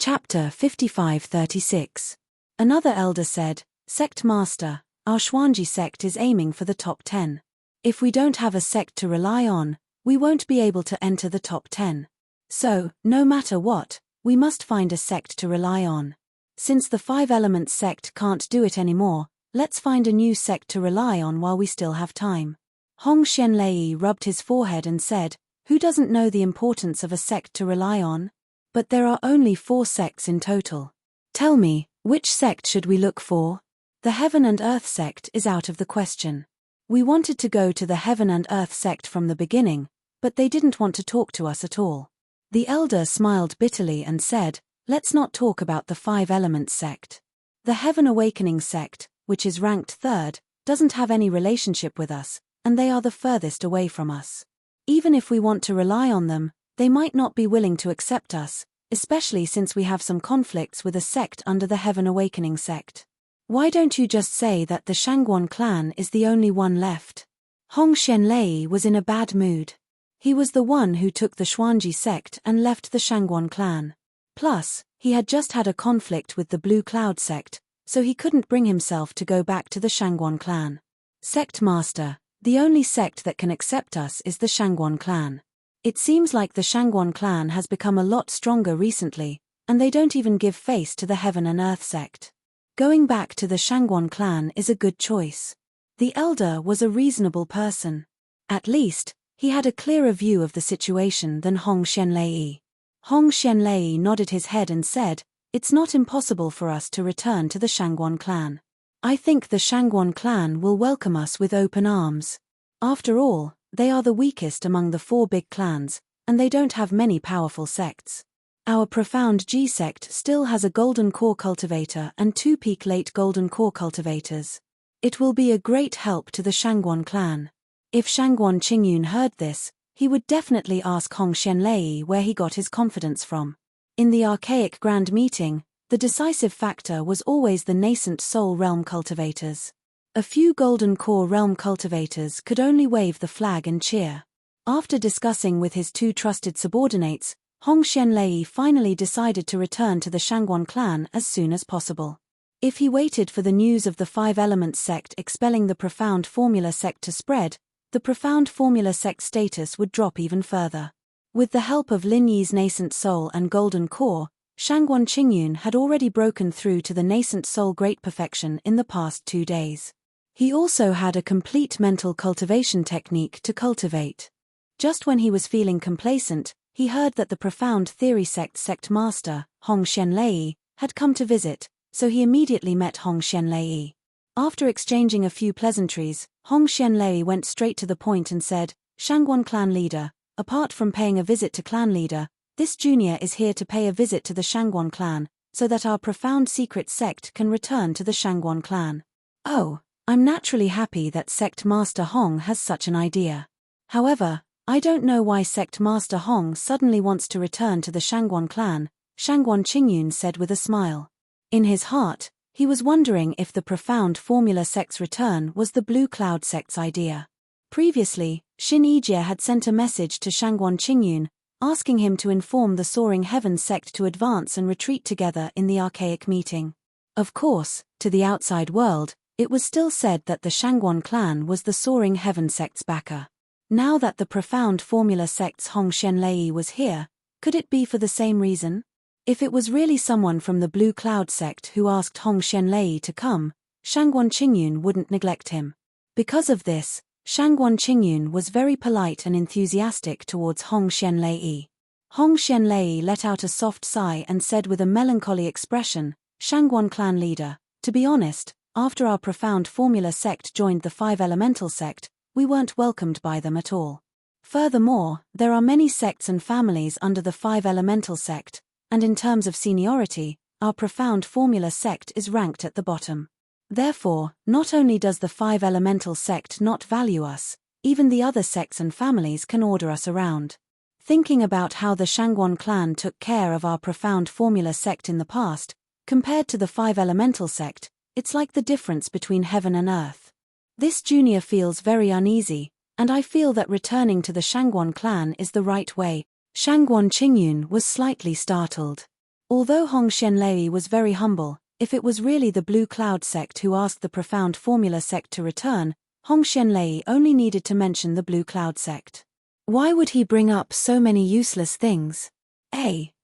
Chapter 55-36. Another elder said, "Sect Master, our Xuanji sect is aiming for the top 10. If we don't have a sect to rely on, we won't be able to enter the top 10. So, no matter what, we must find a sect to rely on. Since the Five Elements sect can't do it anymore, let's find a new sect to rely on while we still have time." Hong Xianlei rubbed his forehead and said, "Who doesn't know the importance of a sect to rely on? But there are only 4 sects in total. Tell me, which sect should we look for? The Heaven and Earth sect is out of the question. We wanted to go to the Heaven and Earth sect from the beginning, but they didn't want to talk to us at all." The elder smiled bitterly and said, "Let's not talk about the Five Elements sect. The Heaven Awakening sect, which is ranked 3rd, doesn't have any relationship with us, and they are the furthest away from us. Even if we want to rely on them, they might not be willing to accept us, especially since we have some conflicts with a sect under the Heaven Awakening sect. Why don't you just say that the Shangguan clan is the only one left?" Hong Xianlei was in a bad mood. He was the one who took the Xuanji sect and left the Shangguan clan. Plus, he had just had a conflict with the Blue Cloud sect, so he couldn't bring himself to go back to the Shangguan clan. "Sect Master, the only sect that can accept us is the Shangguan clan. It seems like the Shangguan clan has become a lot stronger recently, and they don't even give face to the Heaven and Earth sect. Going back to the Shangguan clan is a good choice." The elder was a reasonable person. At least, he had a clearer view of the situation than Hong Xianlei. Hong Xianlei nodded his head and said, "It's not impossible for us to return to the Shangguan clan. I think the Shangguan clan will welcome us with open arms. After all, they are the weakest among the 4 big clans, and they don't have many powerful sects. Our Profound G sect still has a Golden Core cultivator and 2 Peak Late Golden Core cultivators. It will be a great help to the Shangguan clan." If Shangguan Qingyun heard this, he would definitely ask Hong Xianlei where he got his confidence from. In the archaic Grand Meeting, the decisive factor was always the nascent Soul Realm cultivators. A few Golden Core Realm cultivators could only wave the flag and cheer. After discussing with his 2 trusted subordinates, Hong Xianlei finally decided to return to the Shangguan clan as soon as possible. If he waited for the news of the Five Elements sect expelling the Profound Formula sect to spread, the Profound Formula sect status would drop even further. With the help of Lin Yi's nascent soul and Golden Core, Shangguan Qingyun had already broken through to the nascent soul great perfection in the past 2 days. He also had a complete mental cultivation technique to cultivate. Just when he was feeling complacent, he heard that the Profound Theory sect master, Hong Xianlei, had come to visit, so he immediately met Hong Xianlei. After exchanging a few pleasantries, Hong Xianlei went straight to the point and said, "Shangguan clan leader, apart from paying a visit to clan leader, this junior is here to pay a visit to the Shangguan clan, so that our profound secret sect can return to the Shangguan clan." "Oh, I'm naturally happy that Sect Master Hong has such an idea. However, I don't know why Sect Master Hong suddenly wants to return to the Shangguan clan," Shangguan Qingyun said with a smile. In his heart, he was wondering if the Profound Formula sect's return was the Blue Cloud sect's idea. Previously, Xin Yijie had sent a message to Shangguan Qingyun, asking him to inform the Soaring Heaven sect to advance and retreat together in the archaic meeting. Of course, to the outside world, it was still said that the Shangguan clan was the Soaring Heaven sect's backer. Now that the Profound Formula sect's Hong Xianlei was here, could it be for the same reason? If it was really someone from the Blue Cloud sect who asked Hong Xianlei to come, Shangguan Qingyun wouldn't neglect him. Because of this, Shangguan Qingyun was very polite and enthusiastic towards Hong Xianlei. Hong Xianlei let out a soft sigh and said with a melancholy expression, "Shangguan clan leader, to be honest, after our Profound Formula sect joined the Five Elemental sect, we weren't welcomed by them at all. Furthermore, there are many sects and families under the Five Elemental sect, and in terms of seniority, our Profound Formula sect is ranked at the bottom. Therefore, not only does the Five Elemental sect not value us, even the other sects and families can order us around. Thinking about how the Shangguan clan took care of our Profound Formula sect in the past, compared to the Five Elemental sect, it's like the difference between heaven and earth. This junior feels very uneasy, and I feel that returning to the Shangguan clan is the right way." Shangguan Qingyun was slightly startled. Although Hong Xianlei was very humble, if it was really the Blue Cloud sect who asked the Profound Formula sect to return, Hong Xianlei only needed to mention the Blue Cloud sect. Why would he bring up so many useless things?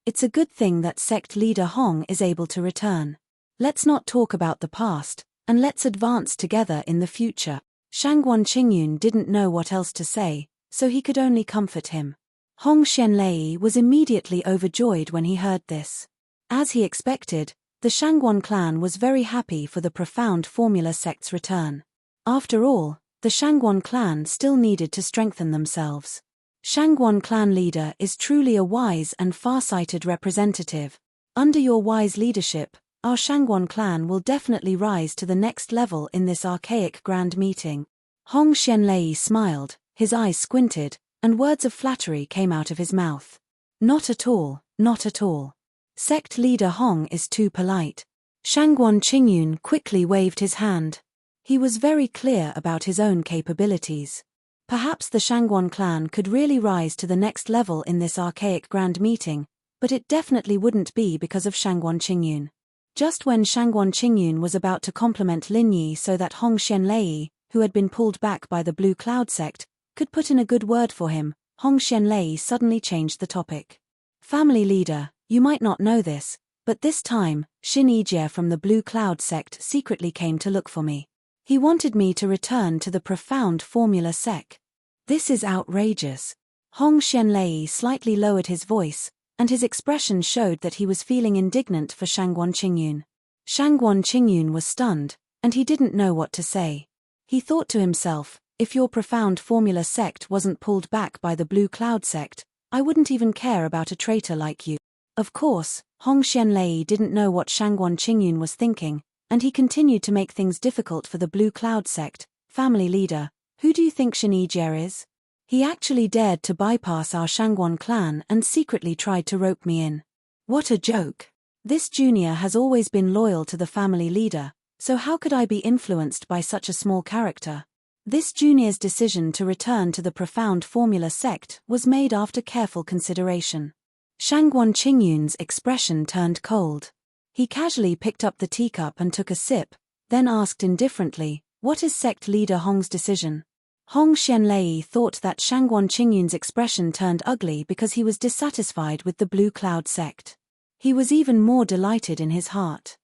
It's a good thing that sect leader Hong is able to return. Let's not talk about the past, and let's advance together in the future. Shangguan Qingyun didn't know what else to say, so he could only comfort him. Hong Xianlei was immediately overjoyed when he heard this. As he expected, the Shangguan clan was very happy for the Profound Formula sect's return. After all, the Shangguan clan still needed to strengthen themselves. Shangguan clan leader is truly a wise and far-sighted representative. Under your wise leadership, our Shangguan clan will definitely rise to the next level in this archaic grand meeting. Hong Xianlei smiled, his eyes squinted, and words of flattery came out of his mouth. Not at all, not at all. Sect leader Hong is too polite. Shangguan Qingyun quickly waved his hand. He was very clear about his own capabilities. Perhaps the Shangguan clan could really rise to the next level in this archaic grand meeting, but it definitely wouldn't be because of Shangguan Qingyun. Just when Shangguan Qingyun was about to compliment Lin Yi so that Hong Xianlei, who had been pulled back by the Blue Cloud sect, could put in a good word for him, Hong Xianlei suddenly changed the topic. Family leader, you might not know this, but this time, Xin Yijie from the Blue Cloud sect secretly came to look for me. He wanted me to return to the Profound Formula sect. This is outrageous. Hong Xianlei slightly lowered his voice, and his expression showed that he was feeling indignant for Shangguan Qingyun. Shangguan Qingyun was stunned, and he didn't know what to say. He thought to himself, if your Profound Formula sect wasn't pulled back by the Blue Cloud sect, I wouldn't even care about a traitor like you. Of course, Hong Xianlei didn't know what Shangguan Qingyun was thinking, and he continued to make things difficult for the Blue Cloud sect. Family leader, who do you think Xin Yijie is? He actually dared to bypass our Shangguan clan and secretly tried to rope me in. What a joke. This junior has always been loyal to the family leader, so how could I be influenced by such a small character? This junior's decision to return to the Profound Formula sect was made after careful consideration. Shangguan Qingyun's expression turned cold. He casually picked up the teacup and took a sip, then asked indifferently, what is sect leader Hong's decision? Hong Xianlei thought that Shangguan Qingyun's expression turned ugly because he was dissatisfied with the Blue Cloud sect. He was even more delighted in his heart.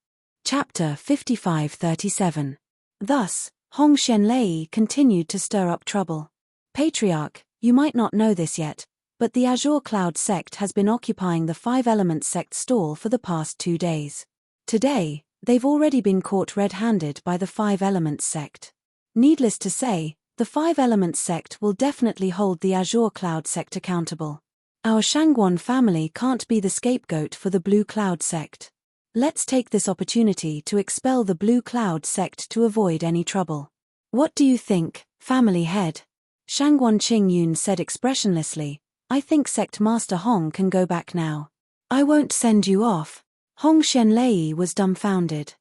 Chapter 55-37. Thus, Hong Xianlei continued to stir up trouble. Patriarch, you might not know this yet, but the Azure Cloud sect has been occupying the Five Elements sect stall for the past 2 days. Today, they've already been caught red-handed by the Five Elements sect. Needless to say, the Five Elements sect will definitely hold the Azure Cloud sect accountable. Our Shangguan family can't be the scapegoat for the Blue Cloud sect. Let's take this opportunity to expel the Blue Cloud sect to avoid any trouble. What do you think, family head? Shangguan Qingyun said expressionlessly, I think Sect Master Hong can go back now. I won't send you off. Hong Xianlei was dumbfounded.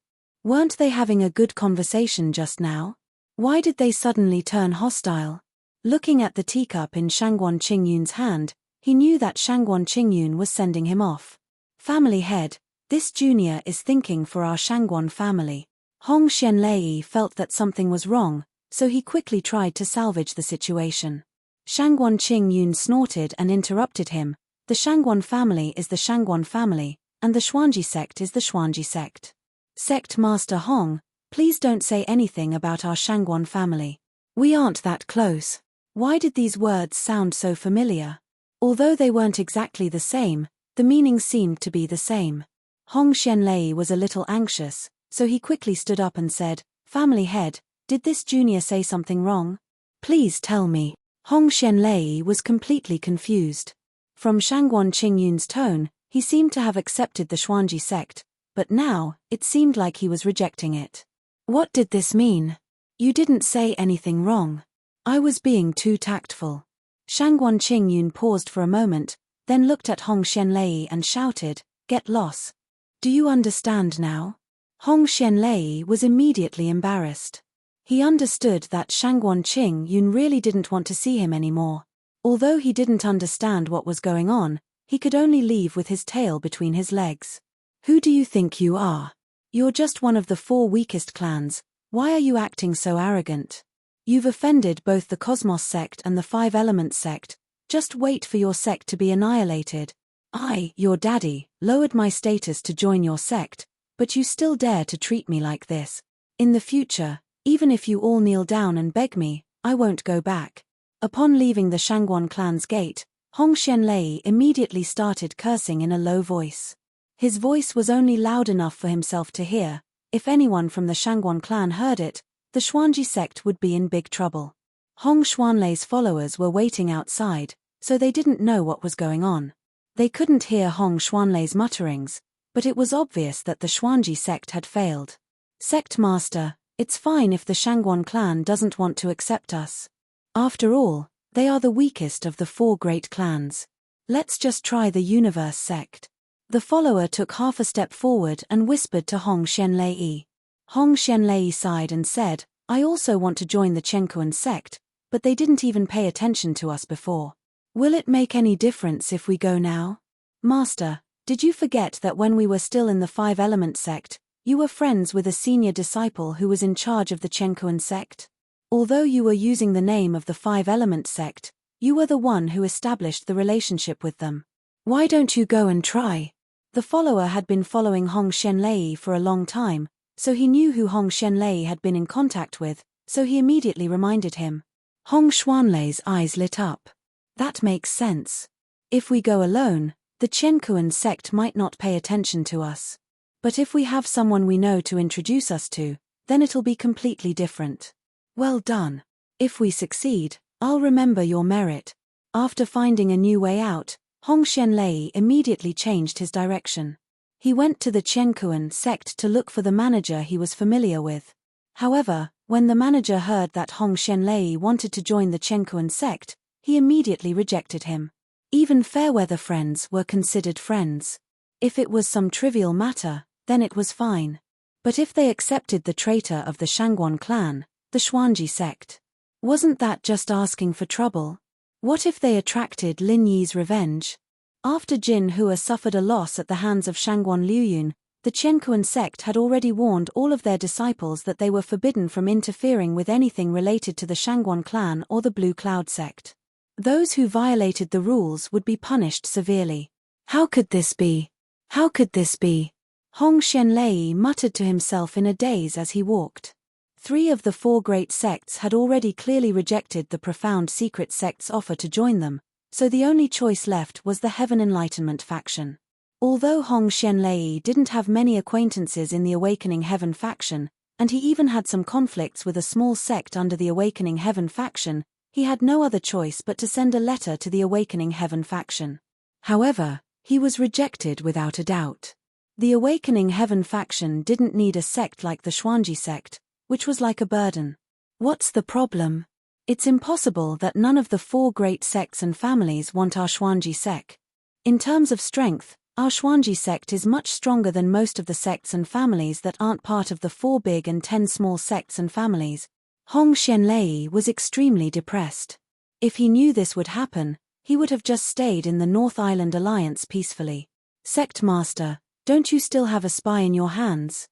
Weren't they having a good conversation just now? Why did they suddenly turn hostile? Looking at the teacup in Shangguan Qingyun's hand, he knew that Shangguan Qingyun was sending him off. Family head, this junior is thinking for our Shangguan family. Hong Xianlei felt that something was wrong, so he quickly tried to salvage the situation. Shangguan Qingyun snorted and interrupted him. The Shangguan family is the Shangguan family, and the Xuanji sect is the Xuanji sect. Sect Master Hong, please don't say anything about our Shangguan family. We aren't that close. Why did these words sound so familiar? Although they weren't exactly the same, the meaning seemed to be the same. Hong Xianlei was a little anxious, so he quickly stood up and said, Family head, did this junior say something wrong? Please tell me. Hong Xianlei was completely confused. From Shangguan Qingyun's tone, he seemed to have accepted the Xuanji sect, but now, it seemed like he was rejecting it. What did this mean? You didn't say anything wrong. I was being too tactful. Shangguan Qingyun paused for a moment, then looked at Hong Xianlei and shouted, Get lost. Do you understand now? Hong Xianlei was immediately embarrassed. He understood that Shangguan Qingyun really didn't want to see him anymore. Although he didn't understand what was going on, he could only leave with his tail between his legs. Who do you think you are? You're just one of the 4 weakest clans. Why are you acting so arrogant? You've offended both the Cosmos sect and the 5 Elements sect. Just wait for your sect to be annihilated. I, your daddy, lowered my status to join your sect, but you still dare to treat me like this. In the future, even if you all kneel down and beg me, I won't go back. Upon leaving the Shangguan clan's gate, Hong Xianlei immediately started cursing in a low voice. His voice was only loud enough for himself to hear. If anyone from the Shangguan clan heard it, the Xuanji sect would be in big trouble. Hong Xianlei's followers were waiting outside, so they didn't know what was going on. They couldn't hear Hong Xianlei's mutterings, but it was obvious that the Xuanji sect had failed. Sect Master, it's fine if the Shangguan clan doesn't want to accept us. After all, they are the weakest of the 4 great clans. Let's just try the Universe sect. The follower took half a step forward and whispered to Hong Xianlei. Hong Xianlei sighed and said, I also want to join the Chenkuan sect, but they didn't even pay attention to us before. Will it make any difference if we go now? Master, did you forget that when we were still in the 5 Element sect, you were friends with a senior disciple who was in charge of the Chenkuan sect? Although you were using the name of the 5 Element sect, you were the one who established the relationship with them. Why don't you go and try? The follower had been following Hong Xianlei for a long time, so he knew who Hong Xianlei had been in contact with, so he immediately reminded him. Hong Xianlei's eyes lit up. That makes sense. If we go alone, the Chenkuan sect might not pay attention to us. But if we have someone we know to introduce us to, then it'll be completely different. Well done. If we succeed, I'll remember your merit. After finding a new way out, Hong Xianlei immediately changed his direction. He went to the Chenkuan sect to look for the manager he was familiar with. However, when the manager heard that Hong Xianlei wanted to join the Chenkuan sect, he immediately rejected him. Even fair-weather friends were considered friends. If it was some trivial matter, then it was fine. But if they accepted the traitor of the Shangguan clan, the Xuanji sect, wasn't that just asking for trouble? What if they attracted Lin Yi's revenge? After Jin Hua suffered a loss at the hands of Shangguan Liuyun, the Chenkuan sect had already warned all of their disciples that they were forbidden from interfering with anything related to the Shangguan clan or the Blue Cloud sect. Those who violated the rules would be punished severely. How could this be? How could this be? Hong Xianlei muttered to himself in a daze as he walked. 3 of the 4 great sects had already clearly rejected the profound secret sect's offer to join them, so the only choice left was the Heaven Enlightenment faction. Although Hong Xianlei didn't have many acquaintances in the Awakening Heaven faction, and he even had some conflicts with a small sect under the Awakening Heaven faction, he had no other choice but to send a letter to the Awakening Heaven faction. However, he was rejected without a doubt. The Awakening Heaven faction didn't need a sect like the Xuanji sect, which was like a burden. What's the problem? It's impossible that none of the 4 great sects and families want our Xuanji sect. In terms of strength, our Xuanji sect is much stronger than most of the sects and families that aren't part of the 4 big and 10 small sects and families. Hong Xianlei was extremely depressed. If he knew this would happen, he would have just stayed in the North Island Alliance peacefully. Sect Master, don't you still have a spy in your hands?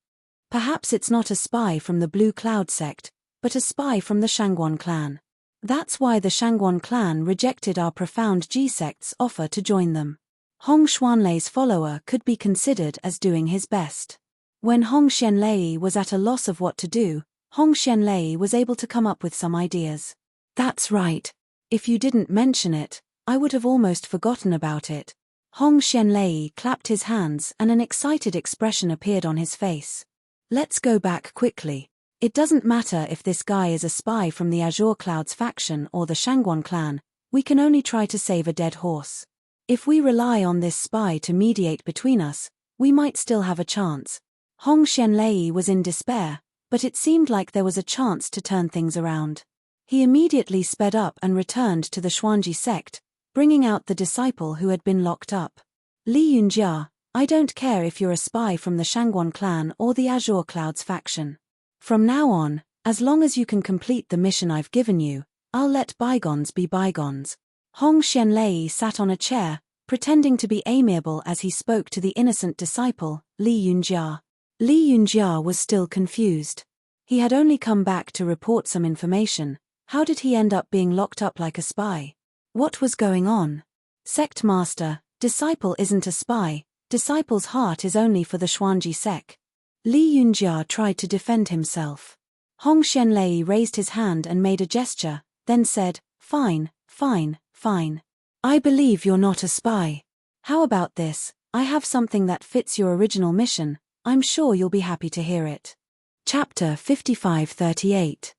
Perhaps it's not a spy from the Blue Cloud sect, but a spy from the Shangguan clan. That's why the Shangguan clan rejected our Profound G sect's offer to join them. Hong Xianlei's follower could be considered as doing his best. When Hong Xianlei was at a loss of what to do, Hong Xianlei was able to come up with some ideas. That's right. If you didn't mention it, I would have almost forgotten about it. Hong Xianlei clapped his hands and an excited expression appeared on his face. Let's go back quickly. It doesn't matter if this guy is a spy from the Azure Clouds faction or the Shangguan clan, we can only try to save a dead horse. If we rely on this spy to mediate between us, we might still have a chance. Hong Xianlei was in despair, but it seemed like there was a chance to turn things around. He immediately sped up and returned to the Xuanji sect, bringing out the disciple who had been locked up. Li Yunjia, I don't care if you're a spy from the Shangguan clan or the Azure Clouds faction. From now on, as long as you can complete the mission I've given you, I'll let bygones be bygones. Hong Xianlei sat on a chair, pretending to be amiable as he spoke to the innocent disciple, Li Yunjia. Li Yunjia was still confused. He had only come back to report some information. How did he end up being locked up like a spy? What was going on? Sect master, disciple isn't a spy, disciple's heart is only for the Xuanji sect. Li Yunjia tried to defend himself. Hong Xianlei raised his hand and made a gesture, then said, "Fine, fine, fine. I believe you're not a spy. How about this? I have something that fits your original mission. I'm sure you'll be happy to hear it." Chapter 5538.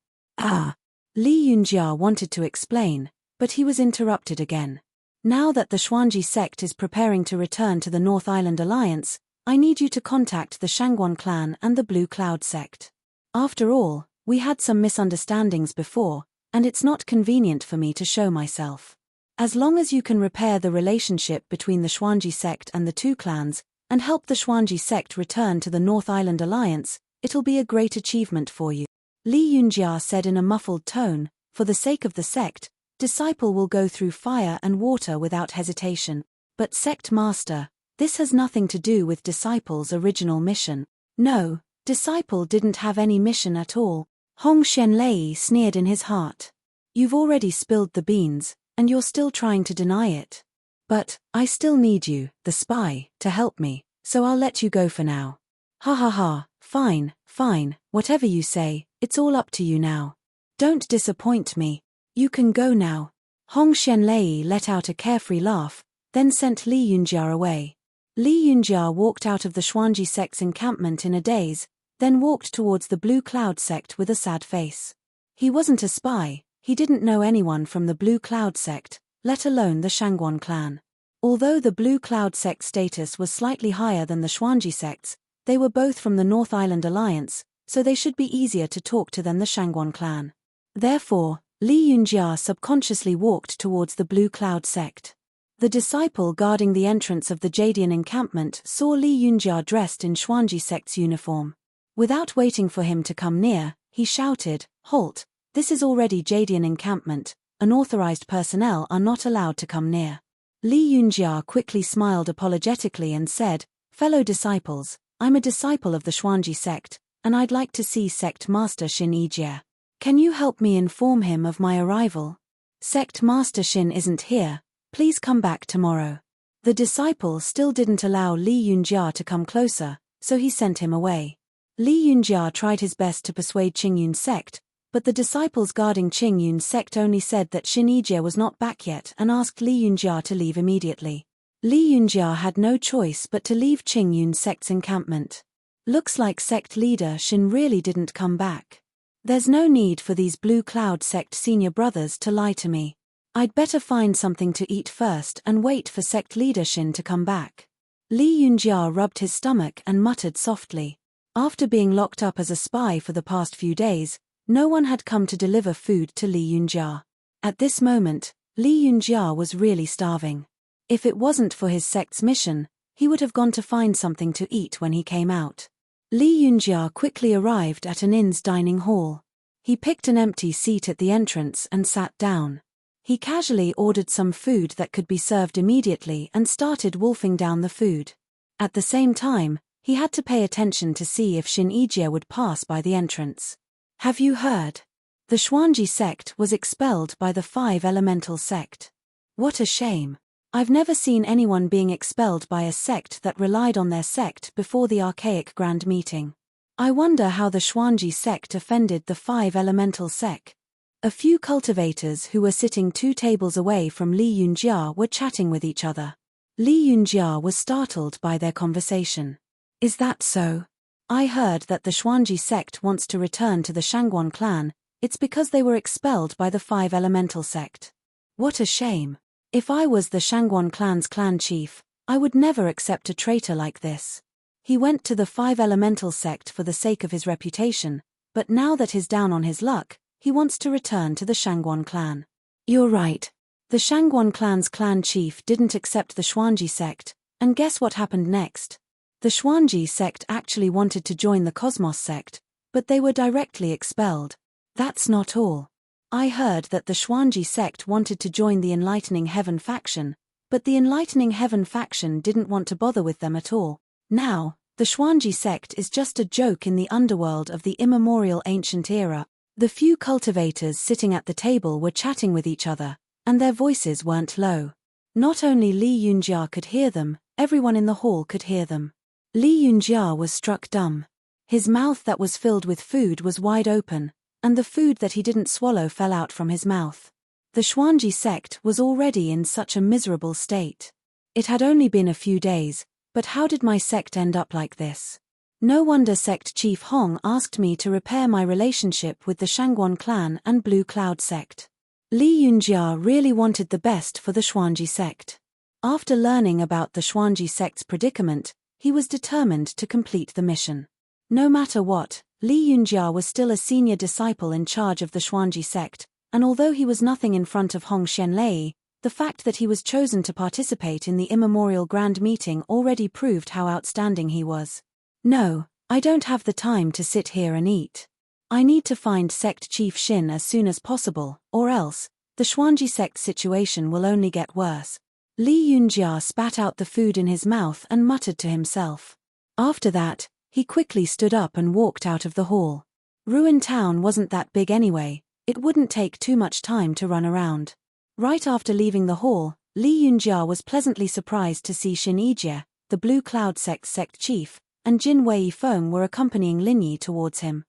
Li Yunjia wanted to explain, but he was interrupted again. "Now that the Xuanji sect is preparing to return to the North Island Alliance, I need you to contact the Shangguan clan and the Blue Cloud sect. After all, we had some misunderstandings before, and it's not convenient for me to show myself. As long as you can repair the relationship between the Xuanji sect and the two clans, and help the Xuanji sect return to the North Island Alliance, it'll be a great achievement for you." Li Yunjia said in a muffled tone, "For the sake of the sect, disciple will go through fire and water without hesitation. But sect master, this has nothing to do with disciple's original mission." "No, disciple didn't have any mission at all." Hong Xianlei sneered in his heart. "You've already spilled the beans, and you're still trying to deny it. But, I still need you, the spy, to help me, so I'll let you go for now." "Ha ha ha, fine, fine, whatever you say, it's all up to you now. Don't disappoint me. You can go now." Hong Xianlei let out a carefree laugh, then sent Li Yunjia away. Li Yunjia walked out of the Xuanji sect's encampment in a daze, then walked towards the Blue Cloud sect with a sad face. He wasn't a spy, he didn't know anyone from the Blue Cloud sect, let alone the Shangguan clan. Although the Blue Cloud sect status was slightly higher than the Xuanji sects, they were both from the North Island Alliance, so they should be easier to talk to than the Shangguan clan. Therefore, Li Yunjia subconsciously walked towards the Blue Cloud sect. The disciple guarding the entrance of the Jadian encampment saw Li Yunjia dressed in Xuanji sect's uniform. Without waiting for him to come near, he shouted, "Halt! This is already Jadian encampment, unauthorized personnel are not allowed to come near." Li Yunjia quickly smiled apologetically and said, "Fellow disciples, I'm a disciple of the Xuanji sect, and I'd like to see sect master Xin Yijie. Can you help me inform him of my arrival? Sect master Xin isn't here, please come back tomorrow." The disciple still didn't allow Li Yunjia to come closer, so he sent him away. Li Yunjia tried his best to persuade Qingyun's sect, but the disciples guarding Qingyun's sect only said that Xin Yijie was not back yet and asked Li Yunjia to leave immediately. Li Yunjia had no choice but to leave Qingyun's sect's encampment. Looks like sect leader Xin really didn't come back. There's no need for these Blue Cloud sect senior brothers to lie to me. I'd better find something to eat first and wait for sect leader Xin to come back. Li Yunjia rubbed his stomach and muttered softly. After being locked up as a spy for the past few days, no one had come to deliver food to Li Yunjia. At this moment, Li Yunjia was really starving. If it wasn't for his sect's mission, he would have gone to find something to eat when he came out. Li Yunjia quickly arrived at an inn's dining hall. He picked an empty seat at the entrance and sat down. He casually ordered some food that could be served immediately and started wolfing down the food. At the same time, he had to pay attention to see if Xin Yijie would pass by the entrance. "Have you heard? The Xuanji sect was expelled by the Five Elemental sect. What a shame. I've never seen anyone being expelled by a sect that relied on their sect before the archaic grand meeting. I wonder how the Xuanji sect offended the Five Elemental sect." A few cultivators who were sitting 2 tables away from Li Yunjia were chatting with each other. Li Yunjia was startled by their conversation. "Is that so? I heard that the Xuanji sect wants to return to the Shangguan clan. It's because they were expelled by the Five Elemental sect. What a shame. If I was the Shangguan clan's clan chief, I would never accept a traitor like this. He went to the Five Elemental sect for the sake of his reputation, but now that he's down on his luck, he wants to return to the Shangguan clan." "You're right. The Shangguan clan's clan chief didn't accept the Xuanji sect, and guess what happened next? The Xuanji sect actually wanted to join the Cosmos sect, but they were directly expelled. That's not all. I heard that the Xuanji sect wanted to join the Enlightening Heaven faction, But the Enlightening Heaven faction didn't want to bother with them at all. Now, the Xuanji sect is just a joke in the underworld of the immemorial ancient era. The few cultivators sitting at the table were chatting with each other, and their voices weren't low. Not only Li Yunjia could hear them, everyone in the hall could hear them. Li Yunjia was struck dumb. His mouth that was filled with food was wide open, and the food that he didn't swallow fell out from his mouth. The Xuanji sect was already in such a miserable state. It had only been a few days, but how did my sect end up like this? No wonder Sect Chief Hong asked me to repair my relationship with the Shangguan clan and Blue Cloud sect. Li Yunjia really wanted the best for the Xuanji sect. After learning about the Xuanji sect's predicament, he was determined to complete the mission. No matter what, Li Yunjia was still a senior disciple in charge of the Xuanji sect, and although he was nothing in front of Hong Xianlei, the fact that he was chosen to participate in the immemorial grand meeting already proved how outstanding he was. No, I don't have the time to sit here and eat. I need to find Sect Chief Xin as soon as possible, or else, the Xuanji sect situation will only get worse. Li Yunjia spat out the food in his mouth and muttered to himself. After that, he quickly stood up and walked out of the hall. Ruin Town wasn't that big anyway, it wouldn't take too much time to run around. Right after leaving the hall, Li Yunjia was pleasantly surprised to see Xin Yijie, the Blue Cloud sect's sect chief, and Jin Weifeng were accompanying Lin Yi towards him.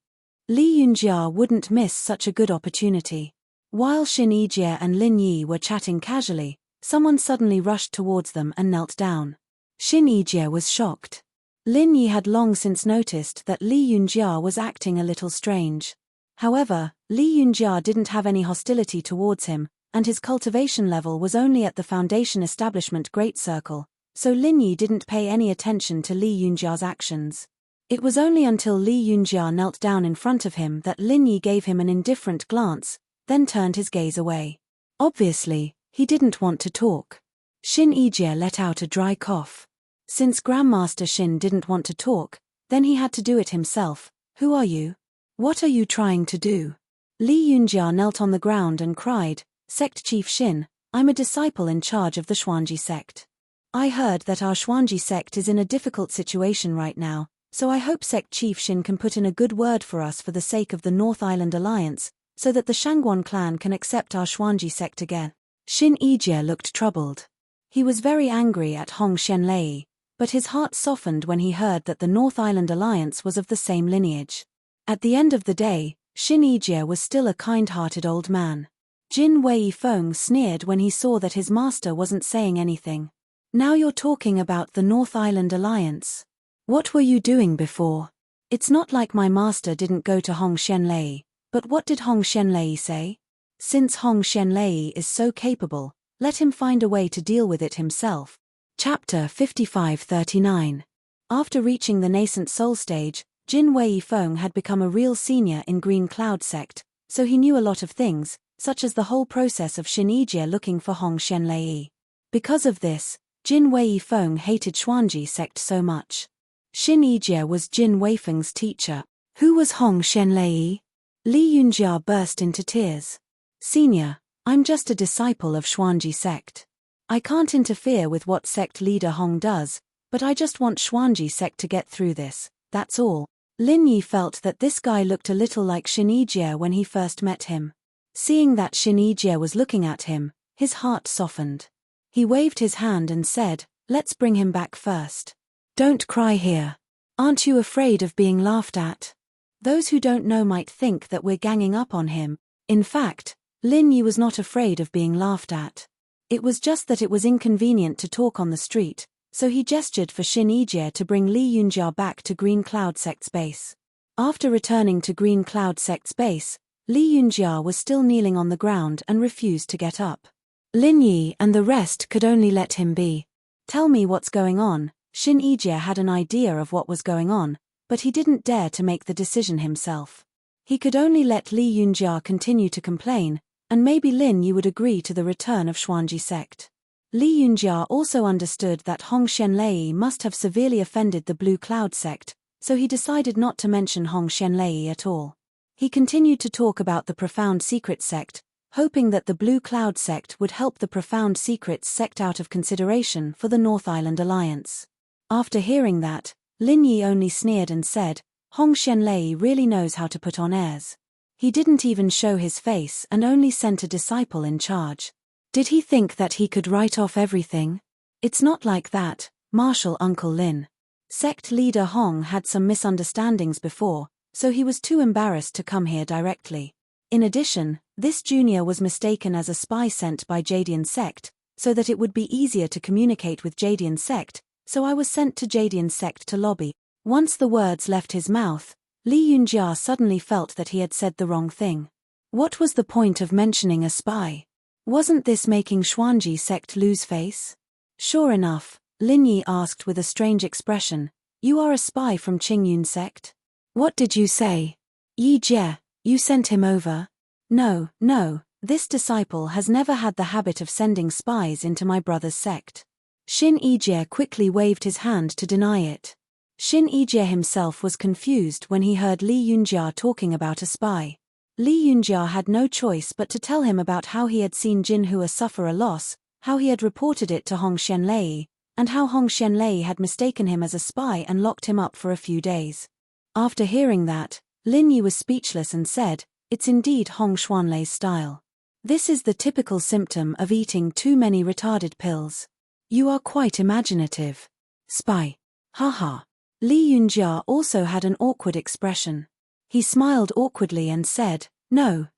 Li Yunjia wouldn't miss such a good opportunity. While Xin Yijie and Lin Yi were chatting casually, someone suddenly rushed towards them and knelt down. Xin Yijie was shocked. Lin Yi had long since noticed that Li Yunjia was acting a little strange. However, Li Yunjia didn't have any hostility towards him, and his cultivation level was only at the Foundation Establishment Great Circle, so Lin Yi didn't pay any attention to Li Yunjia's actions. It was only until Li Yunjia knelt down in front of him that Lin Yi gave him an indifferent glance, then turned his gaze away. Obviously, he didn't want to talk. Xin Yijie let out a dry cough. Since Grandmaster Xin didn't want to talk, then he had to do it himself. Who are you? What are you trying to do? Li Yunjia knelt on the ground and cried, Sect Chief Xin, I'm a disciple in charge of the Xuanji sect. I heard that our Xuanji sect is in a difficult situation right now, so I hope Sect Chief Xin can put in a good word for us for the sake of the North Island Alliance, so that the Shangguan clan can accept our Xuanji sect again. Xin Yijie looked troubled. He was very angry at Hong Xianlei, but his heart softened when he heard that the North Island Alliance was of the same lineage. At the end of the day, Xin Yijie was still a kind-hearted old man. Jin Weifeng sneered when he saw that his master wasn't saying anything. Now you're talking about the North Island Alliance. What were you doing before? It's not like my master didn't go to Hong Xianlei, but what did Hong Xianlei say? Since Hong Xianlei is so capable, let him find a way to deal with it himself. Chapter 5539. After reaching the nascent soul stage, Jin Weifeng had become a real senior in Green Cloud sect, so he knew a lot of things, such as the whole process of Xin Yijie looking for Hong Xianlei. Because of this, Jin Weifeng hated Xuanji sect so much. Xin Yijie was Jin Weifeng's teacher. Who was Hong Xianlei? Li Yunjia burst into tears. Senior, I'm just a disciple of Xuanji sect. I can't interfere with what sect leader Hong does, but I just want Xuanji sect to get through this, that's all. Lin Yi felt that this guy looked a little like Xin Yijie when he first met him. Seeing that Xin Yijie was looking at him, his heart softened. He waved his hand and said, let's bring him back first. Don't cry here. Aren't you afraid of being laughed at? Those who don't know might think that we're ganging up on him. In fact, Lin Yi was not afraid of being laughed at. It was just that it was inconvenient to talk on the street, so he gestured for Xin Yijie to bring Li Yunjia back to Green Cloud sect's base. After returning to Green Cloud sect's base, Li Yunjia was still kneeling on the ground and refused to get up. Lin Yi and the rest could only let him be. Tell me what's going on. Xin Yijie had an idea of what was going on, but he didn't dare to make the decision himself. He could only let Li Yunjia continue to complain, and maybe Lin Yi would agree to the return of Xuanji sect. Li Yunjia also understood that Hong Xianlei must have severely offended the Blue Cloud sect, so he decided not to mention Hong Xianlei at all. He continued to talk about the profound secret sect, hoping that the Blue Cloud sect would help the Profound Secrets sect out of consideration for the North Island Alliance. After hearing that, Lin Yi only sneered and said, Hong Xianlei really knows how to put on airs. He didn't even show his face and only sent a disciple in charge. Did he think that he could write off everything? It's not like that, Martial Uncle Lin. Sect leader Hong had some misunderstandings before, so he was too embarrassed to come here directly. In addition, this junior was mistaken as a spy sent by Jadian sect, so that it would be easier to communicate with Jadian sect, so I was sent to Jadian sect to lobby. Once the words left his mouth, Li Yunjia suddenly felt that he had said the wrong thing. What was the point of mentioning a spy? Wasn't this making Xuanji sect lose face? Sure enough, Lin Yi asked with a strange expression, You are a spy from Qingyun sect? What did you say? Yi Jie, you sent him over? No, this disciple has never had the habit of sending spies into my brother's sect. Xin Yijie quickly waved his hand to deny it. Xin Yijie himself was confused when he heard Li Yunjia talking about a spy. Li Yunjia had no choice but to tell him about how he had seen Jinhua suffer a loss, how he had reported it to Hong Xianlei, and how Hong Xianlei had mistaken him as a spy and locked him up for a few days. After hearing that, Lin Yi was speechless and said, It's indeed Hong Xuanlei's style. This is the typical symptom of eating too many retarded pills. You are quite imaginative. Spy. Haha. Li Yunjia also had an awkward expression. He smiled awkwardly and said, No.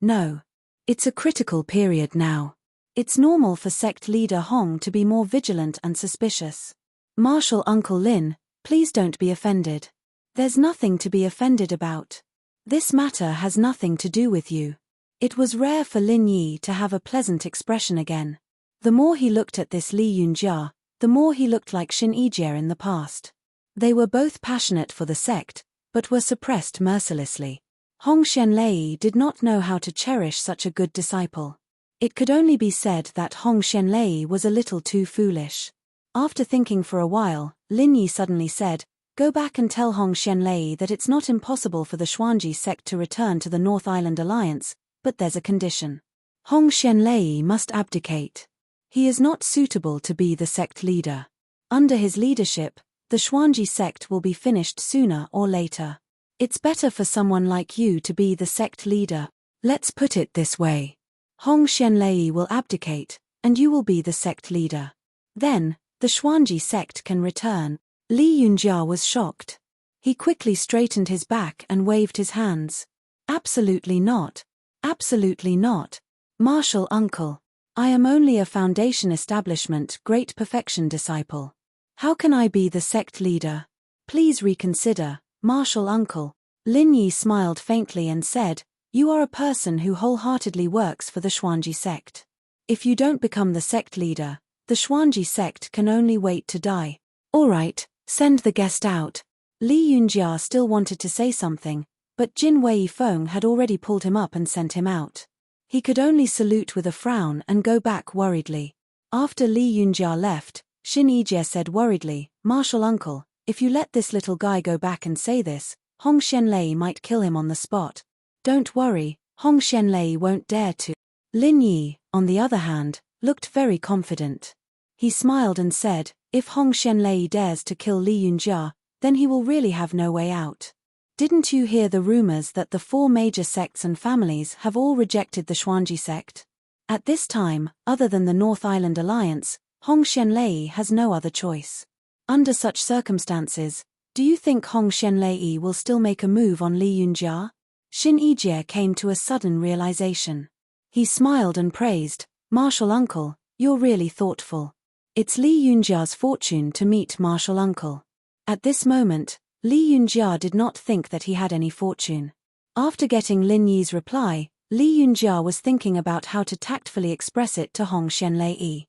It's a critical period now. It's normal for sect leader Hong to be more vigilant and suspicious. Martial Uncle Lin, please don't be offended. There's nothing to be offended about. This matter has nothing to do with you. It was rare for Lin Yi to have a pleasant expression again. The more he looked at this Li Yunjia, the more he looked like Xin Yijie in the past. They were both passionate for the sect, but were suppressed mercilessly. Hong Xianlei did not know how to cherish such a good disciple. It could only be said that Hong Xianlei was a little too foolish. After thinking for a while, Lin Yi suddenly said, Go back and tell Hong Xianlei that it's not impossible for the Xuanji sect to return to the North Island Alliance, but there's a condition. Hong Xianlei must abdicate. He is not suitable to be the sect leader. Under his leadership, the Xuanji sect will be finished sooner or later. It's better for someone like you to be the sect leader. Let's put it this way. Hong Xianlei will abdicate, and you will be the sect leader. Then, the Xuanji sect can return. Li Yunjia was shocked. He quickly straightened his back and waved his hands. Absolutely not. Absolutely not. Martial Uncle. I am only a Foundation Establishment Great Perfection disciple. How can I be the sect leader? Please reconsider, Martial Uncle. Lin Yi smiled faintly and said, You are a person who wholeheartedly works for the Xuanji sect. If you don't become the sect leader, the Xuanji sect can only wait to die. All right, send the guest out. Li Yunjia still wanted to say something, but Jin Weifeng had already pulled him up and sent him out. He could only salute with a frown and go back worriedly. After Li Yunjia left, Xin Yijie said worriedly, Martial Uncle, if you let this little guy go back and say this, Hong Xianlei might kill him on the spot. Don't worry, Hong Xianlei won't dare to. Lin Yi, on the other hand, looked very confident. He smiled and said, If Hong Xianlei dares to kill Li Yunjia, then he will really have no way out. Didn't you hear the rumors that the 4 major sects and families have all rejected the Xuanji sect? At this time, other than the North Island Alliance, Hong Xianlei has no other choice. Under such circumstances, do you think Hong Xianlei will still make a move on Li Yunjia? Xin Yijie came to a sudden realization. He smiled and praised, Martial Uncle, you're really thoughtful. It's Li Yunjia's fortune to meet Martial Uncle. At this moment, Li Yunjia did not think that he had any fortune. After getting Lin Yi's reply, Li Yunjia was thinking about how to tactfully express it to Hong Xianlei.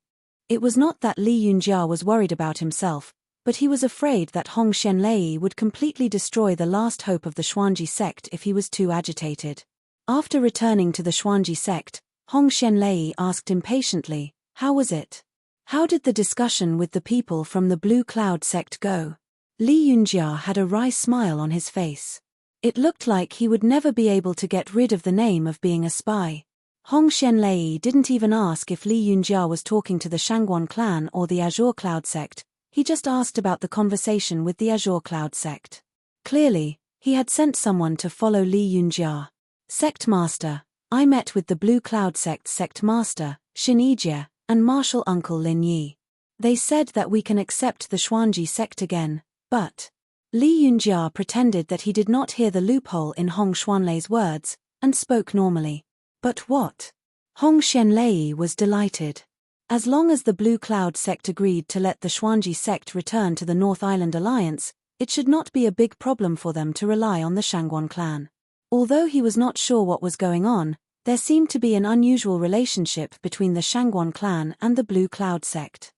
It was not that Li Yunjia was worried about himself, but he was afraid that Hong Xianlei would completely destroy the last hope of the Xuanji sect if he was too agitated. After returning to the Xuanji sect, Hong Xianlei asked impatiently, How was it? How did the discussion with the people from the Blue Cloud sect go? Li Yunjia had a wry smile on his face. It looked like he would never be able to get rid of the name of being a spy. Hong Xianlei didn't even ask if Li Yunjia was talking to the Shangguan clan or the Azure Cloud sect, he just asked about the conversation with the Azure Cloud sect. Clearly, he had sent someone to follow Li Yunjia. Sect Master, I met with the Blue Cloud Sect Sect Master, Xin Yijie, and Martial Uncle Lin Yi. They said that we can accept the Xuanji sect again, but Li Yunjia pretended that he did not hear the loophole in Hong Xuanlei's words, and spoke normally. But what? Hong Xianlei was delighted. As long as the Blue Cloud sect agreed to let the Xuanji sect return to the North Island Alliance, it should not be a big problem for them to rely on the Shangguan clan. Although he was not sure what was going on, there seemed to be an unusual relationship between the Shangguan clan and the Blue Cloud sect.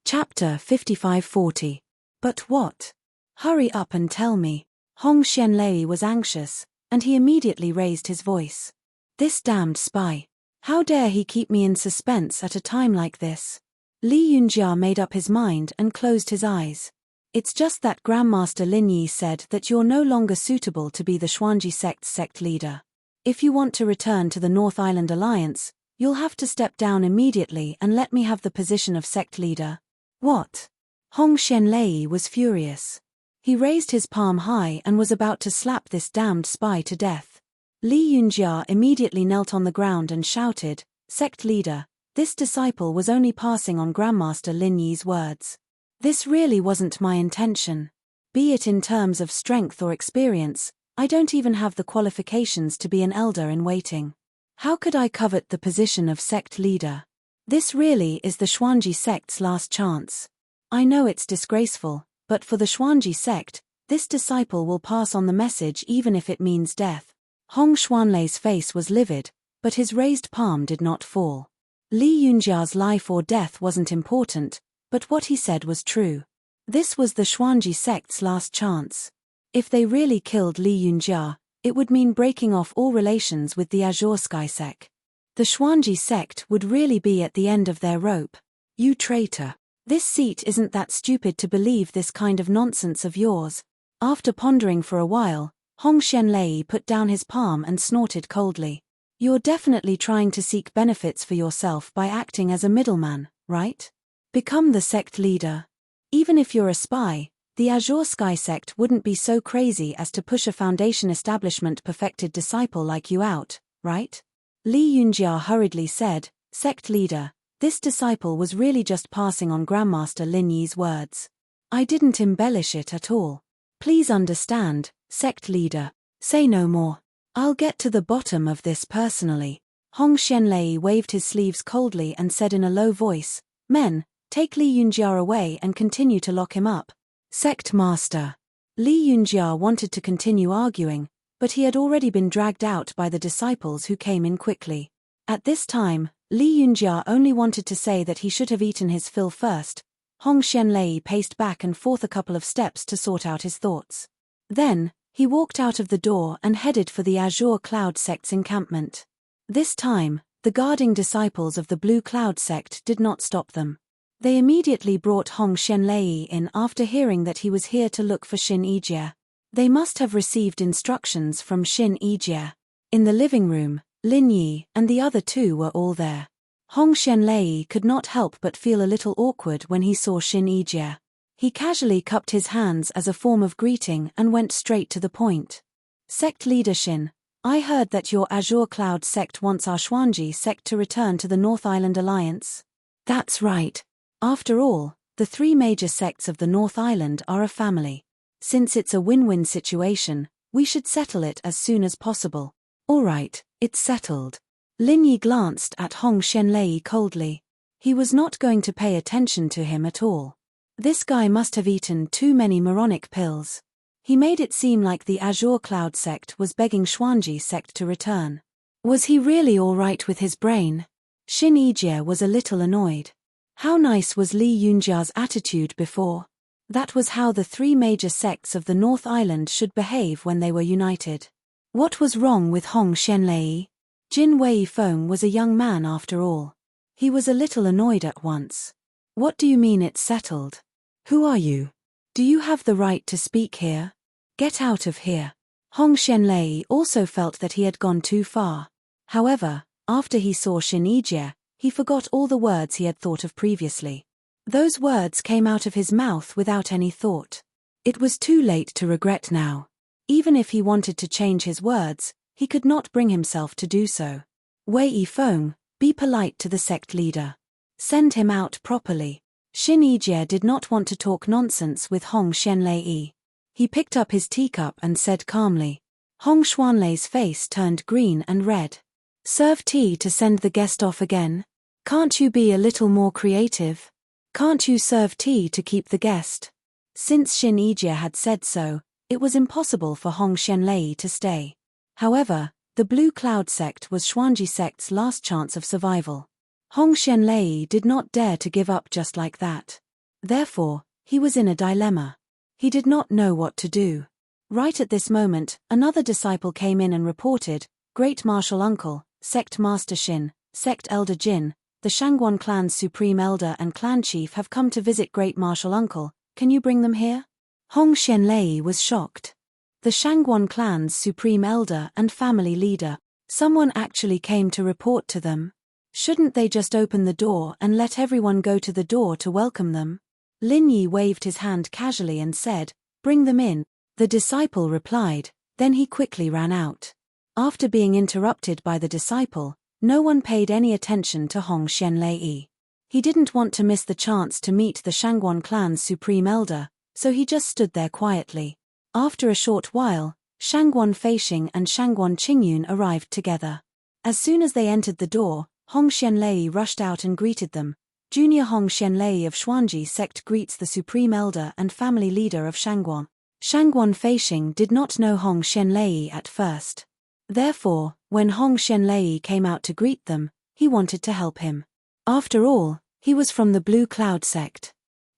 Chapter 5540. But what? Hurry up and tell me. Hong Xianlei was anxious, and he immediately raised his voice. This damned spy. How dare he keep me in suspense at a time like this? Li Yunjia made up his mind and closed his eyes. It's just that Grandmaster Lin Yi said that you're no longer suitable to be the Xuanji sect's sect leader. If you want to return to the North Island Alliance, you'll have to step down immediately and let me have the position of sect leader. What? Hong Xianlei was furious. He raised his palm high and was about to slap this damned spy to death. Li Yunjia immediately knelt on the ground and shouted, Sect leader, this disciple was only passing on Grandmaster Lin Yi's words. This really wasn't my intention. Be it in terms of strength or experience, I don't even have the qualifications to be an elder in waiting. How could I covet the position of sect leader? This really is the Xuanji sect's last chance. I know it's disgraceful, but for the Xuanji sect, this disciple will pass on the message even if it means death. Hong Xuanlei's face was livid, but his raised palm did not fall. Li Yunjia's life or death wasn't important, but what he said was true. This was the Xuanji sect's last chance. If they really killed Li Yunjia, it would mean breaking off all relations with the Azure Sky sect. The Xuanji sect would really be at the end of their rope. You traitor. This seat isn't that stupid to believe this kind of nonsense of yours. After pondering for a while, Hong Xianlei put down his palm and snorted coldly. You're definitely trying to seek benefits for yourself by acting as a middleman, right? Become the sect leader. Even if you're a spy, the Azure Sky sect wouldn't be so crazy as to push a Foundation establishment perfected disciple like you out, right? Li Yunjia hurriedly said, Sect leader, this disciple was really just passing on Grandmaster Lin Yi's words. I didn't embellish it at all. Please understand, sect leader. Say no more. I'll get to the bottom of this personally. Hong Xianlei waved his sleeves coldly and said in a low voice, Men, take Li Yunjia away and continue to lock him up. Sect Master. Li Yunjia wanted to continue arguing, but he had already been dragged out by the disciples who came in quickly. At this time, Li Yunjia only wanted to say that he should have eaten his fill first. Hong Xianlei paced back and forth a couple of steps to sort out his thoughts. Then, he walked out of the door and headed for the Azure Cloud sect's encampment. This time, the guarding disciples of the Blue Cloud sect did not stop them. They immediately brought Hong Xianlei in after hearing that he was here to look for Xin Yijie. They must have received instructions from Xin Yijie. In the living room, Lin Yi and the other two were all there. Hong Xianlei could not help but feel a little awkward when he saw Xin Yijie. He casually cupped his hands as a form of greeting and went straight to the point. Sect leader Xin, I heard that your Azure Cloud sect wants our Xuanji sect to return to the North Island Alliance. That's right. After all, the three major sects of the North Island are a family. Since it's a win-win situation, we should settle it as soon as possible. All right, it's settled. Lin Yi glanced at Hong Xianlei coldly. He was not going to pay attention to him at all. This guy must have eaten too many moronic pills. He made it seem like the Azure Cloud sect was begging Xuanji sect to return. Was he really all right with his brain? Xin Yijie was a little annoyed. How nice was Li Yunjia's attitude before? That was how the three major sects of the North Island should behave when they were united. What was wrong with Hong Xianlei? Jin Wei Feng was a young man after all. He was a little annoyed at once. What do you mean it's settled? Who are you? Do you have the right to speak here? Get out of here. Hong Xianlei also felt that he had gone too far. However, After he saw Xin Yijie, he forgot all the words he had thought of previously. Those words came out of his mouth without any thought. It was too late to regret now. Even if he wanted to change his words, he could not bring himself to do so. Wei Yifeng, be polite to the sect leader. Send him out properly. Xin Yijie did not want to talk nonsense with Hong Xianlei. He picked up his teacup and said calmly. Hong Xuanlei's face turned green and red. Serve tea to send the guest off again? Can't you be a little more creative? Can't you serve tea to keep the guest? Since Xin Yijie had said so, it was impossible for Hong Xianlei to stay. However, the Blue Cloud sect was Xuanji sect's last chance of survival. Hong Xianlei did not dare to give up just like that. Therefore, he was in a dilemma. He did not know what to do. Right at this moment, another disciple came in and reported, Great Martial Uncle, Sect Master Xin, Sect Elder Jin, the Shangguan clan's supreme elder and clan chief have come to visit Great Martial Uncle. Can you bring them here? Hong Xianlei was shocked. The Shangguan clan's supreme elder and family leader. Someone actually came to report to them. Shouldn't they just open the door and let everyone go to the door to welcome them? Lin Yi waved his hand casually and said, Bring them in. The disciple replied, then he quickly ran out. After being interrupted by the disciple, no one paid any attention to Hong Xianlei. He didn't want to miss the chance to meet the Shangguan clan's supreme elder, so he just stood there quietly. After a short while, Shangguan Feixing and Shangguan Qingyun arrived together. As soon as they entered the door, Hong Xianlei rushed out and greeted them. Junior Hong Xianlei of Xuanji sect greets the supreme elder and family leader of Shangguan. Shangguan Feixing did not know Hong Xianlei at first. Therefore, when Hong Xianlei came out to greet them, he wanted to help him. After all, he was from the Blue Cloud sect.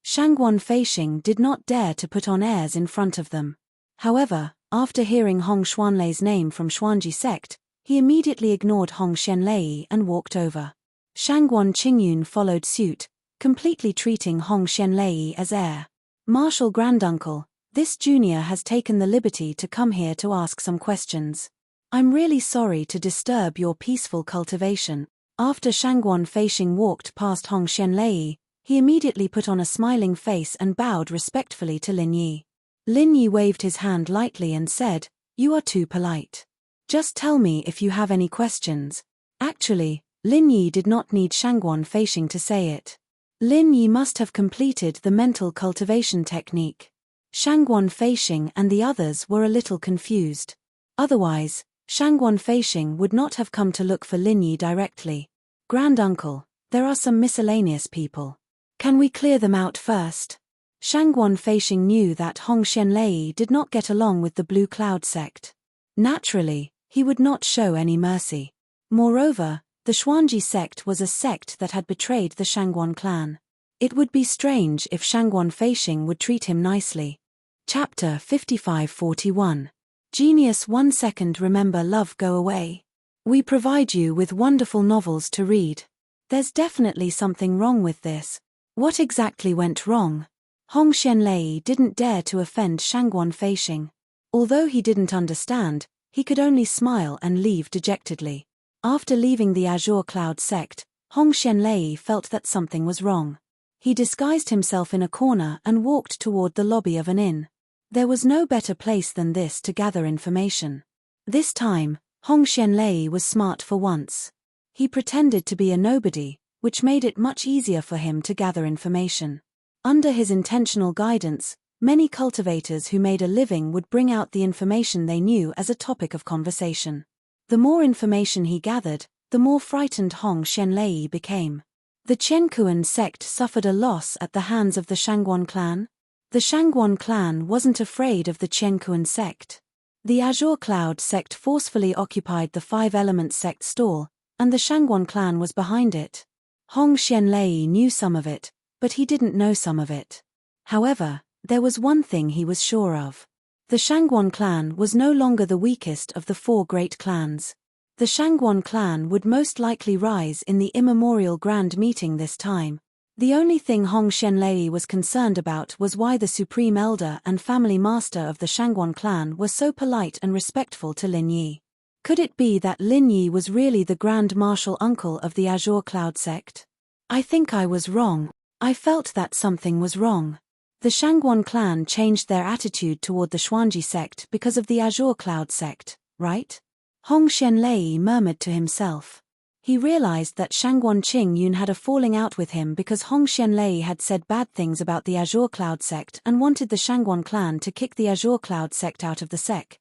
Shangguan Feixing did not dare to put on airs in front of them. However, after hearing Hong Xuanlei's name from Xuanji sect, he immediately ignored Hong Xianlei and walked over. Shangguan Qingyun followed suit, completely treating Hong Xianlei as heir. Martial Granduncle, this junior has taken the liberty to come here to ask some questions. I'm really sorry to disturb your peaceful cultivation. After Shangguan Feixing walked past Hong Xianlei, he immediately put on a smiling face and bowed respectfully to Lin Yi. Lin Yi waved his hand lightly and said, You are too polite. Just tell me if you have any questions. Actually, Lin Yi did not need Shangguan Feixing to say it. Lin Yi must have completed the mental cultivation technique. Shangguan Feixing and the others were a little confused. Otherwise, Shangguan Feixing would not have come to look for Lin Yi directly. Granduncle, there are some miscellaneous people. Can we clear them out first? Shangguan Feixing knew that Hong Xianlei did not get along with the Blue Cloud sect. Naturally, he would not show any mercy. Moreover, the Xuanji sect was a sect that had betrayed the Shangguan clan. It would be strange if Shangguan Feixing would treat him nicely. Chapter 55-41. Genius 1 second. Remember, love, go away. We provide you with wonderful novels to read. There's definitely something wrong with this. What exactly went wrong? Hong Xianlei didn't dare to offend Shangguan Feixing. Although he didn't understand, he could only smile and leave dejectedly. After leaving the Azure Cloud sect, Hong Xianlei felt that something was wrong. He disguised himself in a corner and walked toward the lobby of an inn. There was no better place than this to gather information. This time, Hong Xianlei was smart for once. He pretended to be a nobody, which made it much easier for him to gather information. Under his intentional guidance, many cultivators who made a living would bring out the information they knew as a topic of conversation. The more information he gathered, the more frightened Hong Xianlei became. The Qiankuan sect suffered a loss at the hands of the Shangguan clan. The Shangguan clan wasn't afraid of the Qiankuan sect. The Azure Cloud sect forcefully occupied the Five Elements sect stall, and the Shangguan clan was behind it. Hong Xianlei knew some of it, but he didn't know some of it. However, there was one thing he was sure of. The Shangguan clan was no longer the weakest of the four great clans. The Shangguan clan would most likely rise in the immemorial grand meeting this time. The only thing Hong Xianlei was concerned about was why the supreme elder and family master of the Shangguan clan was so polite and respectful to Lin Yi. Could it be that Lin Yi was really the Grand Marshal Uncle of the Azure Cloud sect? I think I was wrong. I felt that something was wrong. The Shangguan clan changed their attitude toward the Xuanji sect because of the Azure Cloud sect, right? Hong Xianlei murmured to himself. He realized that Shangguan Qingyun had a falling out with him because Hong Xianlei had said bad things about the Azure Cloud sect and wanted the Shangguan clan to kick the Azure Cloud sect out of the sect.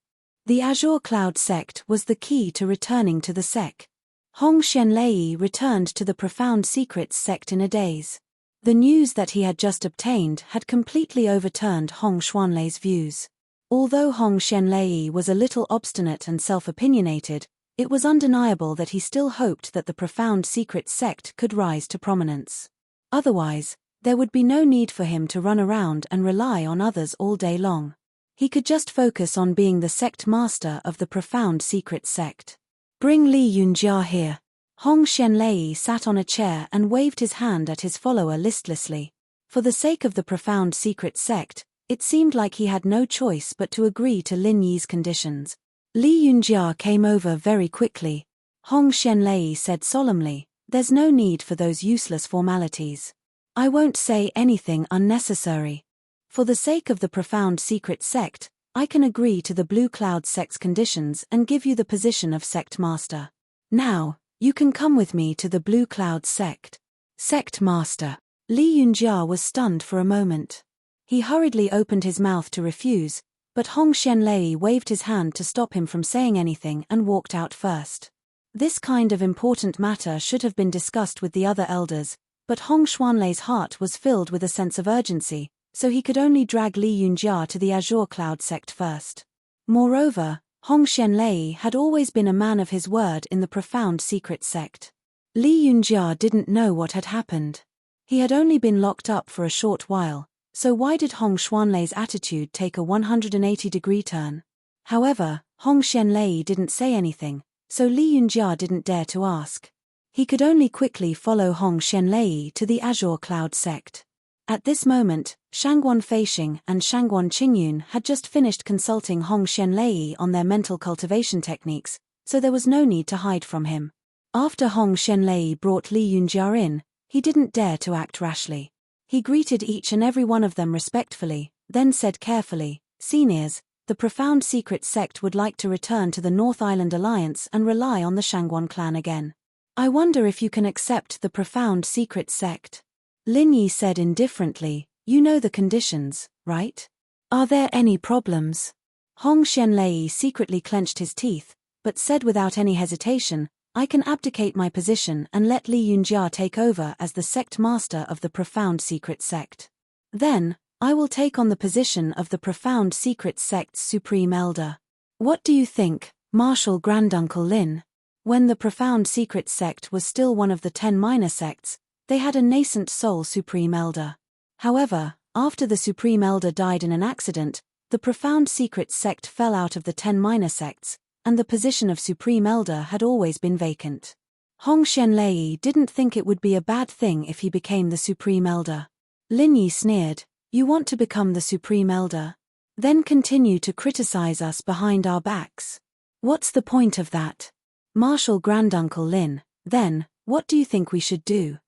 The Azure Cloud sect was the key to returning to the sect. Hong Xianlei returned to the Profound Secrets sect in a daze. The news that he had just obtained had completely overturned Hong Xuanlei's views. Although Hong Xianlei was a little obstinate and self-opinionated, it was undeniable that he still hoped that the Profound Secrets sect could rise to prominence. Otherwise, there would be no need for him to run around and rely on others all day long. He could just focus on being the sect master of the Profound Secrets sect. Bring Li Yunjia here. Hong Xianlei sat on a chair and waved his hand at his follower listlessly. For the sake of the Profound Secrets sect, it seemed like he had no choice but to agree to Lin Yi's conditions. Li Yunjia came over very quickly. Hong Xianlei said solemnly, "There's no need for those useless formalities. I won't say anything unnecessary. For the sake of the Profound Secret sect, I can agree to the Blue Cloud sect's conditions and give you the position of sect master. Now, you can come with me to the Blue Cloud sect." Sect master. Li Yunjia was stunned for a moment. He hurriedly opened his mouth to refuse, but Hong Xianlei waved his hand to stop him from saying anything and walked out first. This kind of important matter should have been discussed with the other elders, but Hong Xuanlei's heart was filled with a sense of urgency, so he could only drag Li Yunjia to the Azure Cloud sect first. Moreover, Hong Xianlei had always been a man of his word in the Profound Secret sect. Li Yunjia didn't know what had happened. He had only been locked up for a short while, so why did Hong Xuanlei's attitude take a 180-degree turn? However, Hong Xianlei didn't say anything, so Li Yunjia didn't dare to ask. He could only quickly follow Hong Xianlei to the Azure Cloud sect. At this moment, Shangguan Feixing and Shangguan Qingyun had just finished consulting Hong Xianlei on their mental cultivation techniques, so there was no need to hide from him. After Hong Xianlei brought Li Yunjia in, he didn't dare to act rashly. He greeted each and every one of them respectfully, then said carefully, "Seniors, the Profound Secret sect would like to return to the North Island Alliance and rely on the Shangguan clan again. I wonder if you can accept the Profound Secret sect." Lin Yi said indifferently, "You know the conditions, right? Are there any problems?" Hong Xianlei secretly clenched his teeth, but said without any hesitation, "I can abdicate my position and let Li Yunjia take over as the sect master of the Profound Secret sect. Then, I will take on the position of the Profound Secret sect's supreme elder. What do you think, Marshal Granduncle Lin?" When the Profound Secret sect was still one of the 10 minor sects, they had a nascent sole supreme elder. However, after the supreme elder died in an accident, the Profound Secret sect fell out of the 10 minor sects, and the position of supreme elder had always been vacant. Hong Xianlei didn't think it would be a bad thing if he became the supreme elder. Lin Yi sneered, "You want to become the supreme elder? Then continue to criticize us behind our backs. What's the point of that? Marshal Granduncle Lin, then, what do you think we should do?"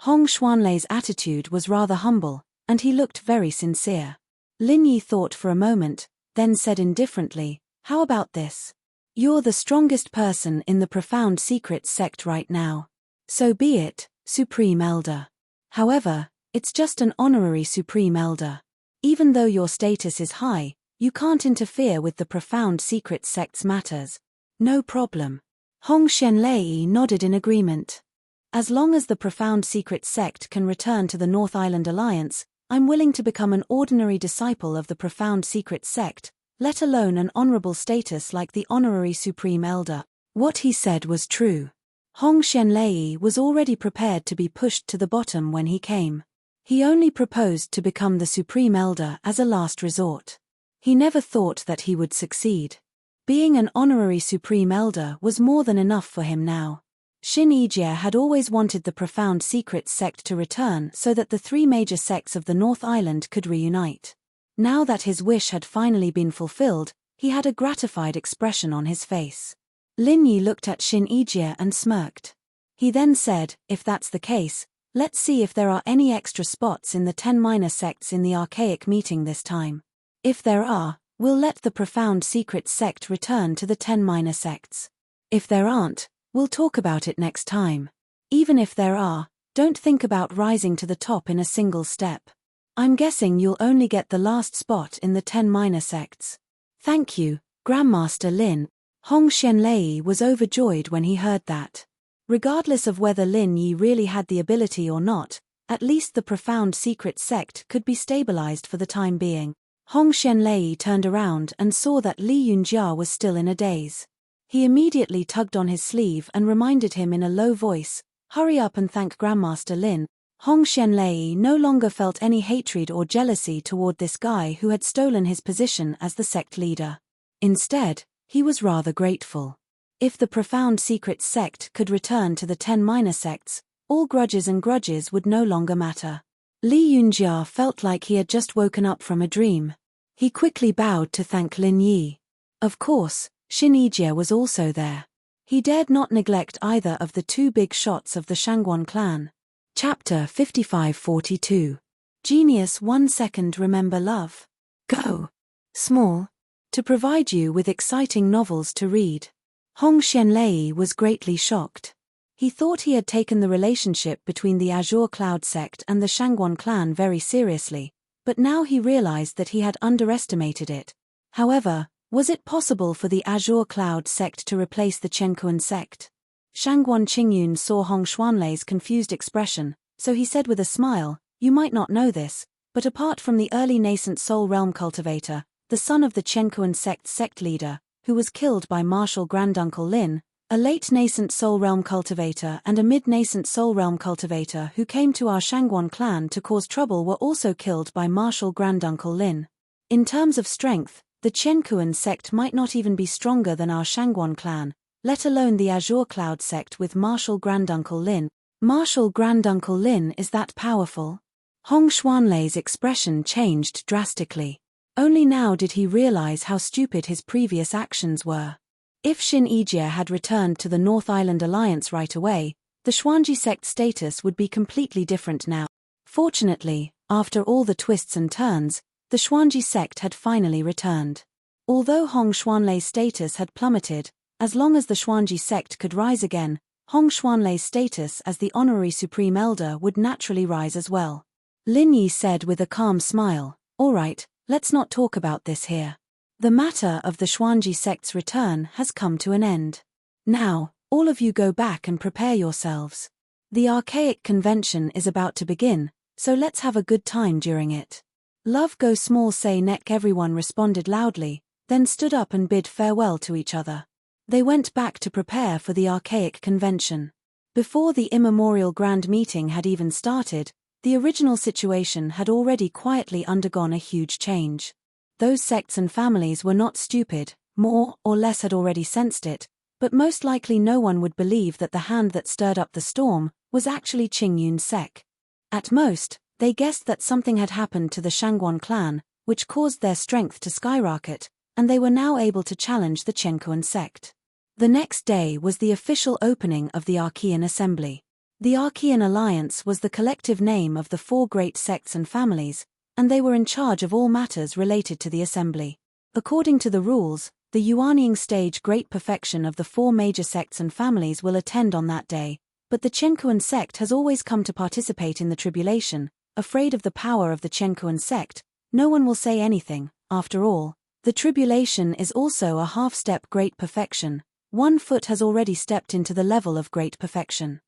Hong Xuanlei's attitude was rather humble, and he looked very sincere. Lin Yi thought for a moment, then said indifferently, "How about this? You're the strongest person in the Profound Secret sect right now. So be it, Supreme Elder. However, it's just an honorary Supreme Elder. Even though your status is high, you can't interfere with the Profound Secret sect's matters." "No problem." Hong Xianlei nodded in agreement. "As long as the Profound Secret sect can return to the North Island Alliance, I'm willing to become an ordinary disciple of the Profound Secret sect, let alone an honorable status like the honorary Supreme Elder." What he said was true. Hong Xianlei was already prepared to be pushed to the bottom when he came. He only proposed to become the Supreme Elder as a last resort. He never thought that he would succeed. Being an honorary Supreme Elder was more than enough for him now. Xin Yijie had always wanted the Profound Secret sect to return so that the 3 major sects of the North Island could reunite. Now that his wish had finally been fulfilled, he had a gratified expression on his face. Lin Yi looked at Xin Yijie and smirked. He then said, if that's the case, let's see if there are any extra spots in the 10 minor sects in the archaic meeting this time. If there are, we'll let the profound secret sect return to the 10 minor sects. If there aren't, we'll talk about it next time. Even if there are, don't think about rising to the top in a single step. I'm guessing you'll only get the last spot in the 10 minor sects. Thank you, Grandmaster Lin. Hong Xianlei was overjoyed when he heard that. Regardless of whether Lin Yi really had the ability or not, at least the profound secret sect could be stabilized for the time being. Hong Xianlei turned around and saw that Li Yunjia was still in a daze. He immediately tugged on his sleeve and reminded him in a low voice, hurry up and thank Grandmaster Lin. Hong Xianlei no longer felt any hatred or jealousy toward this guy who had stolen his position as the sect leader. Instead, he was rather grateful. If the profound secret sect could return to the 10 minor sects, all grudges would no longer matter. Li Yunjia felt like he had just woken up from a dream. He quickly bowed to thank Lin Yi. Of course, Xin Yijie was also there. He dared not neglect either of the two big shots of the Shangguan clan. Chapter 5542. Genius 1 second remember love. Go. Small. To provide you with exciting novels to read. Hong Xianlei was greatly shocked. He thought he had taken the relationship between the Azure Cloud sect and the Shangguan clan very seriously, but now he realized that he had underestimated it. However, was it possible for the Azure Cloud sect to replace the Chenkuan sect? Shangguan Qingyun saw Hong Xuanlei's confused expression, so he said with a smile, you might not know this, but apart from the early nascent soul realm cultivator, the son of the Chenkuan sect leader, who was killed by Martial Granduncle Lin, a late nascent soul realm cultivator and a mid-nascent soul realm cultivator who came to our Shangguan clan to cause trouble were also killed by Martial Granduncle Lin. In terms of strength, the Chenkuan sect might not even be stronger than our Shangguan clan, let alone the Azure Cloud sect with Martial Granduncle Lin. Martial Granduncle Lin is that powerful? Hong Xuanlei's expression changed drastically. Only now did he realize how stupid his previous actions were. If Xin Yijie had returned to the North Island Alliance right away, the Xuanji sect status would be completely different now. Fortunately, after all the twists and turns, the Xuanji sect had finally returned. Although Hong Xuanlei's status had plummeted, as long as the Xuanji sect could rise again, Hong Xuanlei's status as the honorary supreme elder would naturally rise as well. Lin Yi said with a calm smile, all right, let's not talk about this here. The matter of the Xuanji sect's return has come to an end. Now, all of you go back and prepare yourselves. The archaic convention is about to begin, so let's have a good time during it. Love go small say neck everyone responded loudly, then stood up and bid farewell to each other. They went back to prepare for the archaic convention. Before the immemorial grand meeting had even started, the original situation had already quietly undergone a huge change. Those sects and families were not stupid, more or less had already sensed it, but most likely no one would believe that the hand that stirred up the storm was actually Qingyun's sect. At most, they guessed that something had happened to the Shangguan clan, which caused their strength to skyrocket, and they were now able to challenge the Chenkuan sect. The next day was the official opening of the Archean Assembly. The Archean Alliance was the collective name of the 4 great sects and families, and they were in charge of all matters related to the assembly. According to the rules, the Yuanying stage great perfection of the 4 major sects and families will attend on that day, but the Chenkuan sect has always come to participate in the tribulation. Afraid of the power of the Chenkuan sect, no one will say anything. After all, the tribulation is also a half-step great perfection. 1 foot has already stepped into the level of great perfection.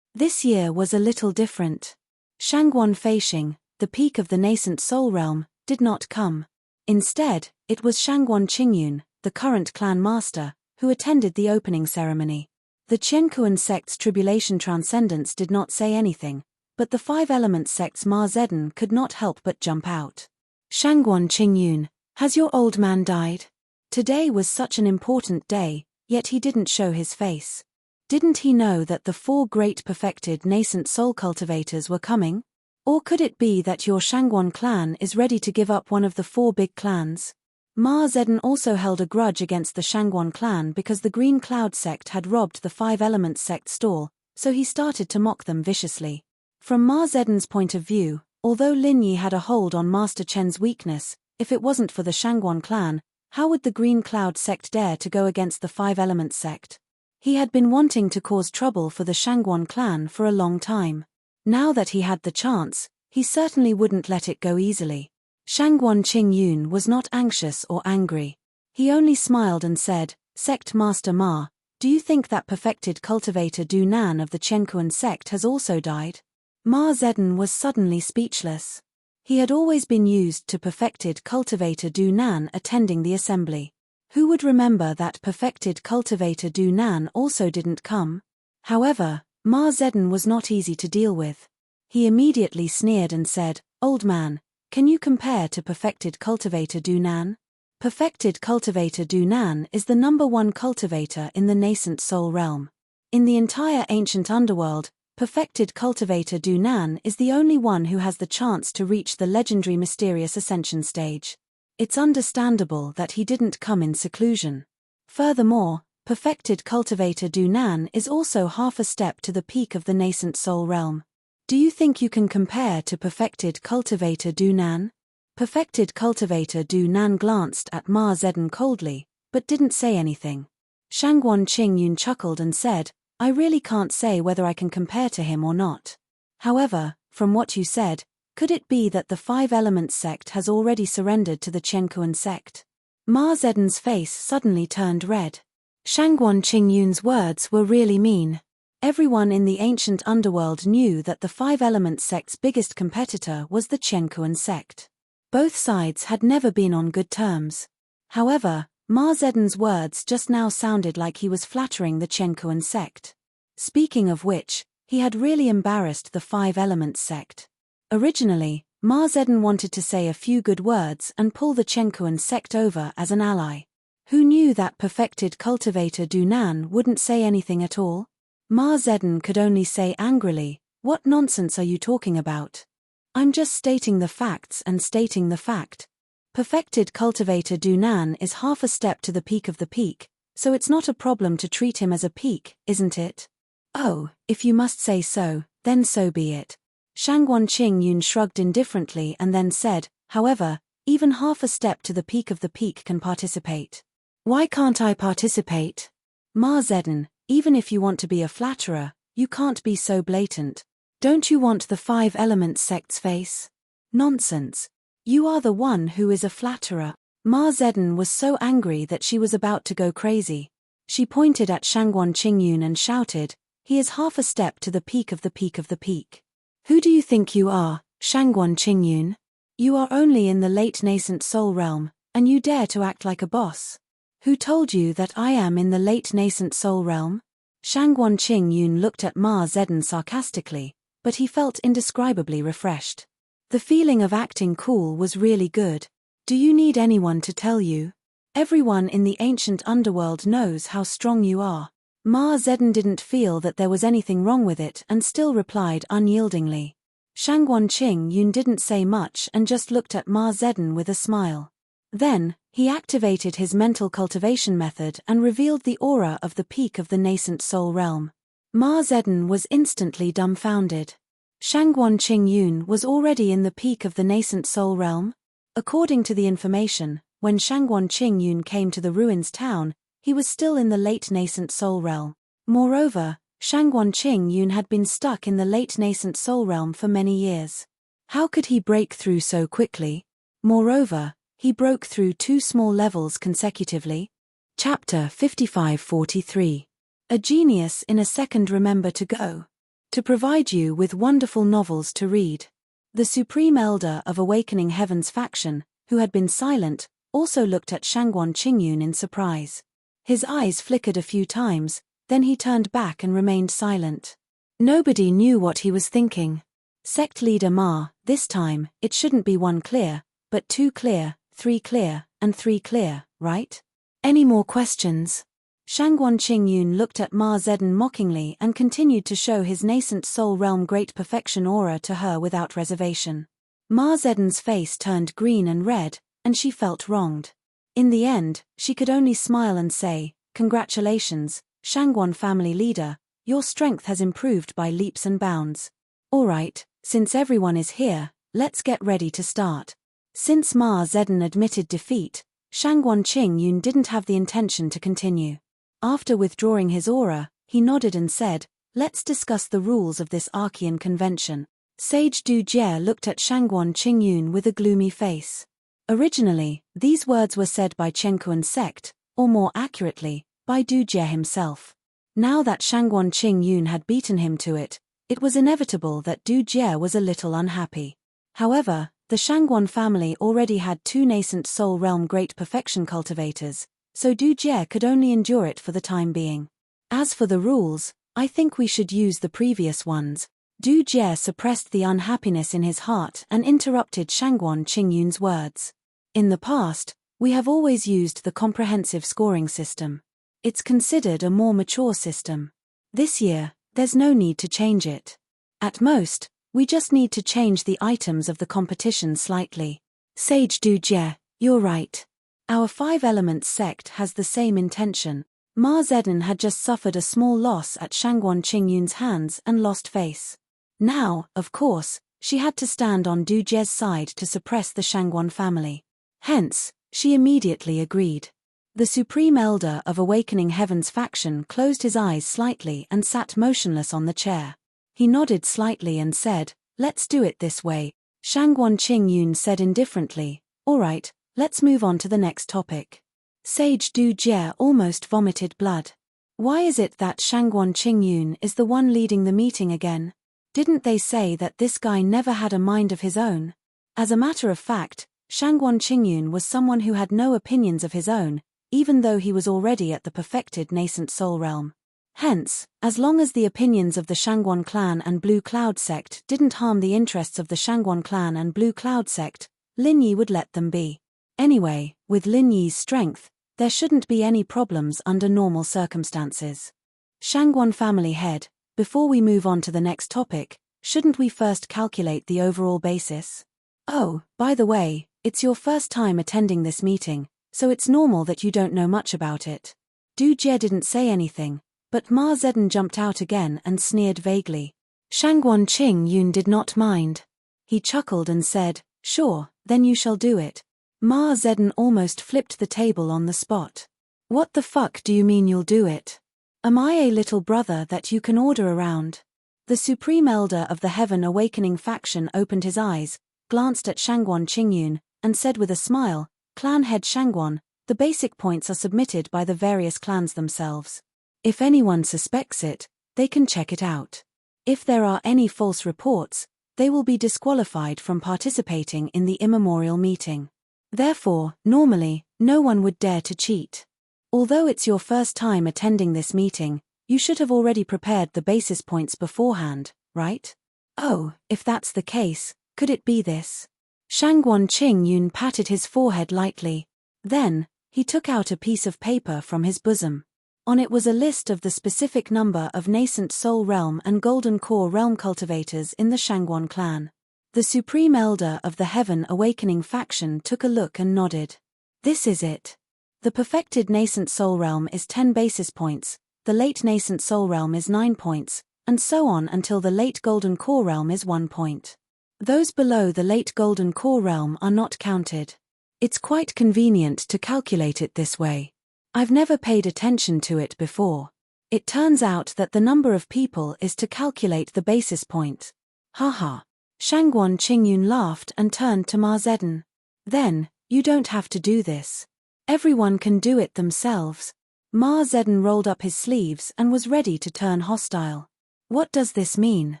This year was a little different. Shangguan Feixing, the peak of the nascent soul realm, did not come. Instead, it was Shangguan Qingyun, the current clan master, who attended the opening ceremony. The Chenkuan sect's tribulation transcendence did not say anything, but the 5 element sect's Ma Zedong could not help but jump out. Shangguan Qingyun, has your old man died? Today was such an important day, yet he didn't show his face. Didn't he know that the 4 great perfected nascent soul cultivators were coming? Or could it be that your Shangguan clan is ready to give up one of the 4 big clans? Ma Zedong also held a grudge against the Shangguan clan because the Green Cloud sect had robbed the Five Elements sect stall, so he started to mock them viciously. From Ma Zedong's point of view, although Lin Yi had a hold on Master Chen's weakness, if it wasn't for the Shangguan clan, how would the Green Cloud sect dare to go against the Five Elements sect? He had been wanting to cause trouble for the Shangguan clan for a long time. Now that he had the chance, he certainly wouldn't let it go easily. Shangguan Qingyun was not anxious or angry. He only smiled and said, "Sect Master Ma, do you think that perfected cultivator Du Nan of the Chenkuan sect has also died?" Ma Zedong was suddenly speechless. He had always been used to perfected cultivator Du Nan attending the assembly. Who would remember that perfected cultivator Du Nan also didn't come? However, Ma Zedong was not easy to deal with. He immediately sneered and said, "Old man, can you compare to perfected cultivator Du Nan?" Perfected cultivator Du Nan is the #1 cultivator in the nascent soul realm. In the entire ancient underworld, perfected cultivator Du Nan is the only one who has the chance to reach the legendary mysterious ascension stage. It's understandable that he didn't come in seclusion. Furthermore, perfected cultivator Du Nan is also half a step to the peak of the nascent soul realm. Do you think you can compare to perfected cultivator Du Nan? Perfected cultivator Du Nan glanced at Ma Zedong coldly, but didn't say anything. Shangguan Qingyun chuckled and said, "I really can't say whether I can compare to him or not. However, from what you said, could it be that the Five Elements sect has already surrendered to the Chenkuan sect?" Ma Zedong's face suddenly turned red. Shangguan Qingyun's words were really mean. Everyone in the ancient underworld knew that the Five Elements sect's biggest competitor was the Chenkuan sect. Both sides had never been on good terms. However, Ma Zedong's words just now sounded like he was flattering the Chenkuan sect. Speaking of which, he had really embarrassed the Five Elements sect. Originally, Ma Zedong wanted to say a few good words and pull the Chenkuan sect over as an ally. Who knew that perfected cultivator Du Nan wouldn't say anything at all? Ma Zedong could only say angrily, "What nonsense are you talking about? I'm just stating the facts and stating the fact. Perfected cultivator Du Nan is half a step to the peak of the peak, so it's not a problem to treat him as a peak, isn't it?" "Oh, if you must say so, then so be it." Shangguan Qingyun shrugged indifferently and then said, "However, even half a step to the peak of the peak can participate." "Why can't I participate?" "Ma Zedong, even if you want to be a flatterer, you can't be so blatant. Don't you want the Five Elements sect's face?" "Nonsense. You are the one who is a flatterer." Ma Zedong was so angry that she was about to go crazy. She pointed at Shangguan Qingyun and shouted, "He is half a step to the peak of the peak of the peak. Who do you think you are, Shangguan Qingyun? You are only in the late nascent soul realm, and you dare to act like a boss. Who told you that I am in the late nascent soul realm?" Shangguan Qingyun looked at Ma Zedong sarcastically, but he felt indescribably refreshed. The feeling of acting cool was really good. Do you need anyone to tell you? Everyone in the ancient underworld knows how strong you are. Ma Zedong didn't feel that there was anything wrong with it and still replied unyieldingly. Shangguan Qingyun didn't say much and just looked at Ma Zedong with a smile. Then, he activated his mental cultivation method and revealed the aura of the peak of the nascent soul realm. Ma Zedong was instantly dumbfounded. Shangguan Qingyun was already in the peak of the nascent soul realm? According to the information, when Shangguan Qingyun came to the ruins town, he was still in the late nascent soul realm. Moreover, Shangguan Qingyun had been stuck in the late nascent soul realm for many years. How could he break through so quickly? Moreover, he broke through 2 small levels consecutively. Chapter 55-43. A genius in a second. Remember to go. To provide you with wonderful novels to read. The Supreme Elder of Awakening Heaven's faction, who had been silent, also looked at Shangguan Qingyun in surprise. His eyes flickered a few times, then he turned back and remained silent. Nobody knew what he was thinking. Sect leader Ma, this time, it shouldn't be 1 clear, but 2 clear, 3 clear, and 3 clear, right? Any more questions? Shangguan Qingyun looked at Ma Zedong mockingly and continued to show his nascent soul realm great perfection aura to her without reservation. Ma Zedong's face turned green and red, and she felt wronged. In the end, she could only smile and say, "Congratulations, Shangwon family leader, your strength has improved by leaps and bounds. Alright, since everyone is here, let's get ready to start." Since Ma Zedong admitted defeat, Shangwon Qingyun didn't have the intention to continue. After withdrawing his aura, he nodded and said, "Let's discuss the rules of this Archean convention." Sage Du Jie looked at Shangwon Qingyun with a gloomy face. Originally, these words were said by Chenkuan's sect, or more accurately, by Du Jie himself. Now that Shangwon Qingyun had beaten him to it, it was inevitable that Du Jie was a little unhappy. However, the Shangwon family already had 2 nascent soul realm great perfection cultivators, so Du Jie could only endure it for the time being. As for the rules, I think we should use the previous ones. Du Jie suppressed the unhappiness in his heart and interrupted Shangwon Qingyun's words. In the past, we have always used the comprehensive scoring system. It's considered a more mature system. This year, there's no need to change it. At most, we just need to change the items of the competition slightly. Sage Du Jie, you're right. Our 5 Elements sect has the same intention. Ma Zedong had just suffered a small loss at Shangwon Qingyun's hands and lost face. Now, of course, she had to stand on Du Jie's side to suppress the Shangwon family. Hence, she immediately agreed. The Supreme Elder of Awakening Heaven's faction closed his eyes slightly and sat motionless on the chair. He nodded slightly and said, "Let's do it this way." Shangwon Qingyun said indifferently, "Alright, let's move on to the next topic." Sage Du Jie almost vomited blood. Why is it that Shangwon Qingyun is the one leading the meeting again? Didn't they say that this guy never had a mind of his own? As a matter of fact, Shangwon Qingyun was someone who had no opinions of his own, even though he was already at the perfected nascent soul realm. Hence, as long as the opinions of the Shangwon clan and Blue Cloud sect didn't harm the interests of the Shangwon clan and Blue Cloud sect, Lin Yi would let them be. Anyway, with Lin Yi's strength, there shouldn't be any problems under normal circumstances. Shangwon family head, before we move on to the next topic, shouldn't we first calculate the overall basis? Oh, by the way, it's your first time attending this meeting, so it's normal that you don't know much about it. Du Jie didn't say anything, but Ma Zedong jumped out again and sneered vaguely. Shangwon Qingyun did not mind. He chuckled and said, "Sure, then you shall do it." Ma Zedong almost flipped the table on the spot. "What the fuck do you mean you'll do it? Am I a little brother that you can order around?" The Supreme Elder of the Heaven Awakening faction opened his eyes, glanced at Shangwon Qingyun, and said with a smile, "Clan head Shangwon, the basic points are submitted by the various clans themselves. If anyone suspects it, they can check it out. If there are any false reports, they will be disqualified from participating in the immemorial meeting. Therefore, normally, no one would dare to cheat. Although it's your first time attending this meeting, you should have already prepared the basis points beforehand, right?" "Oh, if that's the case, could it be this?" Shangwon Qingyun patted his forehead lightly. Then, he took out a piece of paper from his bosom. On it was a list of the specific number of nascent soul realm and golden core realm cultivators in the Shangwon clan. The Supreme Elder of the Heaven Awakening faction took a look and nodded. "This is it. The perfected nascent soul realm is 10 basis points, the late nascent soul realm is 9 points, and so on until the late golden core realm is 1 point. Those below the late golden core realm are not counted. It's quite convenient to calculate it this way. I've never paid attention to it before. It turns out that the number of people is to calculate the basis point." Haha. Shangwon Qingyun laughed and turned to Ma Zedong. "Then, you don't have to do this. Everyone can do it themselves." Ma Zedong rolled up his sleeves and was ready to turn hostile. "What does this mean?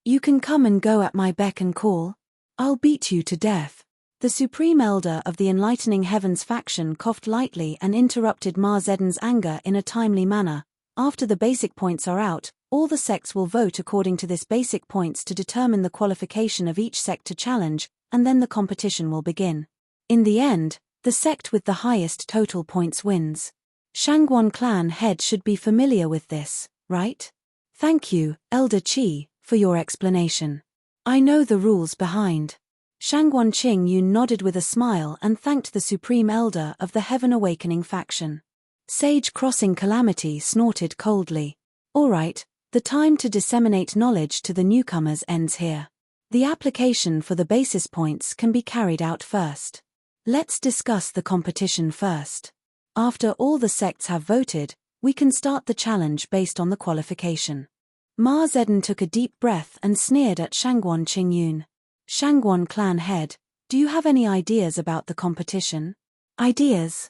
You can come and go at my beck and call? I'll beat you to death." The Supreme Elder of the Enlightening Heavens faction coughed lightly and interrupted Ma Zedong's anger in a timely manner. "After the basic points are out, all the sects will vote according to this basic points to determine the qualification of each sect to challenge, and then the competition will begin. In the end, the sect with the highest total points wins. Shangwon clan head should be familiar with this, right?" "Thank you, Elder Qi, for your explanation. I know the rules behind." Shangguan Qingyun nodded with a smile and thanked the Supreme Elder of the Heaven Awakening faction. Sage Crossing Calamity snorted coldly. All right, the time to disseminate knowledge to the newcomers ends here. The application for the basis points can be carried out first. Let's discuss the competition first. After all the sects have voted, we can start the challenge based on the qualification. Ma Zedong took a deep breath and sneered at Shangguan Qingyun. Shangguan clan head, do you have any ideas about the competition? Ideas?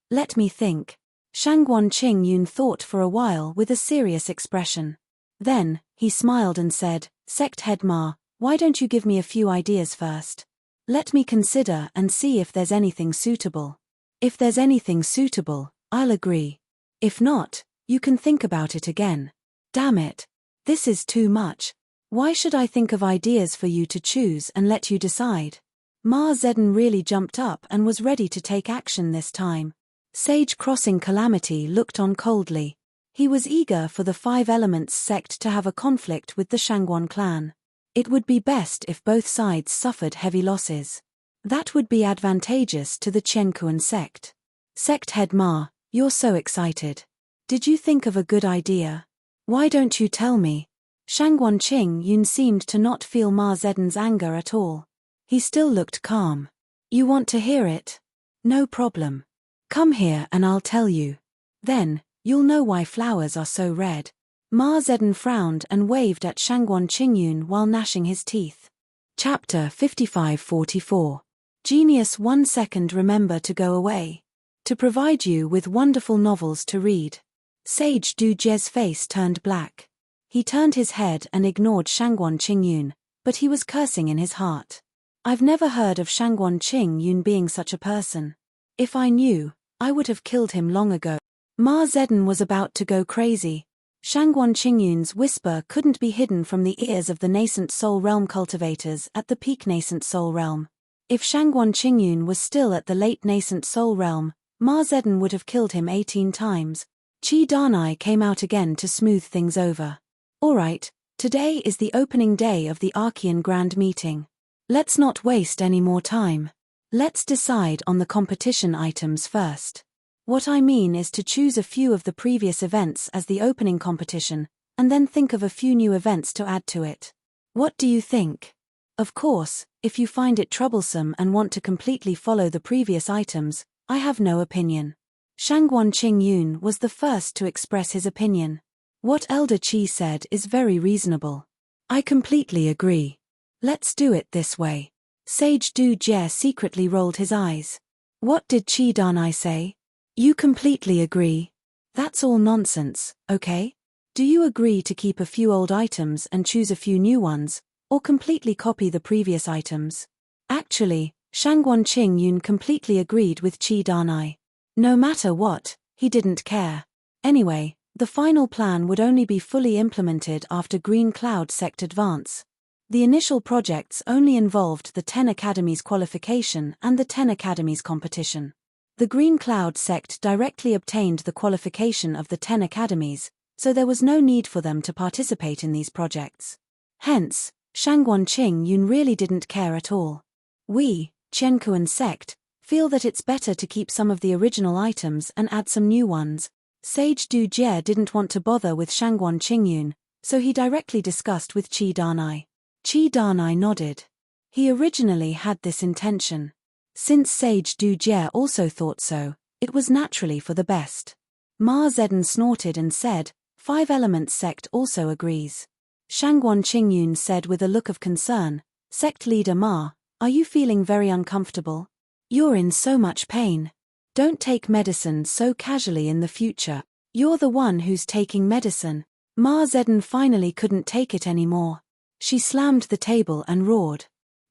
Let me think. Shangguan Qingyun thought for a while with a serious expression. Then, he smiled and said, Sect Head Ma, why don't you give me a few ideas first? Let me consider and see if there's anything suitable. If there's anything suitable, I'll agree. If not, you can think about it again. Damn it. This is too much. Why should I think of ideas for you to choose and let you decide? Ma Zedong really jumped up and was ready to take action this time. Sage Crossing Calamity looked on coldly. He was eager for the Five Elements sect to have a conflict with the Shangguan clan. It would be best if both sides suffered heavy losses. That would be advantageous to the Qiankuan sect. Sect Head Ma, you're so excited. Did you think of a good idea? Why don't you tell me? Shangguan Qingyun seemed to not feel Ma Zedong's anger at all. He still looked calm. You want to hear it? No problem. Come here and I'll tell you. Then, you'll know why flowers are so red. Ma Zedong frowned and waved at Shangguan Qingyun while gnashing his teeth. Chapter 55-44. Genius 1 second remember to go away. To provide you with wonderful novels to read. Sage Du Jie's face turned black. He turned his head and ignored Shangguan Qingyun, but he was cursing in his heart. I've never heard of Shangguan Qingyun being such a person. If I knew, I would have killed him long ago. Ma Zedong was about to go crazy. Shangguan Qingyun's whisper couldn't be hidden from the ears of the nascent soul realm cultivators at the peak nascent soul realm. If Shangguan Qingyun was still at the late nascent soul realm, Ma Zedong would have killed him 18 times. Qi Danai came out again to smooth things over. Alright, today is the opening day of the Archean Grand Meeting. Let's not waste any more time. Let's decide on the competition items first. What I mean is to choose a few of the previous events as the opening competition, and then think of a few new events to add to it. What do you think? Of course, if you find it troublesome and want to completely follow the previous items, I have no opinion. Shangguan Qingyun was the first to express his opinion. What Elder Qi said is very reasonable. I completely agree. Let's do it this way. Sage Du Jie secretly rolled his eyes. What did Qi Danai say? You completely agree. That's all nonsense, okay? Do you agree to keep a few old items and choose a few new ones, or completely copy the previous items? Actually, Shangguan Qingyun completely agreed with Qi Danai. No matter what, he didn't care. Anyway, the final plan would only be fully implemented after Green Cloud Sect advance. The initial projects only involved the 10 Academies qualification and the 10 Academies competition. The Green Cloud Sect directly obtained the qualification of the 10 Academies, so there was no need for them to participate in these projects. Hence, Shangguan Qingyun really didn't care at all. We, Qiankuan sect, feel that it's better to keep some of the original items and add some new ones. Sage Du Jie didn't want to bother with Shangguan Qingyun, so he directly discussed with Qi Danai. Qi Danai nodded. He originally had this intention. Since Sage Du Jie also thought so, it was naturally for the best. Ma Zedong snorted and said, Five Elements sect also agrees. Shangguan Qingyun said with a look of concern, Sect leader Ma, are you feeling very uncomfortable? You're in so much pain. Don't take medicine so casually in the future. You're the one who's taking medicine. Ma Zedong finally couldn't take it anymore. She slammed the table and roared.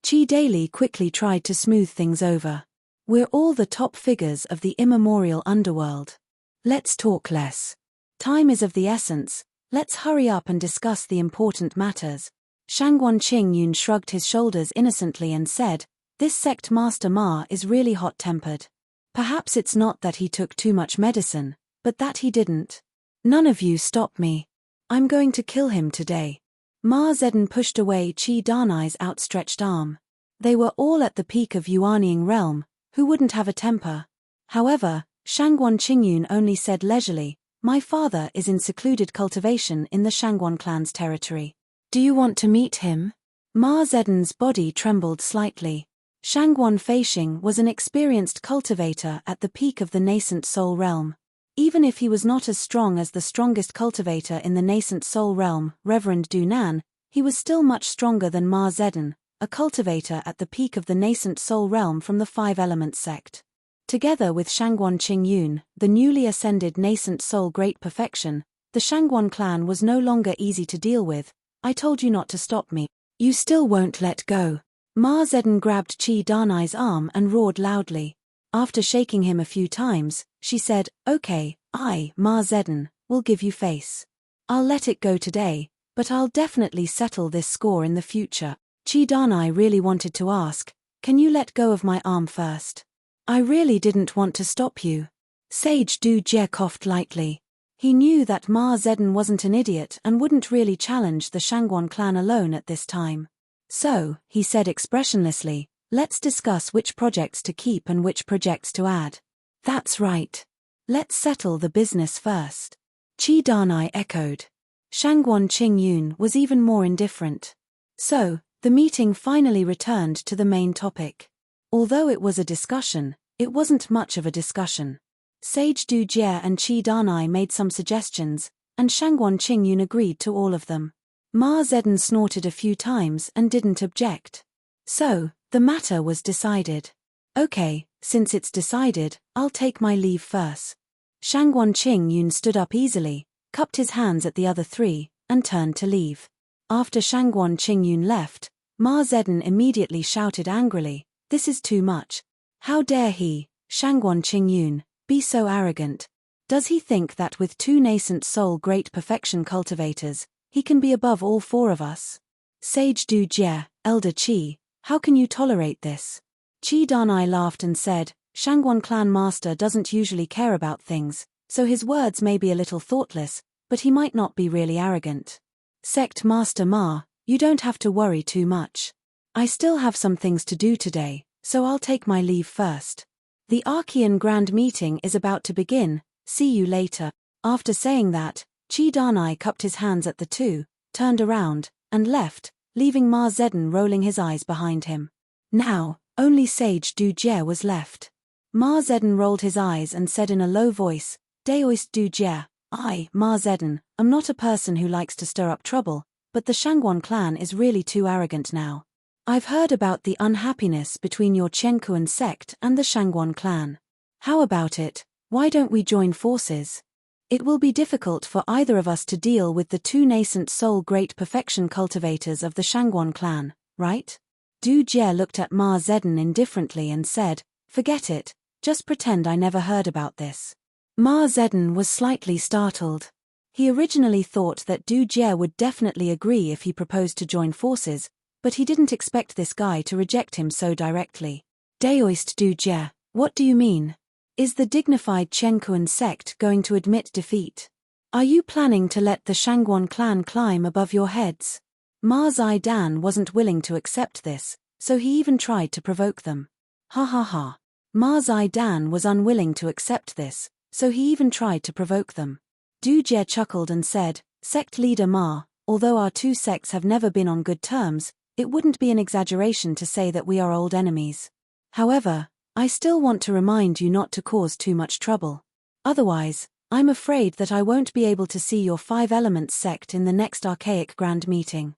Qi Daily quickly tried to smooth things over. We're all the top figures of the immemorial underworld. Let's talk less. Time is of the essence, let's hurry up and discuss the important matters. Shangguan Qingyun shrugged his shoulders innocently and said, This sect Master Ma is really hot-tempered. Perhaps it's not that he took too much medicine, but that he didn't. None of you stop me. I'm going to kill him today. Ma Zedong pushed away Qi Danai's outstretched arm. They were all at the peak of Yuanying realm, who wouldn't have a temper? However, Shangguan Qingyun only said leisurely, "My father is in secluded cultivation in the Shangguan clan's territory. Do you want to meet him?" Ma Zedon's body trembled slightly. Shangguan Feixing was an experienced cultivator at the peak of the nascent soul realm. Even if he was not as strong as the strongest cultivator in the nascent soul realm, Reverend Du Nan, he was still much stronger than Ma Zedon, a cultivator at the peak of the nascent soul realm from the Five Elements sect. Together with Shangguan Qingyun, the newly ascended nascent soul great perfection, the Shangguan clan was no longer easy to deal with. "I told you not to stop me. You still won't let go." Ma Zedon grabbed Qi Danai's arm and roared loudly. After shaking him a few times, she said, "Okay, Ma Zedon, will give you face. I'll let it go today, but I'll definitely settle this score in the future." Qi Danai really wanted to ask, "Can you let go of my arm first? I really didn't want to stop you." Sage Du Jie coughed lightly. He knew that Ma Zedon wasn't an idiot and wouldn't really challenge the Shangguan clan alone at this time. "So," he said expressionlessly, "let's discuss which projects to keep and which projects to add." "That's right. Let's settle the business first." Qi Danai echoed. Shangguan Qingyun was even more indifferent. So, the meeting finally returned to the main topic. Although it was a discussion, it wasn't much of a discussion. Sage Du Jie and Qi Danai made some suggestions, and Shangguan Qingyun agreed to all of them. Ma Zedon snorted a few times and didn't object. So, the matter was decided. "Okay, since it's decided, I'll take my leave first." Shangguan Qingyun stood up easily, cupped his hands at the other three, and turned to leave. After Shangguan Qingyun left, Ma Zedon immediately shouted angrily, "This is too much. How dare he, Shangguan Qingyun, be so arrogant? Does he think that with two nascent soul great perfection cultivators, he can be above all four of us? Sage Du Jie, Elder Qi, how can you tolerate this?" Qi Danai laughed and said, "Shangguan clan master doesn't usually care about things, so his words may be a little thoughtless, but he might not be really arrogant. Sect Master Ma, you don't have to worry too much. I still have some things to do today, so I'll take my leave first. The Archean Grand Meeting is about to begin, see you later." After saying that, Qi Danai cupped his hands at the two, turned around, and left, leaving Ma Zedon rolling his eyes behind him. Now, only Sage Du Jie was left. Ma Zedon rolled his eyes and said in a low voice, "Daoist Du Jie, I, Ma Zedon, am not a person who likes to stir up trouble, but the Shangguan clan is really too arrogant now. I've heard about the unhappiness between your Qiankuan sect and the Shangguan clan. How about it, why don't we join forces? It will be difficult for either of us to deal with the two nascent soul great perfection cultivators of the Shangguan clan, right?" Du Jie looked at Ma Zedon indifferently and said, "Forget it, just pretend I never heard about this." Ma Zedon was slightly startled. He originally thought that Du Jie would definitely agree if he proposed to join forces, but he didn't expect this guy to reject him so directly. "Daoist Du Jie, what do you mean? Is the dignified Qiankuan sect going to admit defeat? Are you planning to let the Shangguan clan climb above your heads?" Ma Zaidan wasn't willing to accept this, so he even tried to provoke them. Ha ha ha. Ma Zaidan was unwilling to accept this, so he even tried to provoke them. Du Jie chuckled and said, "Sect leader Ma, although our two sects have never been on good terms, it wouldn't be an exaggeration to say that we are old enemies. However, I still want to remind you not to cause too much trouble. Otherwise, I'm afraid that I won't be able to see your Five Elements sect in the next Archaic Grand Meeting."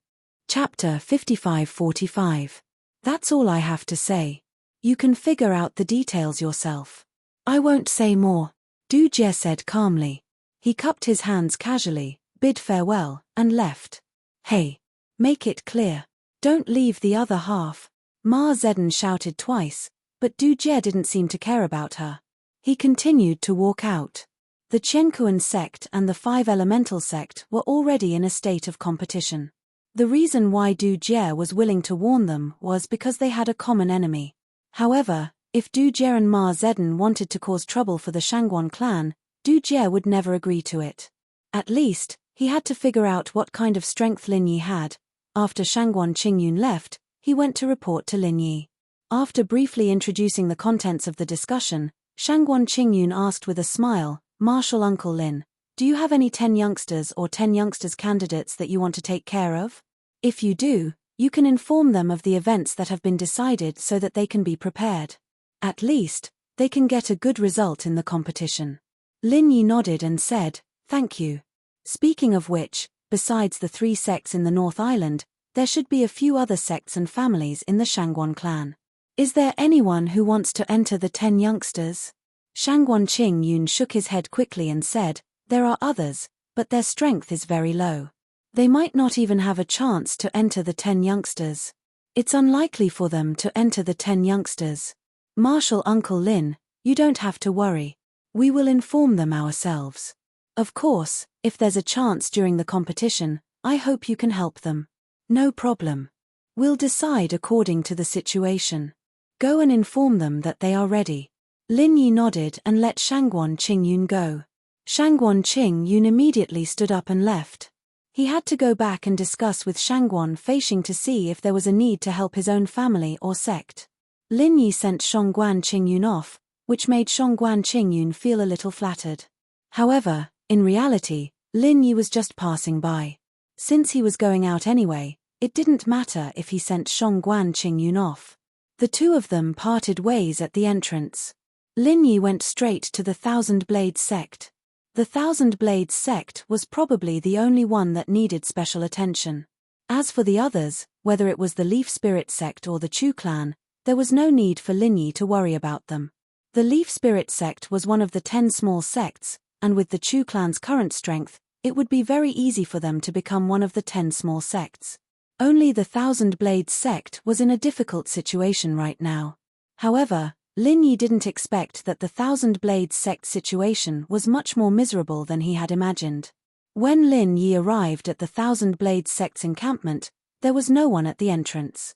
Chapter 55-45. That's all I have to say. You can figure out the details yourself. I won't say more, Du Jie said calmly. He cupped his hands casually, bid farewell, and left. "Hey! Make it clear. Don't leave the other half." Ma Zedon shouted twice, but Du Jie didn't seem to care about her. He continued to walk out. The Qiankuan sect and the Five Elemental sect were already in a state of competition. The reason why Du Jie was willing to warn them was because they had a common enemy. However, if Du Jie and Ma Zedon wanted to cause trouble for the Shangguan clan, Du Jie would never agree to it. At least, he had to figure out what kind of strength Lin Yi had. After Shangguan Qingyun left, he went to report to Lin Yi. After briefly introducing the contents of the discussion, Shangguan Qingyun asked with a smile, "Martial Uncle Lin, do you have any 10 youngsters or 10 youngsters candidates that you want to take care of? If you do, you can inform them of the events that have been decided so that they can be prepared. At least, they can get a good result in the competition." Lin Yi nodded and said, "Thank you. Speaking of which, besides the 3 sects in the North Island, there should be a few other sects and families in the Shangguan clan. Is there anyone who wants to enter the 10 youngsters?" Shangguan Qingyun shook his head quickly and said, "There are others, but their strength is very low. They might not even have a chance to enter the 10 youngsters. It's unlikely for them to enter the 10 youngsters. Martial Uncle Lin, you don't have to worry. We will inform them ourselves. Of course, if there's a chance during the competition, I hope you can help them." "No problem. We'll decide according to the situation. Go and inform them that they are ready." Lin Yi nodded and let Shangguan Qingyun go. Shangguan Qingyun immediately stood up and left. He had to go back and discuss with Shangguan Feishing to see if there was a need to help his own family or sect. Lin Yi sent Shangguan Qingyun off, which made Shangguan Qingyun feel a little flattered. However, in reality, Lin Yi was just passing by. Since he was going out anyway, it didn't matter if he sent Shangguan Qingyun off. The two of them parted ways at the entrance. Lin Yi went straight to the Thousand Blades sect. The Thousand Blades sect was probably the only one that needed special attention. As for the others, whether it was the Leaf Spirit sect or the Chu clan, there was no need for Lin Yi to worry about them. The Leaf Spirit sect was one of the 10 small sects, and with the Chu clan's current strength, it would be very easy for them to become one of the 10 small sects. Only the Thousand Blades sect was in a difficult situation right now. However, Lin Yi didn't expect that the Thousand Blades sect situation was much more miserable than he had imagined. When Lin Yi arrived at the Thousand Blades sect's encampment, there was no one at the entrance.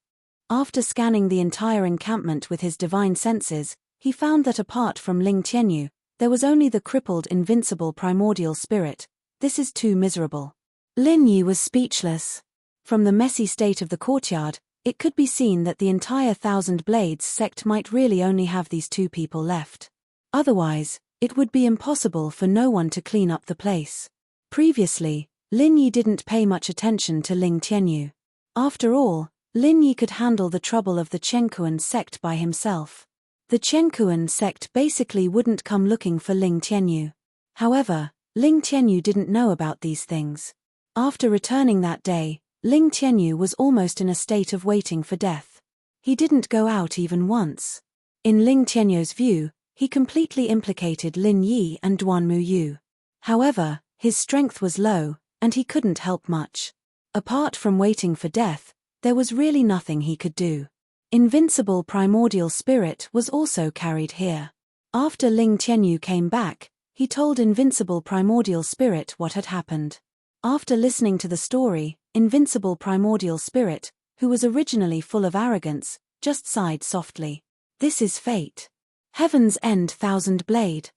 After scanning the entire encampment with his divine senses, he found that apart from Ling Tianyu, there was only the crippled invincible primordial spirit. This is too miserable. Lin Yi was speechless. From the messy state of the courtyard, it could be seen that the entire Thousand Blades sect might really only have these 2 people left. Otherwise, it would be impossible for no one to clean up the place. Previously, Lin Yi didn't pay much attention to Ling Tianyu. After all, Lin Yi could handle the trouble of the Chenkuan sect by himself. The Chenkuan sect basically wouldn't come looking for Ling Tianyu. However, Ling Tianyu didn't know about these things. After returning that day, Ling Tianyu was almost in a state of waiting for death. He didn't go out even once. In Ling Tianyu's view, he completely implicated Lin Yi and Duanmu Yu. However, his strength was low, and he couldn't help much. Apart from waiting for death, there was really nothing he could do. Invincible primordial spirit was also carried here. After Ling Tianyu came back, he told Invincible primordial spirit what had happened. After listening to the story, Invincible primordial spirit, who was originally full of arrogance, just sighed softly. "This is fate. Heaven's End Thousand Blade."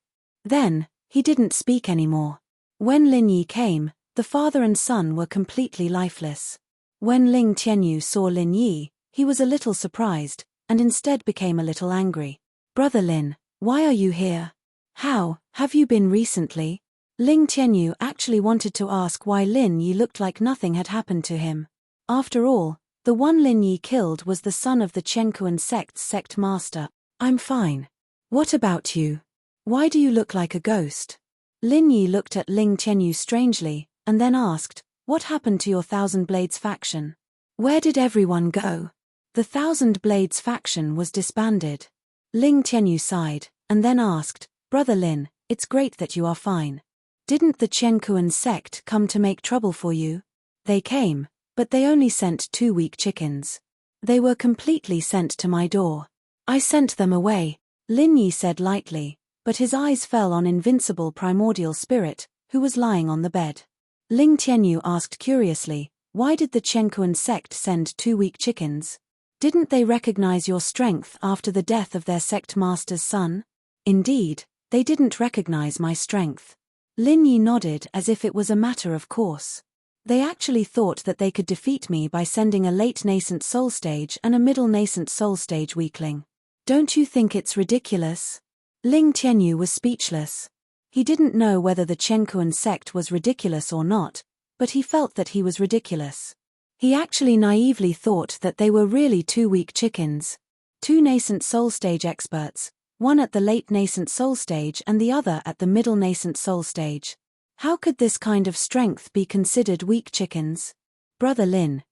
Then, he didn't speak anymore. When Lin Yi came, the father and son were completely lifeless. When Ling Tianyu saw Lin Yi, he was a little surprised, and instead became a little angry. "Brother Lin, why are you here? How have you been recently?" Ling Tianyu actually wanted to ask why Lin Yi looked like nothing had happened to him. After all, the one Lin Yi killed was the son of the Chenkuan sect's sect master. "I'm fine. What about you? Why do you look like a ghost?" Lin Yi looked at Ling Tianyu strangely, and then asked, "What happened to your Thousand Blades faction? Where did everyone go?" The Thousand Blades faction was disbanded. Ling Tianyu sighed, and then asked, "Brother Lin, it's great that you are fine. Didn't the Chenkuan sect come to make trouble for you?" "They came, but they only sent 2 weak chickens. They were completely sent to my door. I sent them away," Lin Yi said lightly, but his eyes fell on Invincible primordial spirit, who was lying on the bed. Ling Tianyu asked curiously, "Why did the Chenkuan sect send 2 weak chickens? Didn't they recognize your strength after the death of their sect master's son?" "Indeed, they didn't recognize my strength." Lin Yi nodded as if it was a matter of course. They actually thought that they could defeat me by sending a late nascent soul stage and a middle nascent soul stage weakling. Don't you think it's ridiculous? Ling Tianyu was speechless. He didn't know whether the Chenkuan sect was ridiculous or not, but he felt that he was ridiculous. He actually naively thought that they were really two weak chickens. Two nascent soul stage experts, one at the late nascent soul stage and the other at the middle nascent soul stage. How could this kind of strength be considered weak chickens? Brother Lin,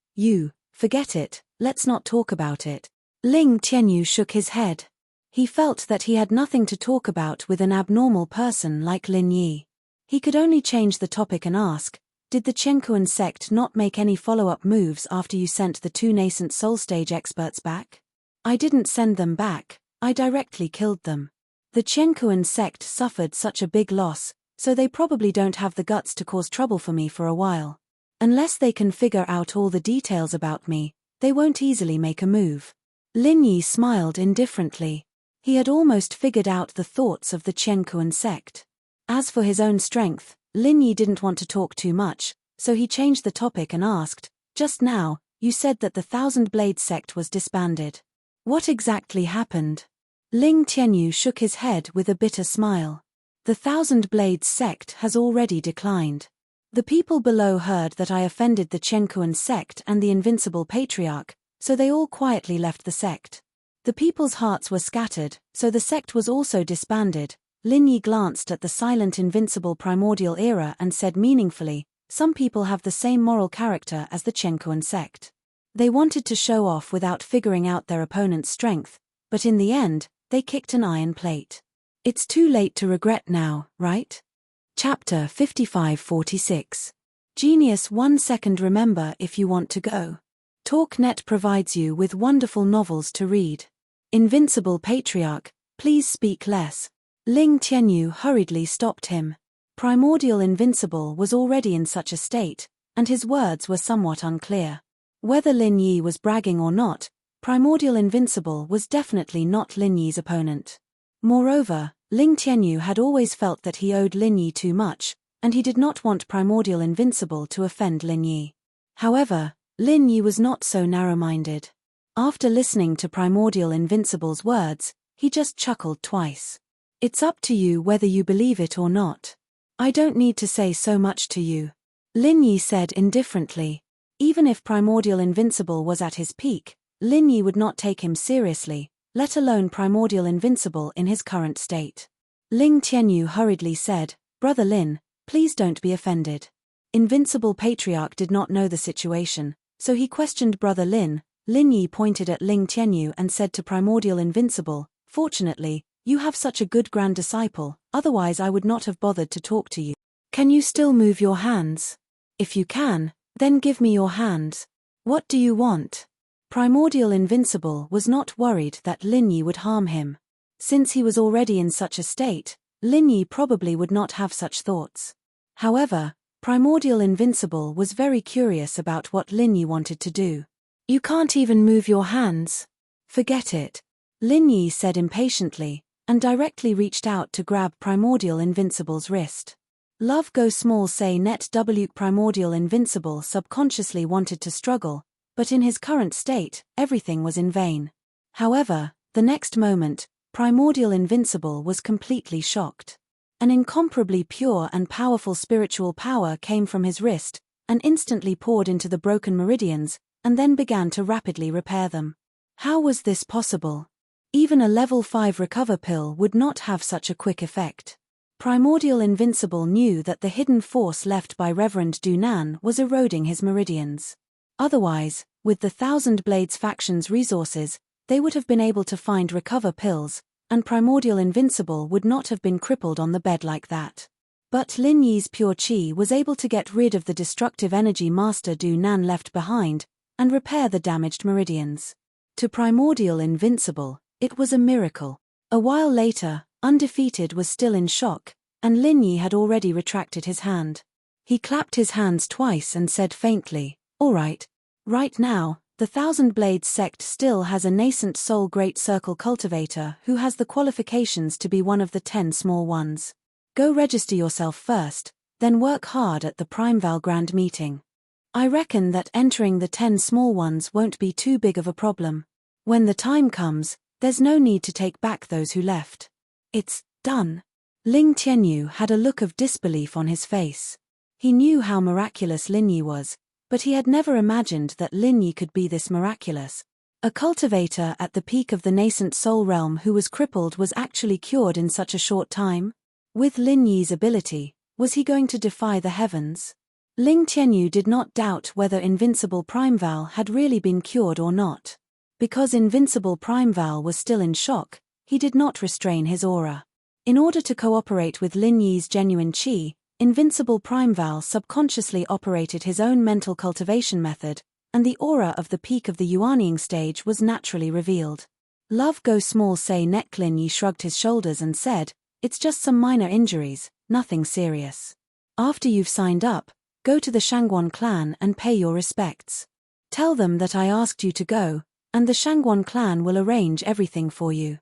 forget it, let's not talk about it. Ling Tianyu shook his head. He felt that he had nothing to talk about with an abnormal person like Lin Yi. He could only change the topic and ask, did the Chenkuan sect not make any follow-up moves after you sent the two nascent soul stage experts back? I didn't send them back, I directly killed them. The Chenkuan sect suffered such a big loss, so they probably don't have the guts to cause trouble for me for a while. Unless they can figure out all the details about me, they won't easily make a move. Lin Yi smiled indifferently. He had almost figured out the thoughts of the Chenkuan sect. As for his own strength, Lin Yi didn't want to talk too much, so he changed the topic and asked, just now, you said that the Thousand Blades sect was disbanded. What exactly happened? Ling Tianyu shook his head with a bitter smile. The Thousand Blades sect has already declined. The people below heard that I offended the Chenkuan sect and the Invincible Patriarch, so they all quietly left the sect. The people's hearts were scattered, so the sect was also disbanded. Lin Yi glanced at the silent Invincible Primordial Era and said meaningfully, some people have the same moral character as the Chenkuan sect. They wanted to show off without figuring out their opponent's strength, but in the end, they kicked an iron plate. It's too late to regret now, right? Chapter 55-46. Genius 1 second. Remember, if you want to go. TalkNet provides you with wonderful novels to read. Invincible Patriarch, please speak less. Ling Tianyu hurriedly stopped him. Primordial Invincible was already in such a state, and his words were somewhat unclear. Whether Lin Yi was bragging or not, Primordial Invincible was definitely not Lin Yi's opponent. Moreover, Ling Tianyu had always felt that he owed Lin Yi too much, and he did not want Primordial Invincible to offend Lin Yi. However, Lin Yi was not so narrow-minded. After listening to Primordial Invincible's words, he just chuckled twice. It's up to you whether you believe it or not. I don't need to say so much to you. Lin Yi said indifferently. Even if Primordial Invincible was at his peak, Lin Yi would not take him seriously, let alone Primordial Invincible in his current state. Ling Tianyu hurriedly said, Brother Lin, please don't be offended. Invincible Patriarch did not know the situation, so he questioned Brother Lin. Lin Yi pointed at Ling Tianyu and said to Primordial Invincible, fortunately, you have such a good grand disciple, otherwise I would not have bothered to talk to you. Can you still move your hands? If you can, then give me your hands. What do you want? Primordial Invincible was not worried that Lin Yi would harm him. Since he was already in such a state, Lin Yi probably would not have such thoughts. However, Primordial Invincible was very curious about what Lin Yi wanted to do. You can't even move your hands. Forget it. Lin Yi said impatiently, and directly reached out to grab Primordial Invincible's wrist. Love Go Small Say Net W. Primordial Invincible subconsciously wanted to struggle, but in his current state, everything was in vain. However, the next moment, Primordial Invincible was completely shocked. An incomparably pure and powerful spiritual power came from his wrist, and instantly poured into the broken meridians, and then began to rapidly repair them. How was this possible? Even a level 5 recover pill would not have such a quick effect. Primordial Invincible knew that the hidden force left by Reverend Dunan was eroding his meridians. Otherwise, with the Thousand Blades faction's resources, they would have been able to find recover pills, and Primordial Invincible would not have been crippled on the bed like that. But Lin Yi's pure qi was able to get rid of the destructive energy Master Dunan left behind, and repair the damaged meridians. To Primordial Invincible, it was a miracle. A while later, Undefeated was still in shock, and Lin Yi had already retracted his hand. He clapped his hands twice and said faintly, all right. Right now, the Thousand Blades sect still has a nascent soul Great Circle cultivator who has the qualifications to be one of the 10 small ones. Go register yourself first, then work hard at the Primeval Grand Meeting. I reckon that entering the 10 small ones won't be too big of a problem. When the time comes, there's no need to take back those who left. It's done. Ling Tianyu had a look of disbelief on his face. He knew how miraculous Lin Yi was, but he had never imagined that Lin Yi could be this miraculous. A cultivator at the peak of the nascent soul realm who was crippled was actually cured in such a short time? With Lin Yi's ability, was he going to defy the heavens? Ling Tianyu did not doubt whether Invincible Primeval had really been cured or not. Because Invincible Primeval was still in shock, he did not restrain his aura. In order to cooperate with Lin Yi's genuine qi, Invincible Primeval subconsciously operated his own mental cultivation method, and the aura of the peak of the Yuanying stage was naturally revealed. Love Go Small Say Neck. Lin Yi shrugged his shoulders and said, "It's just some minor injuries, nothing serious. After you've signed up, go to the Shangguan clan and pay your respects. Tell them that I asked you to go, and the Shangguan clan will arrange everything for you."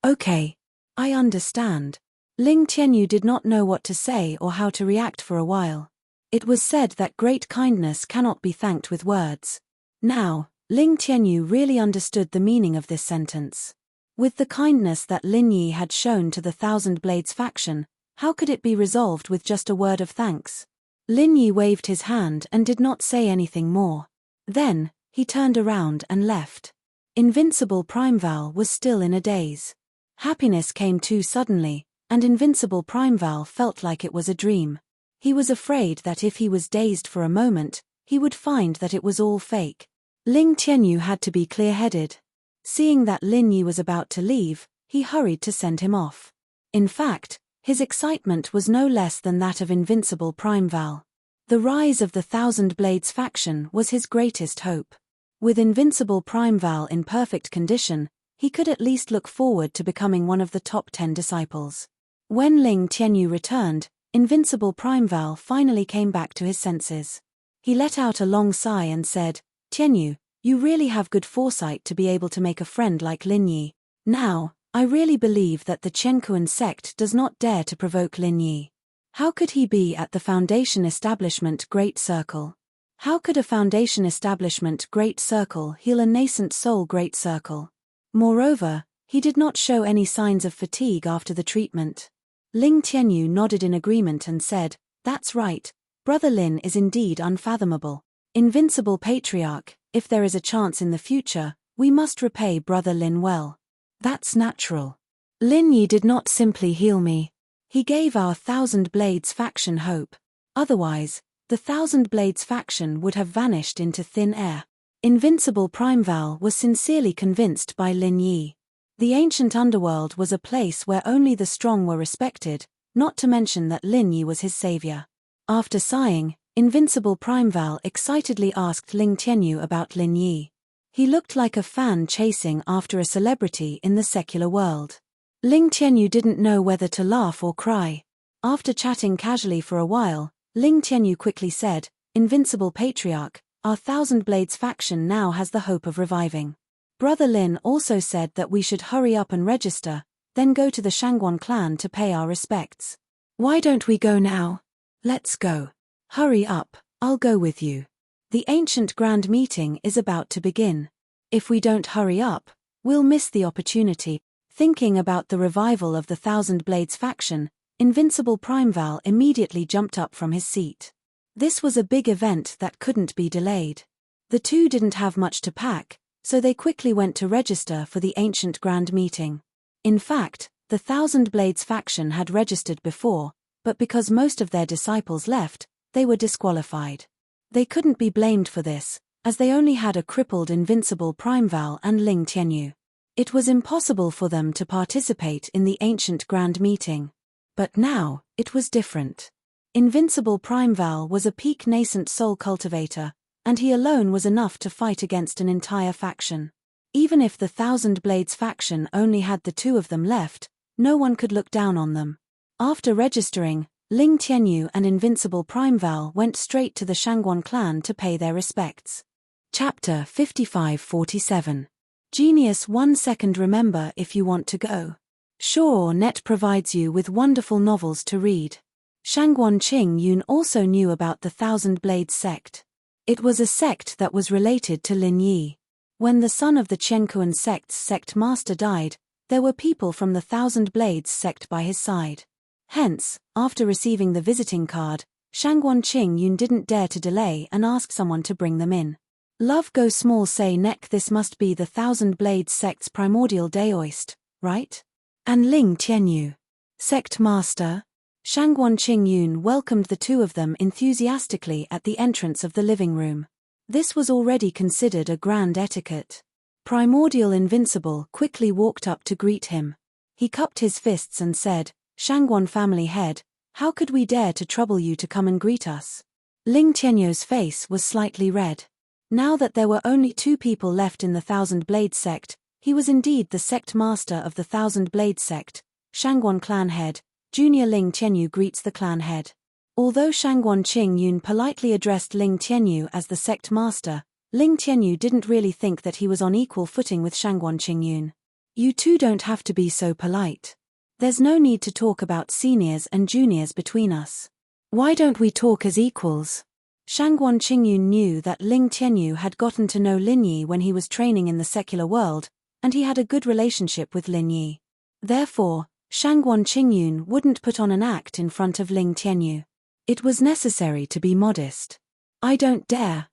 Okay. I understand. Ling Tianyu did not know what to say or how to react for a while. It was said that great kindness cannot be thanked with words. Now, Ling Tianyu really understood the meaning of this sentence. With the kindness that Lin Yi had shown to the Thousand Blades faction, how could it be resolved with just a word of thanks? Lin Yi waved his hand and did not say anything more. Then, he turned around and left. Invincible Primeval was still in a daze. Happiness came too suddenly, and Invincible Primeval felt like it was a dream. He was afraid that if he was dazed for a moment, he would find that it was all fake. Ling Tianyu had to be clear-headed. Seeing that Lin Yi was about to leave, he hurried to send him off. In fact, his excitement was no less than that of Invincible Primeval. The rise of the Thousand Blades faction was his greatest hope. With Invincible Primeval in perfect condition, he could at least look forward to becoming one of the top 10 disciples. When Ling Tianyu returned, Invincible Primeval finally came back to his senses. He let out a long sigh and said, "Tianyu, you really have good foresight to be able to make a friend like Lin Yi. Now, I really believe that the Chenkuan sect does not dare to provoke Lin Yi. How could he be at the Foundation Establishment Great Circle? How could a Foundation Establishment Great Circle heal a nascent soul Great Circle? Moreover, he did not show any signs of fatigue after the treatment." Ling Tianyu nodded in agreement and said, "That's right, Brother Lin is indeed unfathomable. Invincible Patriarch, if there is a chance in the future, we must repay Brother Lin well." "That's natural. Lin Yi did not simply heal me. He gave our Thousand Blades faction hope. Otherwise, the Thousand Blades faction would have vanished into thin air." Invincible Primeval was sincerely convinced by Lin Yi. The ancient underworld was a place where only the strong were respected, not to mention that Lin Yi was his savior. After sighing, Invincible Primeval excitedly asked Ling Tianyu about Lin Yi. He looked like a fan chasing after a celebrity in the secular world. Ling Tianyu didn't know whether to laugh or cry. After chatting casually for a while, Ling Tianyu quickly said, "Invincible Patriarch, our Thousand Blades faction now has the hope of reviving. Brother Lin also said that we should hurry up and register, then go to the Shangguan clan to pay our respects. Why don't we go now? Let's go. Hurry up, I'll go with you. The ancient grand meeting is about to begin. If we don't hurry up, we'll miss the opportunity." Thinking about the revival of the Thousand Blades faction, Invincible Primeval immediately jumped up from his seat. This was a big event that couldn't be delayed. The two didn't have much to pack, so they quickly went to register for the ancient grand meeting. In fact, the Thousand Blades faction had registered before, but because most of their disciples left, they were disqualified. They couldn't be blamed for this, as they only had a crippled Invincible Primeval and Ling Tianyu. It was impossible for them to participate in the ancient grand meeting. But now, it was different. Invincible Primeval was a peak nascent soul cultivator, and he alone was enough to fight against an entire faction. Even if the Thousand Blades faction only had the two of them left, no one could look down on them. After registering, Ling Tianyu and Invincible Primeval went straight to the Shangguan clan to pay their respects. Chapter 55-47. Genius 1 second. Remember if you want to go. Sure, Net provides you with wonderful novels to read. Shangguan Qing Yun also knew about the Thousand Blades sect. It was a sect that was related to Lin Yi. When the son of the Qiankuan sect's sect master died, there were people from the Thousand Blades sect by his side. Hence, after receiving the visiting card, Shangguan Qingyun didn't dare to delay and ask someone to bring them in. Love Go Small say neck this must be the Thousand Blades sect's primordial Daoist, right? And Ling Tianyu. Sect master? Shangguan Qingyun welcomed the two of them enthusiastically at the entrance of the living room. This was already considered a grand etiquette. Primordial Invincible quickly walked up to greet him. He cupped his fists and said, "Shangguan family head, how could we dare to trouble you to come and greet us?" Ling Tianyu's face was slightly red. Now that there were only two people left in the Thousand Blades sect, he was indeed the sect master of the Thousand Blades sect. Shangguan clan head, Junior Ling Tianyu greets the clan head. Although Shangguan Qingyun politely addressed Ling Tianyu as the sect master, Ling Tianyu didn't really think that he was on equal footing with Shangguan Qingyun. You two don't have to be so polite. There's no need to talk about seniors and juniors between us. Why don't we talk as equals? Shangguan Qingyun knew that Ling Tianyu had gotten to know Lin Yi when he was training in the secular world, and he had a good relationship with Lin Yi. Therefore, Shangguan Qingyun wouldn't put on an act in front of Ling Tianyu. It was necessary to be modest. I don't dare.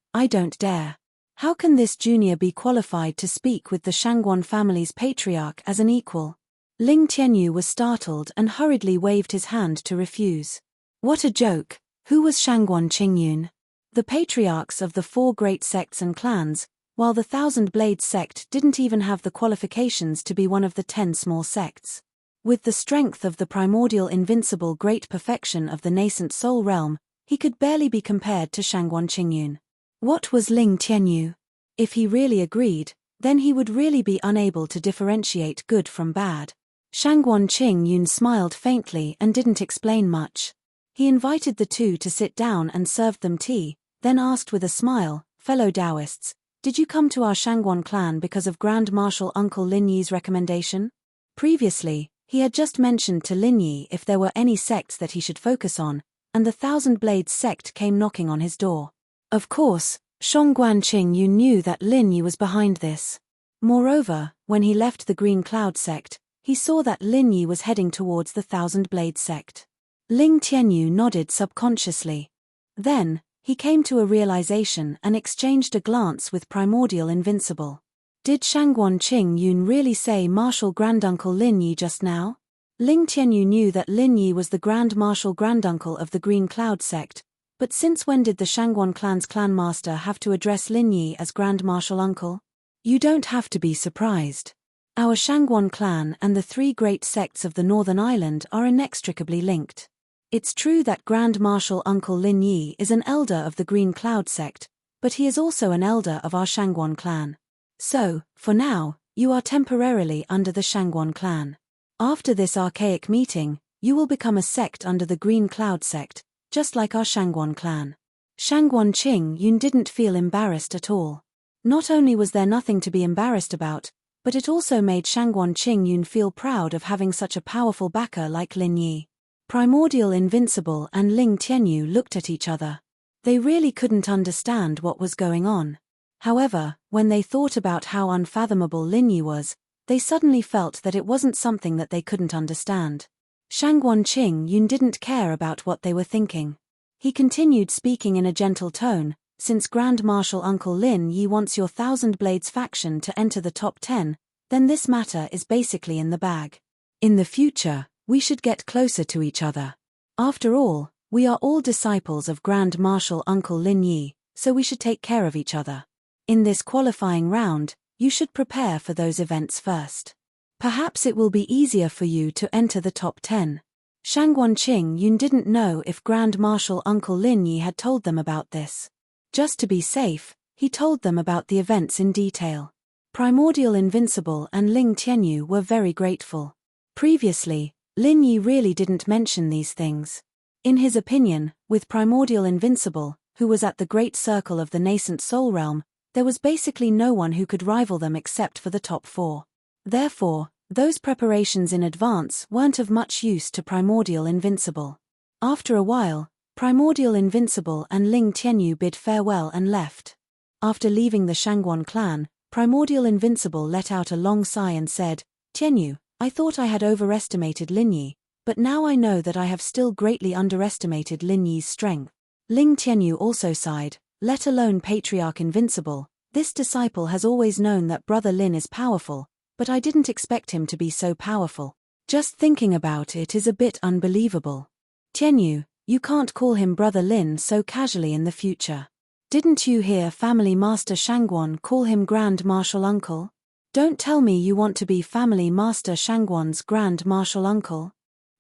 How can this junior be qualified to speak with the Shangguan family's patriarch as an equal? Ling Tianyu was startled and hurriedly waved his hand to refuse. What a joke! Who was Shangguan Qingyun? The patriarchs of the four great sects and clans, while the Thousand Blades sect didn't even have the qualifications to be one of the 10 small sects. With the strength of the primordial invincible great perfection of the nascent soul realm, he could barely be compared to Shangguan Qingyun. What was Ling Tianyu? If he really agreed, then he would really be unable to differentiate good from bad. Shangguan Qingyun smiled faintly and didn't explain much. He invited the two to sit down and served them tea, then asked with a smile, "Fellow Taoists, did you come to our Shangguan clan because of Grand Marshal Uncle Lin Yi's recommendation?" Previously, he had just mentioned to Lin Yi if there were any sects that he should focus on, and the Thousand Blades sect came knocking on his door. Of course, Shangguan Qingyun knew that Lin Yi was behind this. Moreover, when he left the Green Cloud sect, he saw that Lin Yi was heading towards the Thousand Blades sect. Ling Tianyu nodded subconsciously. Then, he came to a realization and exchanged a glance with Primordial Invincible. Did Shangguan Qingyun really say Marshal Granduncle Lin Yi just now? Ling Tianyu knew that Lin Yi was the Grand Marshal Granduncle of the Green Cloud sect, but since when did the Shangguan clan's clan master have to address Lin Yi as Grand Marshal Uncle? You don't have to be surprised. Our Shangguan clan and the three great sects of the Northern Island are inextricably linked. It's true that Grand Marshal Uncle Lin Yi is an elder of the Green Cloud sect, but he is also an elder of our Shangguan clan. So, for now, you are temporarily under the Shangguan clan. After this archaic meeting, you will become a sect under the Green Cloud sect, just like our Shangguan clan. Shangguan Qingyun didn't feel embarrassed at all. Not only was there nothing to be embarrassed about, but it also made Shangguan Qingyun feel proud of having such a powerful backer like Lin Yi. Primordial Invincible and Ling Tianyu looked at each other. They really couldn't understand what was going on. However, when they thought about how unfathomable Lin Yi was, they suddenly felt that it wasn't something that they couldn't understand. Shangguan Qingyun didn't care about what they were thinking. He continued speaking in a gentle tone, "Since Grand Marshal Uncle Lin Yi wants your Thousand Blades faction to enter the top 10, then this matter is basically in the bag. In the future, we should get closer to each other. After all, we are all disciples of Grand Marshal Uncle Lin Yi, so we should take care of each other. In this qualifying round, you should prepare for those events first. Perhaps it will be easier for you to enter the top 10. Shangguan Qingyun didn't know if Grand Marshal Uncle Lin Yi had told them about this. Just to be safe, he told them about the events in detail. Primordial Invincible and Ling Tianyu were very grateful. Previously, Lin Yi really didn't mention these things. In his opinion, with Primordial Invincible, who was at the great circle of the nascent soul realm, there was basically no one who could rival them except for the top 4. Therefore, those preparations in advance weren't of much use to Primordial Invincible. After a while, Primordial Invincible and Ling Tianyu bid farewell and left. After leaving the Shangguan clan, Primordial Invincible let out a long sigh and said, "Tianyu, I thought I had overestimated Lin Yi, but now I know that I have still greatly underestimated Lin Yi's strength." Ling Tianyu also sighed, "Let alone Patriarch Invincible, this disciple has always known that Brother Lin is powerful, but I didn't expect him to be so powerful. Just thinking about it is a bit unbelievable. Tianyu, you can't call him Brother Lin so casually in the future. Didn't you hear Family Master Shangguan call him Grand Martial Uncle? Don't tell me you want to be Family Master Shangguan's Grand Martial Uncle."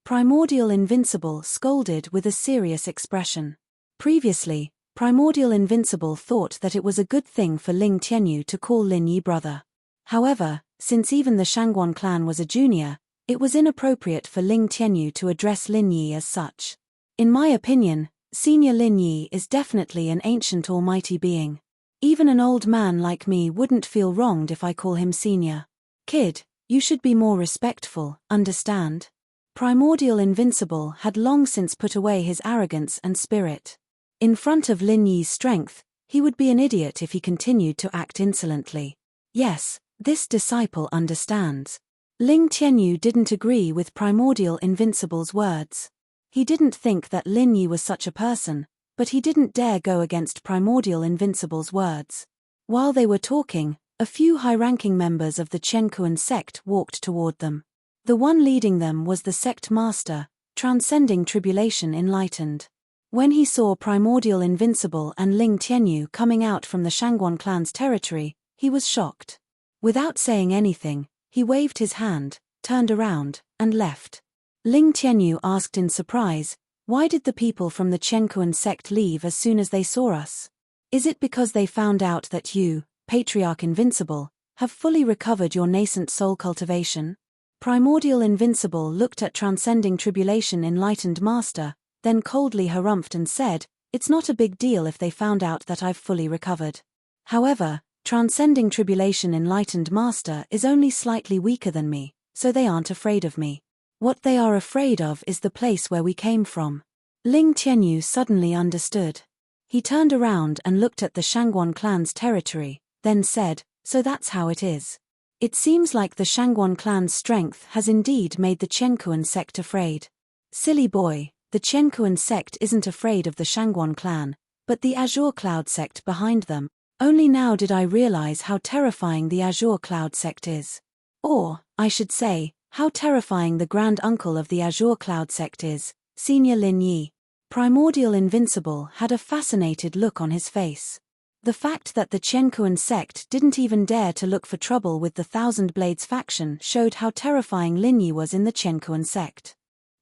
Primordial Invincible scolded with a serious expression. Previously, Primordial Invincible thought that it was a good thing for Ling Tianyu to call Lin Yi brother. However, since even the Shangguan clan was a junior, it was inappropriate for Ling Tianyu to address Lin Yi as such. In my opinion, Senior Lin Yi is definitely an ancient almighty being. Even an old man like me wouldn't feel wronged if I call him senior. Kid, you should be more respectful, understand? Primordial Invincible had long since put away his arrogance and spirit. In front of Lin Yi's strength, he would be an idiot if he continued to act insolently. Yes, this disciple understands. Ling Tianyu didn't agree with Primordial Invincible's words. He didn't think that Lin Yi was such a person, but he didn't dare go against Primordial Invincible's words. While they were talking, a few high-ranking members of the Chenkuan sect walked toward them. The one leading them was the sect master, Transcending Tribulation Enlightened. When he saw Primordial Invincible and Ling Tianyu coming out from the Shangguan clan's territory, he was shocked. Without saying anything, he waved his hand, turned around, and left. Ling Tianyu asked in surprise, "Why did the people from the Chenkuan sect leave as soon as they saw us? Is it because they found out that you, Patriarch Invincible, have fully recovered your nascent soul cultivation?" Primordial Invincible looked at Transcending Tribulation Enlightened Master, then coldly harumphed and said, "It's not a big deal if they found out that I've fully recovered. However, Transcending Tribulation Enlightened Master is only slightly weaker than me, so they aren't afraid of me. What they are afraid of is the place where we came from." Ling Tianyu suddenly understood. He turned around and looked at the Shangguan clan's territory, then said, "So that's how it is. It seems like the Shangguan clan's strength has indeed made the Chenkuan sect afraid. Silly boy, the Chenkuan sect isn't afraid of the Shangguan clan, but the Azure Cloud sect behind them. Only now did I realize how terrifying the Azure Cloud sect is. Or, I should say, how terrifying the grand uncle of the Azure Cloud sect is, Senior Lin Yi." Primordial Invincible had a fascinated look on his face. The fact that the Chenkuan sect didn't even dare to look for trouble with the Thousand Blades faction showed how terrifying Lin Yi was in the Chenkuan sect.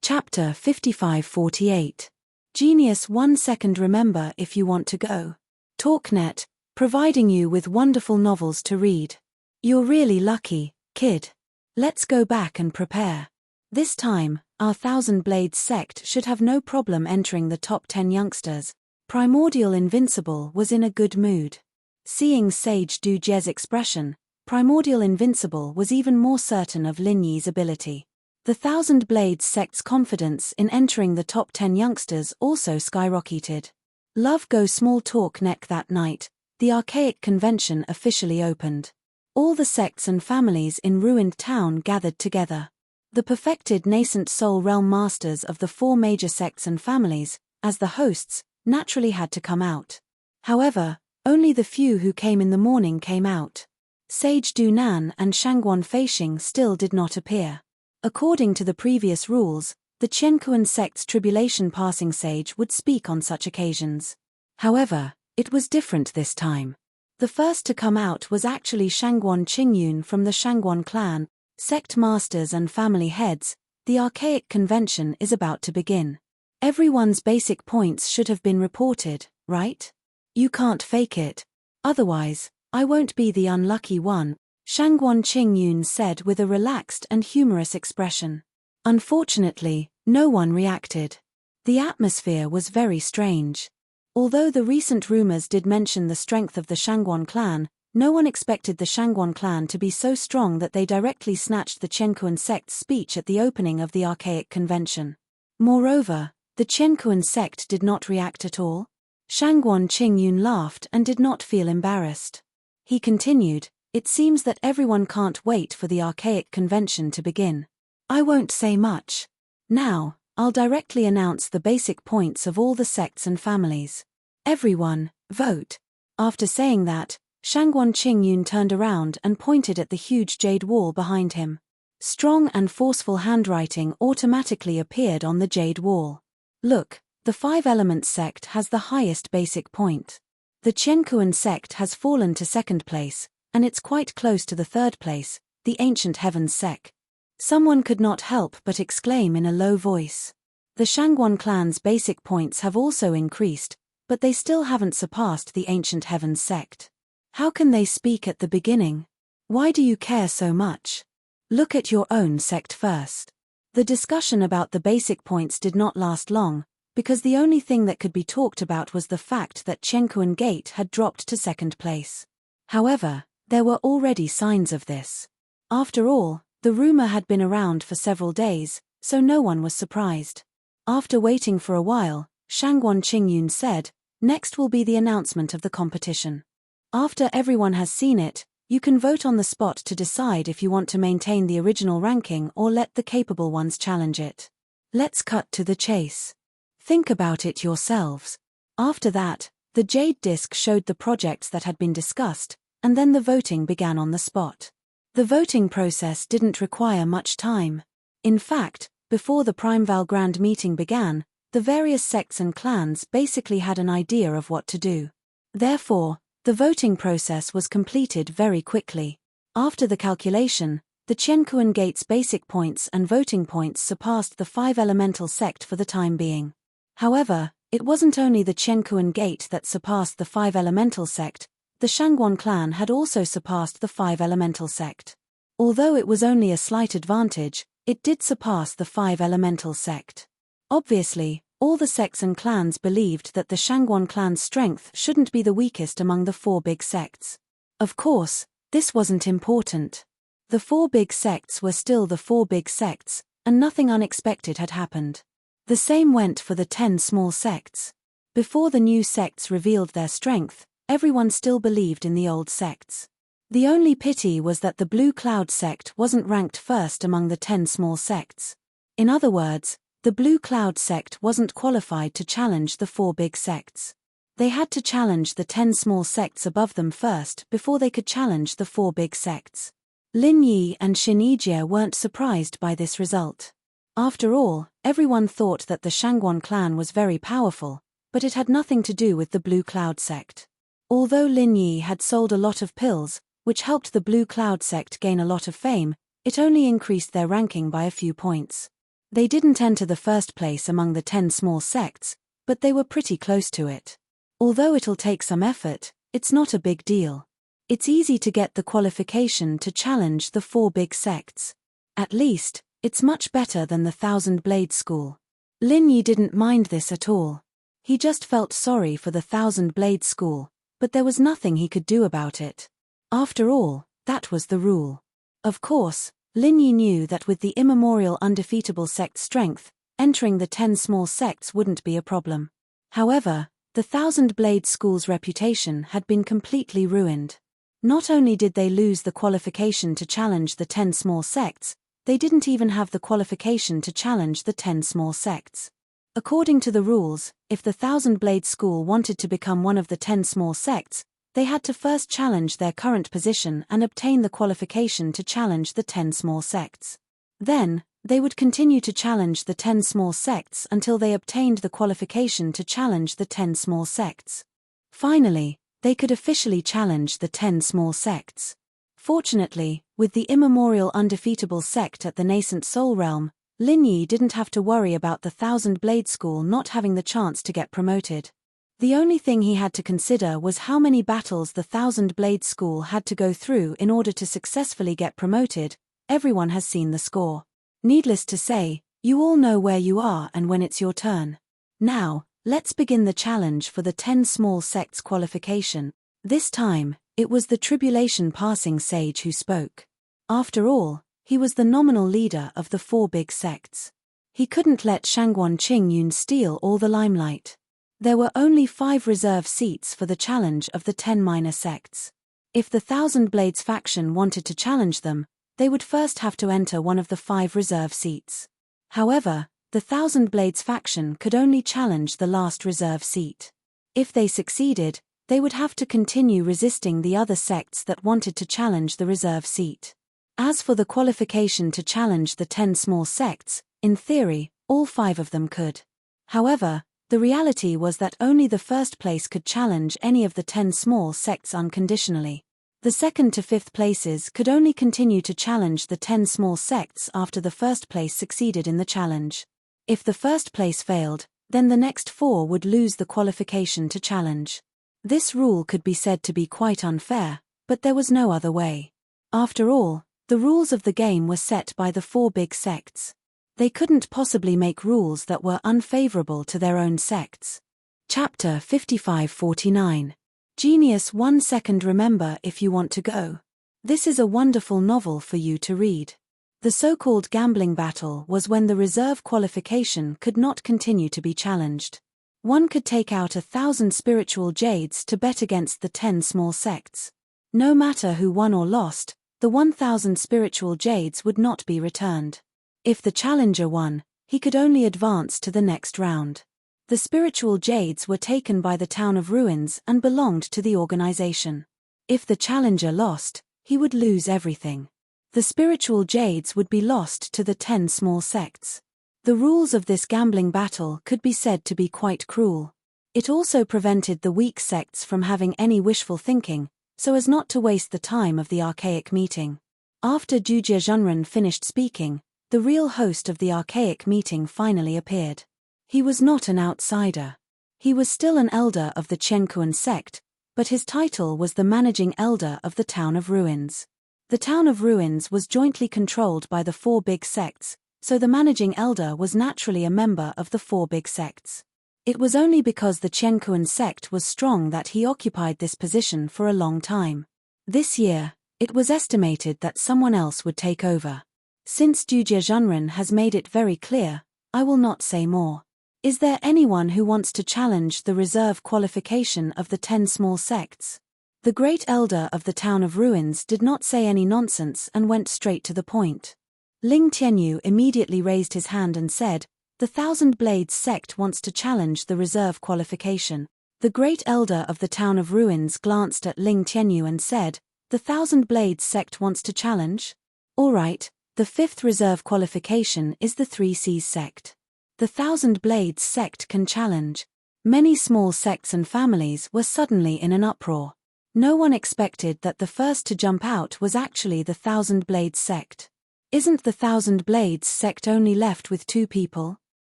Chapter 55-48. Genius 1 second. Remember if you want to go. TalkNet, providing you with wonderful novels to read. You're really lucky, kid. Let's go back and prepare. This time, our Thousand Blades sect should have no problem entering the top 10 youngsters. Primordial Invincible was in a good mood. Seeing Sage Duje's expression, Primordial Invincible was even more certain of Lin Yi's ability. The Thousand Blades sect's confidence in entering the top 10 youngsters also skyrocketed. Love Go Small Talk Neck. That night, the Archaic Convention officially opened. All the sects and families in Ruined Town gathered together. The perfected nascent soul realm masters of the 4 major sects and families, as the hosts, naturally had to come out. However, only the few who came in the morning came out. Sage Dunan and Shangguan Feixing still did not appear. According to the previous rules, the Chenkuan sect's tribulation passing sage would speak on such occasions. However, it was different this time. The first to come out was actually Shangguan Qingyun from the Shangguan clan. Sect masters and family heads, the Archaic Convention is about to begin. Everyone's basic points should have been reported, right? You can't fake it. Otherwise, I won't be the unlucky one, Shangguan Qingyun said with a relaxed and humorous expression. Unfortunately, no one reacted. The atmosphere was very strange. Although the recent rumors did mention the strength of the Shangguan clan, no one expected the Shangguan clan to be so strong that they directly snatched the Chenkuan sect's speech at the opening of the Archaic Convention. Moreover, The Qianquan sect did not react at all? Shangguan Qingyun laughed and did not feel embarrassed. He continued, "It seems that everyone can't wait for the archaic convention to begin. I won't say much. Now, I'll directly announce the basic points of all the sects and families. Everyone, vote." After saying that, Shangguan Qingyun turned around and pointed at the huge jade wall behind him. Strong and forceful handwriting automatically appeared on the jade wall. "Look, the Five Elements sect has the highest basic point. The Qianquan sect has fallen to second place, and it's quite close to the third place, the Ancient Heavens sect." Someone could not help but exclaim in a low voice. The Shangguan clan's basic points have also increased, but they still haven't surpassed the Ancient Heavens sect. How can they speak at the beginning? Why do you care so much? Look at your own sect first. The discussion about the basic points did not last long, because the only thing that could be talked about was the fact that Qianquan Gate had dropped to second place. However, there were already signs of this. After all, the rumor had been around for several days, so no one was surprised. After waiting for a while, Shangguan Qingyun said, "Next will be the announcement of the competition. After everyone has seen it, you can vote on the spot to decide if you want to maintain the original ranking or let the capable ones challenge it. Let's cut to the chase. Think about it yourselves." After that, the jade disc showed the projects that had been discussed, and then the voting began on the spot. The voting process didn't require much time. In fact, before the Primeval Grand Meeting began, the various sects and clans basically had an idea of what to do. Therefore, the voting process was completed very quickly. After the calculation, the Qianquan Gate's basic points and voting points surpassed the Five Elemental sect for the time being. However, it wasn't only the Qianquan Gate that surpassed the Five Elemental sect. The Shangguan clan had also surpassed the Five Elemental sect. Although it was only a slight advantage, it did surpass the Five Elemental sect. Obviously, all the sects and clans believed that the Shangguan clan's strength shouldn't be the weakest among the four big sects. Of course, this wasn't important. The four big sects were still the four big sects, and nothing unexpected had happened. The same went for the 10 small sects. Before the new sects revealed their strength, everyone still believed in the old sects. The only pity was that the Blue Cloud sect wasn't ranked first among the 10 small sects. In other words, the Blue Cloud sect wasn't qualified to challenge the four big sects. They had to challenge the 10 small sects above them first before they could challenge the four big sects. Lin Yi and Xin Yijie weren't surprised by this result. After all, everyone thought that the Shangguan clan was very powerful, but it had nothing to do with the Blue Cloud sect. Although Lin Yi had sold a lot of pills, which helped the Blue Cloud sect gain a lot of fame, it only increased their ranking by a few points. They didn't enter the first place among the 10 small sects, but they were pretty close to it. Although it'll take some effort, it's not a big deal. It's easy to get the qualification to challenge the four big sects. At least, it's much better than the Thousand Blade School. Lin Yi didn't mind this at all. He just felt sorry for the Thousand Blade School, but there was nothing he could do about it. After all, that was the rule. Of course, Lin Yi knew that with the immemorial undefeatable sect strength, entering the 10 small sects wouldn't be a problem. However, the Thousand Blade School's reputation had been completely ruined. Not only did they lose the qualification to challenge the 10 small sects, they didn't even have the qualification to challenge the 10 small sects. According to the rules, if the Thousand Blade School wanted to become one of the 10 small sects, they had to first challenge their current position and obtain the qualification to challenge the 10 small sects. Then, they would continue to challenge the 10 small sects until they obtained the qualification to challenge the 10 small sects. Finally, they could officially challenge the 10 small sects. Fortunately, with the immemorial undefeatable sect at the nascent Soul Realm, Lin Yi didn't have to worry about the Thousand Blade School not having the chance to get promoted. The only thing he had to consider was how many battles the Thousand Blade School had to go through in order to successfully get promoted. Everyone has seen the score. Needless to say, you all know where you are and when it's your turn. Now, let's begin the challenge for the 10 small sects qualification. This time, it was the Tribulation Passing Sage who spoke. After all, he was the nominal leader of the four big sects. He couldn't let Shangguan Qingyun steal all the limelight. There were only 5 reserve seats for the challenge of the 10 minor sects. If the Thousand Blades faction wanted to challenge them, they would first have to enter one of the 5 reserve seats. However, the Thousand Blades faction could only challenge the last reserve seat. If they succeeded, they would have to continue resisting the other sects that wanted to challenge the reserve seat. As for the qualification to challenge the 10 small sects, in theory, all 5 of them could. However, the reality was that only the first place could challenge any of the 10 small sects unconditionally. The second to 5th places could only continue to challenge the 10 small sects after the first place succeeded in the challenge. If the first place failed, then the next 4 would lose the qualification to challenge. This rule could be said to be quite unfair, but there was no other way. After all, the rules of the game were set by the 4 big sects. They couldn't possibly make rules that were unfavorable to their own sects. Chapter 5549. Genius 1 second. Remember if you want to go. This is a wonderful novel for you to read. The so-called gambling battle was when the reserve qualification could not continue to be challenged. One could take out 1,000 spiritual jades to bet against the 10 small sects. No matter who won or lost, the 1,000 spiritual jades would not be returned. If the challenger won, he could only advance to the next round. The spiritual jades were taken by the town of ruins and belonged to the organization. If the challenger lost, he would lose everything. The spiritual jades would be lost to the 10 small sects. The rules of this gambling battle could be said to be quite cruel. It also prevented the weak sects from having any wishful thinking, so as not to waste the time of the archaic meeting. After Jujie Zhenren finished speaking, the real host of the archaic meeting finally appeared. He was not an outsider. He was still an elder of the Qianquan sect, but his title was the managing elder of the town of ruins. The town of ruins was jointly controlled by the 4 big sects, so the managing elder was naturally a member of the 4 big sects. It was only because the Qianquan sect was strong that he occupied this position for a long time. This year, it was estimated that someone else would take over. Since Jujie Zhenren has made it very clear, I will not say more. Is there anyone who wants to challenge the reserve qualification of the 10 small sects? The great elder of the town of ruins did not say any nonsense and went straight to the point. Ling Tianyu immediately raised his hand and said, "The Thousand Blades sect wants to challenge the reserve qualification." The great elder of the town of ruins glanced at Ling Tianyu and said, "The Thousand Blades sect wants to challenge? All right. The 5th reserve qualification is the 3 C's sect. The Thousand Blades sect can challenge." Many small sects and families were suddenly in an uproar. No one expected that the first to jump out was actually the Thousand Blades sect. Isn't the Thousand Blades sect only left with 2 people?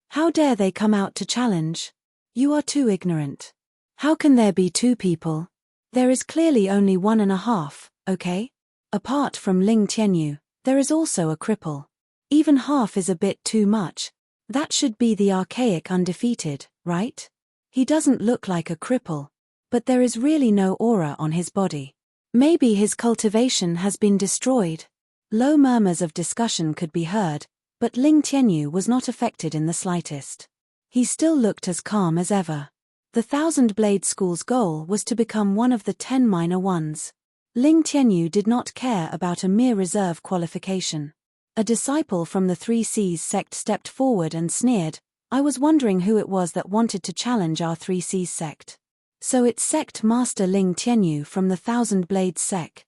How dare they come out to challenge? You are too ignorant. How can there be 2 people? There is clearly only 1.5, okay? Apart from Ling Tianyu, there is also a cripple. Even half is a bit too much. That should be the archaic undefeated, right? He doesn't look like a cripple, but there is really no aura on his body. Maybe his cultivation has been destroyed. Low murmurs of discussion could be heard, but Ling Tianyu was not affected in the slightest. He still looked as calm as ever. The Thousand Blade School's goal was to become one of the 10 minor ones. Ling Tianyu did not care about a mere reserve qualification. A disciple from the 3 C's sect stepped forward and sneered, "I was wondering who it was that wanted to challenge our 3 C's sect. So it's sect master Ling Tianyu from the Thousand Blades sect."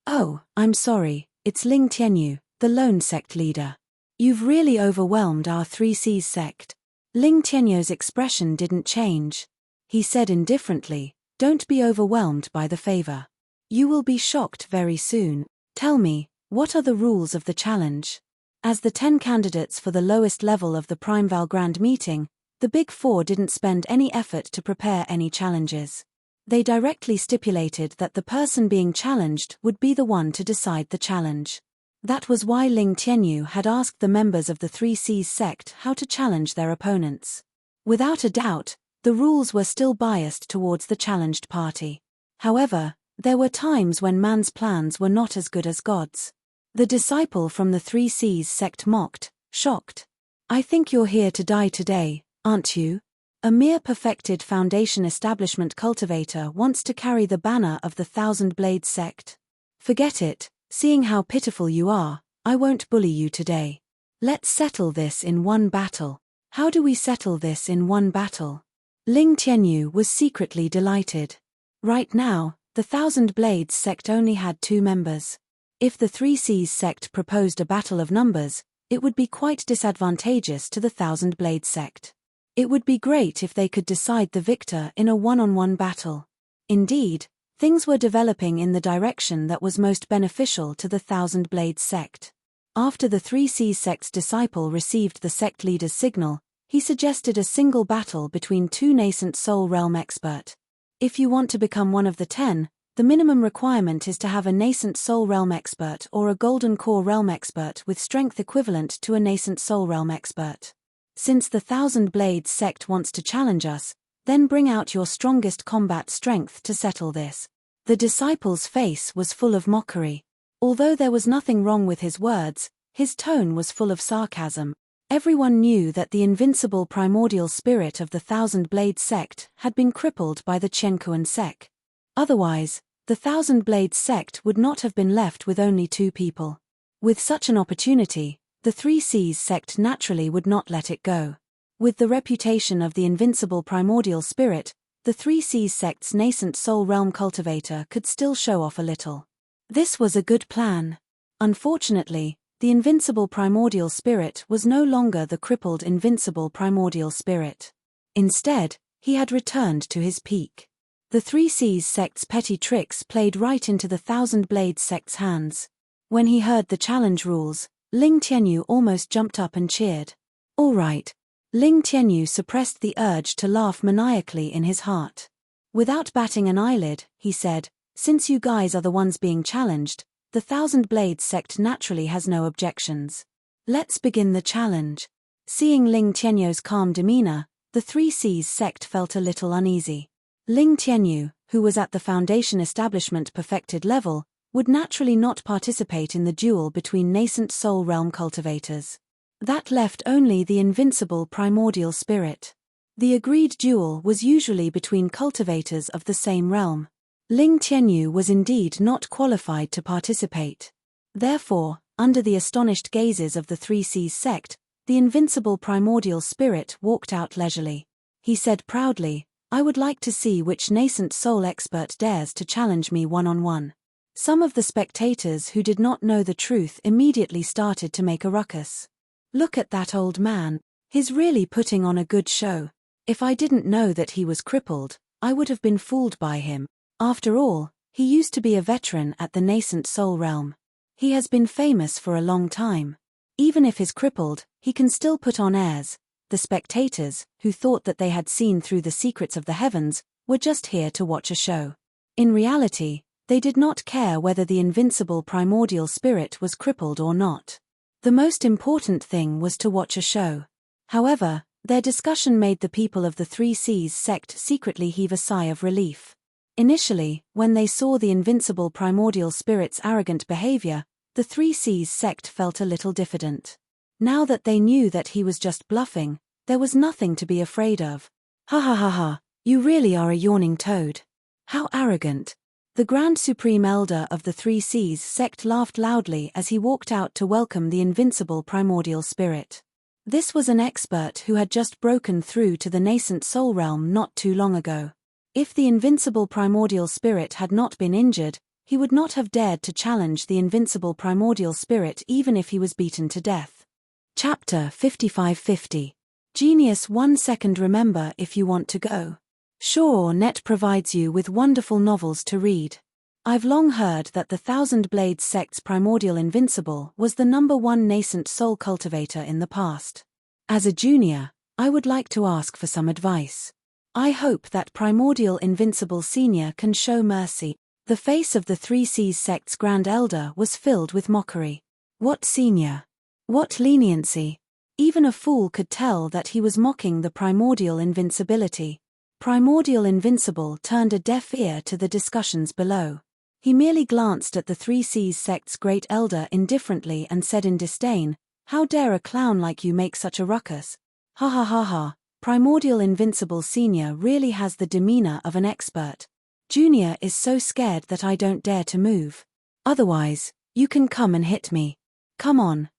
"Oh, I'm sorry, it's Ling Tianyu, the lone sect leader. You've really overwhelmed our 3 C's sect." Ling Tianyu's expression didn't change. He said indifferently, "Don't be overwhelmed by the favor. You will be shocked very soon. Tell me, what are the rules of the challenge?" As the 10 candidates for the lowest level of the Primeval Grand Meeting, the Big Four didn't spend any effort to prepare any challenges. They directly stipulated that the person being challenged would be the one to decide the challenge. That was why Ling Tianyu had asked the members of the 3 C's sect how to challenge their opponents. Without a doubt, the rules were still biased towards the challenged party. However, there were times when man's plans were not as good as God's. The disciple from the 3 C's sect mocked, shocked. I think you're here to die today, aren't you? A mere perfected Foundation establishment cultivator wants to carry the banner of the Thousand Blades sect. Forget it, seeing how pitiful you are, I won't bully you today. Let's settle this in one battle. How do we settle this in one battle? Ling Tianyu was secretly delighted. Right now, the Thousand Blades sect only had 2 members. If the Three Seas sect proposed a battle of numbers, it would be quite disadvantageous to the Thousand Blades sect. It would be great if they could decide the victor in a one-on-one battle. Indeed, things were developing in the direction that was most beneficial to the Thousand Blades sect. After the Three Seas sect's disciple received the sect leader's signal, he suggested a single battle between 2 nascent soul realm expert. If you want to become one of the 10, the minimum requirement is to have a nascent soul realm expert or a golden core realm expert with strength equivalent to a nascent soul realm expert. Since the Thousand Blades sect wants to challenge us, then bring out your strongest combat strength to settle this. The disciple's face was full of mockery. Although there was nothing wrong with his words, his tone was full of sarcasm. Everyone knew that the invincible primordial spirit of the Thousand Blades sect had been crippled by the Chenkuan sect. Otherwise, the Thousand Blades sect would not have been left with only 2 people. With such an opportunity, the Three Seas sect naturally would not let it go. With the reputation of the invincible primordial spirit, the Three Seas sect's nascent soul realm cultivator could still show off a little. This was a good plan. Unfortunately, the invincible primordial spirit was no longer the crippled invincible primordial spirit. Instead, he had returned to his peak. The Three Seas sect's petty tricks played right into the Thousand Blades sect's hands. When he heard the challenge rules, Ling Tianyu almost jumped up and cheered. All right. Ling Tianyu suppressed the urge to laugh maniacally in his heart. Without batting an eyelid, he said, since you guys are the ones being challenged, the Thousand Blades sect naturally has no objections. Let's begin the challenge. Seeing Ling Tianyu's calm demeanor, the Three Seas sect felt a little uneasy. Ling Tianyu, who was at the Foundation establishment perfected level, would naturally not participate in the duel between nascent soul realm cultivators. That left only the invincible primordial spirit. The agreed duel was usually between cultivators of the same realm. Ling Tianyu was indeed not qualified to participate. Therefore, under the astonished gazes of the Three Seas sect, the invincible primordial spirit walked out leisurely. He said proudly, I would like to see which nascent soul expert dares to challenge me one-on-one. Some of the spectators who did not know the truth immediately started to make a ruckus. Look at that old man, he's really putting on a good show. If I didn't know that he was crippled, I would have been fooled by him. After all, he used to be a veteran at the nascent soul realm. He has been famous for a long time. Even if he's crippled, he can still put on airs. The spectators, who thought that they had seen through the secrets of the heavens, were just here to watch a show. In reality, they did not care whether the invincible primordial spirit was crippled or not. The most important thing was to watch a show. However, their discussion made the people of the Three Seas sect secretly heave a sigh of relief. Initially, when they saw the invincible primordial spirit's arrogant behavior, the Three Seas sect felt a little diffident. Now that they knew that he was just bluffing, there was nothing to be afraid of. Ha ha ha ha, you really are a yawning toad. How arrogant. The Grand Supreme Elder of the Three Seas sect laughed loudly as he walked out to welcome the invincible primordial spirit. This was an expert who had just broken through to the nascent soul realm not too long ago. If the invincible primordial spirit had not been injured, he would not have dared to challenge the invincible primordial spirit even if he was beaten to death. Chapter 5550. Genius 1 second. Remember if you want to go. Sure, Net provides you with wonderful novels to read. I've long heard that the Thousand Blades sect's primordial invincible was the #1 nascent soul cultivator in the past. As a junior, I would like to ask for some advice. I hope that primordial invincible senior can show mercy. The face of the Three Seas sect's Grand Elder was filled with mockery. What senior? What leniency? Even a fool could tell that he was mocking the primordial invincibility. Primordial Invincible turned a deaf ear to the discussions below. He merely glanced at the Three Seas sect's great elder indifferently and said in disdain, How dare a clown like you make such a ruckus? Ha ha ha ha, Primordial Invincible Senior really has the demeanor of an expert. Junior is so scared that I don't dare to move. Otherwise, you can come and hit me. Come on,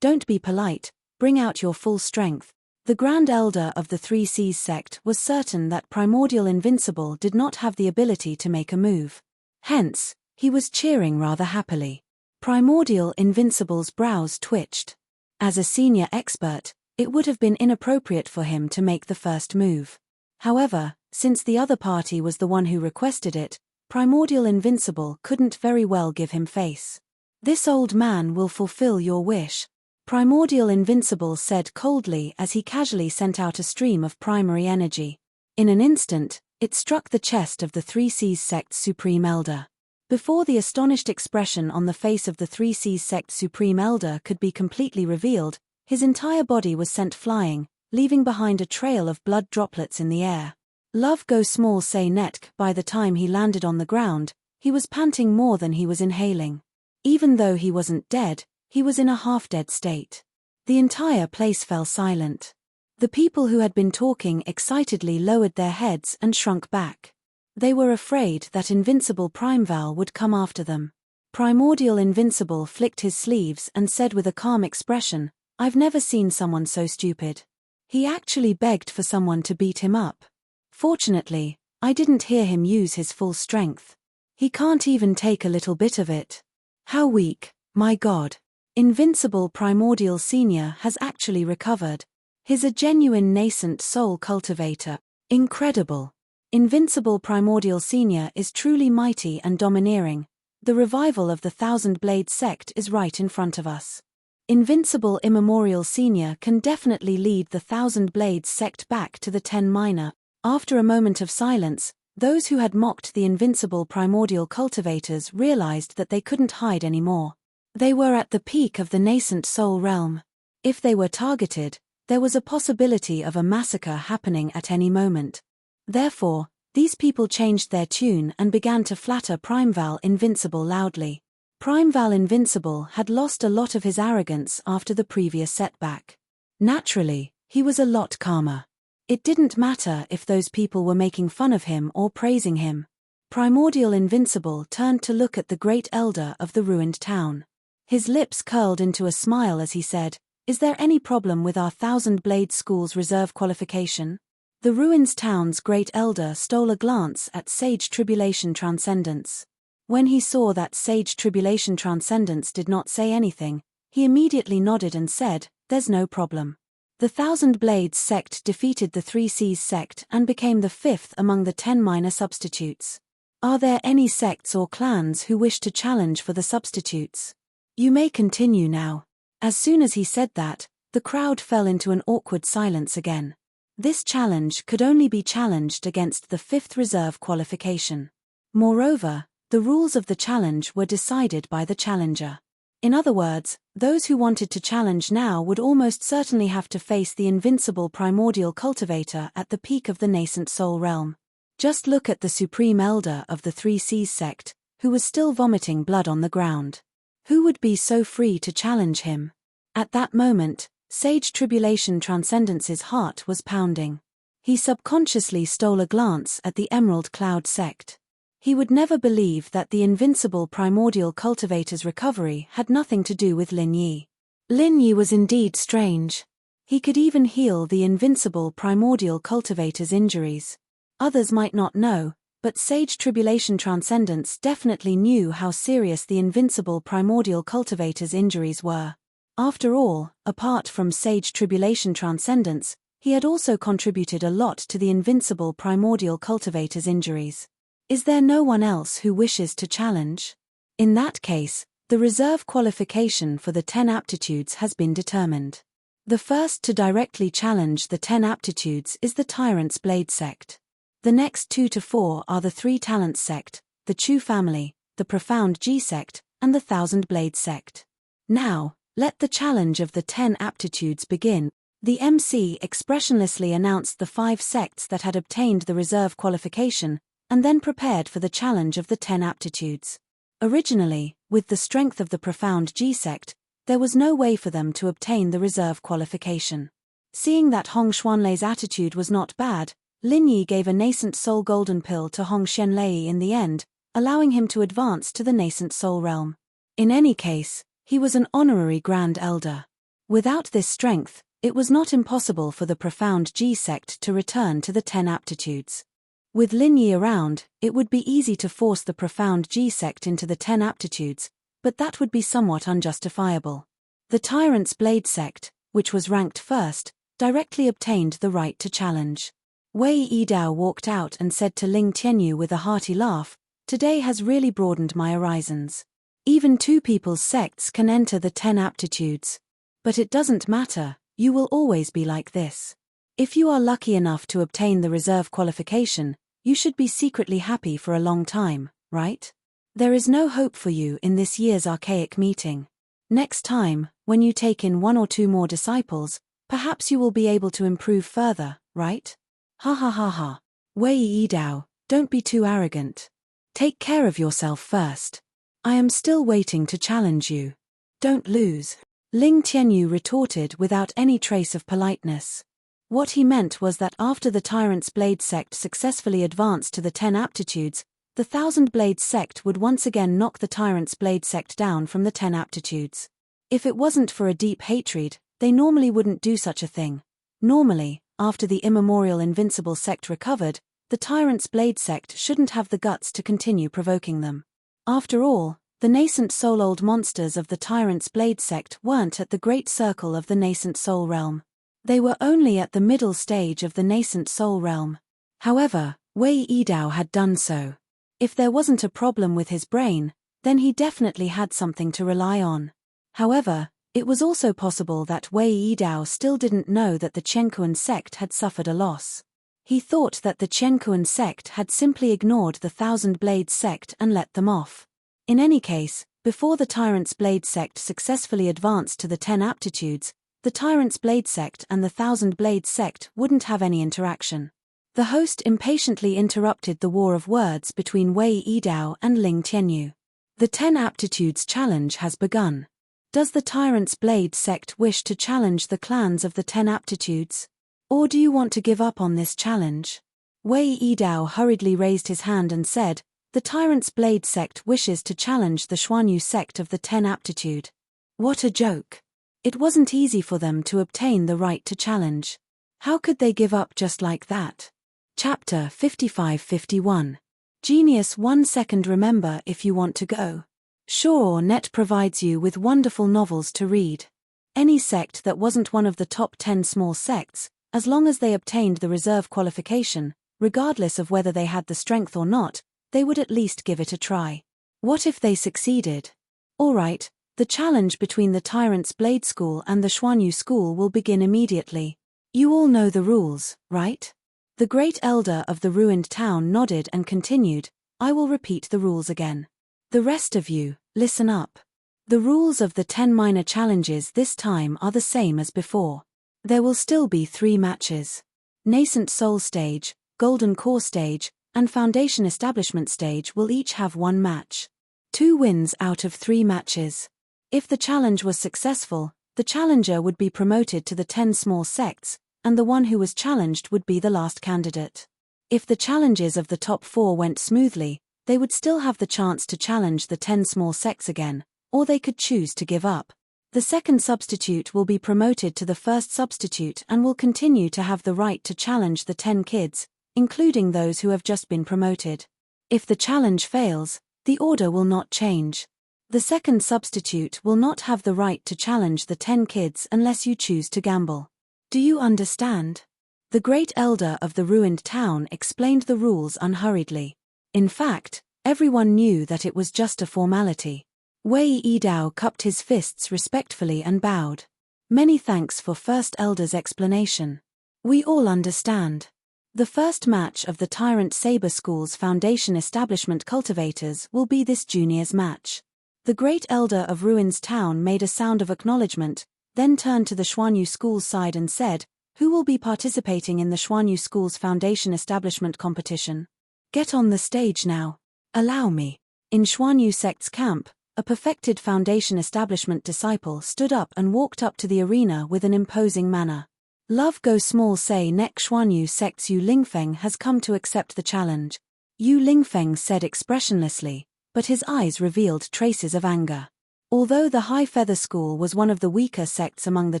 don't be polite, bring out your full strength. The Grand Elder of the Three Seas sect was certain that Primordial Invincible did not have the ability to make a move. Hence, he was cheering rather happily. Primordial Invincible's brows twitched. As a senior expert, it would have been inappropriate for him to make the first move. However, since the other party was the one who requested it, Primordial Invincible couldn't very well give him face. This old man will fulfill your wish, Primordial Invincible said coldly as he casually sent out a stream of primary energy. In an instant, it struck the chest of the Three Seas sect's Supreme Elder. Before the astonished expression on the face of the Three Seas sect's Supreme Elder could be completely revealed, his entire body was sent flying, leaving behind a trail of blood droplets in the air. Love go small say netk. By the time he landed on the ground, he was panting more than he was inhaling. Even though he wasn't dead, he was in a half-dead state. The entire place fell silent. The people who had been talking excitedly lowered their heads and shrunk back. They were afraid that Invincible Primeval would come after them. Primordial Invincible flicked his sleeves and said with a calm expression, "I've never seen someone so stupid." He actually begged for someone to beat him up. Fortunately, I didn't hear him use his full strength. He can't even take a little bit of it. How weak, my God. Invincible Primordial Senior has actually recovered. He's a genuine nascent soul cultivator. Incredible. Invincible Primordial Senior is truly mighty and domineering. The revival of the Thousand Blade sect is right in front of us. Invincible Immemorial Senior can definitely lead the Thousand Blades sect back to the 10 minor. After a moment of silence, those who had mocked the invincible primordial cultivators realized that they couldn't hide anymore. They were at the peak of the nascent soul realm. If they were targeted, there was a possibility of a massacre happening at any moment. Therefore, these people changed their tune and began to flatter Primeval Invincible loudly. Primeval Invincible had lost a lot of his arrogance after the previous setback. Naturally, he was a lot calmer. It didn't matter if those people were making fun of him or praising him. Primordial Invincible turned to look at the great elder of the ruined town. His lips curled into a smile as he said, "Is there any problem with our Thousand Blade School's reserve qualification?" The ruins town's great elder stole a glance at Sage Tribulation Transcendence. When he saw that Sage Tribulation Transcendence did not say anything, he immediately nodded and said, "There's no problem." The Thousand Blades sect defeated the Three Seas sect and became the 5th among the 10 minor substitutes. Are there any sects or clans who wish to challenge for the substitutes? You may continue now. As soon as he said that, the crowd fell into an awkward silence again. This challenge could only be challenged against the 5th reserve qualification. Moreover, the rules of the challenge were decided by the challenger. In other words, those who wanted to challenge now would almost certainly have to face the invincible primordial cultivator at the peak of the nascent soul realm. Just look at the Supreme Elder of the Three Seas sect, who was still vomiting blood on the ground. Who would be so free to challenge him? At that moment, Sage Tribulation Transcendence's heart was pounding. He subconsciously stole a glance at the Emerald Cloud sect. He would never believe that the invincible primordial cultivator's recovery had nothing to do with Lin Yi. Lin Yi was indeed strange. He could even heal the invincible primordial cultivator's injuries. Others might not know, but Sage Tribulation Transcendence definitely knew how serious the invincible primordial cultivator's injuries were. After all, apart from Sage Tribulation Transcendence, he had also contributed a lot to the invincible primordial cultivator's injuries. Is there no one else who wishes to challenge? In that case, the reserve qualification for the 10 aptitudes has been determined. The first to directly challenge the 10 aptitudes is the Tyrant's Blade sect. The next 2 to 4 are the Three Talents sect, the Chu family, the Profound G sect, and the Thousand Blade sect. Now, let the challenge of the 10 aptitudes begin. The MC expressionlessly announced the 5 sects that had obtained the reserve qualification, and then prepared for the challenge of the 10 aptitudes. Originally, with the strength of the Profound G sect, There was no way for them to obtain the reserve qualification. Seeing that Hong Xuanlei's attitude was not bad, Lin Yi gave a nascent soul golden pill to Hong Xianlei in the end, allowing him to advance to the nascent soul realm. In any case, he was an honorary Grand Elder. Without this strength, it was not impossible for the profound G sect to return to the 10 aptitudes. With Lin Yi around, it would be easy to force the profound G sect into the 10 aptitudes, but that would be somewhat unjustifiable. The Tyrant's Blade sect, which was ranked first, directly obtained the right to challenge. Wei Yidao walked out and said to Ling Tianyu with a hearty laugh, "Today has really broadened my horizons. Even two people's sects can enter the 10 aptitudes. But it doesn't matter, you will always be like this. If you are lucky enough to obtain the reserve qualification, you should be secretly happy for a long time, right? There is no hope for you in this year's archaic meeting. Next time, when you take in 1 or 2 more disciples, perhaps you will be able to improve further, right? Ha ha ha ha. Wei Yidao, don't be too arrogant. Take care of yourself first. I am still waiting to challenge you. Don't lose." Ling Tianyu retorted without any trace of politeness. What he meant was that after the Tyrant's Blade sect successfully advanced to the 10 aptitudes, the Thousand Blades sect would once again knock the Tyrant's Blade sect down from the 10 aptitudes. If it wasn't for a deep hatred, they normally wouldn't do such a thing. Normally, after the immemorial Invincible sect recovered, the Tyrant's Blade sect shouldn't have the guts to continue provoking them. After all, the nascent soul-old monsters of the Tyrant's Blade sect weren't at the great circle of the nascent soul realm. They were only at the middle stage of the nascent soul realm. However, Wei Yidao had done so. If there wasn't a problem with his brain, then he definitely had something to rely on. However, it was also possible that Wei Yidao still didn't know that the Chenkuan sect had suffered a loss. He thought that the Chenkuan sect had simply ignored the Thousand Blades sect and let them off. In any case, before the Tyrant's Blade sect successfully advanced to the 10 aptitudes, the Tyrant's Blade sect and the Thousand Blades sect wouldn't have any interaction. The host impatiently interrupted the war of words between Wei Yidao and Ling Tianyu. The 10 aptitudes challenge has begun. Does the Tyrant's Blade sect wish to challenge the clans of the 10 aptitudes? Or do you want to give up on this challenge? Wei Yidao hurriedly raised his hand and said, "The Tyrant's Blade sect wishes to challenge the Xuanyu sect of the 10 aptitude." What a joke. It wasn't easy for them to obtain the right to challenge. How could they give up just like that? Chapter 55-51. Genius 1 second. Remember if you want to go. Sure, Net provides you with wonderful novels to read. Any sect that wasn't one of the top 10 small sects, as long as they obtained the reserve qualification, regardless of whether they had the strength or not, they would at least give it a try. What if they succeeded? Alright, the challenge between the Tyrant's Blade School and the Xuanyu School will begin immediately. You all know the rules, right? The Great Elder of the ruined town nodded and continued, "I will repeat the rules again. The rest of you, listen up. The rules of the 10 minor challenges this time are the same as before. There will still be 3 matches. Nascent Soul Stage, Golden Core Stage, and Foundation Establishment Stage will each have 1 match. 2 wins out of 3 matches. If the challenge was successful, the challenger would be promoted to the 10 small sects, and the one who was challenged would be the last candidate. If the challenges of the top 4 went smoothly, they would still have the chance to challenge the 10 small sects again, or they could choose to give up. The second substitute will be promoted to the first substitute and will continue to have the right to challenge the 10 kids, including those who have just been promoted. If the challenge fails, the order will not change. The second substitute will not have the right to challenge the 10 kids unless you choose to gamble. Do you understand? The Great Elder of the ruined town explained the rules unhurriedly. In fact, everyone knew that it was just a formality. Wei Yidao cupped his fists respectfully and bowed. Many thanks for First Elder's explanation. We all understand. The first match of the Tyrant Saber School's Foundation Establishment Cultivators will be this junior's match. The Great Elder of Ruins Town made a sound of acknowledgement, then turned to the Xuanyu School's side and said, "Who will be participating in the Xuanyu School's Foundation Establishment competition? Get on the stage now. Allow me." In Xuanyu Sect's camp, a perfected Foundation establishment disciple stood up and walked up to the arena with an imposing manner. Love Go Small Say Nek Xuanyu Sect's Yu Lingfeng has come to accept the challenge. Yu Lingfeng said expressionlessly, but his eyes revealed traces of anger. Although the High Feather School was one of the weaker sects among the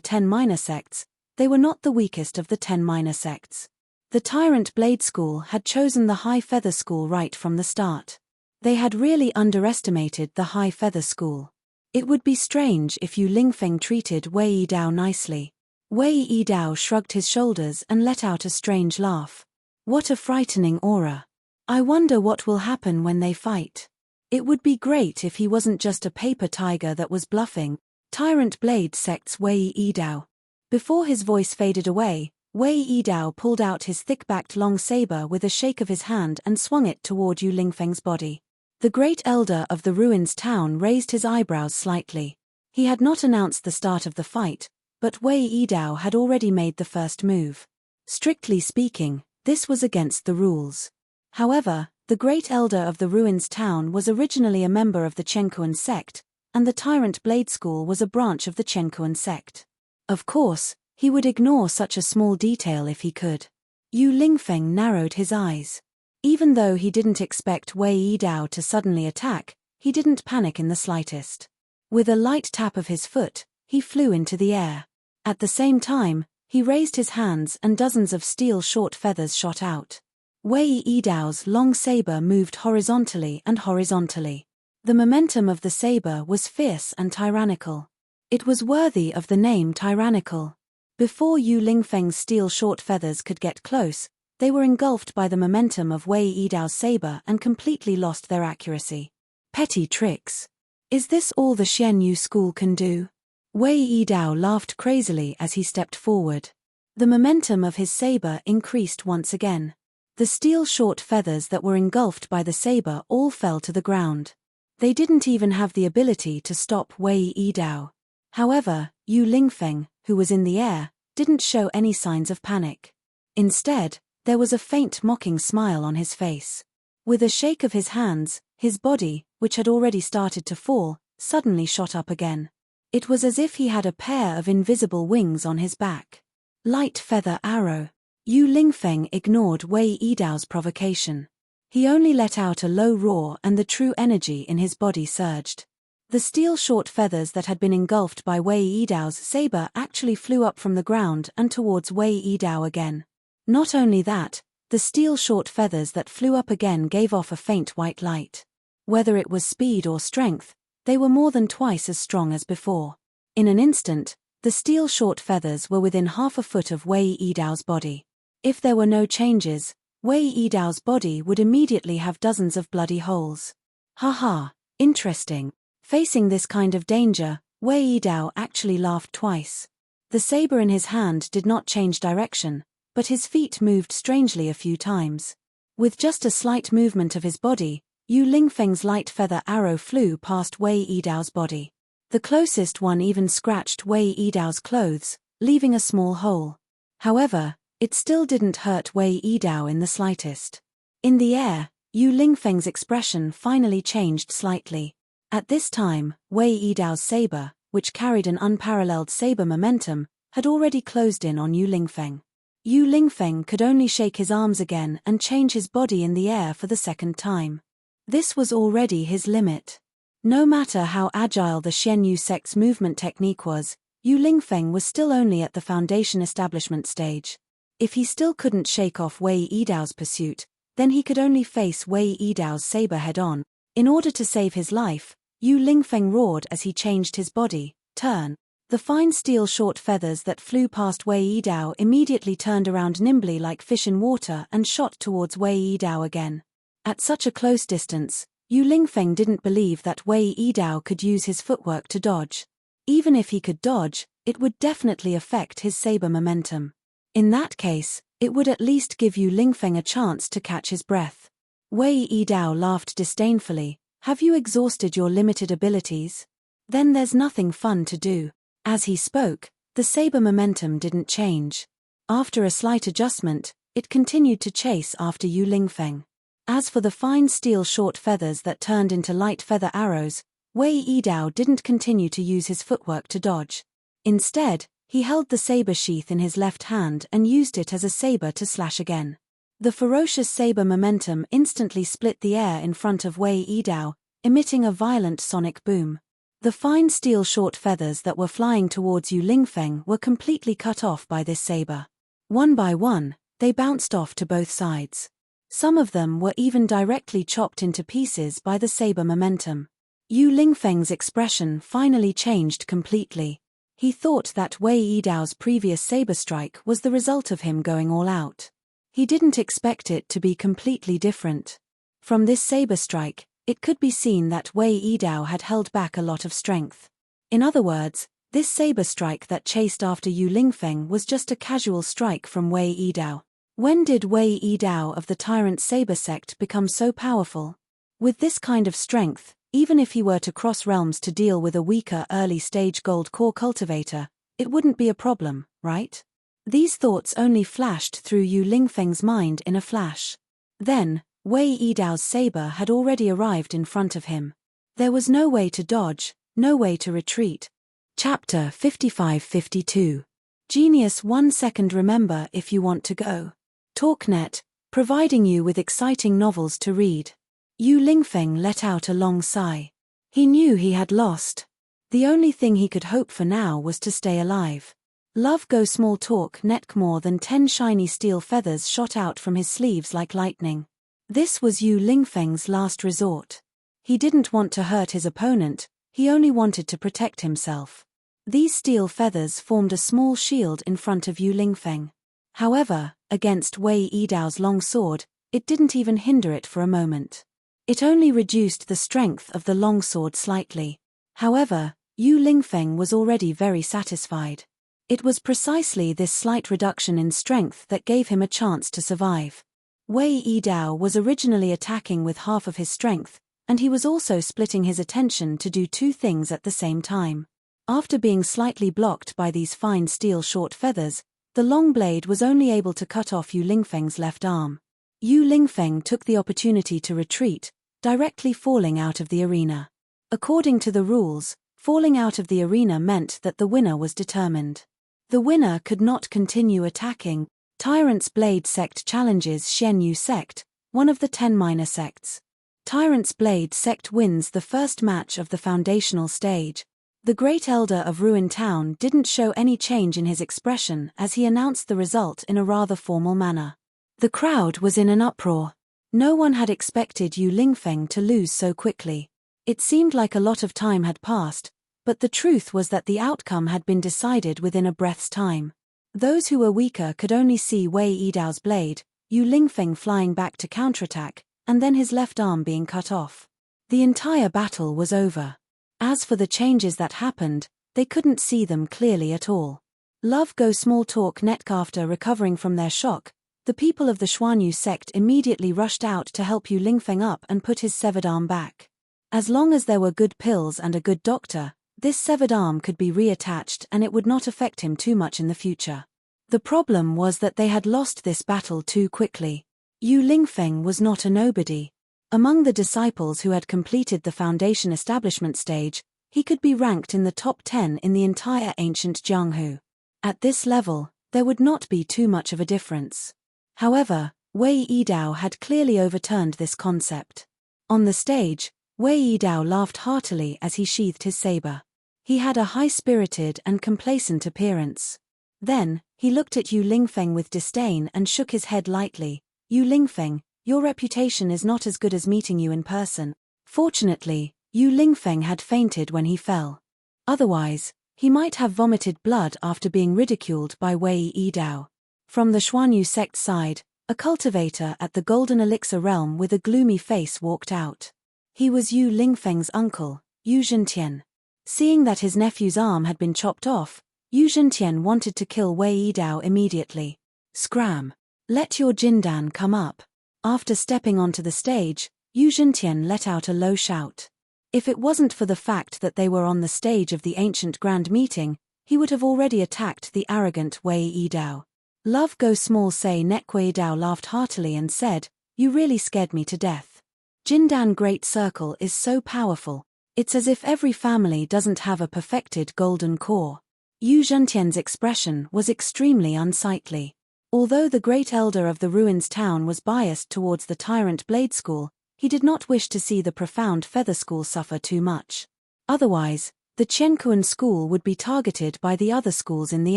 10 minor sects, they were not the weakest of the 10 minor sects. The Tyrant Blade School had chosen the High Feather School right from the start. They had really underestimated the High Feather School. It would be strange if Yu Lingfeng treated Wei Yidao nicely. Wei Yidao shrugged his shoulders and let out a strange laugh. What a frightening aura. I wonder what will happen when they fight. It would be great if he wasn't just a paper tiger that was bluffing. Tyrant Blade sect's Wei Yidao. Before his voice faded away, Wei Yidao pulled out his thick-backed long saber with a shake of his hand and swung it toward Yu Lingfeng's body. The great elder of the ruins town raised his eyebrows slightly. He had not announced the start of the fight, but Wei Yidao had already made the first move. Strictly speaking, this was against the rules. However, the great elder of the ruins town was originally a member of the Chenkuan sect, and the Tyrant Blade School was a branch of the Chenkuan sect. Of course, he would ignore such a small detail if he could. Yu Lingfeng narrowed his eyes. Even though he didn't expect Wei Yidao to suddenly attack, he didn't panic in the slightest. With a light tap of his foot, he flew into the air. At the same time, he raised his hands and dozens of steel short feathers shot out. Wei Yidao's long saber moved horizontally and horizontally. The momentum of the saber was fierce and tyrannical. It was worthy of the name tyrannical. Before Yu Lingfeng's steel short feathers could get close, they were engulfed by the momentum of Wei Yidao's saber and completely lost their accuracy. Petty tricks. Is this all the Xian Yu school can do? Wei Yidao laughed crazily as he stepped forward. The momentum of his saber increased once again. The steel short feathers that were engulfed by the saber all fell to the ground. They didn't even have the ability to stop Wei Yidao. However, Yu Lingfeng, who was in the air, didn't show any signs of panic. Instead, there was a faint mocking smile on his face. With a shake of his hands, his body, which had already started to fall, suddenly shot up again. It was as if he had a pair of invisible wings on his back. Light feather arrow. Yu Lingfeng ignored Wei Yidao's provocation. He only let out a low roar and the true energy in his body surged. The steel short feathers that had been engulfed by Wei Yidao's saber actually flew up from the ground and towards Wei Yidao again. Not only that, the steel short feathers that flew up again gave off a faint white light. Whether it was speed or strength, they were more than twice as strong as before. In an instant, the steel short feathers were within half a foot of Wei Yidao's body. If there were no changes, Wei Yidao's body would immediately have dozens of bloody holes. Haha, interesting. Facing this kind of danger, Wei Yidao actually laughed twice. The saber in his hand did not change direction, but his feet moved strangely a few times. With just a slight movement of his body, Yu Lingfeng's light feather arrow flew past Wei Yidao's body. The closest one even scratched Wei Yidao's clothes, leaving a small hole. However, it still didn't hurt Wei Yidao in the slightest. In the air, Yu Lingfeng's expression finally changed slightly. At this time, Wei Yidao's saber, which carried an unparalleled saber momentum, had already closed in on Yu Lingfeng. Yu Lingfeng could only shake his arms again and change his body in the air for the second time. This was already his limit. No matter how agile the Xian Yu sect's movement technique was, Yu Lingfeng was still only at the Foundation establishment stage. If he still couldn't shake off Wei Yidao's pursuit, then he could only face Wei Yidao's saber head-on. In order to save his life, Yu Lingfeng roared as he changed his body, turn. The fine steel short feathers that flew past Wei Yidao immediately turned around nimbly like fish in water and shot towards Wei Yidao again. At such a close distance, Yu Lingfeng didn't believe that Wei Yidao could use his footwork to dodge. Even if he could dodge, it would definitely affect his saber momentum. In that case, it would at least give Yu Lingfeng a chance to catch his breath. Wei Yidao laughed disdainfully. Have you exhausted your limited abilities? Then there's nothing fun to do. As he spoke, the saber momentum didn't change. After a slight adjustment, it continued to chase after Yu Lingfeng. As for the fine steel short feathers that turned into light feather arrows, Wei Yidao didn't continue to use his footwork to dodge. Instead, he held the saber sheath in his left hand and used it as a saber to slash again. The ferocious saber momentum instantly split the air in front of Wei Yidao, emitting a violent sonic boom. The fine steel short feathers that were flying towards Yu Lingfeng were completely cut off by this saber. One by one, they bounced off to both sides. Some of them were even directly chopped into pieces by the saber momentum. Yu Lingfeng's expression finally changed completely. He thought that Wei Yidao's previous saber strike was the result of him going all out. He didn't expect it to be completely different. From this saber strike, it could be seen that Wei Yidao had held back a lot of strength. In other words, this saber strike that chased after Yu Lingfeng was just a casual strike from Wei Yidao. When did Wei Yidao of the Tyrant Saber sect become so powerful? With this kind of strength, even if he were to cross realms to deal with a weaker early-stage gold core cultivator, it wouldn't be a problem, right? These thoughts only flashed through Yu Lingfeng's mind in a flash. Then, Wei Yidao's saber had already arrived in front of him. There was no way to dodge, no way to retreat. Chapter 55-52. Genius 1 second. Remember if you want to go. TalkNet, providing you with exciting novels to read. Yu Lingfeng let out a long sigh. He knew he had lost. The only thing he could hope for now was to stay alive. Love Go Small Talk Net. More than 10 shiny steel feathers shot out from his sleeves like lightning. This was Yu Lingfeng's last resort. He didn't want to hurt his opponent, he only wanted to protect himself. These steel feathers formed a small shield in front of Yu Lingfeng. However, against Wei Yidao's long sword, it didn't even hinder it for a moment. It only reduced the strength of the long sword slightly. However, Yu Lingfeng was already very satisfied. It was precisely this slight reduction in strength that gave him a chance to survive. Wei Yidao was originally attacking with half of his strength, and he was also splitting his attention to do two things at the same time. After being slightly blocked by these fine steel short feathers, the long blade was only able to cut off Yu Lingfeng's left arm. Yu Lingfeng took the opportunity to retreat, directly falling out of the arena. According to the rules, falling out of the arena meant that the winner was determined. The winner could not continue attacking. Tyrant's Blade Sect challenges Xian Yu Sect, one of the 10 minor sects. Tyrant's Blade Sect wins the first match of the foundational stage. The Great Elder of Ruin Town didn't show any change in his expression as he announced the result in a rather formal manner. The crowd was in an uproar. No one had expected Yu Lingfeng to lose so quickly. It seemed like a lot of time had passed, but the truth was that the outcome had been decided within a breath's time. Those who were weaker could only see Wei Yidao's blade, Yu Lingfeng flying back to counterattack, and then his left arm being cut off. The entire battle was over. As for the changes that happened, they couldn't see them clearly at all. Love Go Small Talk Net. After recovering from their shock, the people of the Xuanyu sect immediately rushed out to help Yu Lingfeng up and put his severed arm back. As long as there were good pills and a good doctor, this severed arm could be reattached and it would not affect him too much in the future. The problem was that they had lost this battle too quickly. Yu Lingfeng was not a nobody. Among the disciples who had completed the foundation establishment stage, he could be ranked in the top 10 in the entire ancient Jianghu. At this level, there would not be too much of a difference. However, Wei Yidao had clearly overturned this concept. On the stage, Wei Yidao laughed heartily as he sheathed his saber. He had a high-spirited and complacent appearance. Then, he looked at Yu Lingfeng with disdain and shook his head lightly. Yu Lingfeng, your reputation is not as good as meeting you in person. Fortunately, Yu Lingfeng had fainted when he fell. Otherwise, he might have vomited blood after being ridiculed by Wei Yidao. From the Xuanyu sect side, a cultivator at the Golden Elixir realm with a gloomy face walked out. He was Yu Lingfeng's uncle, Yu Zhentian. Seeing that his nephew's arm had been chopped off, Yu Zhentian wanted to kill Wei Yidao immediately. Scram! Let your Jindan come up. After stepping onto the stage, Yu Zhentian let out a low shout. If it wasn't for the fact that they were on the stage of the ancient grand meeting, he would have already attacked the arrogant Wei Yidao. Love Go Small Say Nek. Wei Yidao laughed heartily and said, "You really scared me to death. Jindan Great Circle is so powerful. It's as if every family doesn't have a perfected golden core. Yu Zhentian's expression was extremely unsightly. Although the great elder of the ruins town was biased towards the tyrant blade school, he did not wish to see the profound feather school suffer too much. Otherwise, the Qiankuan school would be targeted by the other schools in the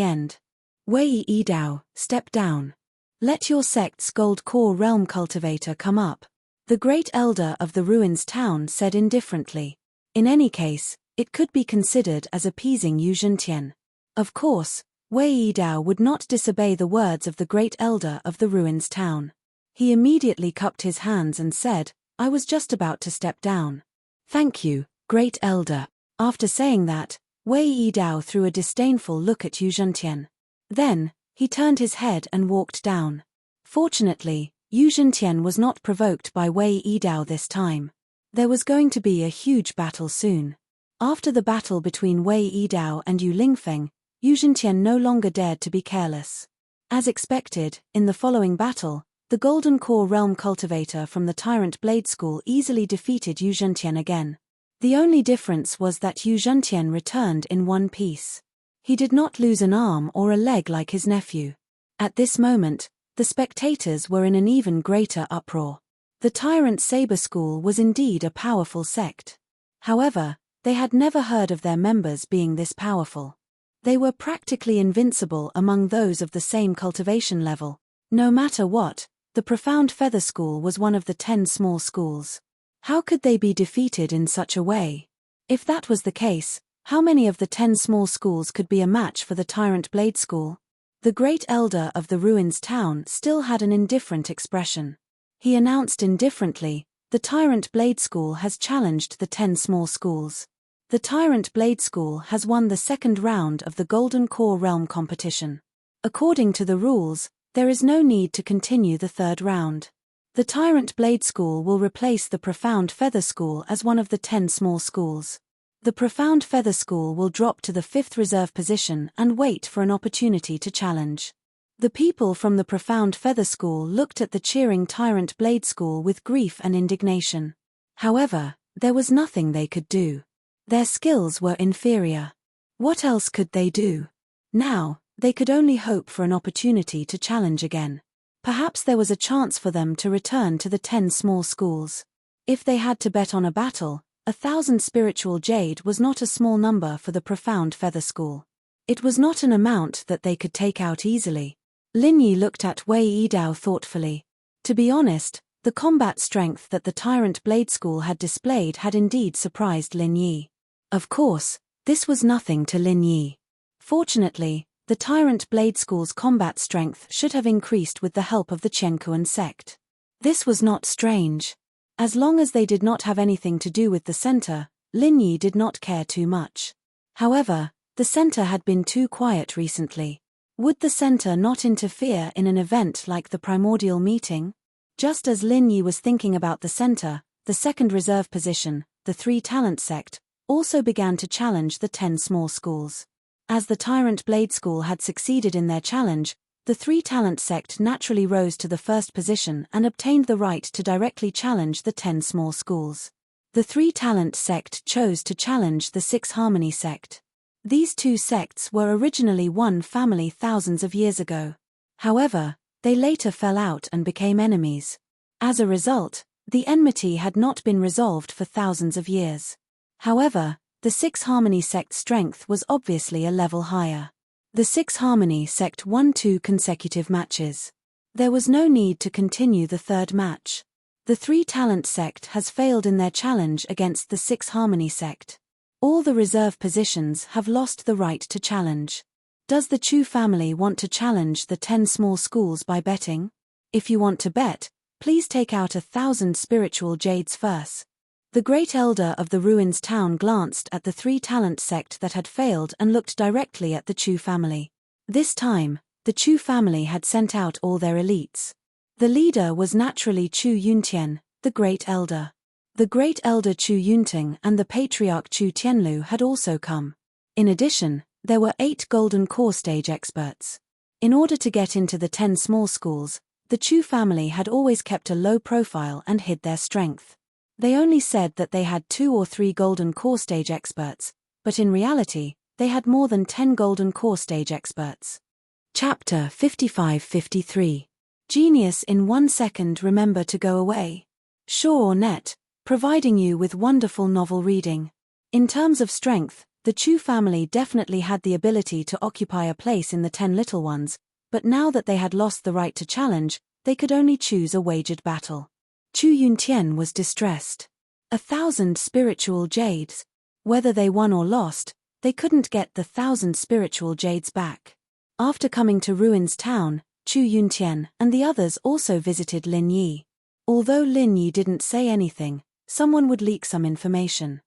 end. Wei Yidao, step down. Let your sect's gold core realm cultivator come up. The great elder of the ruins town said indifferently. In any case, it could be considered as appeasing Yu Zhentian. Of course, Wei Yidao would not disobey the words of the great elder of the ruins town. He immediately cupped his hands and said, I was just about to step down. Thank you, great elder. After saying that, Wei Yidao threw a disdainful look at Yu Zhentian. Then, he turned his head and walked down. Fortunately, Yu Zhentian was not provoked by Wei Yidao this time. There was going to be a huge battle soon. After the battle between Wei Yidao and Yu Lingfeng, Yu Zhentian no longer dared to be careless. As expected, in the following battle, the Golden Core Realm Cultivator from the Tyrant Blade School easily defeated Yu Zhentian again. The only difference was that Yu Zhentian returned in one piece. He did not lose an arm or a leg like his nephew. At this moment, the spectators were in an even greater uproar. The Tyrant Saber School was indeed a powerful sect. However, they had never heard of their members being this powerful. They were practically invincible among those of the same cultivation level. No matter what, the Profound Feather School was one of the 10 small schools. How could they be defeated in such a way? If that was the case, how many of the 10 small schools could be a match for the Tyrant Blade School? The great elder of the ruins town still had an indifferent expression. He announced indifferently, the Tyrant Blade School has challenged the 10 small schools. The Tyrant Blade School has won the second round of the Golden Core Realm competition. According to the rules, there is no need to continue the third round. The Tyrant Blade School will replace the Profound Feather School as one of the 10 small schools. The Profound Feather School will drop to the 5th reserve position and wait for an opportunity to challenge. The people from the Profound Feather School looked at the cheering Tyrant Blade School with grief and indignation. However, there was nothing they could do. Their skills were inferior. What else could they do? Now, they could only hope for an opportunity to challenge again. Perhaps there was a chance for them to return to the 10 small schools. If they had to bet on a battle, 1,000 spiritual jade was not a small number for the Profound Feather School. It was not an amount that they could take out easily. Lin Yi looked at Wei Yidao thoughtfully. To be honest, the combat strength that the Tyrant Blade School had displayed had indeed surprised Lin Yi. Of course, this was nothing to Lin Yi. Fortunately, the Tyrant Blade School's combat strength should have increased with the help of the Qiankuan sect. This was not strange. As long as they did not have anything to do with the center, Lin Yi did not care too much. However, the center had been too quiet recently. Would the center not interfere in an event like the primordial meeting? Just as Lin Yi was thinking about the center, the second reserve position, the 3 talent sect, also began to challenge the 10 small schools. As the Tyrant Blade School had succeeded in their challenge, the 3 talent sect naturally rose to the first position and obtained the right to directly challenge the 10 small schools. The 3 talent sect chose to challenge the 6 harmony sect. These 2 sects were originally one family thousands of years ago. However, they later fell out and became enemies. As a result, the enmity had not been resolved for thousands of years. However, the 6 harmony sect's strength was obviously a level higher. The 6 harmony sect won 2 consecutive matches. There was no need to continue the third match. The 3 talent sect has failed in their challenge against the 6 harmony sect. All the reserve positions have lost the right to challenge. Does the Chu family want to challenge the 10 small schools by betting? If you want to bet, please take out 1,000 spiritual jades first. The great elder of the ruins town glanced at the 3 talent sect that had failed and looked directly at the Chu family. This time, the Chu family had sent out all their elites. The leader was naturally Chu Yuntian, the great elder. The great elder Chu Yunting and the patriarch Chu Tianlu had also come. In addition, there were 8 golden core stage experts. In order to get into the 10 small schools, the Chu family had always kept a low profile and hid their strength. They only said that they had 2 or 3 golden core stage experts, but in reality, they had more than 10 golden core stage experts. Chapter 55-53. Genius in 1 second. Remember to go away. Shaw or Net, providing you with wonderful novel reading. In terms of strength, the Chu family definitely had the ability to occupy a place in the 10 little ones, but now that they had lost the right to challenge, they could only choose a wagered battle. Chu Yuntian was distressed. 1,000 spiritual jades. Whether they won or lost, they couldn't get the 1,000 spiritual jades back. After coming to Ruins Town, Chu Yuntian and the others also visited Lin Yi. Although Lin Yi didn't say anything, someone would leak some information.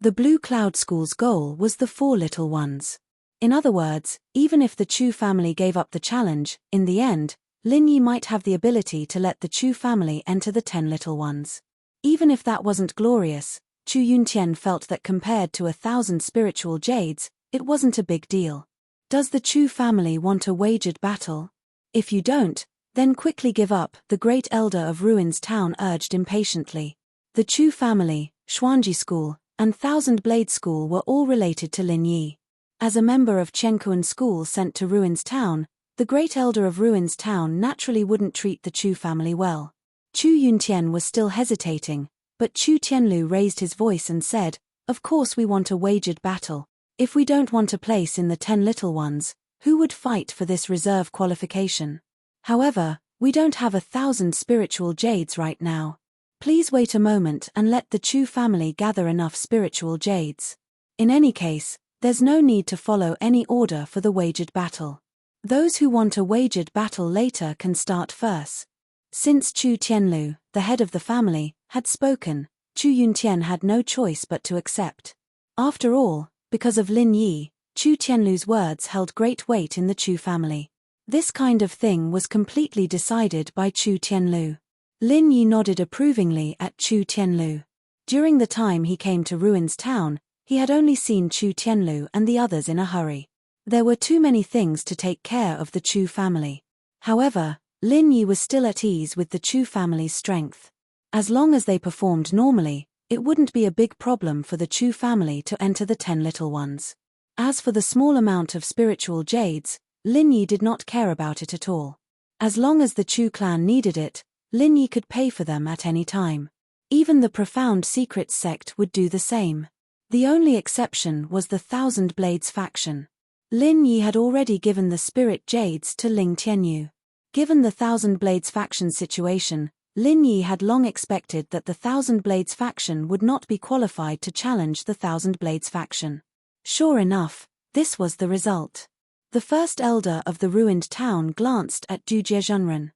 The Blue Cloud School's goal was the 4 little ones. In other words, even if the Chu family gave up the challenge, in the end, Lin Yi might have the ability to let the Chu family enter the 10 little ones. Even if that wasn't glorious, Chu Yuntian felt that compared to 1,000 spiritual jades, it wasn't a big deal. Does the Chu family want a wagered battle? If you don't, then quickly give up, the great elder of Ruins Town urged impatiently. The Chu family, Xuanji School, and Thousand Blade School were all related to Lin Yi. As a member of Chenkuan School sent to Ruins Town, the great elder of Ruins Town naturally wouldn't treat the Chu family well. Chu Yuntian was still hesitating, but Chu Tianlu raised his voice and said, "Of course we want a wagered battle. If we don't want a place in the 10 little ones, who would fight for this reserve qualification? However, we don't have 1,000 spiritual jades right now. Please wait a moment and let the Chu family gather enough spiritual jades. In any case, there's no need to follow any order for the wagered battle. Those who want a wagered battle later can start first." Since Chu Tianlu, the head of the family, had spoken, Chu Yuntian had no choice but to accept. After all, because of Lin Yi, Chu Tianlu's words held great weight in the Chu family. This kind of thing was completely decided by Chu Tianlu. Lin Yi nodded approvingly at Chu Tianlu. During the time he came to Ruins Town, he had only seen Chu Tianlu and the others in a hurry. There were too many things to take care of the Chu family. However, Lin Yi was still at ease with the Chu family's strength. As long as they performed normally, it wouldn't be a big problem for the Chu family to enter the 10 little ones. As for the small amount of spiritual jades, Lin Yi did not care about it at all. As long as the Chu clan needed it, Lin Yi could pay for them at any time. Even the Profound Secrets sect would do the same. The only exception was the Thousand Blades faction. Lin Yi had already given the spirit jades to Ling Tianyu. Given the Thousand Blades faction situation, Lin Yi had long expected that the Thousand Blades faction would not be qualified to challenge the Thousand Blades faction. Sure enough, this was the result. The first elder of the ruined town glanced at Du Jiezhenren.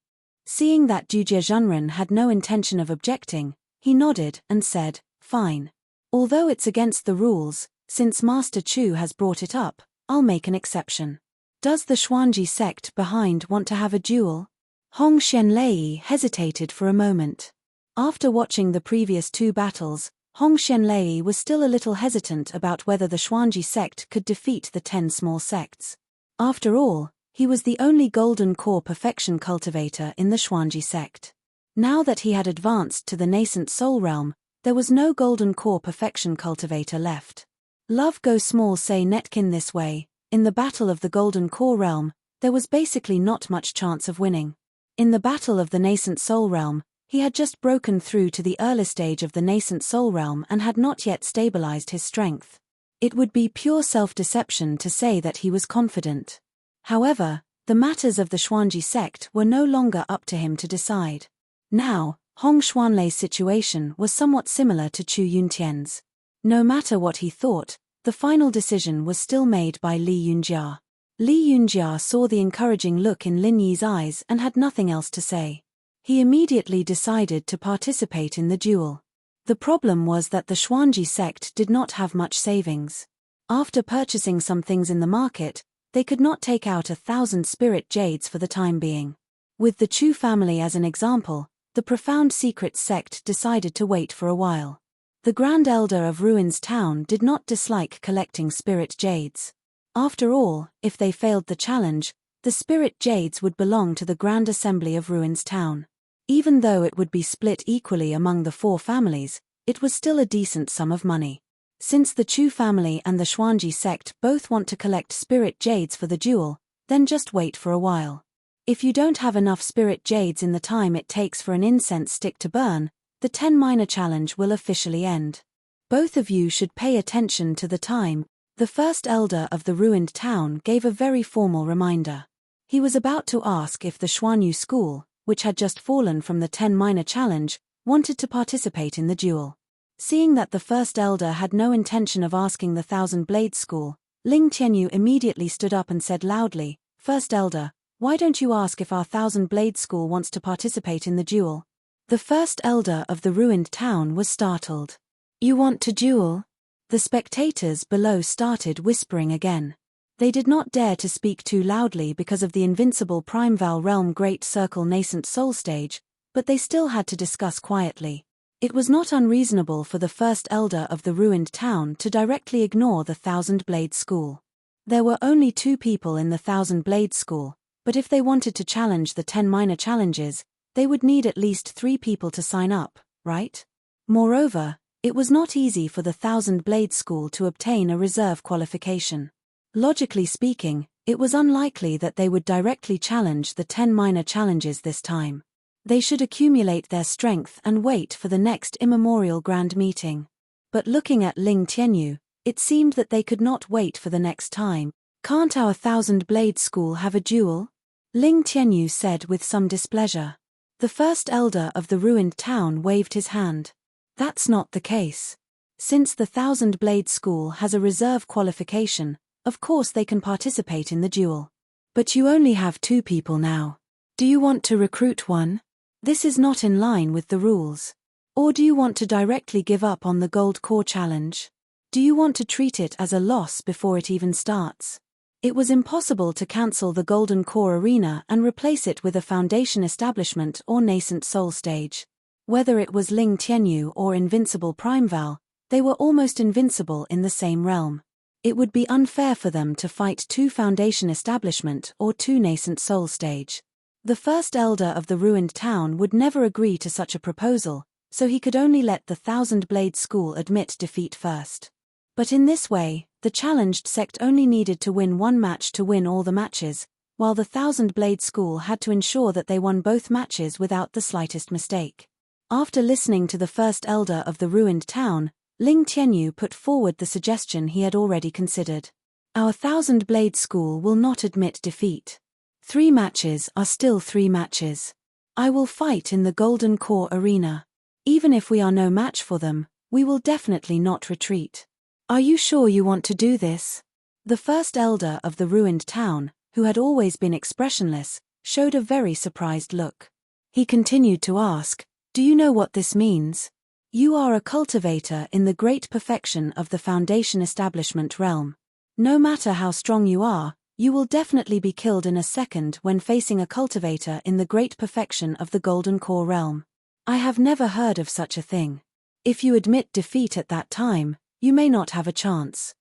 Seeing that Du Jiezhenren had no intention of objecting, he nodded and said, "Fine. Although it's against the rules, since Master Chu has brought it up, I'll make an exception. Does the Xuanji sect behind want to have a duel?" Hong Xianlei hesitated for a moment. After watching the previous 2 battles, Hong Xianlei was still a little hesitant about whether the Xuanji sect could defeat the 10 small sects. After all, he was the only golden core perfection cultivator in the Xuanji sect. Now that he had advanced to the nascent soul realm, there was no golden core perfection cultivator left. Love go small say Netkin this way, in the battle of the golden core realm, there was basically not much chance of winning. In the battle of the nascent soul realm, he had just broken through to the early stage of the nascent soul realm and had not yet stabilized his strength. It would be pure self-deception to say that he was confident. However, the matters of the Xuanji sect were no longer up to him to decide. Now, Hong Xuanlei's situation was somewhat similar to Chu Yuntian's. No matter what he thought, the final decision was still made by Li Yunjia. Li Yunjia saw the encouraging look in Lin Yi's eyes and had nothing else to say. He immediately decided to participate in the duel. The problem was that the Xuanji sect did not have much savings. After purchasing some things in the market, they could not take out 1,000 spirit jades for the time being. With the Chu family as an example, the Profound Secrets sect decided to wait for a while. The Grand Elder of Ruins Town did not dislike collecting spirit jades. After all, if they failed the challenge, the spirit jades would belong to the Grand Assembly of Ruins Town. Even though it would be split equally among the 4 families, it was still a decent sum of money. Since the Chu family and the Xuanji sect both want to collect spirit jades for the duel, then just wait for a while. If you don't have enough spirit jades in the time it takes for an incense stick to burn, the 10 minor challenge will officially end. Both of you should pay attention to the time. The first elder of the ruined town gave a very formal reminder. He was about to ask if the Xuanyu school, which had just fallen from the 10 minor challenge, wanted to participate in the duel. Seeing that the first elder had no intention of asking the Thousand Blades school, Ling Tianyu immediately stood up and said loudly, "First elder, why don't you ask if our Thousand Blades school wants to participate in the duel?" The first elder of the ruined town was startled. "You want to duel?" The spectators below started whispering again. They did not dare to speak too loudly because of the invincible Primeval Realm Great Circle Nascent Soul stage, but they still had to discuss quietly. It was not unreasonable for the first elder of the ruined town to directly ignore the Thousand Blade School. There were only 2 people in the Thousand Blade School, but if they wanted to challenge the 10 minor challenges, they would need at least 3 people to sign up, right? Moreover, it was not easy for the Thousand Blade School to obtain a reserve qualification. Logically speaking, it was unlikely that they would directly challenge the 10 minor challenges this time. They should accumulate their strength and wait for the next immemorial grand meeting. But looking at Ling Tianyu, it seemed that they could not wait for the next time. "Can't our Thousand Blade School have a duel?" Ling Tianyu said with some displeasure. The first elder of the ruined town waved his hand. "That's not the case. Since the Thousand Blade School has a reserve qualification, of course they can participate in the duel. But you only have 2 people now. Do you want to recruit one? This is not in line with the rules. Or do you want to directly give up on the Gold Core Challenge? Do you want to treat it as a loss before it even starts?" It was impossible to cancel the Golden Core Arena and replace it with a Foundation Establishment or Nascent Soul stage. Whether it was Ling Tianyu or Invincible Primeval, they were almost invincible in the same realm. It would be unfair for them to fight 2 Foundation Establishment or 2 Nascent Soul stage. The first elder of the ruined town would never agree to such a proposal, so he could only let the Thousand Blade School admit defeat first. But in this way, the challenged sect only needed to win 1 match to win all the matches, while the Thousand Blade School had to ensure that they won both matches without the slightest mistake. After listening to the first elder of the ruined town, Ling Tianyu put forward the suggestion he had already considered. "Our Thousand Blade School will not admit defeat. 3 matches are still 3 matches. I will fight in the Golden Core Arena. Even if we are no match for them, we will definitely not retreat. Are you sure you want to do this?" The first elder of the ruined town, who had always been expressionless, showed a very surprised look. He continued to ask, "Do you know what this means? You are a cultivator in the great perfection of the Foundation Establishment realm. No matter how strong you are, you will definitely be killed in a second when facing a cultivator in the great perfection of the Golden Core realm. I have never heard of such a thing. If you admit defeat at that time, you may not have a chance."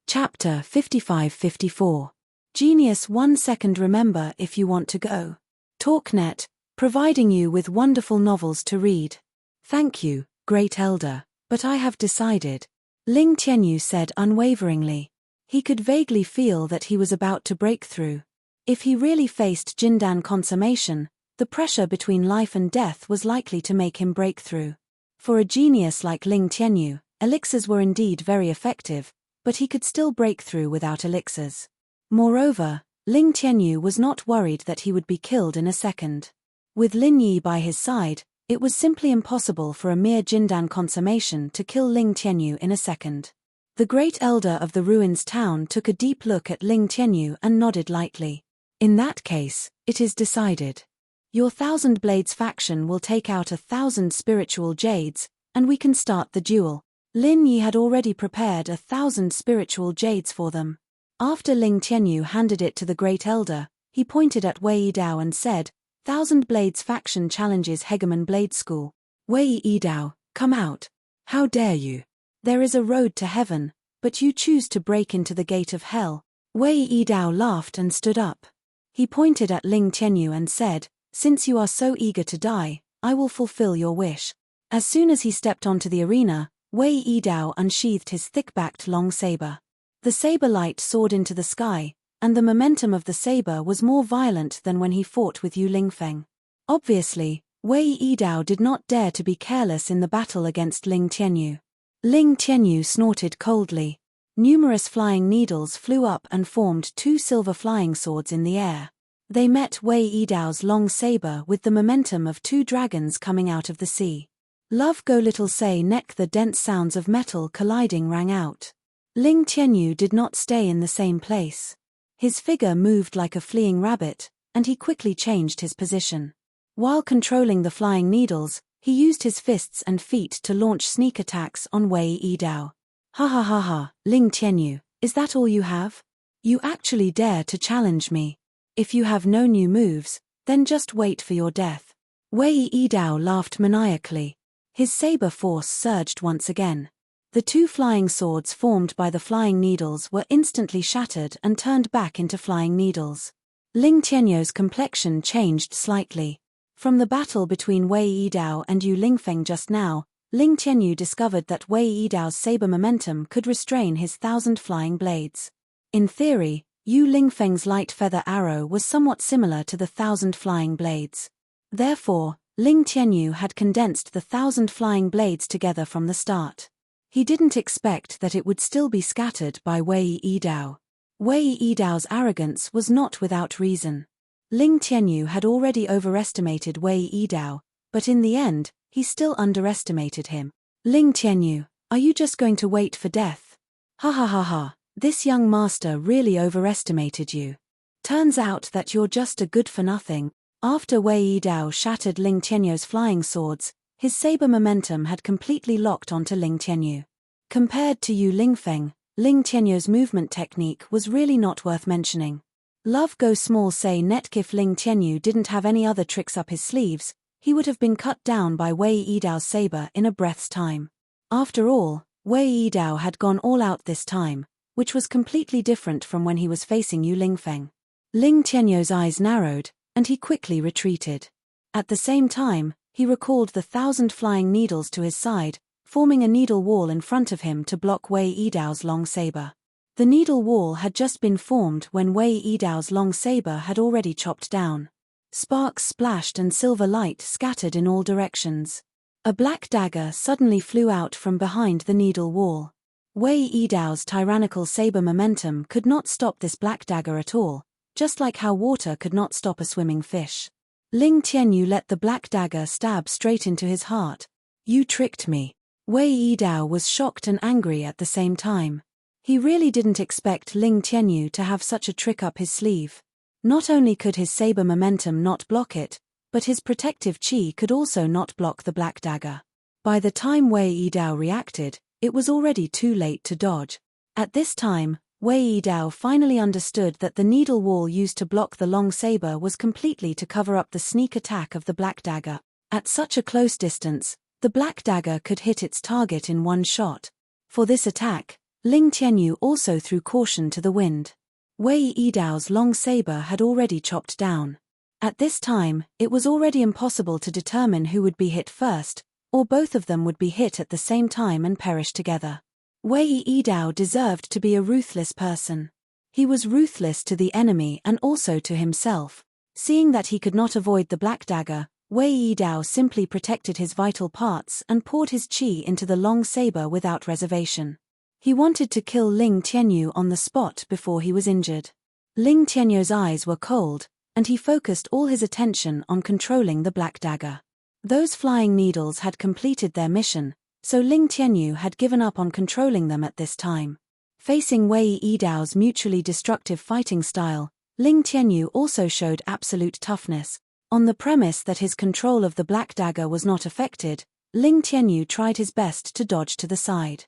Chapter 55-54. Genius 1 second. Remember if you want to go. TalkNet, providing you with wonderful novels to read. "Thank you, Great Elder, but I have decided," Ling Tianyu said unwaveringly. He could vaguely feel that he was about to break through. If he really faced Jindan consummation, the pressure between life and death was likely to make him break through. For a genius like Ling Tianyu, elixirs were indeed very effective, but he could still break through without elixirs. Moreover, Ling Tianyu was not worried that he would be killed in a second. With Lin Yi by his side, it was simply impossible for a mere Jindan consummation to kill Ling Tianyu in a second. The great elder of the ruins town took a deep look at Ling Tianyu and nodded lightly. "In that case, it is decided. Your Thousand Blades faction will take out 1,000 spiritual jades, and we can start the duel." Lin Yi had already prepared 1,000 spiritual jades for them. After Ling Tianyu handed it to the great elder, he pointed at Wei Yidao and said, "Thousand Blades faction challenges Hegemon Blade School. Wei Yidao, come out. How dare you? There is a road to heaven, but you choose to break into the gate of hell." Wei Yidao laughed and stood up. He pointed at Ling Tianyu and said, "Since you are so eager to die, I will fulfill your wish. As soon as he stepped onto the arena, Wei Yidao unsheathed his thick-backed long saber. The saber light soared into the sky, and the momentum of the saber was more violent than when he fought with Yu Lingfeng. Obviously, Wei Yidao did not dare to be careless in the battle against Ling Tianyu. Ling Tianyu snorted coldly. Numerous flying needles flew up and formed two silver flying swords in the air. They met Wei Yidao's long saber with the momentum of two dragons coming out of the sea. Love go little say neck, the dense sounds of metal colliding rang out. Ling Tianyu did not stay in the same place. His figure moved like a fleeing rabbit, and he quickly changed his position. While controlling the flying needles, he used his fists and feet to launch sneak attacks on Wei Yidao. Ha ha ha ha, Ling Tianyu, is that all you have? You actually dare to challenge me? If you have no new moves, then just wait for your death. Wei Yidao laughed maniacally. His saber force surged once again. The two flying swords formed by the flying needles were instantly shattered and turned back into flying needles. Ling Tianyu's complexion changed slightly. From the battle between Wei Yidao and Yu Lingfeng just now, Ling Tianyu discovered that Wei Yidao's saber momentum could restrain his 1,000 flying blades. In theory, Yu Lingfeng's light feather arrow was somewhat similar to the 1,000 flying blades. Therefore, Ling Tianyu had condensed the 1,000 flying blades together from the start. He didn't expect that it would still be scattered by Wei Yidao. Wei Yidao's arrogance was not without reason. Ling Tianyu had already overestimated Wei Yidao, but in the end, he still underestimated him. Ling Tianyu, are you just going to wait for death? Ha ha ha ha, this young master really overestimated you. Turns out that you're just a good-for-nothing. After Wei Yidao shattered Ling Tianyu's flying swords, his saber momentum had completely locked onto Ling Tianyu. Compared to Yu Lingfeng, Ling Tianyu's movement technique was really not worth mentioning. Love go small say net if Ling Tianyu didn't have any other tricks up his sleeves, he would have been cut down by Wei Yidao's saber in a breath's time. After all, Wei Yidao had gone all out this time, which was completely different from when he was facing Yu Lingfeng. Ling Tianyu's eyes narrowed, and he quickly retreated. At the same time, he recalled the 1,000 flying needles to his side, forming a needle wall in front of him to block Wei Yidao's long saber. The needle wall had just been formed when Wei Yidao's long saber had already chopped down. Sparks splashed and silver light scattered in all directions. A black dagger suddenly flew out from behind the needle wall. Wei Yidao's tyrannical saber momentum could not stop this black dagger at all, just like how water could not stop a swimming fish. Ling Tianyu let the black dagger stab straight into his heart. You tricked me. Wei Yidao was shocked and angry at the same time. He really didn't expect Ling Tianyu to have such a trick up his sleeve. Not only could his saber momentum not block it, but his protective chi could also not block the black dagger. By the time Wei Yidao reacted, it was already too late to dodge. At this time, Wei Yidao finally understood that the needle wall used to block the long saber was completely to cover up the sneak attack of the black dagger. At such a close distance, the black dagger could hit its target in one shot. For this attack, Ling Tianyu also threw caution to the wind. Wei Yidao's long saber had already chopped down. At this time, it was already impossible to determine who would be hit first, or both of them would be hit at the same time and perish together. Wei Yidao deserved to be a ruthless person. He was ruthless to the enemy and also to himself. Seeing that he could not avoid the black dagger, Wei Yidao simply protected his vital parts and poured his chi into the long saber without reservation. He wanted to kill Ling Tianyu on the spot before he was injured. Ling Tianyu's eyes were cold, and he focused all his attention on controlling the black dagger. Those flying needles had completed their mission, so Ling Tianyu had given up on controlling them at this time. Facing Wei Yidao's mutually destructive fighting style, Ling Tianyu also showed absolute toughness. On the premise that his control of the black dagger was not affected, Ling Tianyu tried his best to dodge to the side.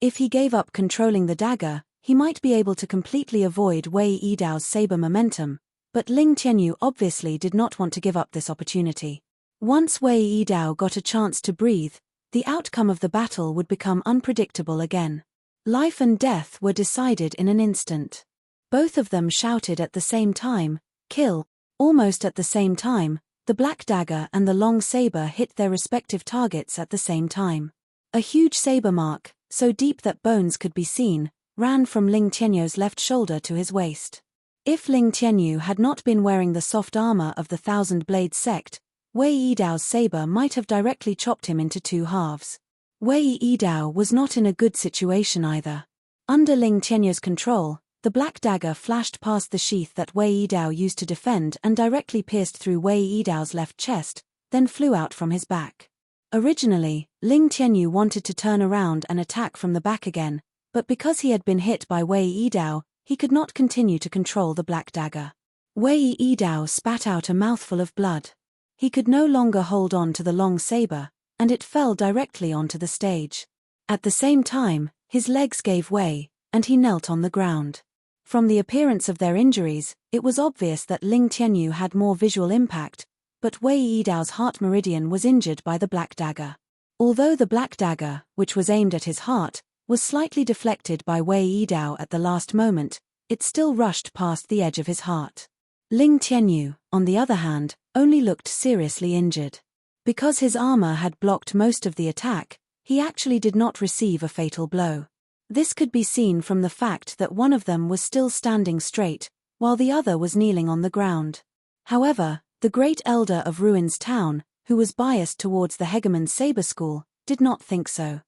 If he gave up controlling the dagger, he might be able to completely avoid Wei Yidao's saber momentum, but Ling Tianyu obviously did not want to give up this opportunity. Once Wei Yidao got a chance to breathe, the outcome of the battle would become unpredictable again. Life and death were decided in an instant. Both of them shouted at the same time, "Kill!" Almost at the same time, The black dagger and the long saber hit their respective targets at the same time. A huge saber mark, so deep that bones could be seen, ran from Ling Tianyu's left shoulder to his waist. If Ling Tianyu had not been wearing the soft armor of the Thousand Blades sect, Wei Yidao's saber might have directly chopped him into two halves. Wei Yidao was not in a good situation either. Under Ling Tianyu's control, the black dagger flashed past the sheath that Wei Yidao used to defend and directly pierced through Wei Yidao's left chest, then flew out from his back. Originally, Ling Tianyu wanted to turn around and attack from the back again, but because he had been hit by Wei Yidao, he could not continue to control the black dagger. Wei Yidao spat out a mouthful of blood. He could no longer hold on to the long saber, and it fell directly onto the stage. At the same time, his legs gave way, and he knelt on the ground. From the appearance of their injuries, it was obvious that Ling Tianyu had more visual impact, but Wei Yidao's heart meridian was injured by the black dagger. Although the black dagger, which was aimed at his heart, was slightly deflected by Wei Yidao at the last moment, it still rushed past the edge of his heart. Ling Tianyu, on the other hand, only looked seriously injured. Because his armor had blocked most of the attack, he actually did not receive a fatal blow. This could be seen from the fact that one of them was still standing straight, while the other was kneeling on the ground. However, the great elder of Ruins Town, who was biased towards the Hegemon's saber school, did not think so.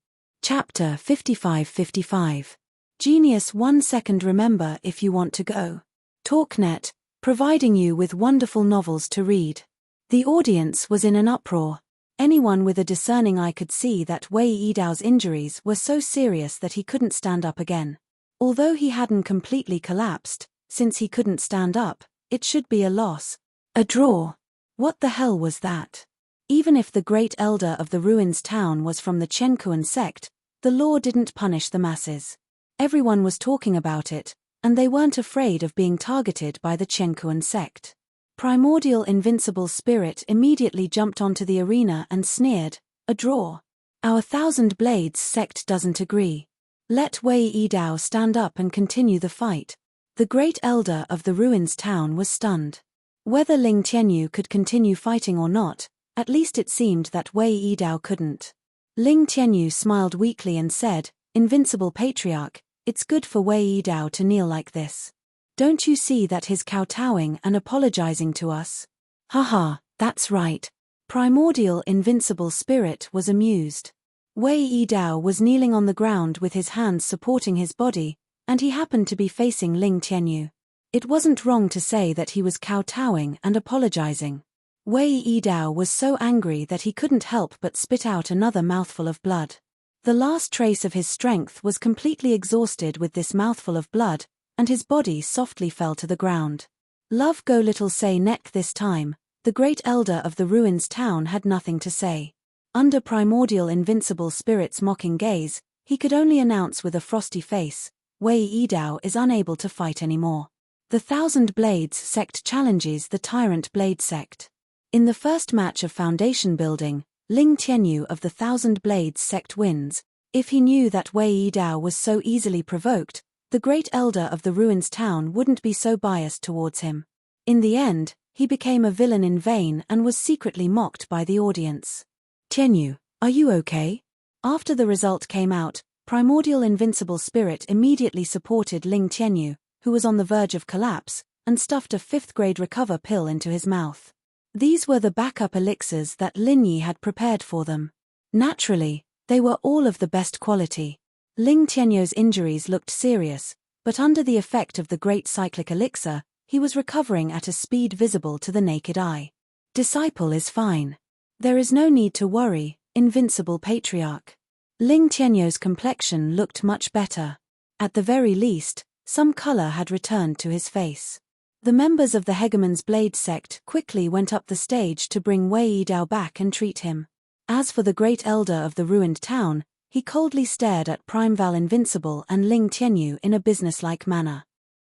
Chapter 55-55. Genius 1 second. Remember if you want to go. TalkNet, providing you with wonderful novels to read. The audience was in an uproar. Anyone with a discerning eye could see that Wei Yidao's injuries were so serious that he couldn't stand up again. Although he hadn't completely collapsed, since he couldn't stand up, it should be a loss. A draw. What the hell was that? Even if the great elder of the Ruins Town was from the Chenkuan sect, the law didn't punish the masses. Everyone was talking about it, and they weren't afraid of being targeted by the Chenkuan sect. Primordial Invincible Spirit immediately jumped onto the arena and sneered, "A draw. Our Thousand Blades sect doesn't agree. Let Wei Yidao stand up and continue the fight." The great elder of the Ruins Town was stunned. Whether Ling Tianyu could continue fighting or not, at least it seemed that Wei Yidao couldn't. Ling Tianyu smiled weakly and said, "Invincible Patriarch, it's good for Wei Yidao to kneel like this. Don't you see that he's kowtowing and apologizing to us?" "Haha, that's right." Primordial Invincible Spirit was amused. Wei Yidao was kneeling on the ground with his hands supporting his body, and he happened to be facing Ling Tianyu. It wasn't wrong to say that he was kowtowing and apologizing. Wei Yidao was so angry that he couldn't help but spit out another mouthful of blood. The last trace of his strength was completely exhausted with this mouthful of blood, and his body softly fell to the ground. Love go little say neck this time, the great elder of the Ruins Town had nothing to say. Under Primordial Invincible Spirit's mocking gaze, he could only announce with a frosty face, "Wei Yidao is unable to fight anymore." The Thousand Blades sect challenges the Tyrant Blade sect. In the first match of foundation building, Ling Tianyu of the Thousand Blades sect wins. If he knew that Wei Yidao was so easily provoked, the great elder of the Ruins Town wouldn't be so biased towards him. In the end, he became a villain in vain and was secretly mocked by the audience. "Tianyu, are you okay?" After the result came out, Primordial Invincible Spirit immediately supported Ling Tianyu, who was on the verge of collapse, and stuffed a 5th-grade recover pill into his mouth. These were the backup elixirs that Lin Yi had prepared for them. Naturally, they were all of the best quality. Ling Tianyu's injuries looked serious, but under the effect of the great cyclic elixir, he was recovering at a speed visible to the naked eye. "Disciple is fine. There is no need to worry, Invincible Patriarch." Ling Tianyu's complexion looked much better. At the very least, some color had returned to his face. The members of the Hegemon's Blade sect quickly went up the stage to bring Wei Yidao back and treat him. As for the great elder of the ruined town, he coldly stared at Primeval Invincible and Ling Tianyu in a businesslike manner.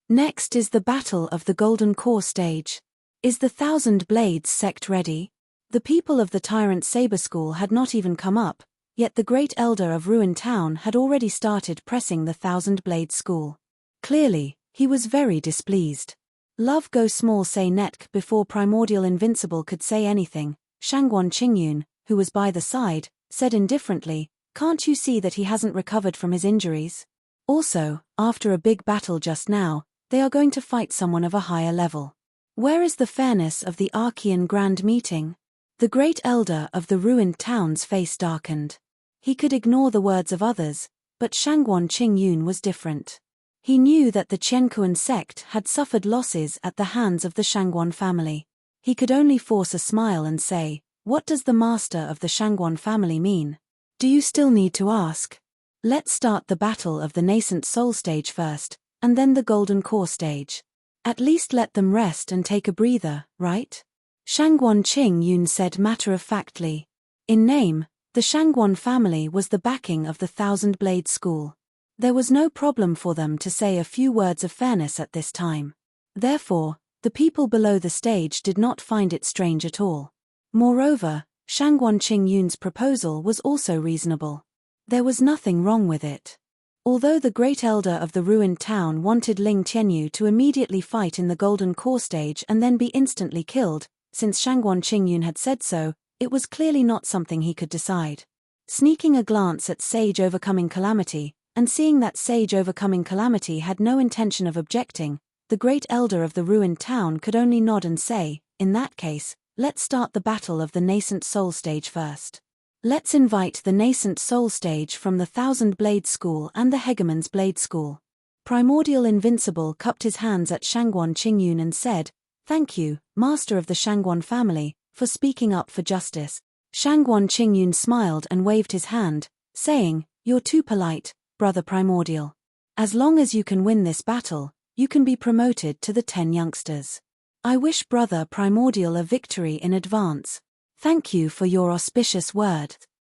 Next is the Battle of the Golden Core stage. Is the Thousand Blades sect ready? The people of the Tyrant Saber School had not even come up, yet the great elder of Ruined Town had already started pressing the Thousand Blades School. Clearly, he was very displeased. Love go small say netk. Before Primordial Invincible could say anything, Shangguan Qingyun, who was by the side, said indifferently, "Can't you see that he hasn't recovered from his injuries? Also, after a big battle just now, they are going to fight someone of a higher level. Where is the fairness of the Archean Grand Meeting?" The great elder of the ruined town's face darkened. He could ignore the words of others, but Shangguan Qingyun was different. He knew that the Qiankuan sect had suffered losses at the hands of the Shangguan family. He could only force a smile and say, "What does the master of the Shangguan family mean? Do you still need to ask? Let's start the battle of the nascent soul stage first, and then the golden core stage. At least let them rest and take a breather, right?" Shangguan Qingyun said matter-of-factly. In name, the Shangguan family was the backing of the Thousand Blade School. There was no problem for them to say a few words of fairness at this time. Therefore, the people below the stage did not find it strange at all. Moreover, Shangguan Qingyun's proposal was also reasonable. There was nothing wrong with it. Although the great elder of the ruined town wanted Ling Tianyu to immediately fight in the golden core stage and then be instantly killed, since Shangguan Qingyun had said so, it was clearly not something he could decide. Sneaking a glance at Sage Overcoming Calamity, and seeing that Sage Overcoming Calamity had no intention of objecting, the great elder of the ruined town could only nod and say, "In that case, let's start the battle of the nascent soul stage first. Let's invite the nascent soul stage from the Thousand Blade School and the Hegemon's Blade School." Primordial Invincible cupped his hands at Shangguan Qingyun and said, "Thank you, master of the Shangguan family, for speaking up for justice." Shangguan Qingyun smiled and waved his hand, saying, "You're too polite, Brother Primordial. As long as you can win this battle, you can be promoted to the 10 youngsters. I wish Brother Primordial a victory in advance. Thank you for your auspicious word."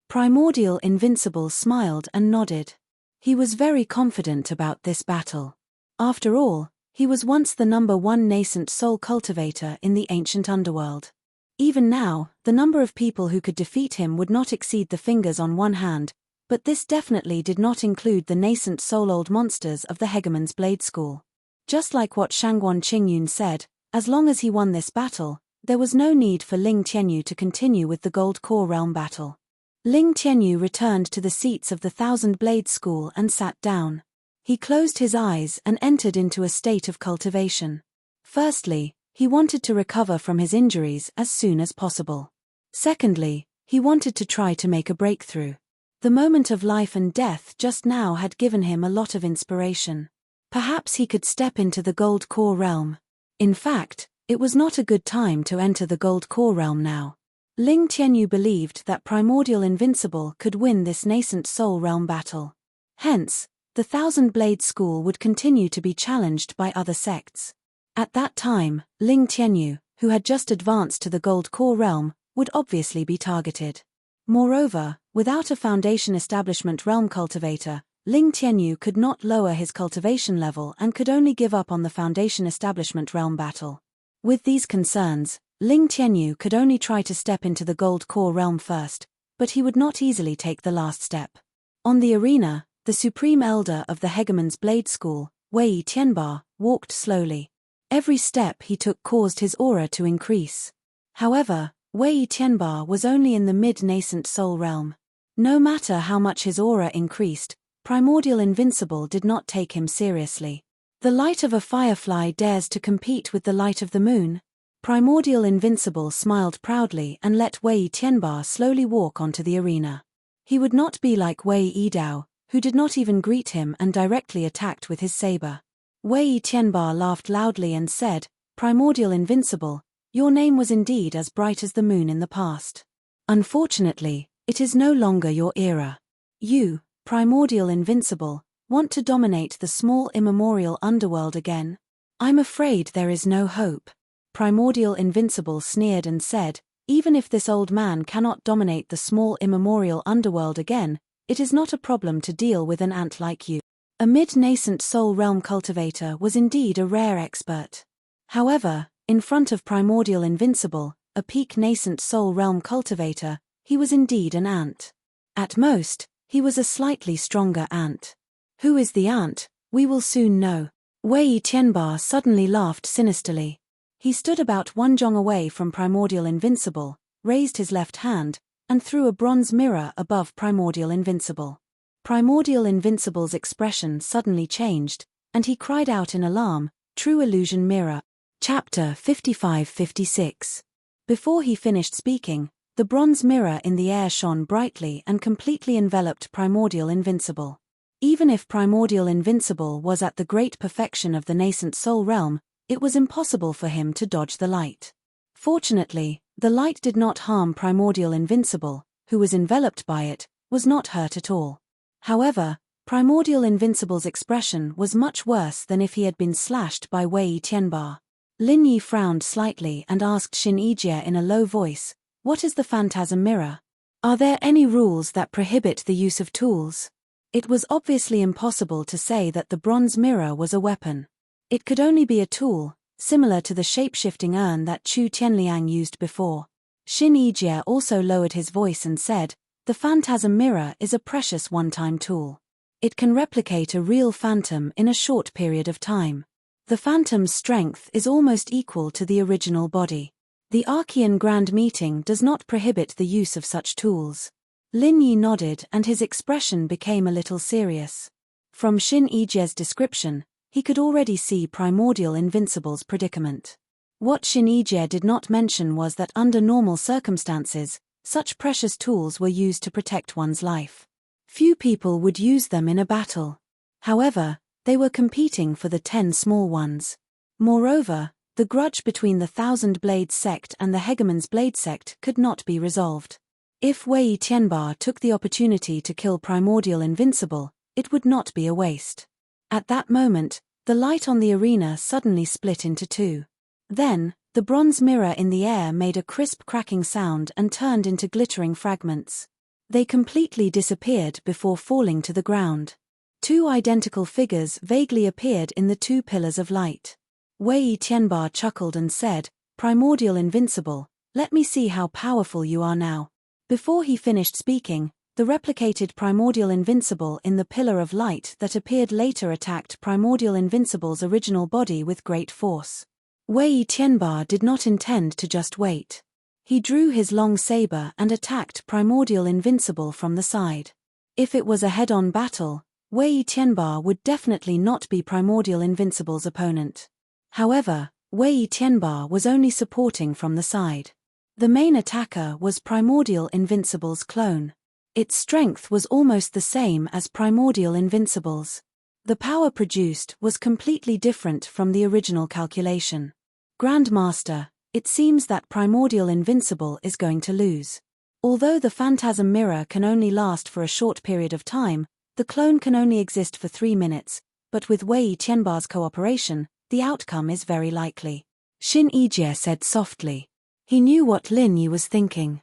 Primordial Invincible smiled and nodded. He was very confident about this battle. After all, he was once the #1 nascent soul cultivator in the ancient underworld. Even now, the number of people who could defeat him would not exceed the fingers on one hand, but this definitely did not include the nascent soul-old monsters of the Hegemon's Blade School. Just like what Shangguan Qingyun said, as long as he won this battle, there was no need for Ling Tianyu to continue with the Gold Core Realm battle. Ling Tianyu returned to the seats of the Thousand Blade School and sat down. He closed his eyes and entered into a state of cultivation. Firstly, he wanted to recover from his injuries as soon as possible. Secondly, he wanted to try to make a breakthrough. The moment of life and death just now had given him a lot of inspiration. Perhaps he could step into the Gold Core Realm. In fact, it was not a good time to enter the Gold Core Realm now. Ling Tianyu believed that Primordial Invincible could win this nascent soul realm battle. Hence, the Thousand Blade School would continue to be challenged by other sects. At that time, Ling Tianyu, who had just advanced to the Gold Core Realm, would obviously be targeted. Moreover, without a Foundation Establishment Realm cultivator, Ling Tianyu could not lower his cultivation level and could only give up on the Foundation Establishment Realm battle. With these concerns, Ling Tianyu could only try to step into the Gold Core Realm first, but he would not easily take the last step. On the arena, the Supreme Elder of the Hegemon's Blade School, Wei Tianba, walked slowly. Every step he took caused his aura to increase. However, Wei Tianba was only in the mid-nascent soul realm. No matter how much his aura increased, Primordial Invincible did not take him seriously. The light of a firefly dares to compete with the light of the moon. Primordial Invincible smiled proudly and let Wei Tianba slowly walk onto the arena. He would not be like Wei Yidao, who did not even greet him and directly attacked with his saber. Wei Tianba laughed loudly and said, "Primordial Invincible, your name was indeed as bright as the moon in the past. Unfortunately, it is no longer your era. You, Primordial Invincible, want to dominate the small immemorial underworld again? I'm afraid there is no hope." Primordial Invincible sneered and said, "Even if this old man cannot dominate the small immemorial underworld again, it is not a problem to deal with an ant like you." A mid-nascent soul realm cultivator was indeed a rare expert. However, in front of Primordial Invincible, a peak nascent soul realm cultivator, he was indeed an ant. At most, he was a slightly stronger ant. Who is the ant? We will soon know. Wei Tianba suddenly laughed sinisterly. He stood about 1 jong away from Primordial Invincible, raised his left hand, and threw a bronze mirror above Primordial Invincible. Primordial Invincible's expression suddenly changed, and he cried out in alarm, "True Illusion Mirror." Chapter 55-56. Before he finished speaking, the bronze mirror in the air shone brightly and completely enveloped Primordial Invincible. Even if Primordial Invincible was at the great perfection of the nascent soul realm, it was impossible for him to dodge the light. Fortunately, the light did not harm Primordial Invincible, who was enveloped by it, was not hurt at all. However, Primordial Invincible's expression was much worse than if he had been slashed by Wei Tianba. Lin Yi frowned slightly and asked Xin Yijie in a low voice, "What is the phantasm mirror? Are there any rules that prohibit the use of tools?" It was obviously impossible to say that the bronze mirror was a weapon. It could only be a tool, similar to the shape-shifting urn that Chu Tianliang used before. Xin Yijie also lowered his voice and said, "The phantasm mirror is a precious one-time tool. It can replicate a real phantom in a short period of time. The phantom's strength is almost equal to the original body. The Archean Grand Meeting does not prohibit the use of such tools." Lin Yi nodded and his expression became a little serious. From Xin Yijie's description, he could already see Primordial Invincible's predicament. What Xin Yijie did not mention was that under normal circumstances, such precious tools were used to protect one's life. Few people would use them in a battle. However, they were competing for the 10 small ones. Moreover, the grudge between the Thousand Blades sect and the Hegemon's Blade sect could not be resolved. If Wei Tianba took the opportunity to kill Primordial Invincible, it would not be a waste. At that moment, the light on the arena suddenly split into two. Then, the bronze mirror in the air made a crisp cracking sound and turned into glittering fragments. They completely disappeared before falling to the ground. Two identical figures vaguely appeared in the two pillars of light. Wei Tianba chuckled and said, "Primordial Invincible, let me see how powerful you are now." Before he finished speaking, the replicated Primordial Invincible in the pillar of light that appeared later attacked Primordial Invincible's original body with great force. Wei Tianba did not intend to just wait. He drew his long saber and attacked Primordial Invincible from the side. If it was a head-on battle, Wei Tianba would definitely not be Primordial Invincible's opponent. However, Wei Tianba was only supporting from the side. The main attacker was Primordial Invincible's clone. Its strength was almost the same as Primordial Invincible's. The power produced was completely different from the original calculation. "Grandmaster, it seems that Primordial Invincible is going to lose. Although the phantasm mirror can only last for a short period of time, the clone can only exist for 3 minutes, but with Wei Tianba's cooperation, the outcome is very likely," Xin Yijie said softly. He knew what Lin Yi was thinking.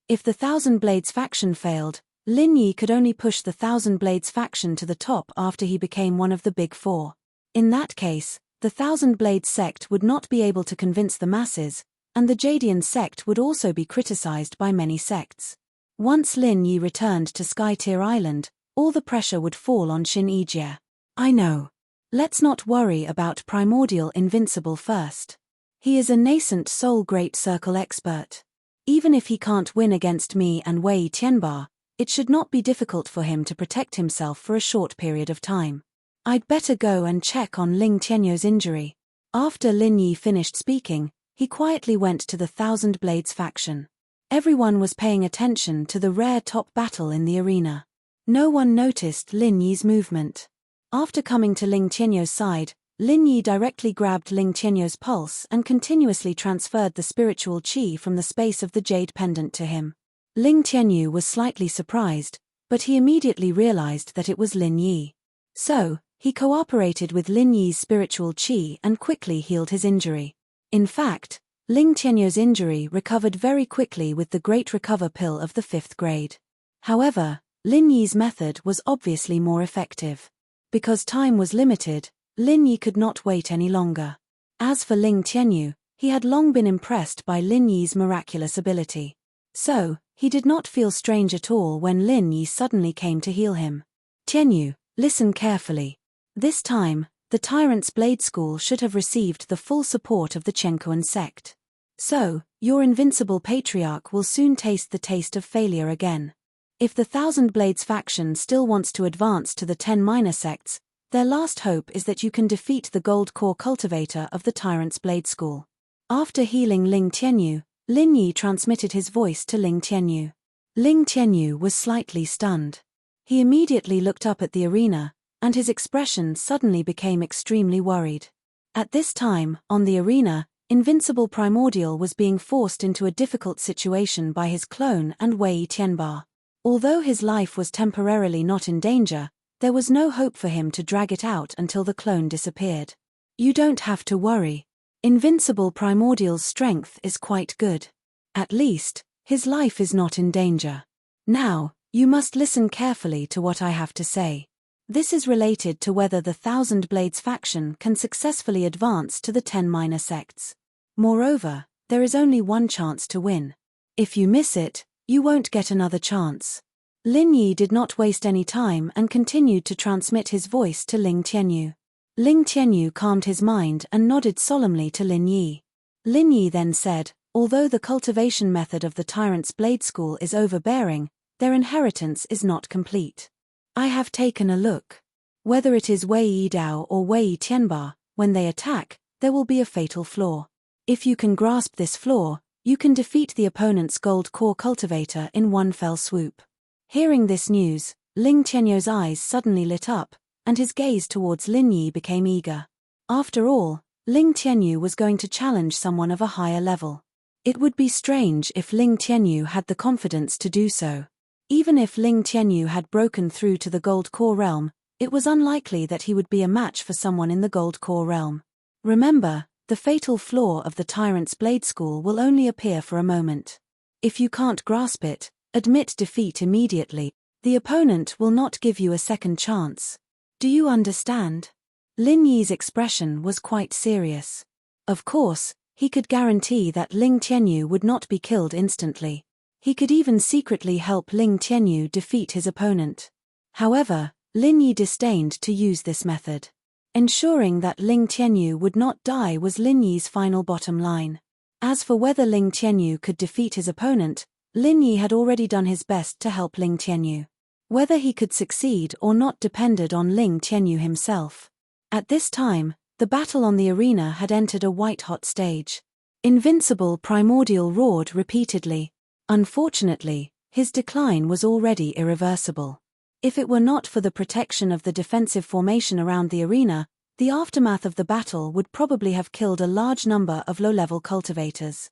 If the Thousand Blades faction failed, Lin Yi could only push the Thousand Blades faction to the top after he became one of the Big Four. In that case, the Thousand Blades sect would not be able to convince the masses, and the Jadian sect would also be criticized by many sects. Once Lin Yi returned to Sky Tier Island, all the pressure would fall on Xin Yijie. "I know. Let's not worry about Primordial Invincible first. He is a nascent Soul Great Circle expert. Even if he can't win against me and Wei Tianba, it should not be difficult for him to protect himself for a short period of time. I'd better go and check on Ling Tianyou's injury." After Lin Yi finished speaking, he quietly went to the Thousand Blades faction. Everyone was paying attention to the rare top battle in the arena. No one noticed Lin Yi's movement. After coming to Ling Tianyou's side, Lin Yi directly grabbed Ling Tianyou's pulse and continuously transferred the spiritual qi from the space of the jade pendant to him. Ling Tianyou was slightly surprised, but he immediately realized that it was Lin Yi. So, he cooperated with Lin Yi's spiritual qi and quickly healed his injury. In fact, Ling Tianyou's injury recovered very quickly with the Great Recover Pill of the 5th grade. However, Lin Yi's method was obviously more effective. Because time was limited, Lin Yi could not wait any longer. As for Ling Tianyou, he had long been impressed by Lin Yi's miraculous ability. So, he did not feel strange at all when Lin Yi suddenly came to heal him. "Tianyou, listen carefully. This time, the Tyrant's Blade School should have received the full support of the Chenkuan sect. So, your invincible patriarch will soon taste the taste of failure again. If the Thousand Blades faction still wants to advance to the 10 minor sects, their last hope is that you can defeat the gold core cultivator of the Tyrant's Blade School. After healing Ling Tianyu, Lin Yi transmitted his voice to Ling Tianyu. Ling Tianyu was slightly stunned. He immediately looked up at the arena, and his expression suddenly became extremely worried. At this time, on the arena, Invincible Primordial was being forced into a difficult situation by his clone and Wei Tianba. Although his life was temporarily not in danger, there was no hope for him to drag it out until the clone disappeared. You don't have to worry. Invincible Primordial's strength is quite good. At least, his life is not in danger. Now, you must listen carefully to what I have to say. This is related to whether the Thousand Blades faction can successfully advance to the 10 minor sects. Moreover, there is only one chance to win. If you miss it, you won't get another chance. Lin Yi did not waste any time and continued to transmit his voice to Ling Tianyu. Ling Tianyu calmed his mind and nodded solemnly to Lin Yi. Lin Yi then said, although the cultivation method of the Tyrant's Blade School is overbearing, their inheritance is not complete. I have taken a look. Whether it is Wei Yidao or Wei Tianba, when they attack, there will be a fatal flaw. If you can grasp this flaw, you can defeat the opponent's gold core cultivator in one fell swoop. Hearing this news, Ling Tianyu's eyes suddenly lit up, and his gaze towards Lin Yi became eager. After all, Ling Tianyu was going to challenge someone of a higher level. It would be strange if Ling Tianyu had the confidence to do so. Even if Ling Tianyu had broken through to the gold core realm, it was unlikely that he would be a match for someone in the gold core realm. Remember, the fatal flaw of the Tyrant's Blade School will only appear for a moment. If you can't grasp it, admit defeat immediately. The opponent will not give you a second chance. Do you understand? Lin Yi's expression was quite serious. Of course, he could guarantee that Ling Tianyu would not be killed instantly. He could even secretly help Ling Tianyu defeat his opponent. However, Lin Yi disdained to use this method. Ensuring that Ling Tianyu would not die was Lin Yi's final bottom line. As for whether Ling Tianyu could defeat his opponent, Lin Yi had already done his best to help Ling Tianyu. Whether he could succeed or not depended on Ling Tianyu himself. At this time, the battle on the arena had entered a white-hot stage. Invincible Primordial roared repeatedly. Unfortunately, his decline was already irreversible. If it were not for the protection of the defensive formation around the arena, the aftermath of the battle would probably have killed a large number of low-level cultivators.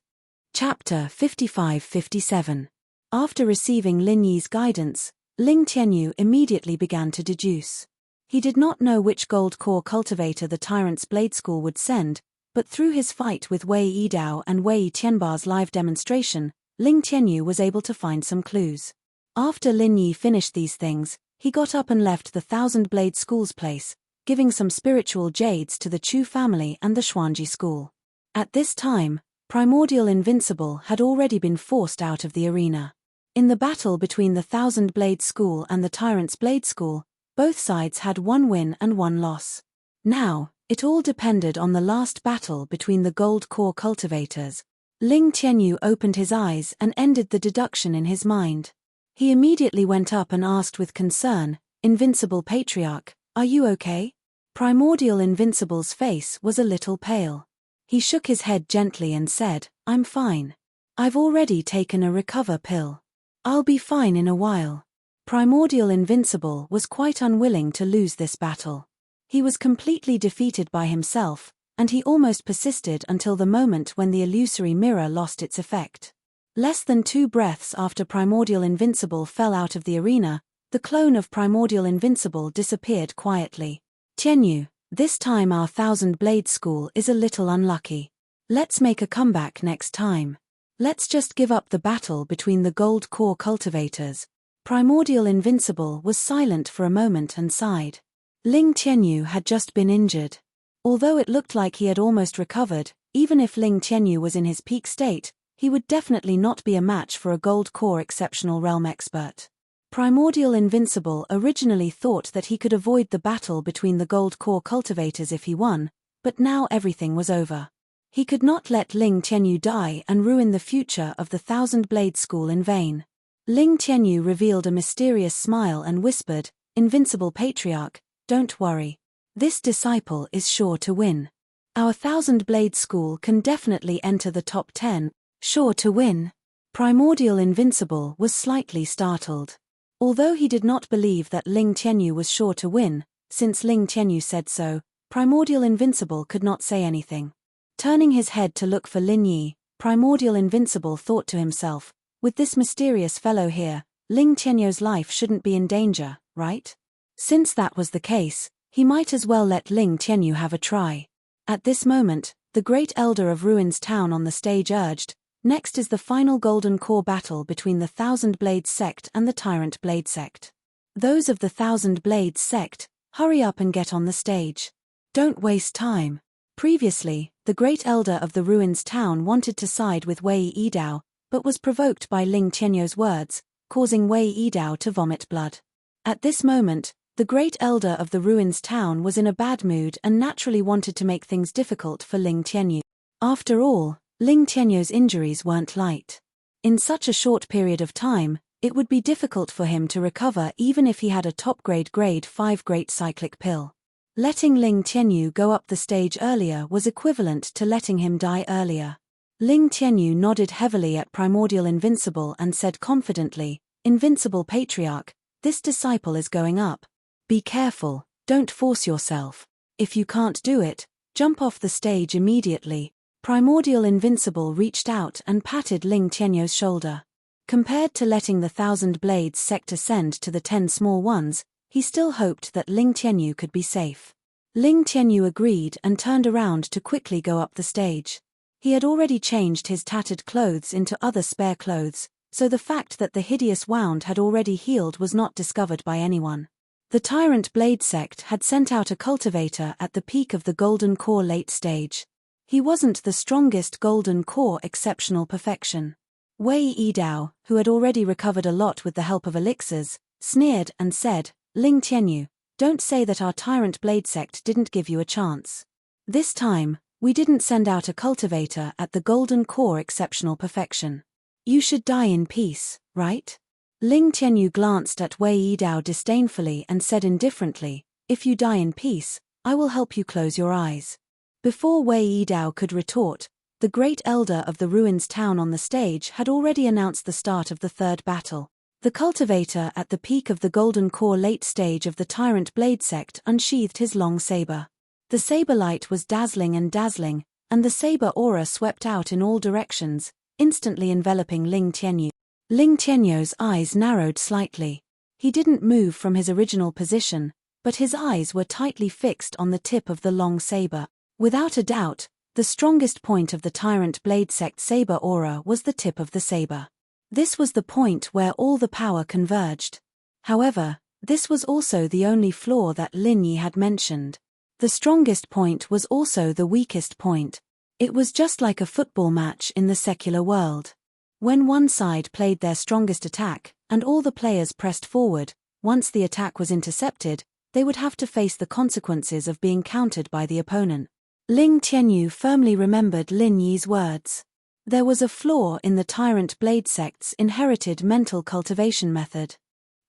Chapter 55-57. After receiving Lin Yi's guidance, Ling Tianyu immediately began to deduce. He did not know which gold core cultivator the Tyrant's Blade School would send, but through his fight with Wei Yidao and Wei Tianba's live demonstration, Ling Tianyu was able to find some clues. After Lin Yi finished these things, he got up and left the Thousand Blade School's place, giving some spiritual jades to the Chu family and the Xuanji school. At this time, Primordial Invincible had already been forced out of the arena. In the battle between the Thousand Blade School and the Tyrant's Blade School, both sides had one win and one loss. Now, it all depended on the last battle between the gold core cultivators. Ling Tianyu opened his eyes and ended the deduction in his mind. He immediately went up and asked with concern, Invincible Patriarch, are you okay? Primordial Invincible's face was a little pale. He shook his head gently and said, I'm fine. I've already taken a recover pill. I'll be fine in a while. Primordial Invincible was quite unwilling to lose this battle. He was completely defeated by himself, and he almost persisted until the moment when the illusory mirror lost its effect. Less than 2 breaths after Primordial Invincible fell out of the arena, the clone of Primordial Invincible disappeared quietly. Tianyu, this time our Thousand Blade School is a little unlucky. Let's make a comeback next time. Let's just give up the battle between the gold core cultivators. Primordial Invincible was silent for a moment and sighed. Ling Tianyu had just been injured. Although it looked like he had almost recovered, even if Ling Tianyu was in his peak state, he would definitely not be a match for a gold core exceptional realm expert. Primordial Invincible originally thought that he could avoid the battle between the gold core cultivators if he won, but now everything was over. He could not let Ling Tianyu die and ruin the future of the Thousand Blade School in vain. Ling Tianyu revealed a mysterious smile and whispered, "Invincible Patriarch, don't worry. This disciple is sure to win. Our Thousand Blade School can definitely enter the top 10, sure to win." Primordial Invincible was slightly startled. Although he did not believe that Ling Tianyu was sure to win, since Ling Tianyu said so, Primordial Invincible could not say anything. Turning his head to look for Lin Yi, Primordial Invincible thought to himself, with this mysterious fellow here, Ling Tianyu's life shouldn't be in danger, right? Since that was the case, he might as well let Ling Tianyu have a try. At this moment, the great elder of Ruins Town on the stage urged, "Next is the final Golden Core battle between the Thousand Blades sect and the Tyrant Blade sect. Those of the Thousand Blades sect, hurry up and get on the stage. Don't waste time." Previously, the great elder of the Ruins Town wanted to side with Wei Yidao, but was provoked by Ling Tianyu's words, causing Wei Yidao to vomit blood. At this moment, the great elder of the Ruins Town was in a bad mood and naturally wanted to make things difficult for Ling Tianyu. After all, Ling Tianyu's injuries weren't light. In such a short period of time, it would be difficult for him to recover even if he had a top-grade grade 5 great cyclic pill. Letting Ling Tianyu go up the stage earlier was equivalent to letting him die earlier. Ling Tianyu nodded heavily at Primordial Invincible and said confidently, "Invincible Patriarch, this disciple is going up. Be careful, don't force yourself. If you can't do it, jump off the stage immediately." Primordial Invincible reached out and patted Ling Tianyu's shoulder. Compared to letting the Thousand Blades sect ascend to the 10 small ones, he still hoped that Ling Tianyu could be safe. Ling Tianyu agreed and turned around to quickly go up the stage. He had already changed his tattered clothes into other spare clothes, so the fact that the hideous wound had already healed was not discovered by anyone. The Tyrant Blade sect had sent out a cultivator at the peak of the Golden Core late stage. He wasn't the strongest Golden Core exceptional perfection. Wei Yidao, who had already recovered a lot with the help of elixirs, sneered and said, "Ling Tianyu, don't say that our Tyrant Blade sect didn't give you a chance. This time, we didn't send out a cultivator at the Golden Core exceptional perfection. You should die in peace, right?" Ling Tianyu glanced at Wei Yidao disdainfully and said indifferently, "If you die in peace, I will help you close your eyes." Before Wei Yidao could retort, the great elder of the Ruins Town on the stage had already announced the start of the third battle. The cultivator at the peak of the Golden Core late stage of the Tyrant Blade sect unsheathed his long saber. The saber light was dazzling, and the saber aura swept out in all directions, instantly enveloping Ling Tianyu. Ling Tianyu's eyes narrowed slightly. He didn't move from his original position, but his eyes were tightly fixed on the tip of the long saber. Without a doubt, the strongest point of the Tyrant Blade sect saber aura was the tip of the saber. This was the point where all the power converged. However, this was also the only flaw that Lin Yi had mentioned. The strongest point was also the weakest point. It was just like a football match in the secular world. When one side played their strongest attack, and all the players pressed forward, once the attack was intercepted, they would have to face the consequences of being countered by the opponent. Ling Tianyu firmly remembered Lin Yi's words. There was a flaw in the Tyrant Blade sect's inherited mental cultivation method.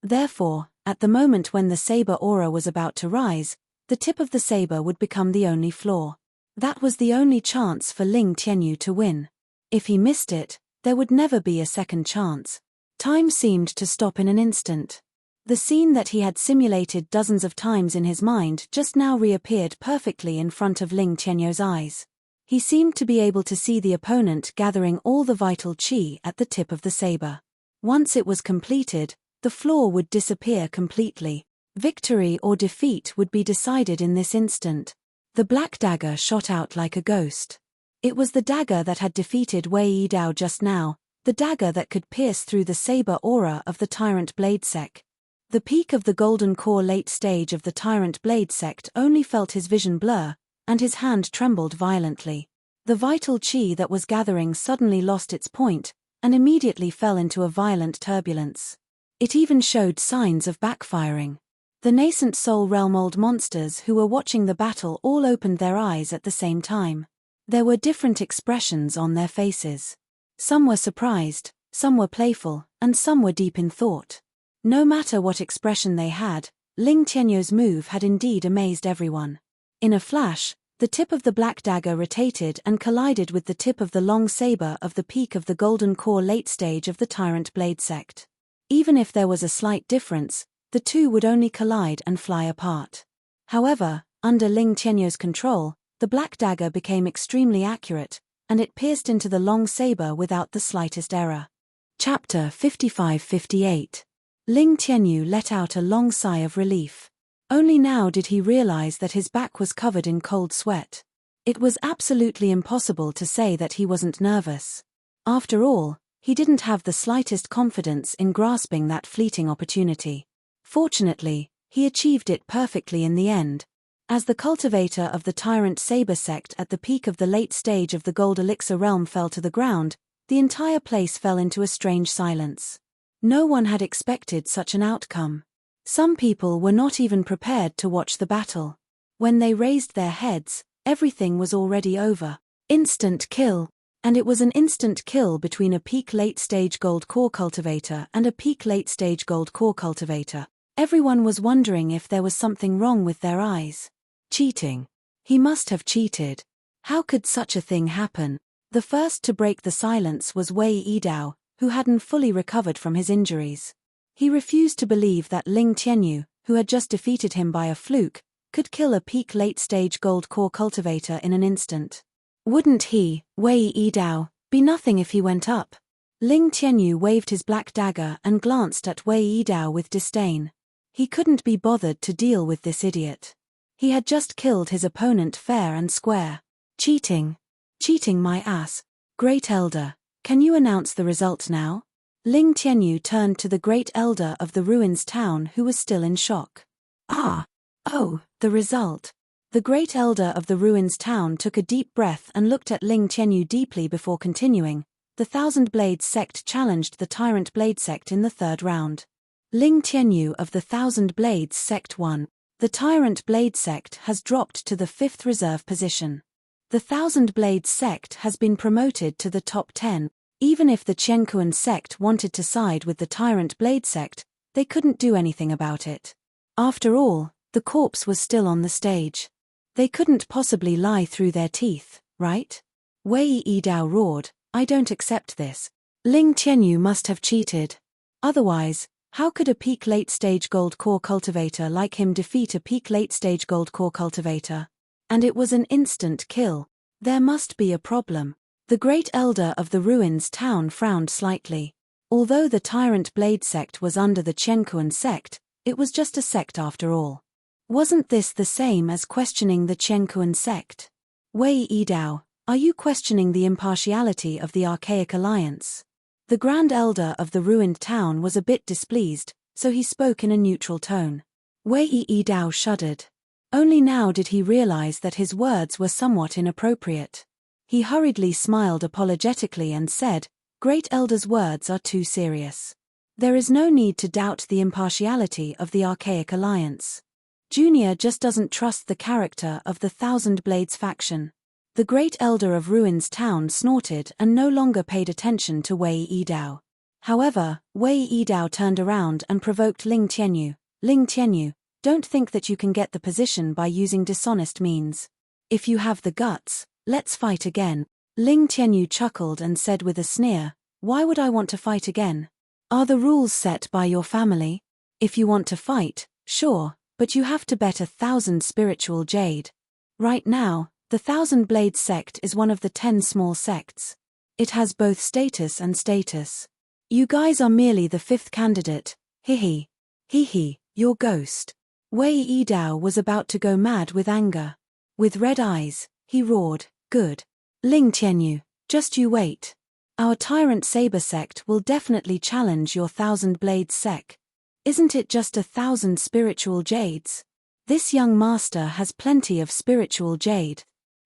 Therefore, at the moment when the saber aura was about to rise, the tip of the saber would become the only flaw. That was the only chance for Ling Tianyu to win. If he missed it, there would never be a second chance. Time seemed to stop in an instant. The scene that he had simulated dozens of times in his mind just now reappeared perfectly in front of Ling Tianyu's eyes. He seemed to be able to see the opponent gathering all the vital qi at the tip of the saber. Once it was completed, the flaw would disappear completely. Victory or defeat would be decided in this instant. The black dagger shot out like a ghost. It was the dagger that had defeated Wei Yidao just now, the dagger that could pierce through the saber aura of the Tyrant Blade sect. The peak of the Golden Core late stage of the Tyrant Blade sect only felt his vision blur, and his hand trembled violently. The vital qi that was gathering suddenly lost its point, and immediately fell into a violent turbulence. It even showed signs of backfiring. The nascent soul realm old monsters who were watching the battle all opened their eyes at the same time. There were different expressions on their faces. Some were surprised, some were playful, and some were deep in thought. No matter what expression they had, Ling Tianyu's move had indeed amazed everyone. In a flash, the tip of the black dagger rotated and collided with the tip of the long saber of the peak of the golden core late stage of the Tyrant Blade sect. Even if there was a slight difference, the two would only collide and fly apart. However, under Ling Tianyu's control, the black dagger became extremely accurate, and it pierced into the long saber without the slightest error. Chapter 55-58. Ling Tianyu let out a long sigh of relief. Only now did he realize that his back was covered in cold sweat. It was absolutely impossible to say that he wasn't nervous. After all, he didn't have the slightest confidence in grasping that fleeting opportunity. Fortunately, he achieved it perfectly in the end. As the cultivator of the Tyrant Saber sect at the peak of the late stage of the Gold Elixir realm fell to the ground, the entire place fell into a strange silence. No one had expected such an outcome. Some people were not even prepared to watch the battle. When they raised their heads, everything was already over. Instant kill. And it was an instant kill between a peak late-stage gold core cultivator and a peak late-stage gold core cultivator. Everyone was wondering if there was something wrong with their eyes. Cheating. He must have cheated. How could such a thing happen? The first to break the silence was Wei Yidao, who hadn't fully recovered from his injuries. He refused to believe that Ling Tianyu, who had just defeated him by a fluke, could kill a peak late-stage gold core cultivator in an instant. Wouldn't he, Wei Yidao, be nothing if he went up? Ling Tianyu waved his black dagger and glanced at Wei Yidao with disdain. He couldn't be bothered to deal with this idiot. He had just killed his opponent fair and square. Cheating. Cheating my ass. Great Elder, can you announce the result now? Ling Tianyu turned to the Great Elder of the Ruins town who was still in shock. The result. The Great Elder of the Ruins town took a deep breath and looked at Ling Tianyu deeply before continuing. The Thousand Blades sect challenged the Tyrant Blade sect in the third round. Ling Tianyu of the Thousand Blades sect won. The Tyrant Blade sect has dropped to the 5th reserve position. The Thousand Blades sect has been promoted to the top 10. Even if the Qiankuan sect wanted to side with the Tyrant Blade sect, they couldn't do anything about it. After all, the corpse was still on the stage. They couldn't possibly lie through their teeth, right? Wei Yidao roared, I don't accept this. Ling Tianyu must have cheated. Otherwise, how could a peak late-stage gold core cultivator like him defeat a peak late-stage gold core cultivator? And it was an instant kill. There must be a problem. The Great Elder of the Ruins town frowned slightly. Although the Tyrant Blade sect was under the Qiankuan sect, it was just a sect after all. Wasn't this the same as questioning the Qiankuan sect? Wei Yidao, are you questioning the impartiality of the Archaic Alliance? The Grand Elder of the ruined town was a bit displeased, so he spoke in a neutral tone. Wei Yidao shuddered. Only now did he realize that his words were somewhat inappropriate. He hurriedly smiled apologetically and said, Great Elder's words are too serious. There is no need to doubt the impartiality of the Archaic Alliance. Junior just doesn't trust the character of the Thousand Blades faction. The Great Elder of Ruins town snorted and no longer paid attention to Wei Yidao. However, Wei Yidao turned around and provoked Ling Tianyu. Ling Tianyu, don't think that you can get the position by using dishonest means. If you have the guts, let's fight again. Ling Tianyu chuckled and said with a sneer, why would I want to fight again? Are the rules set by your family? If you want to fight, sure, but you have to bet 1,000 spiritual jade. Right now, the Thousand Blades sect is one of the 10 small sects. It has both status and status. You guys are merely the 5th candidate, hihi. Hihi, your ghost. Wei Yidao was about to go mad with anger. With red eyes, he roared, good. Ling Tianyu, just you wait. Our Tyrant Saber sect will definitely challenge your Thousand Blades sect. Isn't it just 1,000 spiritual jades? This young master has plenty of spiritual jade.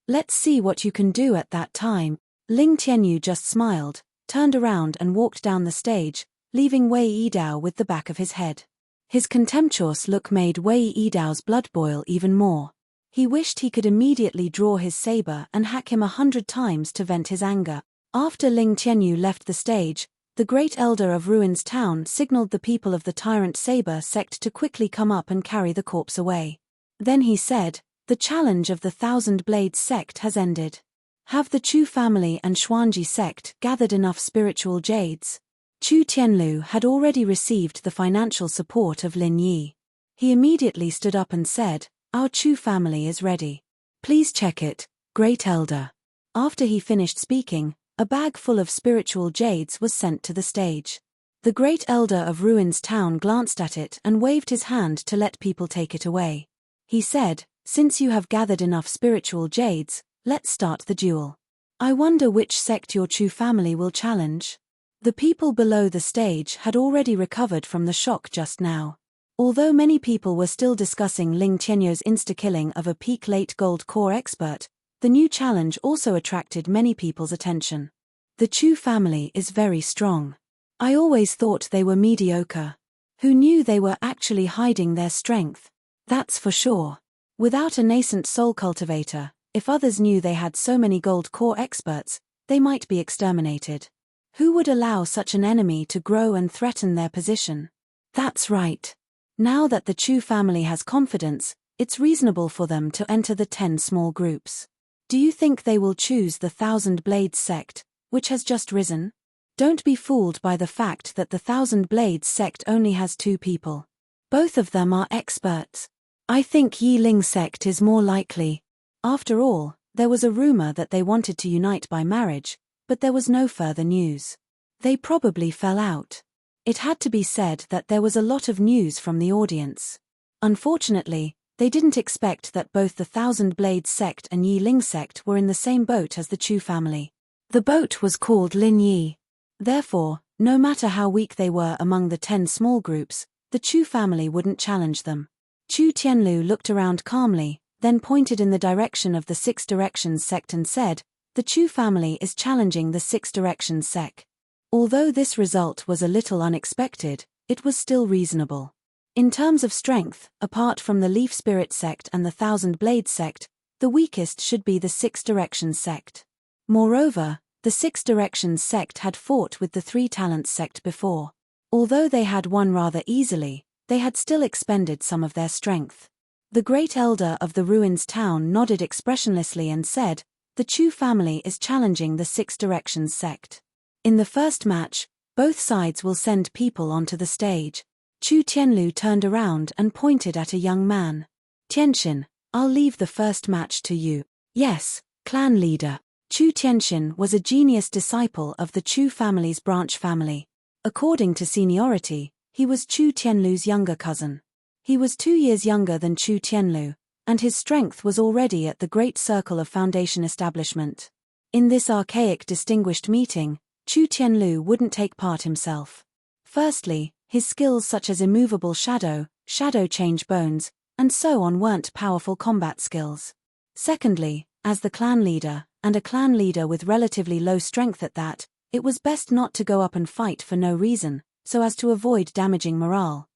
Let's see what you can do at that time. Ling Tianyu just smiled, turned around and walked down the stage, leaving Wei Yidao with the back of his head. His contemptuous look made Wei Yidao's blood boil even more. He wished he could immediately draw his saber and hack him 100 times to vent his anger. After Ling Tianyu left the stage, the great elder of Ruins Town signaled the people of the Tyrant Saber sect to quickly come up and carry the corpse away. Then he said, "The challenge of the Thousand Blades sect has ended. Have the Chu family and Xuanji sect gathered enough spiritual jades?" Chu Tianlu had already received the financial support of Lin Yi. He immediately stood up and said, "Our Chu family is ready. Please check it, Great Elder." After he finished speaking, a bag full of spiritual jades was sent to the stage. The Great Elder of Ruins Town glanced at it and waved his hand to let people take it away. He said, "Since you have gathered enough spiritual jades, let's start the duel. I wonder which sect your Chu family will challenge." The people below the stage had already recovered from the shock just now. Although many people were still discussing Ling Tianyu's insta-killing of a peak late gold core expert, the new challenge also attracted many people's attention. The Chu family is very strong. I always thought they were mediocre. Who knew they were actually hiding their strength? That's for sure. Without a nascent soul cultivator, if others knew they had so many gold core experts, they might be exterminated. Who would allow such an enemy to grow and threaten their position? That's right. Now that the Chu family has confidence, it's reasonable for them to enter the 10 small groups. Do you think they will choose the Thousand Blades sect, which has just risen? Don't be fooled by the fact that the Thousand Blades sect only has 2 people. Both of them are experts. I think Yi Ling sect is more likely. After all, there was a rumor that they wanted to unite by marriage, but there was no further news. They probably fell out. It had to be said that there was a lot of news from the audience. Unfortunately, they didn't expect that both the Thousand Blades sect and Yi Ling sect were in the same boat as the Chu family. The boat was called Lin Yi. Therefore, no matter how weak they were among the 10 small groups, the Chu family wouldn't challenge them. Chu Tianlu looked around calmly, then pointed in the direction of the Six Directions sect and said, "The Chu family is challenging the Six Directions sect." Although this result was a little unexpected, it was still reasonable. In terms of strength, apart from the Leaf Spirit sect and the Thousand Blades sect, the weakest should be the Six Directions sect. Moreover, the Six Directions sect had fought with the Three Talents sect before. Although they had won rather easily, they had still expended some of their strength. The Great Elder of the Ruins Town nodded expressionlessly and said, "The Chu family is challenging the Six Directions sect. In the first match, both sides will send people onto the stage." Chu Tianlu turned around and pointed at a young man. "Tianxin, I'll leave the first match to you." "Yes, clan leader." Chu Tianxin was a genius disciple of the Chu family's branch family. According to seniority, he was Chu Tianlu's younger cousin. He was 2 years younger than Chu Tianlu, and his strength was already at the Great Circle of Foundation establishment. In this archaic distinguished meeting, Chu Tianlu wouldn't take part himself. Firstly, his skills such as immovable shadow, shadow change bones, and so on weren't powerful combat skills. Secondly, as the clan leader, and a clan leader with relatively low strength at that, it was best not to go up and fight for no reason, so as to avoid damaging morale.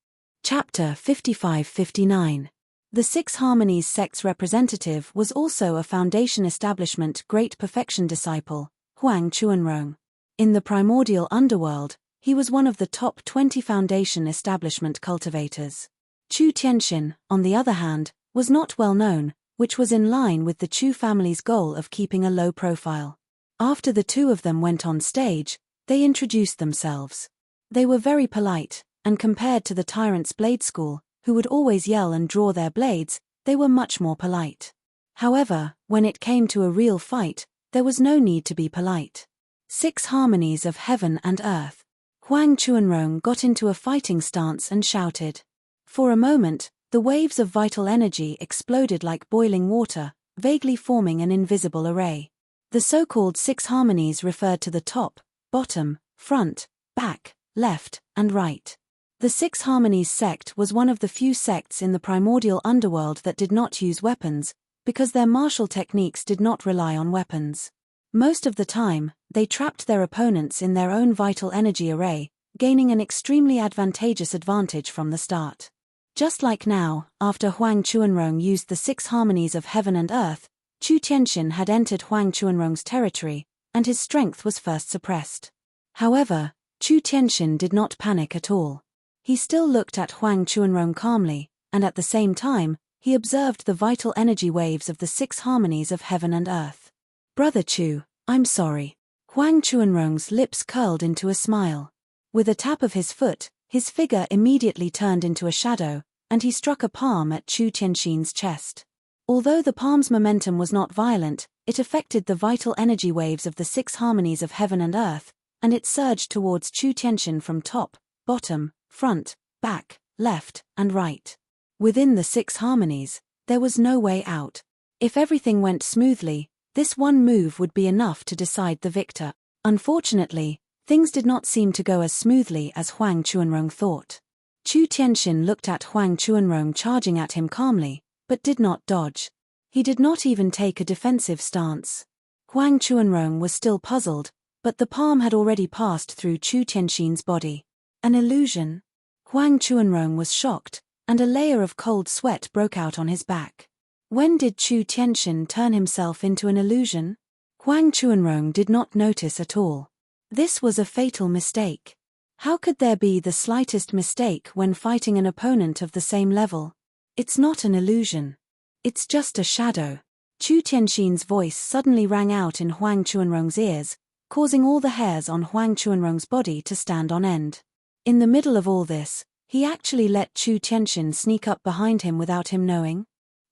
Chapter 55-59. The Six Harmonies sect's representative was also a Foundation establishment Great Perfection disciple, Huang Chuanrong. In the primordial underworld, he was one of the top 20 Foundation establishment cultivators. Chu Tianxin, on the other hand, was not well known, which was in line with the Chu family's goal of keeping a low profile. After the two of them went on stage, they introduced themselves. They were very polite, and compared to the Tyrant's Blade School, who would always yell and draw their blades, they were much more polite. However, when it came to a real fight, there was no need to be polite. 6 harmonies of heaven and earth. Huang Chuanrong got into a fighting stance and shouted. For a moment, the waves of vital energy exploded like boiling water, vaguely forming an invisible array. The so-called 6 harmonies referred to the top, bottom, front, back, left, and right. The 6 Harmonies sect was one of the few sects in the primordial underworld that did not use weapons, because their martial techniques did not rely on weapons. Most of the time, they trapped their opponents in their own vital energy array, gaining an extremely advantageous advantage from the start. Just like now, after Huang Chuanrong used the 6 harmonies of heaven and earth, Chu Tianxin had entered Huang Chuanrong's territory, and his strength was first suppressed. However, Chu Tianxin did not panic at all. He still looked at Huang Chuanrong calmly, and at the same time, he observed the vital energy waves of the 6 harmonies of heaven and earth. "Brother Chu, I'm sorry." Huang Chuanrong's lips curled into a smile. With a tap of his foot, his figure immediately turned into a shadow, and he struck a palm at Chu Tianxin's chest. Although the palm's momentum was not violent, it affected the vital energy waves of the 6 harmonies of heaven and earth, and it surged towards Chu Tianxin from top, bottom, front, back, left, and right. Within the 6 harmonies, there was no way out. If everything went smoothly, this one move would be enough to decide the victor. Unfortunately, things did not seem to go as smoothly as Huang Chuanrong thought. Chu Tianxin looked at Huang Chuanrong charging at him calmly, but did not dodge. He did not even take a defensive stance. Huang Chuanrong was still puzzled, but the palm had already passed through Chu Tianxin's body. An illusion? Huang Chuanrong was shocked, and a layer of cold sweat broke out on his back. When did Chu Tianxin turn himself into an illusion? Huang Chuanrong did not notice at all. This was a fatal mistake. How could there be the slightest mistake when fighting an opponent of the same level? It's not an illusion. It's just a shadow. Chu Tianxin's voice suddenly rang out in Huang Chuanrong's ears, causing all the hairs on Huang Chuanrong's body to stand on end. In the middle of all this, he actually let Chu Tianxin sneak up behind him without him knowing.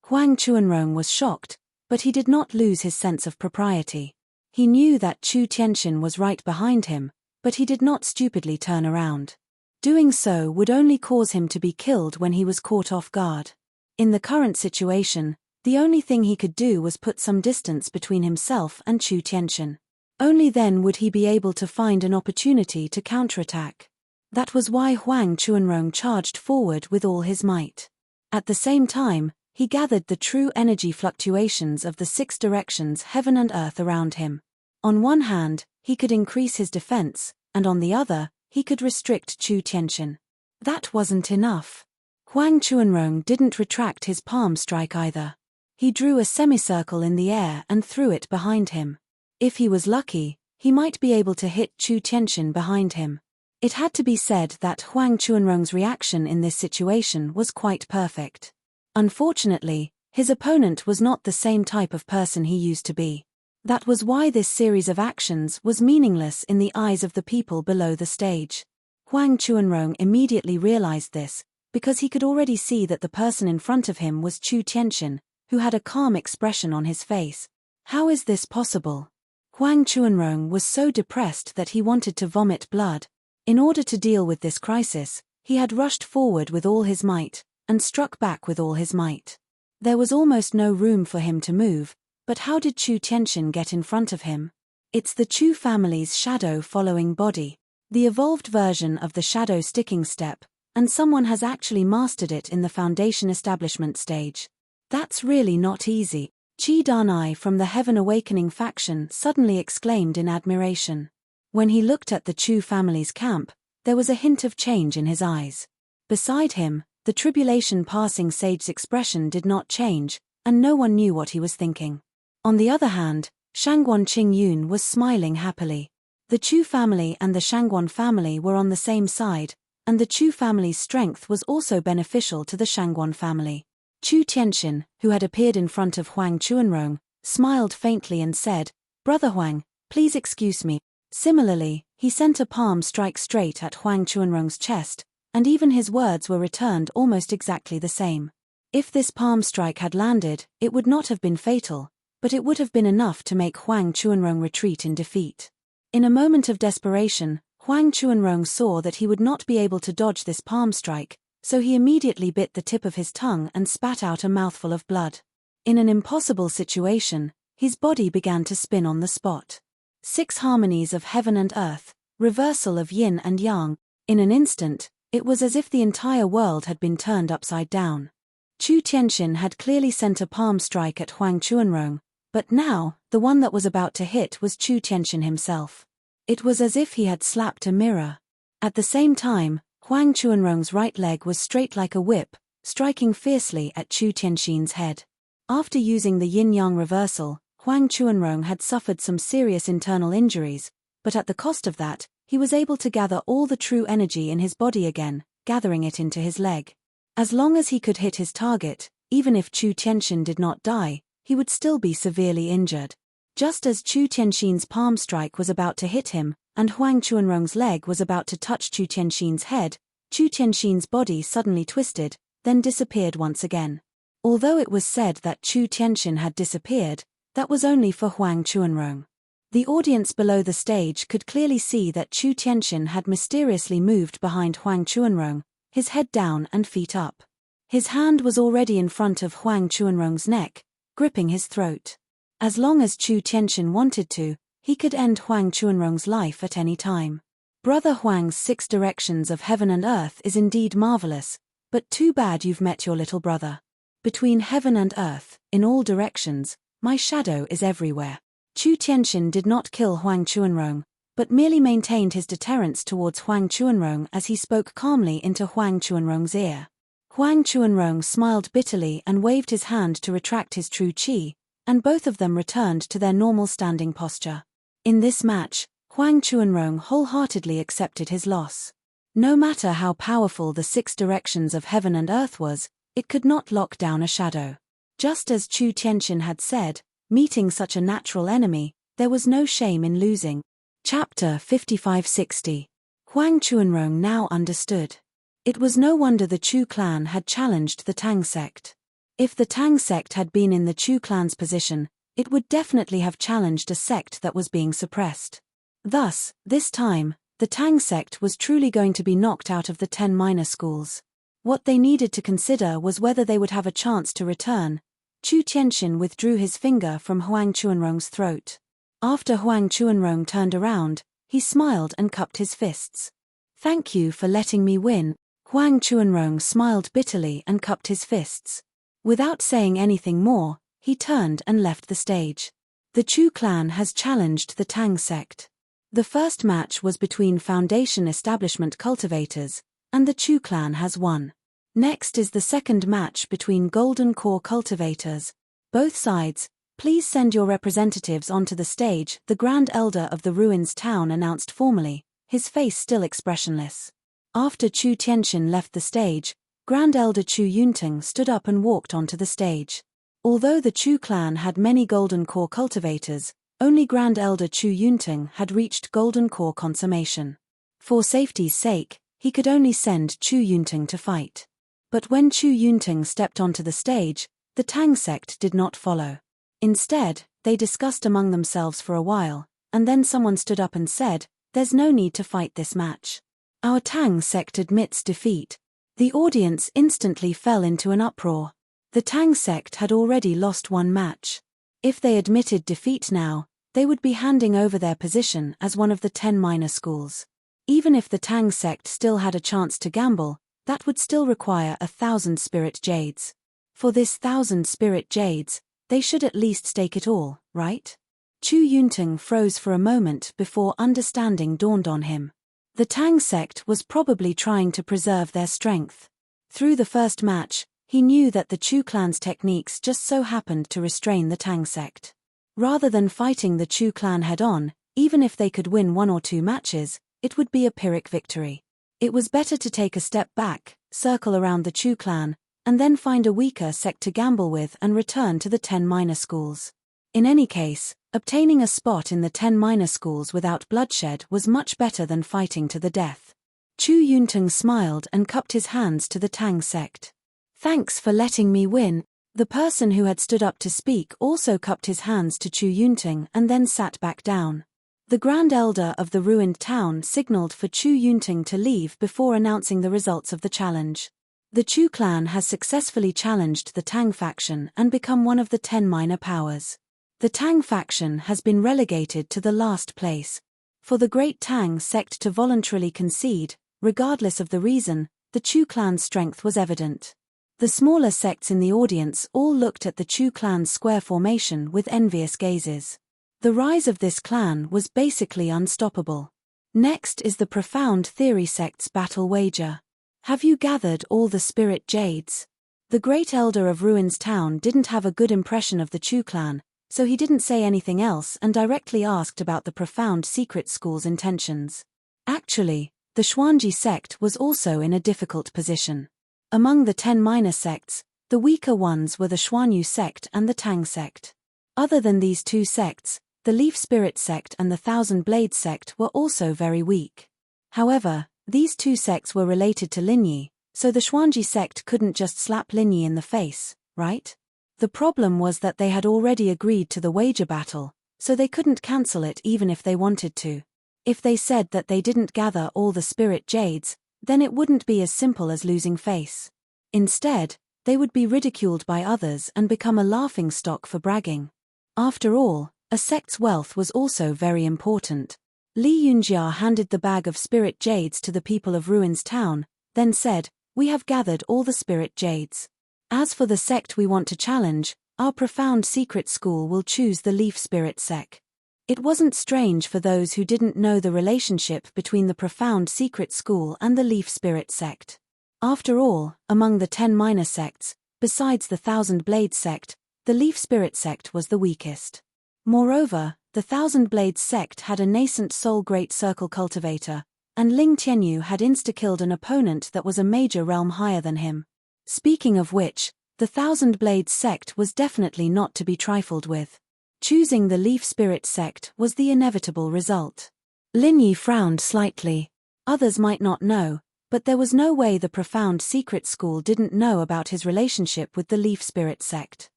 Huang Chuanrong was shocked, but he did not lose his sense of propriety. He knew that Chu Tianxin was right behind him, but he did not stupidly turn around. Doing so would only cause him to be killed when he was caught off guard. In the current situation, the only thing he could do was put some distance between himself and Chu Tianxin. Only then would he be able to find an opportunity to counterattack. That was why Huang Chuanrong charged forward with all his might. At the same time, he gathered the true energy fluctuations of the 6 directions heaven and earth around him. On one hand, he could increase his defense, and on the other, he could restrict Chu Tianxin. That wasn't enough. Huang Chuanrong didn't retract his palm strike either. He drew a semicircle in the air and threw it behind him. If he was lucky, he might be able to hit Chu Tianxin behind him. It had to be said that Huang Chuanrong's reaction in this situation was quite perfect. Unfortunately, his opponent was not the same type of person he used to be. That was why this series of actions was meaningless in the eyes of the people below the stage. Huang Chuanrong immediately realized this, because he could already see that the person in front of him was Chu Tianxin, who had a calm expression on his face. How is this possible? Huang Chuanrong was so depressed that he wanted to vomit blood. In order to deal with this crisis, he had rushed forward with all his might, and struck back with all his might. There was almost no room for him to move, but how did Chu Tianxin get in front of him? It's the Chu family's shadow-following body, the evolved version of the shadow sticking step, and someone has actually mastered it in the foundation establishment stage. That's really not easy. Qi Danai from the Heaven Awakening faction suddenly exclaimed in admiration. When he looked at the Chu family's camp, there was a hint of change in his eyes. Beside him, the tribulation passing sage's expression did not change, and no one knew what he was thinking. On the other hand, Shangguan Qingyun was smiling happily. The Chu family and the Shangguan family were on the same side, and the Chu family's strength was also beneficial to the Shangguan family. Chu Tianxin, who had appeared in front of Huang Chuanrong, smiled faintly and said, "Brother Huang, please excuse me." Similarly, he sent a palm strike straight at Huang Chuanrong's chest, and even his words were returned almost exactly the same. If this palm strike had landed, it would not have been fatal, but it would have been enough to make Huang Chuanrong retreat in defeat. In a moment of desperation, Huang Chuanrong saw that he would not be able to dodge this palm strike, so he immediately bit the tip of his tongue and spat out a mouthful of blood. In an impossible situation, his body began to spin on the spot. 6 harmonies of heaven and earth, reversal of yin and yang. In an instant, it was as if the entire world had been turned upside down. Chu Tianxin had clearly sent a palm strike at Huang Chuanrong, but now, the one that was about to hit was Chu Tianxin himself. It was as if he had slapped a mirror. At the same time, Huang Chuanrong's right leg was straight like a whip, striking fiercely at Chu Tianxin's head. After using the yin-yang reversal, Huang Chuanrong had suffered some serious internal injuries, but at the cost of that, he was able to gather all the true energy in his body again, gathering it into his leg. As long as he could hit his target, even if Chu Tianxin did not die, he would still be severely injured. Just as Chu Tianxin's palm strike was about to hit him, and Huang Chuanrong's leg was about to touch Chu Tianxin's head, Chu Tianxin's body suddenly twisted, then disappeared once again. Although it was said that Chu Tianxin had disappeared, that was only for Huang Chuanrong. The audience below the stage could clearly see that Chu Tianxin had mysteriously moved behind Huang Chuanrong, his head down and feet up. His hand was already in front of Huang Chuanrong's neck, gripping his throat. As long as Chu Tianxin wanted to, he could end Huang Chuanrong's life at any time. Brother Huang's 6 directions of heaven and earth is indeed marvelous, but too bad you've met your little brother. Between heaven and earth, in all directions, my shadow is everywhere. Chu Tianxin did not kill Huang Chuanrong, but merely maintained his deterrence towards Huang Chuanrong as he spoke calmly into Huang Chuanrong's ear. Huang Chuanrong smiled bitterly and waved his hand to retract his true qi, and both of them returned to their normal standing posture. In this match, Huang Chuanrong wholeheartedly accepted his loss. No matter how powerful the 6 directions of heaven and earth was, it could not lock down a shadow. Just as Chu Tianxin had said, meeting such a natural enemy, there was no shame in losing. Chapter 5560. Huang Chuanrong now understood. It was no wonder the Chu clan had challenged the Tang sect. If the Tang sect had been in the Chu clan's position, it would definitely have challenged a sect that was being suppressed. Thus, this time, the Tang sect was truly going to be knocked out of the 10 minor schools. What they needed to consider was whether they would have a chance to return. Chu Tianxin withdrew his finger from Huang Chuanrong's throat. After Huang Chuanrong turned around, he smiled and cupped his fists. "Thank you for letting me win." Huang Chuanrong smiled bitterly and cupped his fists. Without saying anything more, he turned and left the stage. The Chu clan has challenged the Tang sect. The first match was between Foundation Establishment cultivators, and the Chu clan has won. Next is the second match between Golden Core cultivators. Both sides, please send your representatives onto the stage, the Grand Elder of the Ruins town announced formally, his face still expressionless. After Chu Tianxin left the stage, Grand Elder Chu Yunting stood up and walked onto the stage. Although the Chu clan had many Golden Core cultivators, only Grand Elder Chu Yunting had reached Golden Core consummation. For safety's sake, he could only send Chu Yunting to fight. But when Chu Yunting stepped onto the stage, the Tang sect did not follow. Instead, they discussed among themselves for a while, and then someone stood up and said, "There's no need to fight this match. Our Tang sect admits defeat." The audience instantly fell into an uproar. The Tang sect had already lost one match. If they admitted defeat now, they would be handing over their position as one of the 10 minor schools. Even if the Tang sect still had a chance to gamble, that would still require 1,000 spirit jades. For this 1,000 spirit jades, they should at least stake it all, right? Chu Yunting froze for a moment before understanding dawned on him. The Tang sect was probably trying to preserve their strength. Through the first match, he knew that the Chu clan's techniques just so happened to restrain the Tang sect. Rather than fighting the Chu clan head-on, even if they could win 1 or 2 matches, it would be a Pyrrhic victory. It was better to take a step back, circle around the Chu clan, and then find a weaker sect to gamble with and return to the 10 minor schools. In any case, obtaining a spot in the 10 minor schools without bloodshed was much better than fighting to the death. Chu Yunting smiled and cupped his hands to the Tang sect. "Thanks for letting me win." The person who had stood up to speak also cupped his hands to Chu Yunting and then sat back down. The Grand Elder of the ruined town signaled for Chu Yunting to leave before announcing the results of the challenge. The Chu clan has successfully challenged the Tang faction and become one of the 10 minor powers. The Tang faction has been relegated to the last place. For the great Tang sect to voluntarily concede, regardless of the reason, the Chu clan's strength was evident. The smaller sects in the audience all looked at the Chu clan's square formation with envious gazes. The rise of this clan was basically unstoppable. Next is the Profound Theory sect's battle wager. Have you gathered all the spirit jades? The great elder of Ruins Town didn't have a good impression of the Chu clan, so he didn't say anything else and directly asked about the Profound Secret School's intentions. Actually, the Xuanji sect was also in a difficult position. Among the 10 minor sects, the weaker ones were the Xuanyu sect and the Tang sect. Other than these two sects, the Leaf Spirit sect and the Thousand Blades sect were also very weak. However, these two sects were related to Linyi, so the Xuanji sect couldn't just slap Linyi in the face, right? The problem was that they had already agreed to the wager battle, so they couldn't cancel it even if they wanted to. If they said that they didn't gather all the spirit jades, then it wouldn't be as simple as losing face. Instead, they would be ridiculed by others and become a laughingstock for bragging. After all, a sect's wealth was also very important. Li Yunjia handed the bag of spirit jades to the people of Ruins Town, then said, "We have gathered all the spirit jades. As for the sect we want to challenge, our Profound Secret School will choose the Leaf Spirit sect." It wasn't strange for those who didn't know the relationship between the Profound Secret School and the Leaf Spirit sect. After all, among the 10 minor sects, besides the Thousand Blades sect, the Leaf Spirit sect was the weakest. Moreover, the Thousand Blades sect had a nascent Soul Great Circle cultivator, and Ling Tianyu had insta-killed an opponent that was a major realm higher than him. Speaking of which, the Thousand Blades sect was definitely not to be trifled with. Choosing the Leaf Spirit sect was the inevitable result. Linyi frowned slightly. Others might not know, but there was no way the Profound Secret School didn't know about his relationship with the Leaf Spirit sect.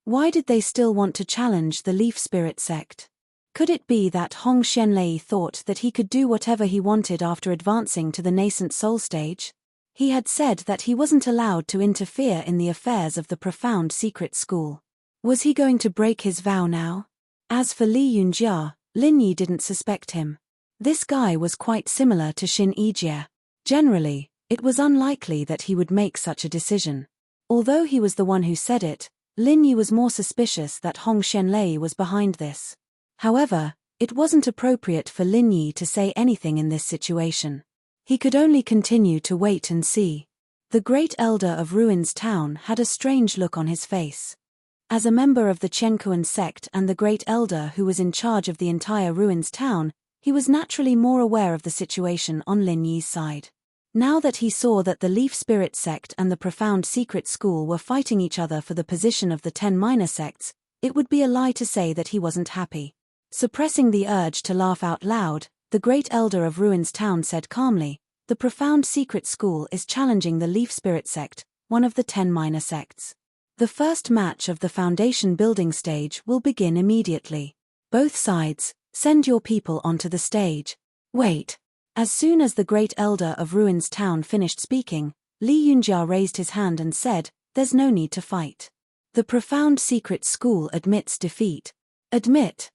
Why did they still want to challenge the Leaf Spirit sect? Could it be that Hong Xianlei thought that he could do whatever he wanted after advancing to the nascent soul stage? He had said that he wasn't allowed to interfere in the affairs of the Profound Secret School. Was he going to break his vow now? As for Li Yunjia, Linyi didn't suspect him. This guy was quite similar to Xin Yijie. Generally, it was unlikely that he would make such a decision. Although he was the one who said it, Linyi was more suspicious that Hong Xianlei was behind this. However, it wasn't appropriate for Linyi to say anything in this situation. He could only continue to wait and see. The great elder of Ruins Town had a strange look on his face. As a member of the Qiankuan sect and the great elder who was in charge of the entire Ruins Town, he was naturally more aware of the situation on Lin Yi's side. Now that he saw that the Leaf Spirit sect and the Profound Secret School were fighting each other for the position of the 10 minor sects, it would be a lie to say that he wasn't happy. Suppressing the urge to laugh out loud, the great elder of Ruins Town said calmly, "The Profound Secret School is challenging the Leaf Spirit sect, one of the 10 minor sects. The first match of the foundation building stage will begin immediately. Both sides, send your people onto the stage." Wait. As soon as the great elder of Ruins Town finished speaking, Li Yunjia raised his hand and said, "There's no need to fight. The Profound Secret School admits defeat." Admit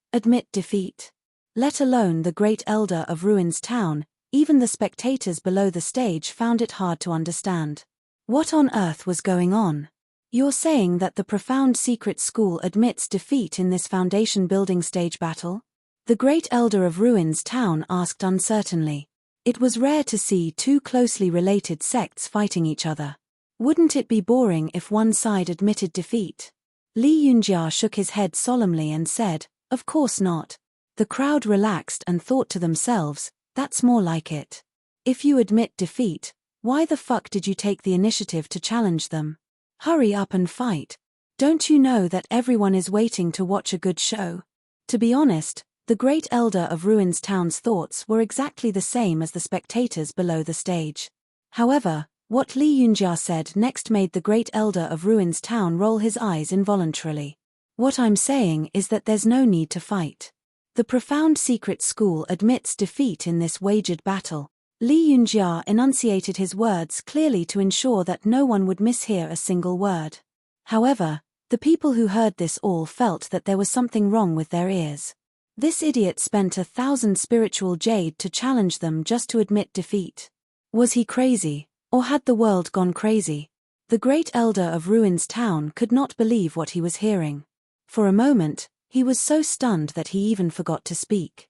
defeat. Let alone the great elder of Ruins Town, even the spectators below the stage found it hard to understand. What on earth was going on? You're saying that the Profound Secret School admits defeat in this foundation building stage battle? The great elder of Ruins Town asked uncertainly. It was rare to see two closely related sects fighting each other. Wouldn't it be boring if one side admitted defeat? Li Yunjia shook his head solemnly and said, "Of course not." The crowd relaxed and thought to themselves, "That's more like it. If you admit defeat, why the fuck did you take the initiative to challenge them? Hurry up and fight. Don't you know that everyone is waiting to watch a good show?" To be honest, the great elder of Ruins Town's thoughts were exactly the same as the spectators below the stage. However, what Li Yunjia said next made the great elder of Ruins Town roll his eyes involuntarily. "What I'm saying is that there's no need to fight. The Profound Secret School admits defeat in this wagered battle." Li Yunjia enunciated his words clearly to ensure that no one would mishear a single word. However, the people who heard this all felt that there was something wrong with their ears. This idiot spent 1,000 spiritual jade to challenge them just to admit defeat. Was he crazy, or had the world gone crazy? The great elder of Ruins Town could not believe what he was hearing. For a moment, he was so stunned that he even forgot to speak.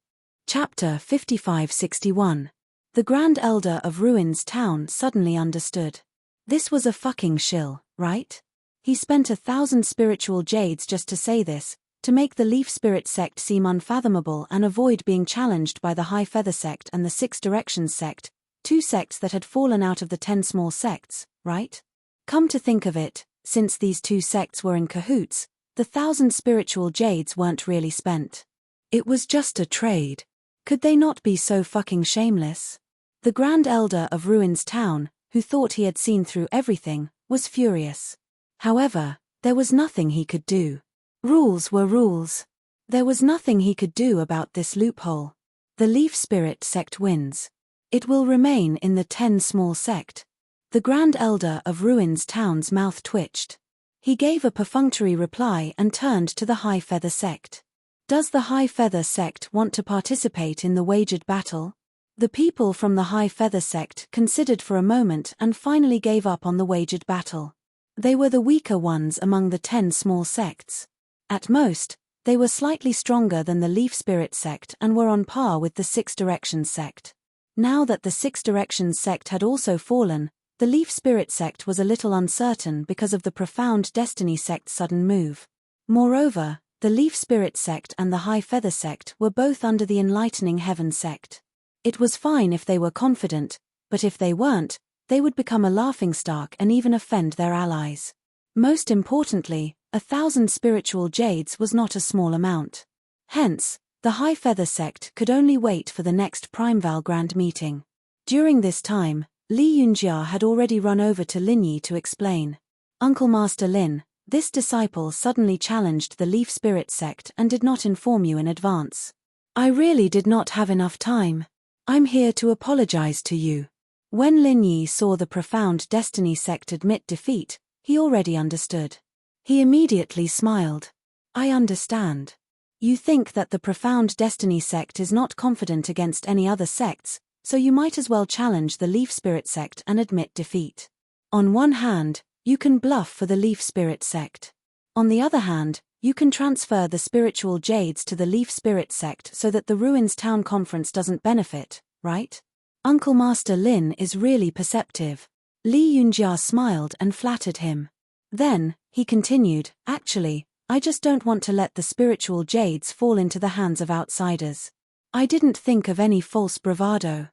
Chapter 5561. The Grand Elder of Ruins Town suddenly understood. This was a fucking shill, right? He spent 1,000 spiritual jades just to say this, to make the Leaf Spirit sect seem unfathomable and avoid being challenged by the High Feather sect and the Six Directions sect, two sects that had fallen out of the 10 small sects, right? Come to think of it, since these two sects were in cahoots, the 1,000 spiritual jades weren't really spent. It was just a trade. Could they not be so fucking shameless? The Grand Elder of Ruins Town, who thought he had seen through everything, was furious. However, there was nothing he could do. Rules were rules. There was nothing he could do about this loophole. The Leaf Spirit sect wins. It will remain in the 10 small sect. The Grand Elder of Ruins Town's mouth twitched. He gave a perfunctory reply and turned to the High Feather sect. Does the High Feather sect want to participate in the wagered battle? The people from the High Feather sect considered for a moment and finally gave up on the wagered battle. They were the weaker ones among the 10 small sects. At most, they were slightly stronger than the Leaf Spirit sect and were on par with the Six Directions sect. Now that the Six Directions sect had also fallen, the Leaf Spirit sect was a little uncertain because of the Profound Destiny sect's sudden move. Moreover, the Leaf Spirit sect and the High Feather sect were both under the Enlightening Heaven sect. It was fine if they were confident, but if they weren't, they would become a laughingstock and even offend their allies. Most importantly, 1,000 spiritual jades was not a small amount. Hence, the High Feather sect could only wait for the next Primeval Grand meeting. During this time, Li Yunjia had already run over to Lin Yi to explain. Uncle Master Lin, this disciple suddenly challenged the Leaf Spirit sect and did not inform you in advance. I really did not have enough time. I'm here to apologize to you. When Lin Yi saw the Profound Destiny sect admit defeat, he already understood. He immediately smiled. I understand. You think that the Profound Destiny sect is not confident against any other sects, so you might as well challenge the Leaf Spirit sect and admit defeat. On one hand, you can bluff for the Leaf Spirit sect. On the other hand, you can transfer the spiritual jades to the Leaf Spirit sect so that the Ruins Town Conference doesn't benefit, right? Uncle Master Lin is really perceptive. Li Yunjia smiled and flattered him. Then, he continued, actually, I just don't want to let the spiritual jades fall into the hands of outsiders. I didn't think of any false bravado.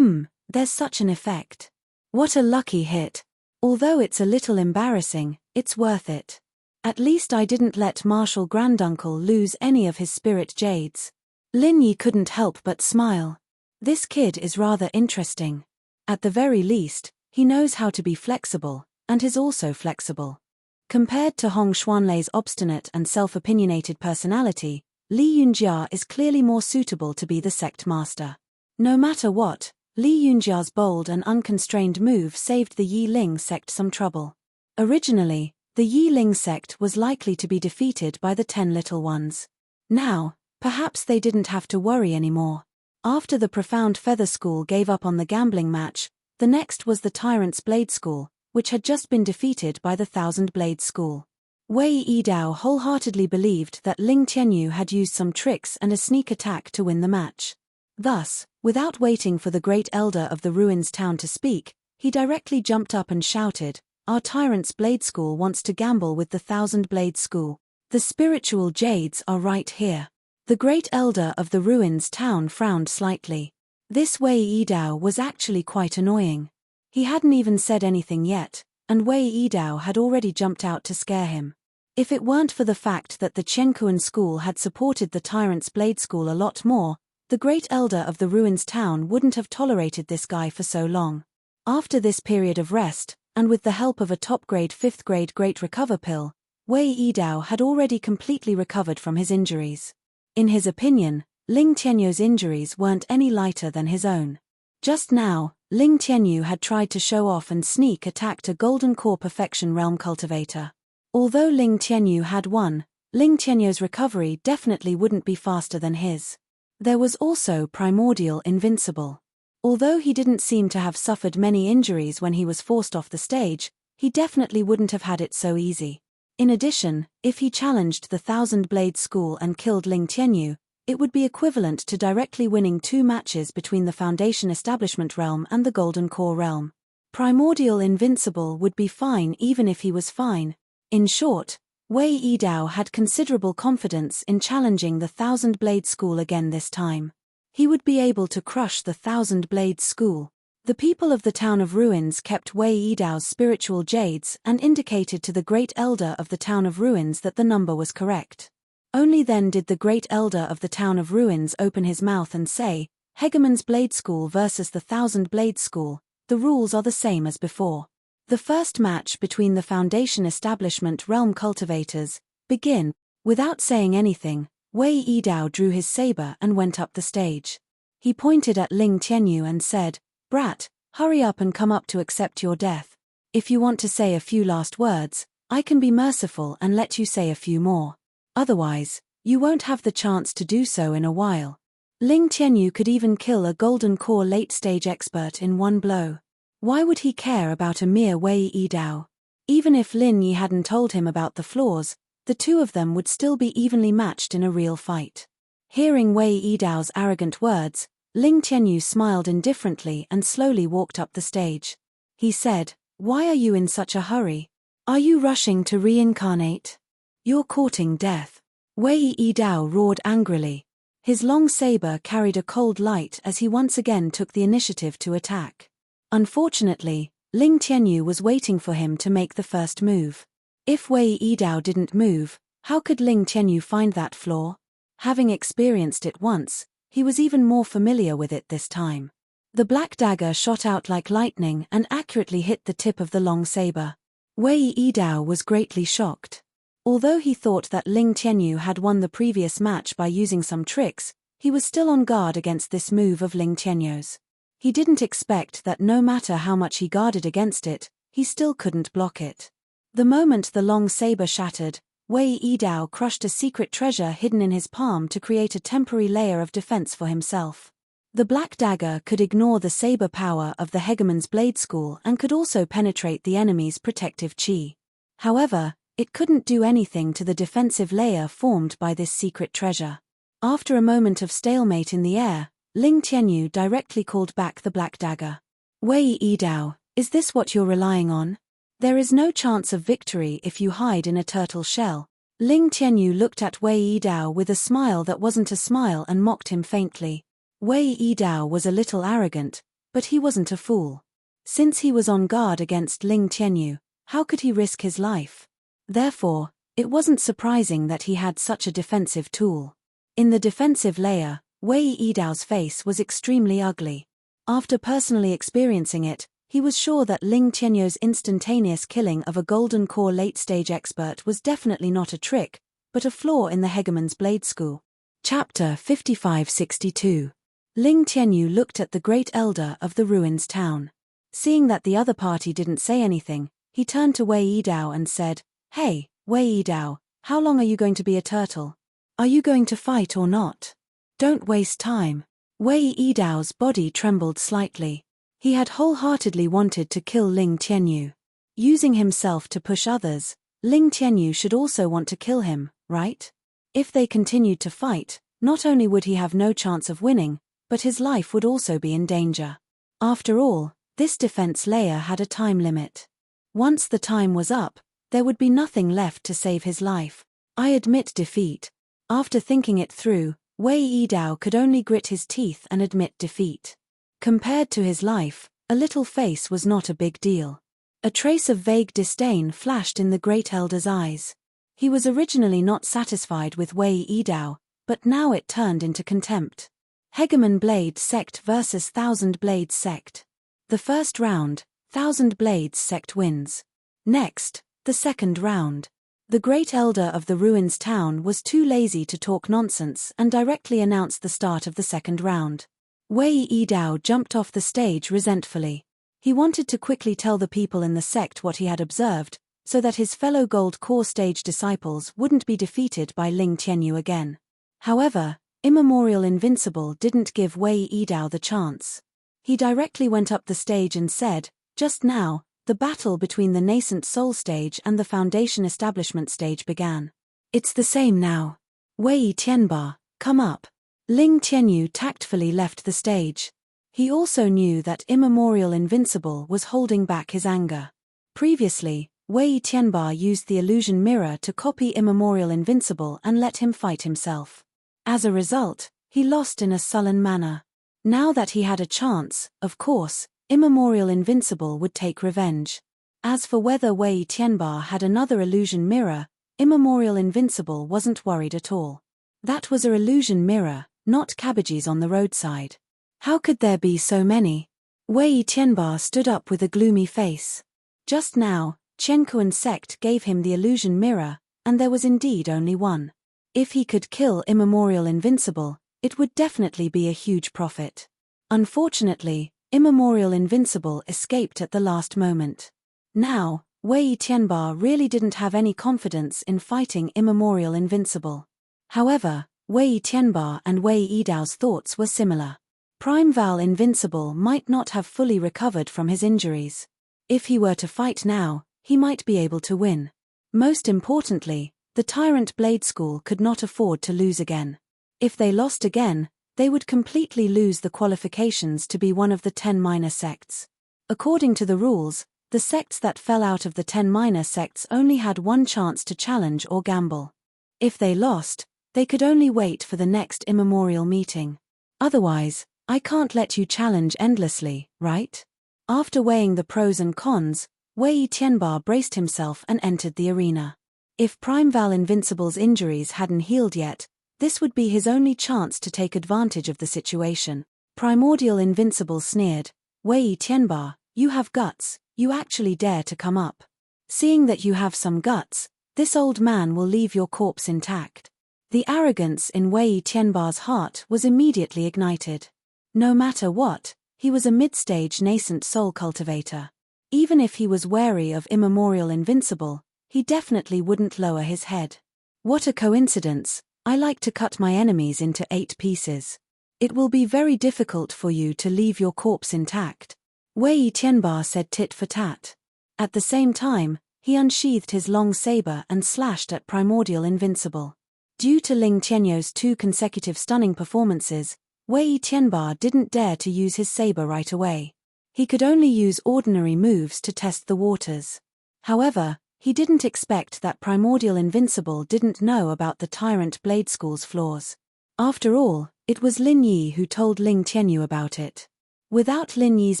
There's such an effect. What a lucky hit. Although it's a little embarrassing, it's worth it. At least I didn't let Marshal Granduncle lose any of his spirit jades. Lin Yi couldn't help but smile. This kid is rather interesting. At the very least, he knows how to be flexible, and is also flexible. Compared to Hong Xuanlei's obstinate and self-opinionated personality, Li Yunjia is clearly more suitable to be the sect master. No matter what, Li Yunjia's bold and unconstrained move saved the Yi Ling sect some trouble. Originally, the Yi Ling sect was likely to be defeated by the 10 Little Ones. Now, perhaps they didn't have to worry anymore. After the Profound Feather School gave up on the gambling match, the next was the Tyrant's Blade School, which had just been defeated by the Thousand Blade School. Wei Yidao wholeheartedly believed that Ling Tianyu had used some tricks and a sneak attack to win the match. Thus, without waiting for the Great Elder of the Ruins Town to speak, he directly jumped up and shouted, Our Tyrant's Blade School wants to gamble with the Thousand Blade School. The spiritual jades are right here. The Great Elder of the Ruins Town frowned slightly. This Wei Yidao was actually quite annoying. He hadn't even said anything yet, and Wei Yidao had already jumped out to scare him. If it weren't for the fact that the Qiankuan school had supported the Tyrant's Blade School a lot more, the Great Elder of the Ruins Town wouldn't have tolerated this guy for so long. After this period of rest, and with the help of a top-grade 5th-grade Great Recover pill, Wei Yidao had already completely recovered from his injuries. In his opinion, Ling Tianyu's injuries weren't any lighter than his own. Just now, Ling Tianyu had tried to show off and sneak attacked a Golden Core Perfection Realm Cultivator. Although Ling Tianyu had won, Ling Tianyu's recovery definitely wouldn't be faster than his. There was also Primordial Invincible. Although he didn't seem to have suffered many injuries when he was forced off the stage, he definitely wouldn't have had it so easy. In addition, if he challenged the Thousand Blade School and killed Ling Tianyu, It would be equivalent to directly winning 2 matches between the Foundation Establishment realm and the Golden Core realm. Primordial Invincible would be fine even if he was fine. In short, Wei Yidao had considerable confidence in challenging the Thousand Blade School again this time. He would be able to crush the Thousand Blade School. The people of the Town of Ruins kept Wei Yidao's spiritual jades and indicated to the Great Elder of the Town of Ruins that the number was correct. Only then did the Great Elder of the Town of Ruins open his mouth and say, Hegemon's Blade School versus the Thousand Blade School, the rules are the same as before. The first match between the Foundation Establishment realm cultivators begin. Without saying anything, Wei Yidao drew his saber and went up the stage. He pointed at Ling Tianyu and said, Brat, hurry up and come up to accept your death. If you want to say a few last words, I can be merciful and let you say a few more. Otherwise, you won't have the chance to do so in a while. Ling Tianyu could even kill a Golden Core late-stage expert in one blow. Why would he care about a mere Wei Yidao? Even if Lin Yi hadn't told him about the flaws, the two of them would still be evenly matched in a real fight. Hearing Wei Yidao's arrogant words, Ling Tianyu smiled indifferently and slowly walked up the stage. He said, Why are you in such a hurry? Are you rushing to reincarnate? You're courting death. Wei Yidao roared angrily. His long saber carried a cold light as he once again took the initiative to attack. Unfortunately, Ling Tianyu was waiting for him to make the first move. If Wei Yidao didn't move, how could Ling Tianyu find that flaw? Having experienced it once, he was even more familiar with it this time. The black dagger shot out like lightning and accurately hit the tip of the long saber. Wei Yidao was greatly shocked. Although he thought that Ling Tianyu had won the previous match by using some tricks, he was still on guard against this move of Ling Tianyu's. He didn't expect that no matter how much he guarded against it, he still couldn't block it. The moment the long saber shattered, Wei Yidao crushed a secret treasure hidden in his palm to create a temporary layer of defense for himself. The black dagger could ignore the saber power of the Hegemon's Blade School and could also penetrate the enemy's protective chi. However, it couldn't do anything to the defensive layer formed by this secret treasure. After a moment of stalemate in the air, Ling Tianyu directly called back the black dagger. Wei Yidao, is this what you're relying on? There is no chance of victory if you hide in a turtle shell. Ling Tianyu looked at Wei Yidao with a smile that wasn't a smile and mocked him faintly. Wei Yidao was a little arrogant, but he wasn't a fool. Since he was on guard against Ling Tianyu, how could he risk his life? Therefore, it wasn't surprising that he had such a defensive tool. In the defensive layer, Wei Yidao's face was extremely ugly. After personally experiencing it, he was sure that Ling Tianyu's instantaneous killing of a Golden Core late-stage expert was definitely not a trick, but a flaw in the Hegemon's Blade School. Chapter 5562. Ling Tianyu looked at the Great Elder of the Ruins town. Seeing that the other party didn't say anything, he turned to Wei Yidao and said, Hey, Wei Yidao, how long are you going to be a turtle? Are you going to fight or not? Don't waste time. Wei Yidao's body trembled slightly. He had wholeheartedly wanted to kill Ling Tianyu. Using himself to push others, Ling Tianyu should also want to kill him, right? If they continued to fight, not only would he have no chance of winning, but his life would also be in danger. After all, this defense layer had a time limit. Once the time was up, there would be nothing left to save his life. I admit defeat. After thinking it through, Wei Yidao could only grit his teeth and admit defeat. Compared to his life, a little face was not a big deal. A trace of vague disdain flashed in the Great Elder's eyes. He was originally not satisfied with Wei Yidao, but now it turned into contempt. Hegemon Blade Sect vs. Thousand Blades Sect. The first round, Thousand Blades Sect wins. Next, the second round. The Great Elder of the Ruins town was too lazy to talk nonsense and directly announced the start of the second round. Wei Yidao jumped off the stage resentfully. He wanted to quickly tell the people in the sect what he had observed, so that his fellow Gold Core stage disciples wouldn't be defeated by Ling Tianyu again. However, Immemorial Invincible didn't give Wei Yidao the chance. He directly went up the stage and said, just now, the battle between the nascent soul stage and the Foundation Establishment stage began. It's the same now. Wei Tianba, come up. Ling Tianyu tactfully left the stage. He also knew that Immemorial Invincible was holding back his anger. Previously, Wei Tianba used the illusion mirror to copy Immemorial Invincible and let him fight himself. As a result, he lost in a sullen manner. Now that he had a chance, of course, Immemorial Invincible would take revenge. As for whether Wei Tianba had another illusion mirror, Immemorial Invincible wasn't worried at all. That was an illusion mirror, not cabbages on the roadside. How could there be so many? Wei Tianba stood up with a gloomy face. Just now, Qiankuan's sect gave him the illusion mirror, and there was indeed only one. If he could kill Immemorial Invincible, it would definitely be a huge profit. Unfortunately, Immemorial Invincible escaped at the last moment. Now, Wei Tianba really didn't have any confidence in fighting Immemorial Invincible. However, Wei Tianba and Wei Yidao's thoughts were similar. Prime Val Invincible might not have fully recovered from his injuries. If he were to fight now, he might be able to win. Most importantly, the Tyrant Blade School could not afford to lose again. If they lost again, they would completely lose the qualifications to be one of the 10 minor sects. According to the rules, the sects that fell out of the 10 minor sects only had one chance to challenge or gamble. If they lost, they could only wait for the next immemorial meeting. Otherwise, I can't let you challenge endlessly, right? After weighing the pros and cons, Wei Tianba braced himself and entered the arena. If Prime Val Invincible's injuries hadn't healed yet, this would be his only chance to take advantage of the situation. Primordial Invincible sneered, "Wei Tianba, you have guts, you actually dare to come up. Seeing that you have some guts, this old man will leave your corpse intact." The arrogance in Wei Tianba's heart was immediately ignited. No matter what, he was a mid-stage nascent soul cultivator. Even if he was wary of Immemorial Invincible, he definitely wouldn't lower his head. What a coincidence, I like to cut my enemies into 8 pieces. It will be very difficult for you to leave your corpse intact. Wei Tianba said tit for tat. At the same time, he unsheathed his long saber and slashed at Primordial Invincible. Due to Ling Tianyou's 2 consecutive stunning performances, Wei Tianba didn't dare to use his saber right away. He could only use ordinary moves to test the waters. However, he didn't expect that Primordial Invincible didn't know about the Tyrant Blade School's flaws. After all, it was Lin Yi who told Ling Tianyu about it. Without Lin Yi's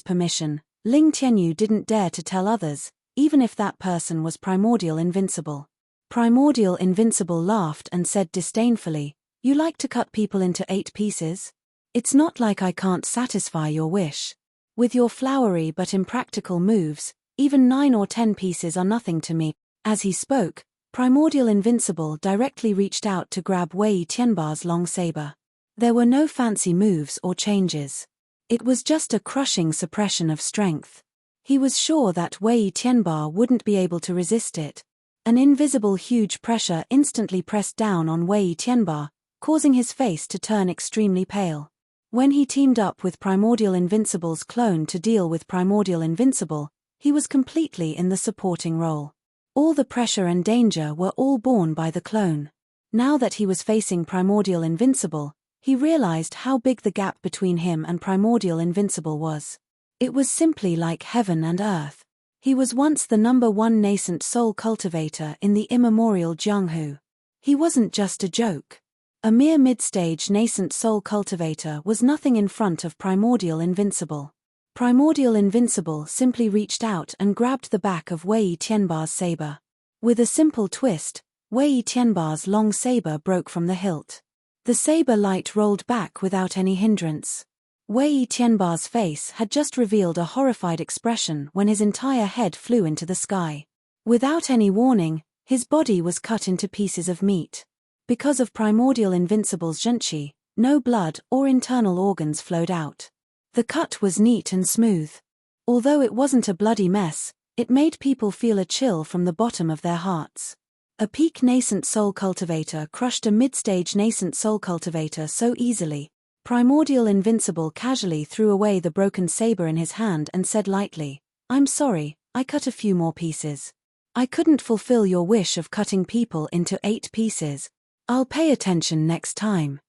permission, Ling Tianyu didn't dare to tell others, even if that person was Primordial Invincible. Primordial Invincible laughed and said disdainfully, "You like to cut people into 8 pieces? It's not like I can't satisfy your wish. With your flowery but impractical moves, even 9 or 10 pieces are nothing to me." As he spoke, Primordial Invincible directly reached out to grab Wei Tianba's long saber. There were no fancy moves or changes. It was just a crushing suppression of strength. He was sure that Wei Tianba wouldn't be able to resist it. An invisible huge pressure instantly pressed down on Wei Tianba, causing his face to turn extremely pale. When he teamed up with Primordial Invincible's clone to deal with Primordial Invincible, he was completely in the supporting role. All the pressure and danger were all borne by the clone. Now that he was facing Primordial Invincible, he realized how big the gap between him and Primordial Invincible was. It was simply like heaven and earth. He was once the #1 nascent soul cultivator in the immemorial Jianghu. He wasn't just a joke. A mere mid-stage nascent soul cultivator was nothing in front of Primordial Invincible. Primordial Invincible simply reached out and grabbed the back of Wei Tianba's saber. With a simple twist, Wei Tianba's long saber broke from the hilt. The saber light rolled back without any hindrance. Wei Tianba's face had just revealed a horrified expression when his entire head flew into the sky. Without any warning, his body was cut into pieces of meat. Because of Primordial Invincible's zhenqi, no blood or internal organs flowed out. The cut was neat and smooth. Although it wasn't a bloody mess, it made people feel a chill from the bottom of their hearts. A peak nascent soul cultivator crushed a mid-stage nascent soul cultivator so easily. Primordial Invincible casually threw away the broken saber in his hand and said lightly, "I'm sorry, I cut a few more pieces. I couldn't fulfill your wish of cutting people into 8 pieces. I'll pay attention next time."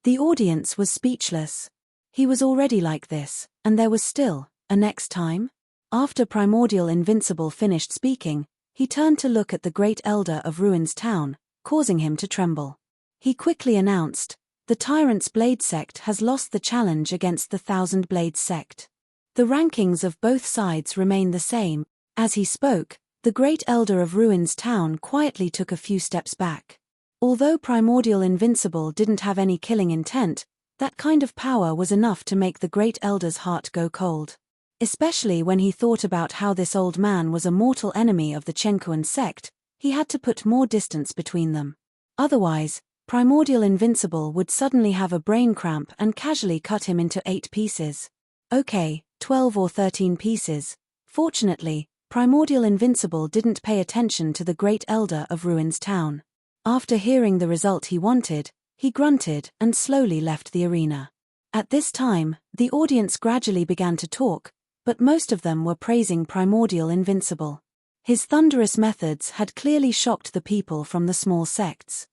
The audience was speechless. He was already like this, and there was still a next time? After Primordial Invincible finished speaking, he turned to look at the great elder of Ruin's town, causing him to tremble. He quickly announced, "The Tyrant's Blade sect has lost the challenge against the Thousand Blades sect. The rankings of both sides remain the same." As he spoke, the great elder of Ruin's town quietly took a few steps back. Although Primordial Invincible didn't have any killing intent, that kind of power was enough to make the great elder's heart go cold. Especially when he thought about how this old man was a mortal enemy of the Chenkuan sect, he had to put more distance between them. Otherwise, Primordial Invincible would suddenly have a brain cramp and casually cut him into 8 pieces. Okay, 12 or 13 pieces. Fortunately, Primordial Invincible didn't pay attention to the great elder of Ruin's town. After hearing the result he wanted, he grunted and slowly left the arena. At this time, the audience gradually began to talk, but most of them were praising Primordial Invincible. His thunderous methods had clearly shocked the people from the small sects.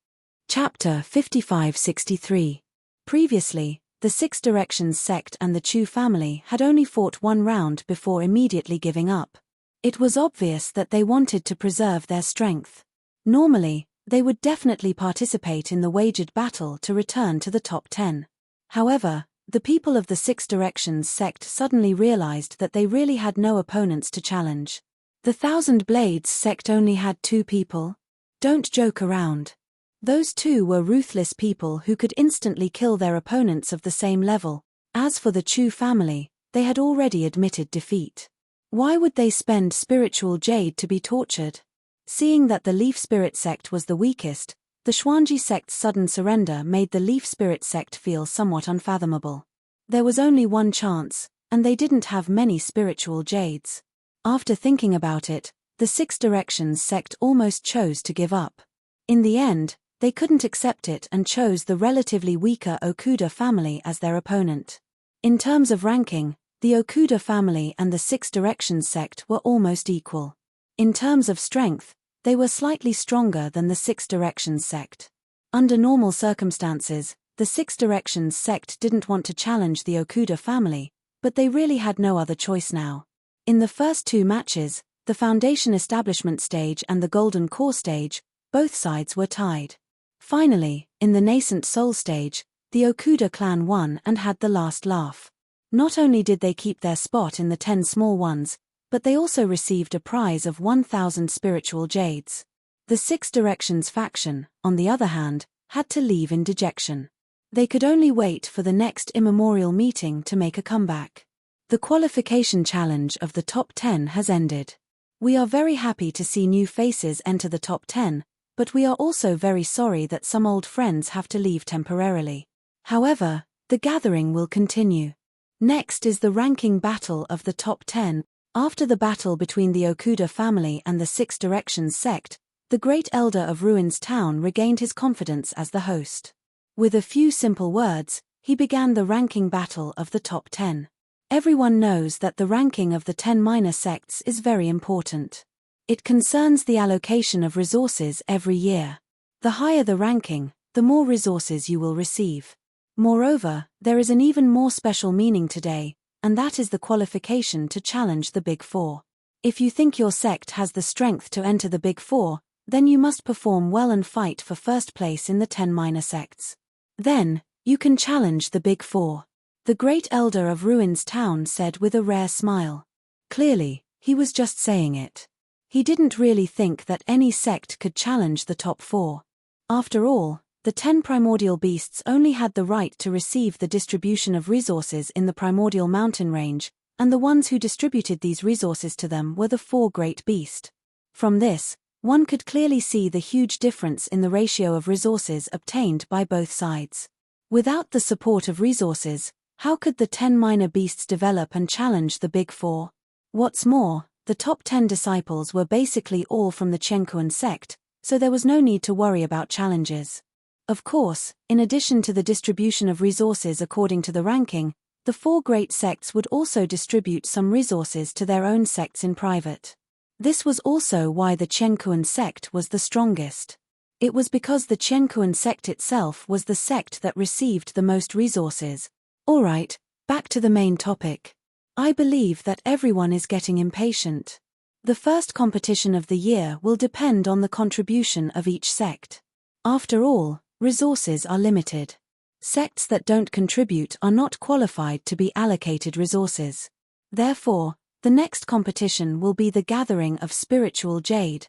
Chapter 5563. Previously, the Six Directions sect and the Chu family had only fought one round before immediately giving up. It was obvious that they wanted to preserve their strength. Normally, they would definitely participate in the wagered battle to return to the top 10. However, the people of the Six Directions sect suddenly realized that they really had no opponents to challenge. The Thousand Blades sect only had 2 people? Don't joke around. Those 2 were ruthless people who could instantly kill their opponents of the same level. As for the Chu family, they had already admitted defeat. Why would they spend spiritual jade to be tortured? Seeing that the Leaf Spirit sect was the weakest, the Xuanji sect's sudden surrender made the Leaf Spirit sect feel somewhat unfathomable. There was only one chance, and they didn't have many spiritual jades. After thinking about it, the Six Directions sect almost chose to give up. In the end, they couldn't accept it and chose the relatively weaker Okuda family as their opponent. In terms of ranking, the Okuda family and the Six Directions sect were almost equal. In terms of strength, they were slightly stronger than the Six Directions sect. Under normal circumstances, the Six Directions sect didn't want to challenge the Okuda family, but they really had no other choice now. In the first 2 matches, the Foundation Establishment stage and the Golden Core stage, both sides were tied. Finally, in the Nascent Soul stage, the Okuda clan won and had the last laugh. Not only did they keep their spot in the 10 small ones, but they also received a prize of 1,000 spiritual jades. The Six Directions faction, on the other hand, had to leave in dejection. They could only wait for the next immemorial meeting to make a comeback. The qualification challenge of the top 10 has ended. We are very happy to see new faces enter the top 10, but we are also very sorry that some old friends have to leave temporarily. However, the gathering will continue. Next is the ranking battle of the top 10. After the battle between the Okuda family and the Six Directions sect, the great elder of Ruin's town regained his confidence as the host. With a few simple words, he began the ranking battle of the top 10. Everyone knows that the ranking of the 10 minor sects is very important. It concerns the allocation of resources every year. The higher the ranking, the more resources you will receive. Moreover, there is an even more special meaning today, and that is the qualification to challenge the Big Four. If you think your sect has the strength to enter the Big Four, then you must perform well and fight for first place in the 10 minor sects. Then, you can challenge the Big Four. The great elder of Ruin's town said with a rare smile. Clearly, he was just saying it. He didn't really think that any sect could challenge the top 4. After all, the 10 primordial beasts only had the right to receive the distribution of resources in the primordial mountain range, and the ones who distributed these resources to them were the 4 great beasts. From this, one could clearly see the huge difference in the ratio of resources obtained by both sides. Without the support of resources, how could the 10 minor beasts develop and challenge the Big Four? What's more, the top 10 disciples were basically all from the Chenkuan sect, so there was no need to worry about challenges. Of course, in addition to the distribution of resources according to the ranking, the 4 great sects would also distribute some resources to their own sects in private. This was also why the Chenkuan sect was the strongest. It was because the Qiankuan sect itself was the sect that received the most resources. Alright, back to the main topic. I believe that everyone is getting impatient. The first competition of the year will depend on the contribution of each sect. After all, resources are limited. Sects that don't contribute are not qualified to be allocated resources. Therefore, the next competition will be the gathering of spiritual jade.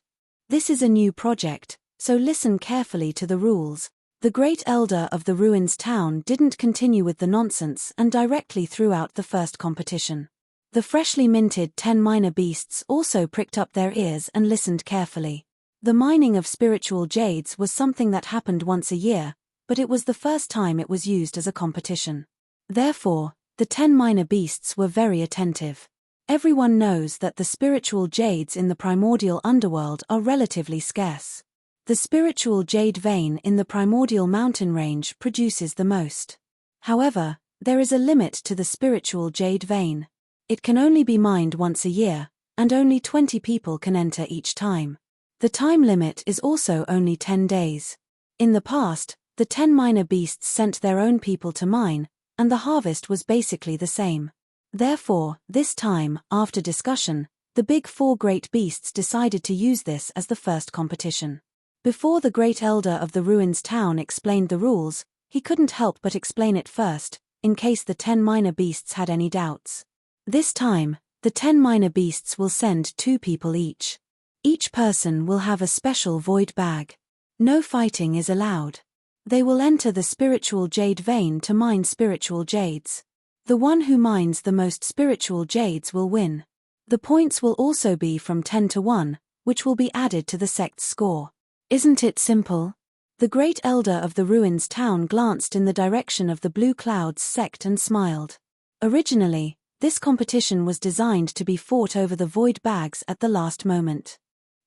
This is a new project, so listen carefully to the rules. The great elder of the ruins town didn't continue with the nonsense and directly threw out the first competition. The freshly minted 10 minor beasts also pricked up their ears and listened carefully. The mining of spiritual jades was something that happened once a year, but it was the first time it was used as a competition. Therefore, the 10 minor beasts were very attentive. Everyone knows that the spiritual jades in the primordial underworld are relatively scarce. The spiritual jade vein in the primordial mountain range produces the most. However, there is a limit to the spiritual jade vein. It can only be mined once a year, and only 20 people can enter each time. The time limit is also only 10 days. In the past, the 10 minor beasts sent their own people to mine, and the harvest was basically the same. Therefore, this time, after discussion, the big 4 great beasts decided to use this as the first competition. Before the great elder of the ruins town explained the rules, he couldn't help but explain it first, in case the 10 minor beasts had any doubts. This time, the 10 minor beasts will send 2 people each. Each person will have a special void bag. No fighting is allowed. They will enter the spiritual jade vein to mine spiritual jades. The one who mines the most spiritual jades will win. The points will also be from 10 to 1, which will be added to the sect's score. Isn't it simple? The great elder of the ruins town glanced in the direction of the Blue Clouds sect and smiled. Originally, this competition was designed to be fought over the void bags at the last moment.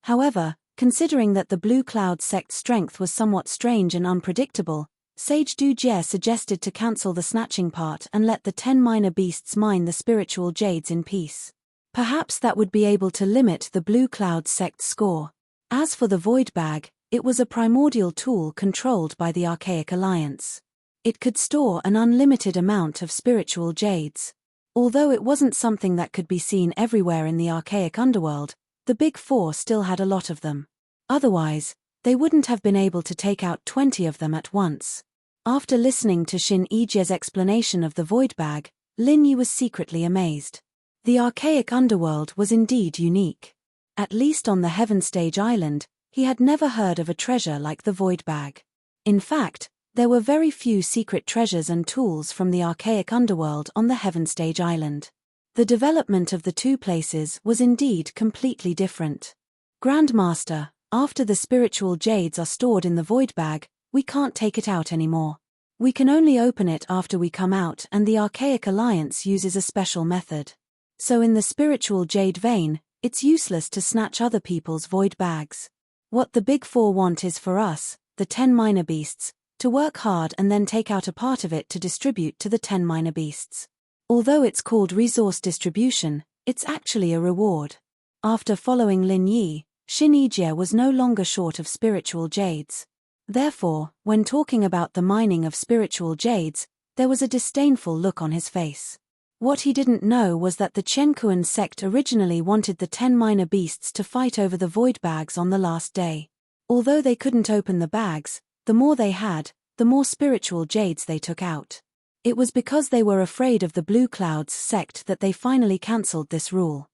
However, considering that the Blue Cloud sect's strength was somewhat strange and unpredictable, Sage Dujie suggested to cancel the snatching part and let the 10 minor beasts mine the spiritual jades in peace. Perhaps that would be able to limit the Blue Cloud sect's score. As for the void bag, it was a primordial tool controlled by the Archaic Alliance. It could store an unlimited amount of spiritual jades. Although it wasn't something that could be seen everywhere in the Archaic underworld, the Big Four still had a lot of them. Otherwise, they wouldn't have been able to take out 20 of them at once. After listening to Shin Yijie's explanation of the void bag, Lin Yi was secretly amazed. The Archaic underworld was indeed unique. At least on the Heaven Stage Island, he had never heard of a treasure like the void bag. In fact, there were very few secret treasures and tools from the Archaic underworld on the Heaven Stage Island. The development of the 2 places was indeed completely different. Grandmaster, after the spiritual jades are stored in the void bag, we can't take it out anymore. We can only open it after we come out, and the Archaic Alliance uses a special method. So in the spiritual jade vein, it's useless to snatch other people's void bags. What the Big Four want is for us, the 10 minor beasts, to work hard and then take out a part of it to distribute to the 10 minor beasts. Although it's called resource distribution, it's actually a reward. After following Lin Yi, Shin Yijie was no longer short of spiritual jades. Therefore, when talking about the mining of spiritual jades, there was a disdainful look on his face. What he didn't know was that the Qiankuan sect originally wanted the 10 minor beasts to fight over the void bags on the last day. Although they couldn't open the bags, the more they had, the more spiritual jades they took out. It was because they were afraid of the Blue Clouds sect that they finally cancelled this rule.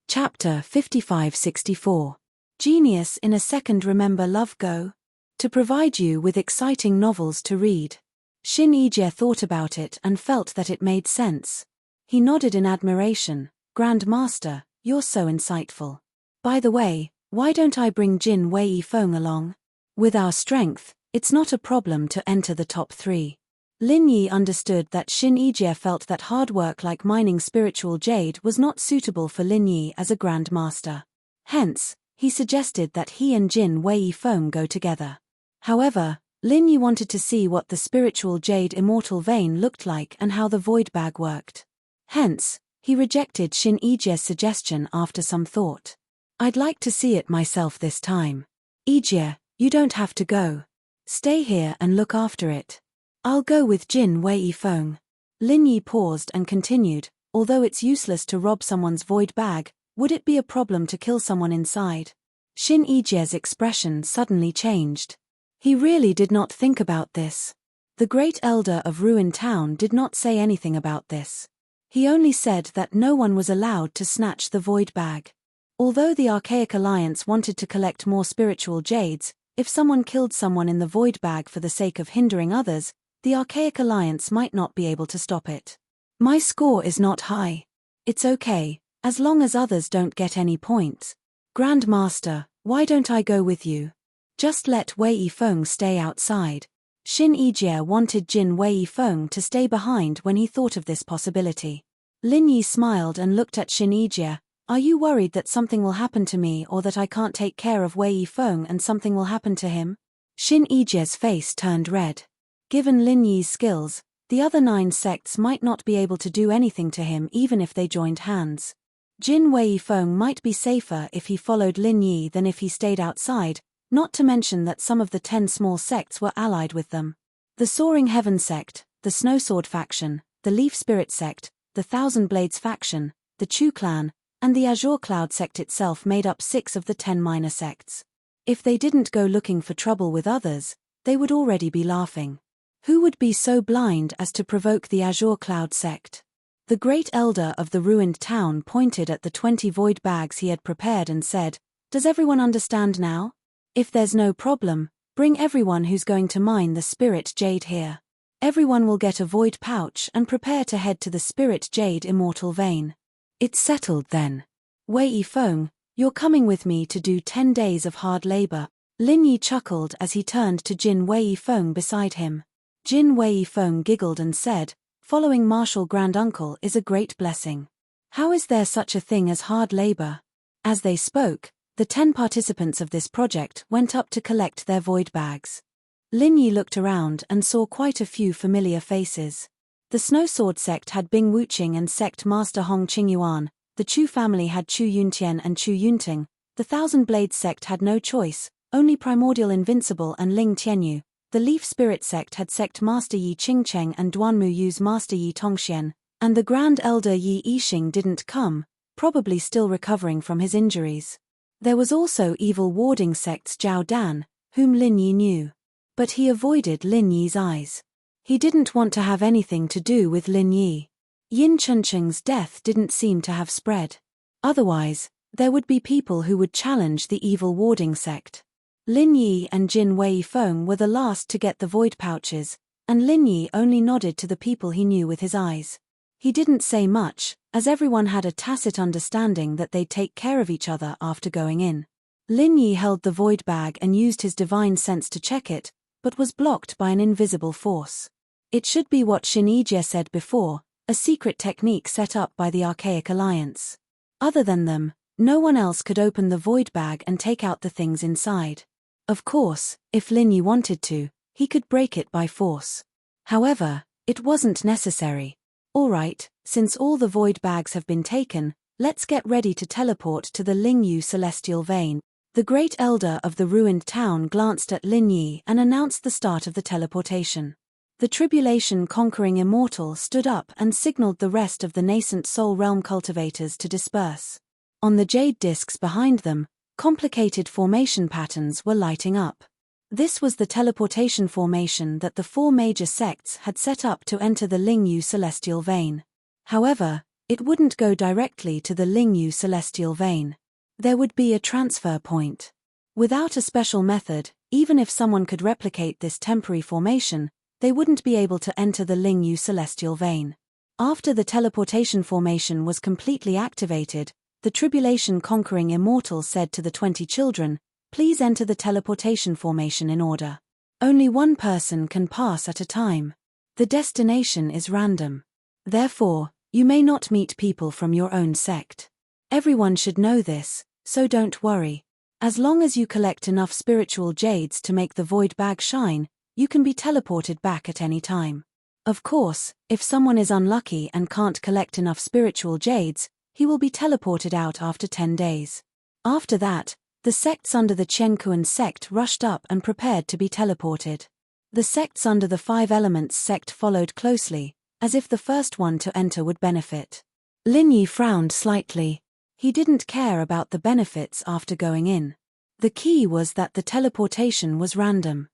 Chapter 5564. Genius in a Second. Remember Love Go? To provide you with exciting novels to read. Shin Yijie thought about it and felt that it made sense. He nodded in admiration. Grandmaster, you're so insightful. By the way, why don't I bring Jin Wei Feng along? With our strength, it's not a problem to enter the top 3. Lin Yi understood that Shin Yijie felt that hard work like mining spiritual jade was not suitable for Lin Yi as a grandmaster. Hence, he suggested that he and Jin Wei Feng go together. However, Lin Yi wanted to see what the spiritual jade immortal vein looked like and how the void bag worked. Hence, he rejected Shin Yijie's suggestion after some thought. I'd like to see it myself this time. Yijie, You don't have to go. Stay here and look after it. I'll go with Jin Wei Feng. Lin Yi paused and continued, although it's useless to rob someone's void bag, would it be a problem to kill someone inside? Shin Yijie's expression suddenly changed. He really did not think about this. The great elder of Ruined Town did not say anything about this. He only said that no one was allowed to snatch the void bag. Although the Archaic Alliance wanted to collect more spiritual jades, if someone killed someone in the void bag for the sake of hindering others, the Archaic Alliance might not be able to stop it. My score is not high. It's okay, as long as others don't get any points. Grand Master, why don't I go with you? Just let Wei Yifeng stay outside. Shin Yijie wanted Jin Wei Yifeng to stay behind when he thought of this possibility. Lin Yi smiled and looked at Shin Yijie. Are you worried that something will happen to me or that I can't take care of Wei Yifeng and something will happen to him? Shin Yijie's face turned red. Given Lin Yi's skills, the other 9 sects might not be able to do anything to him even if they joined hands. Jin Wei Yifeng might be safer if he followed Lin Yi than if he stayed outside, not to mention that some of the 10 small sects were allied with them. The Soaring Heaven sect, the Snowsword faction, the Leaf Spirit sect, the Thousand Blades faction, the Chu clan, and the Azure Cloud sect itself made up 6 of the 10 minor sects. If they didn't go looking for trouble with others, they would already be laughing. Who would be so blind as to provoke the Azure Cloud sect? The great elder of the Ruined Town pointed at the 20 void bags he had prepared and said, "Does everyone understand now? If there's no problem, bring everyone who's going to mine the Spirit Jade here. Everyone will get a void pouch and prepare to head to the Spirit Jade Immortal Vein." It's settled then. Wei Yifeng, you're coming with me to do 10 days of hard labor. Lin Yi chuckled as he turned to Jin Wei Yifeng beside him. Jin Wei Yifeng giggled and said, "Following Martial Granduncle is a great blessing. How is there such a thing as hard labor?" As they spoke, the 10 participants of this project went up to collect their void bags. Lin Yi looked around and saw quite a few familiar faces. The Snowsword sect had Bing Wuqing and sect master Hong Qingyuan, the Chu family had Chu Yuntian and Chu Yunting, the Thousand Blades sect had no choice, only Primordial Invincible and Ling Tianyu, the Leaf Spirit sect had sect master Yi Qingcheng and Duanmu Yu's master Yi Tongxian, and the Grand Elder Yi Yixing didn't come, probably still recovering from his injuries. There was also evil warding sect's Zhao Dan, whom Lin Yi knew. But he avoided Lin Yi's eyes. He didn't want to have anything to do with Lin Yi. Yin Chuncheng's death didn't seem to have spread. Otherwise, there would be people who would challenge the evil warding sect. Lin Yi and Jin Wei Feng were the last to get the void pouches, and Lin Yi only nodded to the people he knew with his eyes. He didn't say much, as everyone had a tacit understanding that they'd take care of each other after going in. Lin Yi held the void bag and used his divine sense to check it, but was blocked by an invisible force. It should be what Shin Yijie said before, a secret technique set up by the Archaic Alliance. Other than them, no one else could open the void bag and take out the things inside. Of course, if Lin Yi wanted to, he could break it by force. However, it wasn't necessary. Alright, since all the void bags have been taken, let's get ready to teleport to the Lingyu Celestial Vein. The great elder of the ruined town glanced at Lin Yi and announced the start of the teleportation. The tribulation-conquering immortal stood up and signaled the rest of the nascent soul realm cultivators to disperse. On the jade discs behind them, complicated formation patterns were lighting up. This was the teleportation formation that the 4 major sects had set up to enter the Lingyu Celestial Vein. However, it wouldn't go directly to the Lingyu Celestial Vein. There would be a transfer point. Without a special method, even if someone could replicate this temporary formation, they wouldn't be able to enter the Lingyu Celestial Vein. After the teleportation formation was completely activated, the tribulation-conquering immortal said to the 20 children, "Please enter the teleportation formation in order. Only one person can pass at a time. The destination is random. Therefore, you may not meet people from your own sect. Everyone should know this, so don't worry. As long as you collect enough spiritual jades to make the void bag shine, you can be teleported back at any time. Of course, if someone is unlucky and can't collect enough spiritual jades, he will be teleported out after 10 days. After that, The sects under the Qiankuan sect rushed up and prepared to be teleported. The sects under the Five Elements sect followed closely, as if the first one to enter would benefit. Lin Yi frowned slightly. He didn't care about the benefits after going in. The key was that the teleportation was random.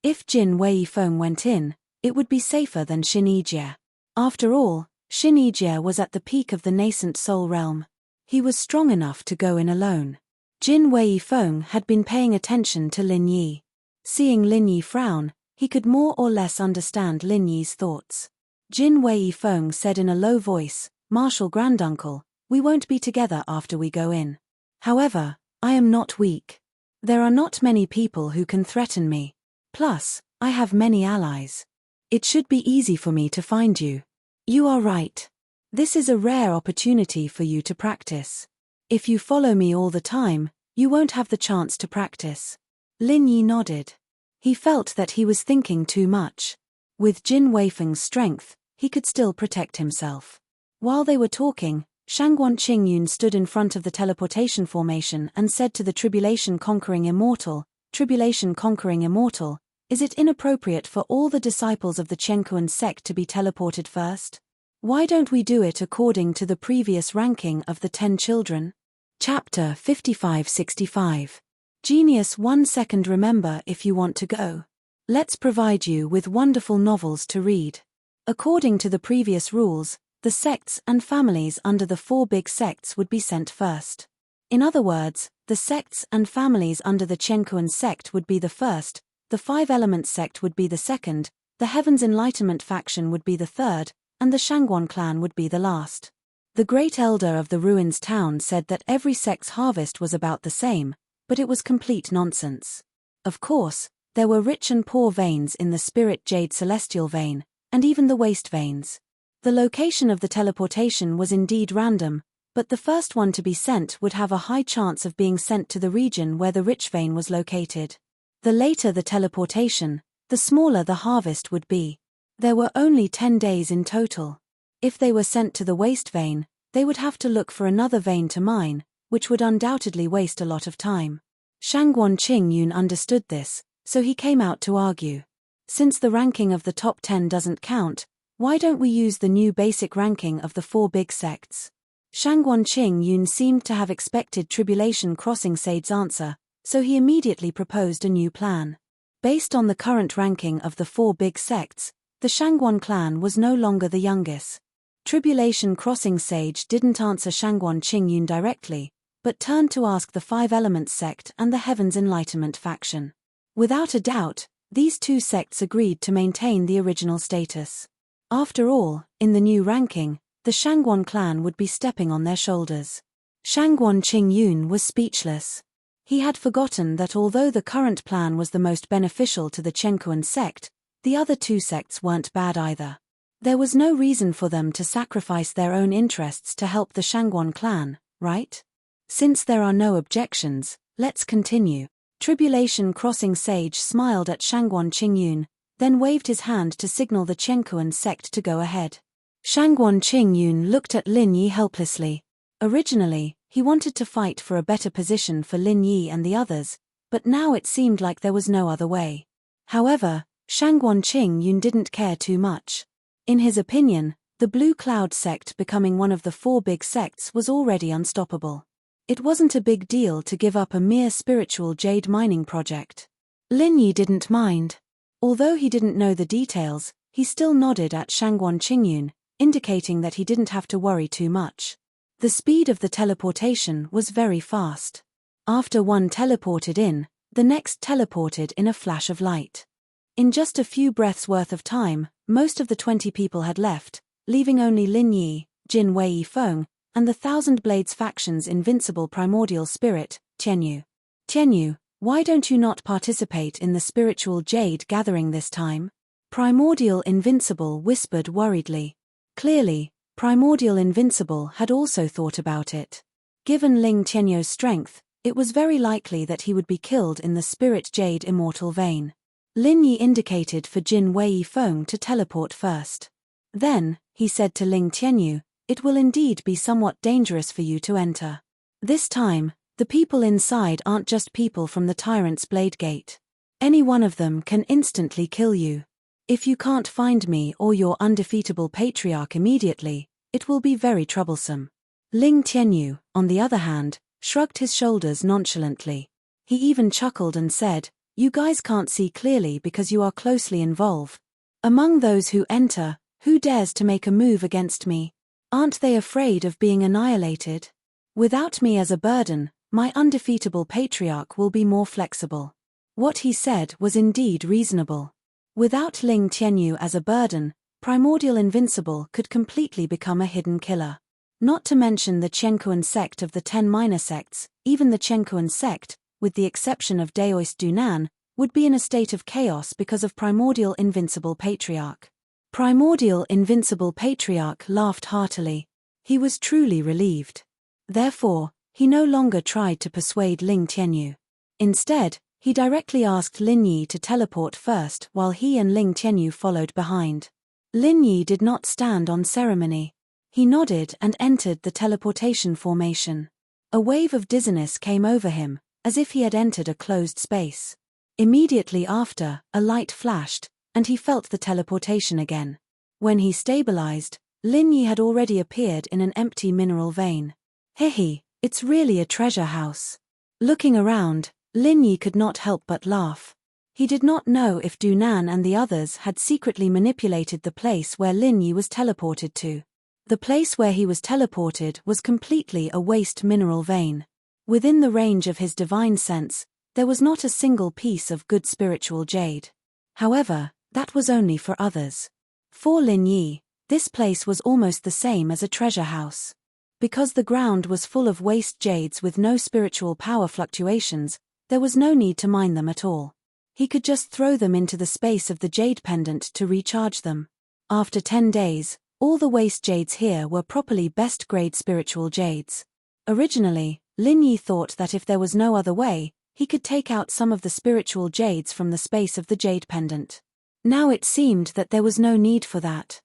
If Jin Weifeng went in, it would be safer than Xin Yijie. After all, Xin Yijie was at the peak of the nascent soul realm. He was strong enough to go in alone. Jin Weifeng had been paying attention to Lin Yi. Seeing Lin Yi frown, he could more or less understand Lin Yi's thoughts. Jin Weifeng said in a low voice, "Martial Granduncle, we won't be together after we go in. However, I am not weak. There are not many people who can threaten me. Plus, I have many allies. It should be easy for me to find you." "You are right. This is a rare opportunity for you to practice. If you follow me all the time, you won't have the chance to practice." Lin Yi nodded. He felt that he was thinking too much. With Jin Weifeng's strength, he could still protect himself. While they were talking, Shangguan Qingyun stood in front of the teleportation formation and said to the Tribulation-Conquering Immortal, "Tribulation-Conquering Immortal, is it inappropriate for all the disciples of the Qiankuan sect to be teleported first? Why don't we do it according to the previous ranking of the 10 children?" Chapter 55-65. Genius 1 second. Remember, if you want to go. Let's provide you with wonderful novels to read. According to the previous rules, the sects and families under the 4 big sects would be sent first. In other words, the sects and families under the Qiankuan sect would be the first, the Five Elements sect would be the second, the Heaven's Enlightenment faction would be the third, and the Shangguan clan would be the last. The great elder of the ruins town said that every sect's harvest was about the same, but it was complete nonsense. Of course, there were rich and poor veins in the spirit jade celestial vein, and even the waste veins. The location of the teleportation was indeed random, but the first one to be sent would have a high chance of being sent to the region where the rich vein was located. The later the teleportation, the smaller the harvest would be. There were only 10 days in total. If they were sent to the waste vein, they would have to look for another vein to mine, which would undoubtedly waste a lot of time. Shangguan Qingyun understood this, so he came out to argue. Since the ranking of the top 10 doesn't count, why don't we use the new basic ranking of the 4 big sects? Shangguan Qingyun seemed to have expected Tribulation Crossing Sade's answer, so he immediately proposed a new plan. Based on the current ranking of the 4 big sects, the Shangguan clan was no longer the youngest. Tribulation Crossing Sage didn't answer Shangguan Qingyun directly, but turned to ask the Five Elements sect and the Heaven's Enlightenment faction. Without a doubt, these 2 sects agreed to maintain the original status. After all, in the new ranking, the Shangguan clan would be stepping on their shoulders. Shangguan Qingyun was speechless. He had forgotten that although the current plan was the most beneficial to the Qiankuan sect, the other 2 sects weren't bad either. There was no reason for them to sacrifice their own interests to help the Shangguan clan, right? Since there are no objections, let's continue. Tribulation Crossing Sage smiled at Shangguan Qingyun, then waved his hand to signal the Qiankuan sect to go ahead. Shangguan Qingyun looked at Lin Yi helplessly. Originally, he wanted to fight for a better position for Lin Yi and the others, but now it seemed like there was no other way. However, Shangguan Qingyun didn't care too much. In his opinion, the Blue Cloud sect becoming one of the 4 big sects was already unstoppable. It wasn't a big deal to give up a mere spiritual jade mining project. Lin Yi didn't mind. Although he didn't know the details, he still nodded at Shangguan Qingyun, indicating that he didn't have to worry too much. The speed of the teleportation was very fast. After one teleported in, the next teleported in a flash of light. In just a few breaths worth of time, most of the 20 people had left, leaving only Lin Yi, Jin Weifeng, and the Thousand Blades faction's invincible primordial spirit, Tianyu. "Tianyu, why don't you not participate in the spiritual jade gathering this time?" Primordial Invincible whispered worriedly. Clearly, Primordial Invincible had also thought about it. Given Ling Tianyu's strength, it was very likely that he would be killed in the spirit jade immortal vein. Lin Yi indicated for Jin Weifeng to teleport first. Then, he said to Ling Tianyu, "It will indeed be somewhat dangerous for you to enter. This time, The people inside aren't just people from the tyrant's blade gate. Any one of them can instantly kill you. If you can't find me or your undefeatable patriarch immediately, it will be very troublesome. Ling Tianyu, on the other hand, shrugged his shoulders nonchalantly. He even chuckled and said, "You guys can't see clearly because you are closely involved. Among those who enter, who dares to make a move against me? Aren't they afraid of being annihilated? Without me as a burden, my undefeatable patriarch will be more flexible." What he said was indeed reasonable. Without Ling Tianyu as a burden, Primordial Invincible could completely become a hidden killer. Not to mention the Qianquan sect of the 10 minor sects, even the Qianquan sect, with the exception of Daoist Dunan, would be in a state of chaos because of Primordial Invincible Patriarch. Primordial Invincible Patriarch laughed heartily. He was truly relieved. Therefore, he no longer tried to persuade Ling Tianyu. Instead, he directly asked Lin Yi to teleport first while he and Ling Tianyu followed behind. Lin Yi did not stand on ceremony. He nodded and entered the teleportation formation. A wave of dizziness came over him, as if he had entered a closed space. Immediately after, a light flashed, and he felt the teleportation again. When he stabilized, Lin Yi had already appeared in an empty mineral vein. Hehe, it's really a treasure house. Looking around, Lin Yi could not help but laugh. He did not know if Dunan and the others had secretly manipulated the place where Lin Yi was teleported to. The place where he was teleported was completely a waste mineral vein. Within the range of his divine sense, there was not a single piece of good spiritual jade. However, that was only for others. For Lin Yi, this place was almost the same as a treasure house. Because the ground was full of waste jades with no spiritual power fluctuations, there was no need to mine them at all. He could just throw them into the space of the jade pendant to recharge them. After 10 days, all the waste jades here were properly best-grade spiritual jades. Originally, Lin Yi thought that if there was no other way, he could take out some of the spiritual jades from the space of the jade pendant. Now it seemed that there was no need for that.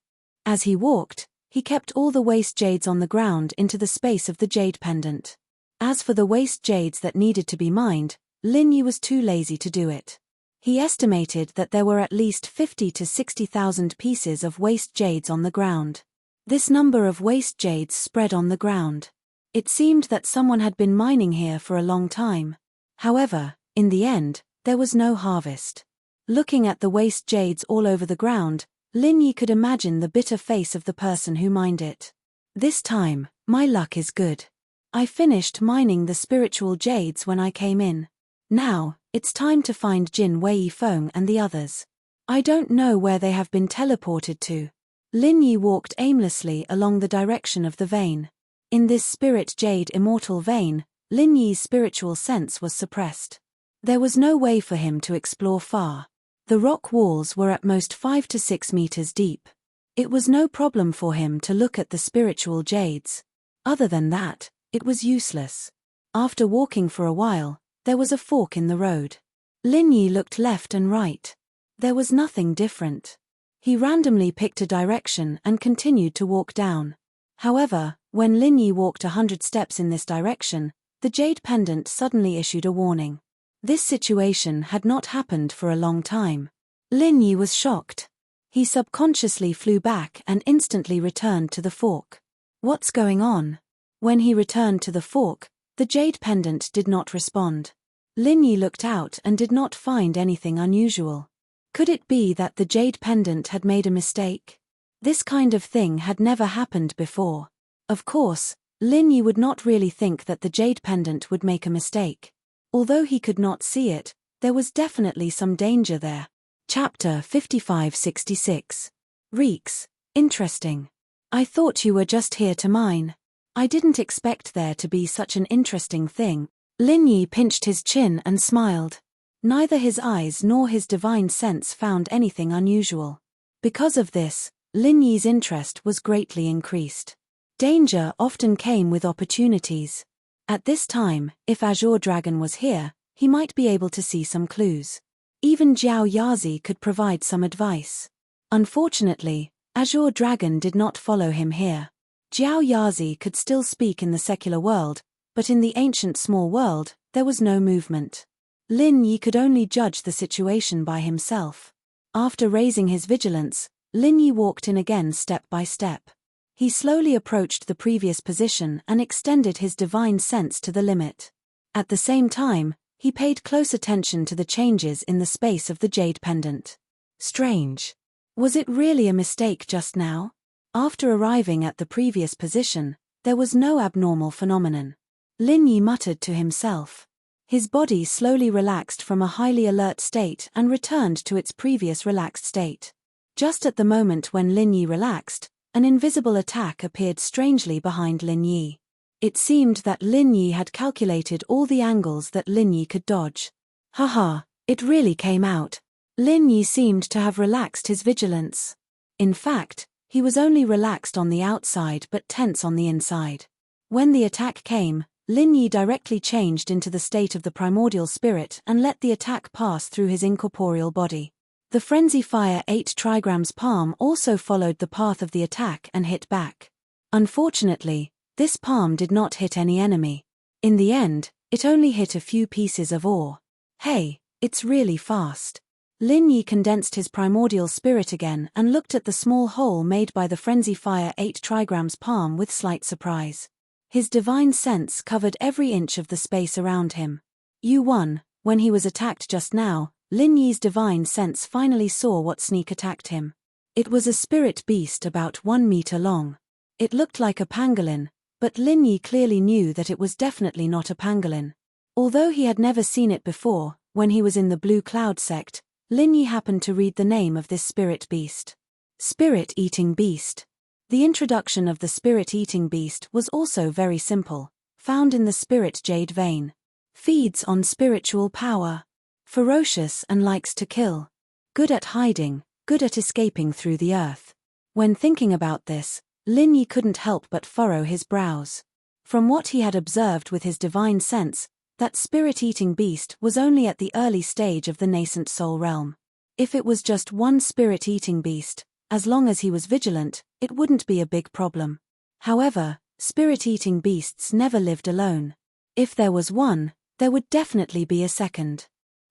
As he walked, he kept all the waste jades on the ground into the space of the jade pendant. As for the waste jades that needed to be mined, Lin Yi was too lazy to do it. He estimated that there were at least 50 to 60,000 pieces of waste jades on the ground. This number of waste jades spread on the ground. It seemed that someone had been mining here for a long time. However, in the end, there was no harvest. Looking at the waste jades all over the ground, Lin Yi could imagine the bitter face of the person who mined it. This time, my luck is good. I finished mining the spiritual jades when I came in. Now, it's time to find Jin Wei Feng and the others. I don't know where they have been teleported to. Lin Yi walked aimlessly along the direction of the vein. In this spirit jade immortal vein, Lin Yi's spiritual sense was suppressed. There was no way for him to explore far. The rock walls were at most 5 to 6 meters deep. It was no problem for him to look at the spiritual jades. Other than that, it was useless. After walking for a while, there was a fork in the road. Lin Yi looked left and right. There was nothing different. He randomly picked a direction and continued to walk down. However, when Lin Yi walked 100 steps in this direction, the jade pendant suddenly issued a warning. This situation had not happened for a long time. Lin Yi was shocked. He subconsciously flew back and instantly returned to the fork. What's going on? When he returned to the fork, the jade pendant did not respond. Lin Yi looked out and did not find anything unusual. Could it be that the jade pendant had made a mistake? This kind of thing had never happened before. Of course, Lin Yi would not really think that the jade pendant would make a mistake. Although he could not see it, there was definitely some danger there. Chapter 5566. Reeks, interesting. I thought you were just here to mine. I didn't expect there to be such an interesting thing. Lin Yi pinched his chin and smiled. Neither his eyes nor his divine sense found anything unusual. Because of this, Lin Yi's interest was greatly increased. Danger often came with opportunities. At this time, if Azure Dragon was here, he might be able to see some clues. Even Jiao Yazi could provide some advice. Unfortunately, Azure Dragon did not follow him here. Jiao Yazi could still speak in the secular world, But in the ancient small world, there was no movement. Lin Yi could only judge the situation by himself. After raising his vigilance, Lin Yi walked in again step by step. He slowly approached the previous position and extended his divine sense to the limit. At the same time, he paid close attention to the changes in the space of the jade pendant. Strange. Was it really a mistake just now? After arriving at the previous position, there was no abnormal phenomenon. Lin Yi muttered to himself. His body slowly relaxed from a highly alert state and returned to its previous relaxed state. Just at the moment when Lin Yi relaxed, an invisible attack appeared strangely behind Lin Yi. It seemed that Lin Yi had calculated all the angles that Lin Yi could dodge. Haha, it really came out. Lin Yi seemed to have relaxed his vigilance. In fact, he was only relaxed on the outside but tense on the inside. When the attack came, Lin Yi directly changed into the state of the primordial spirit and let the attack pass through his incorporeal body. The frenzy fire 8 trigrams palm also followed the path of the attack and hit back. Unfortunately, this palm did not hit any enemy. In the end, it only hit a few pieces of ore. Hey, it's really fast. Lin Yi condensed his primordial spirit again and looked at the small hole made by the frenzy fire 8 trigrams palm with slight surprise. His divine sense covered every inch of the space around him. U1, when he was attacked just now, Lin Yi's divine sense finally saw what sneak attacked him. It was a spirit beast about 1 meter long. It looked like a pangolin, but Lin Yi clearly knew that it was definitely not a pangolin. Although he had never seen it before, when he was in the Blue Cloud sect, Lin Yi happened to read the name of this spirit beast. Spirit-eating beast. The introduction of the spirit-eating beast was also very simple, found in the spirit jade vein. Feeds on spiritual power. Ferocious and likes to kill. Good at hiding, good at escaping through the earth. When thinking about this, Lin Yi couldn't help but furrow his brows. From what he had observed with his divine sense, that spirit-eating beast was only at the early stage of the nascent soul realm. If it was just one spirit-eating beast, as long as he was vigilant, it wouldn't be a big problem. However, spirit-eating beasts never lived alone. If there was one, there would definitely be a second.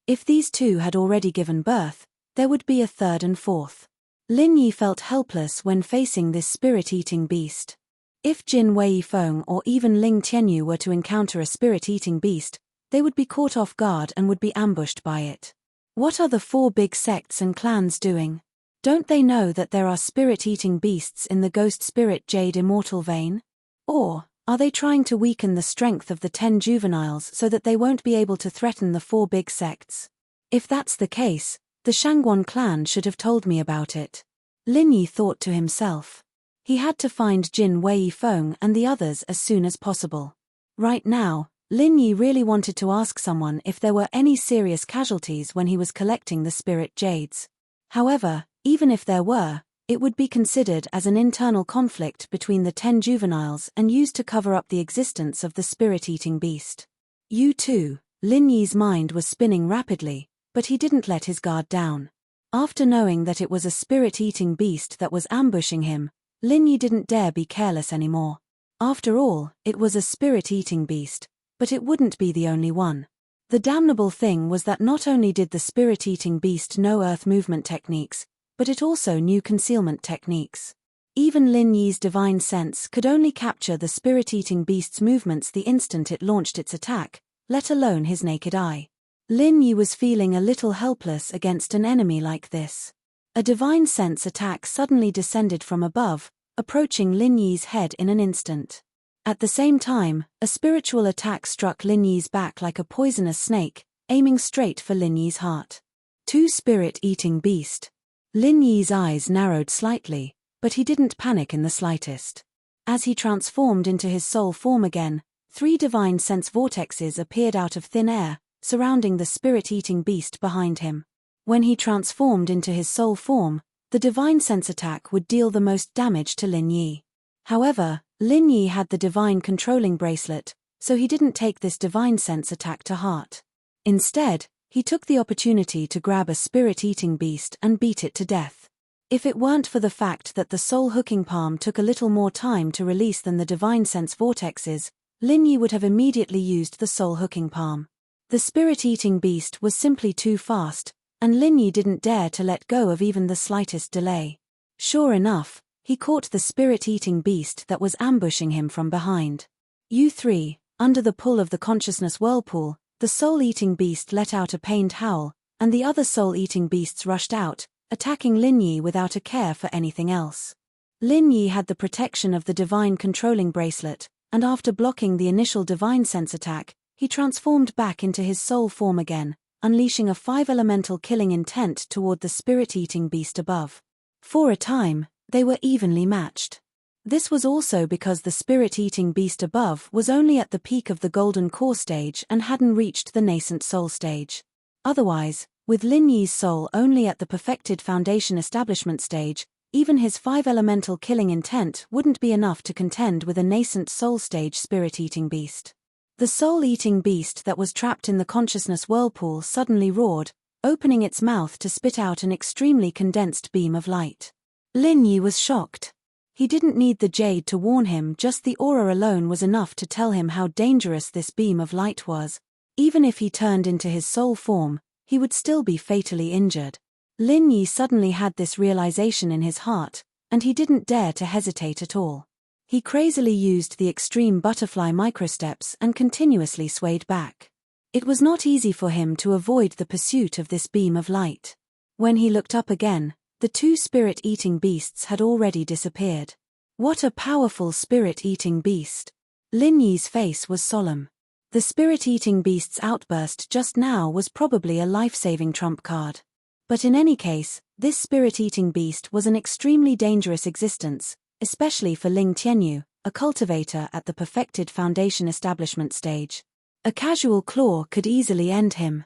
If these two had already given birth, there would be a third and fourth. Lin Yi felt helpless when facing this spirit-eating beast. If Jin Weifeng or even Ling Tianyu were to encounter a spirit-eating beast, they would be caught off guard and would be ambushed by it. What are the 4 big sects and clans doing? Don't they know that there are spirit-eating beasts in the ghost spirit jade immortal vein? Or, are they trying to weaken the strength of the 10 juveniles so that they won't be able to threaten the 4 big sects? If that's the case, the Shangguan clan should have told me about it. Lin Yi thought to himself. He had to find Jin Weifeng and the others as soon as possible. Right now, Lin Yi really wanted to ask someone if there were any serious casualties when he was collecting the spirit jades. However, even if there were, it would be considered as an internal conflict between the 10 juveniles and used to cover up the existence of the spirit-eating beast. U2, Lin Yi's mind was spinning rapidly, but he didn't let his guard down. After knowing that it was a spirit-eating beast that was ambushing him, Lin Yi didn't dare be careless anymore. After all, it was a spirit-eating beast, but it wouldn't be the only one. The damnable thing was that not only did the spirit-eating beast know earth movement techniques, but it also knew concealment techniques. Even Lin Yi's divine sense could only capture the spirit-eating beast's movements the instant it launched its attack, let alone his naked eye. Lin Yi was feeling a little helpless against an enemy like this. A divine sense attack suddenly descended from above, approaching Lin Yi's head in an instant. At the same time, a spiritual attack struck Lin Yi's back like a poisonous snake, aiming straight for Lin Yi's heart. 2 spirit-eating beast. Lin Yi's eyes narrowed slightly, but he didn't panic in the slightest. As he transformed into his soul form again, 3 divine sense vortexes appeared out of thin air, surrounding the spirit-eating beast behind him. When he transformed into his soul form, the divine sense attack would deal the most damage to Lin Yi. However, Lin Yi had the divine controlling bracelet, so he didn't take this divine sense attack to heart. Instead, he took the opportunity to grab a spirit-eating beast and beat it to death. If it weren't for the fact that the soul hooking palm took a little more time to release than the divine sense vortexes, Lin Yi would have immediately used the soul hooking palm. The spirit-eating beast was simply too fast, and Lin Yi didn't dare to let go of even the slightest delay. Sure enough, he caught the spirit-eating beast that was ambushing him from behind. U3, under the pull of the consciousness whirlpool, the soul-eating beast let out a pained howl, and the other soul-eating beasts rushed out, attacking Lin Yi without a care for anything else. Lin Yi had the protection of the divine controlling bracelet, and after blocking the initial divine sense attack, he transformed back into his soul form again, unleashing a 5-elemental killing intent toward the spirit-eating beast above. For a time, they were evenly matched. This was also because the spirit-eating beast above was only at the peak of the golden core stage and hadn't reached the nascent soul stage. Otherwise, with Lin Yi's soul only at the perfected foundation establishment stage, even his 5-elemental killing intent wouldn't be enough to contend with a nascent soul stage spirit-eating beast. The soul-eating beast that was trapped in the consciousness whirlpool suddenly roared, opening its mouth to spit out an extremely condensed beam of light. Lin Yi was shocked. He didn't need the jade to warn him, just the aura alone was enough to tell him how dangerous this beam of light was. Even if he turned into his soul form, he would still be fatally injured. Lin Yi suddenly had this realization in his heart, and he didn't dare to hesitate at all. He crazily used the extreme butterfly microsteps and continuously swayed back. It was not easy for him to avoid the pursuit of this beam of light. When he looked up again, the two spirit-eating beasts had already disappeared. What a powerful spirit-eating beast! Lin Yi's face was solemn. The spirit-eating beast's outburst just now was probably a life-saving trump card. But in any case, this spirit-eating beast was an extremely dangerous existence, especially for Ling Tianyu, a cultivator at the perfected foundation establishment stage. A casual claw could easily end him.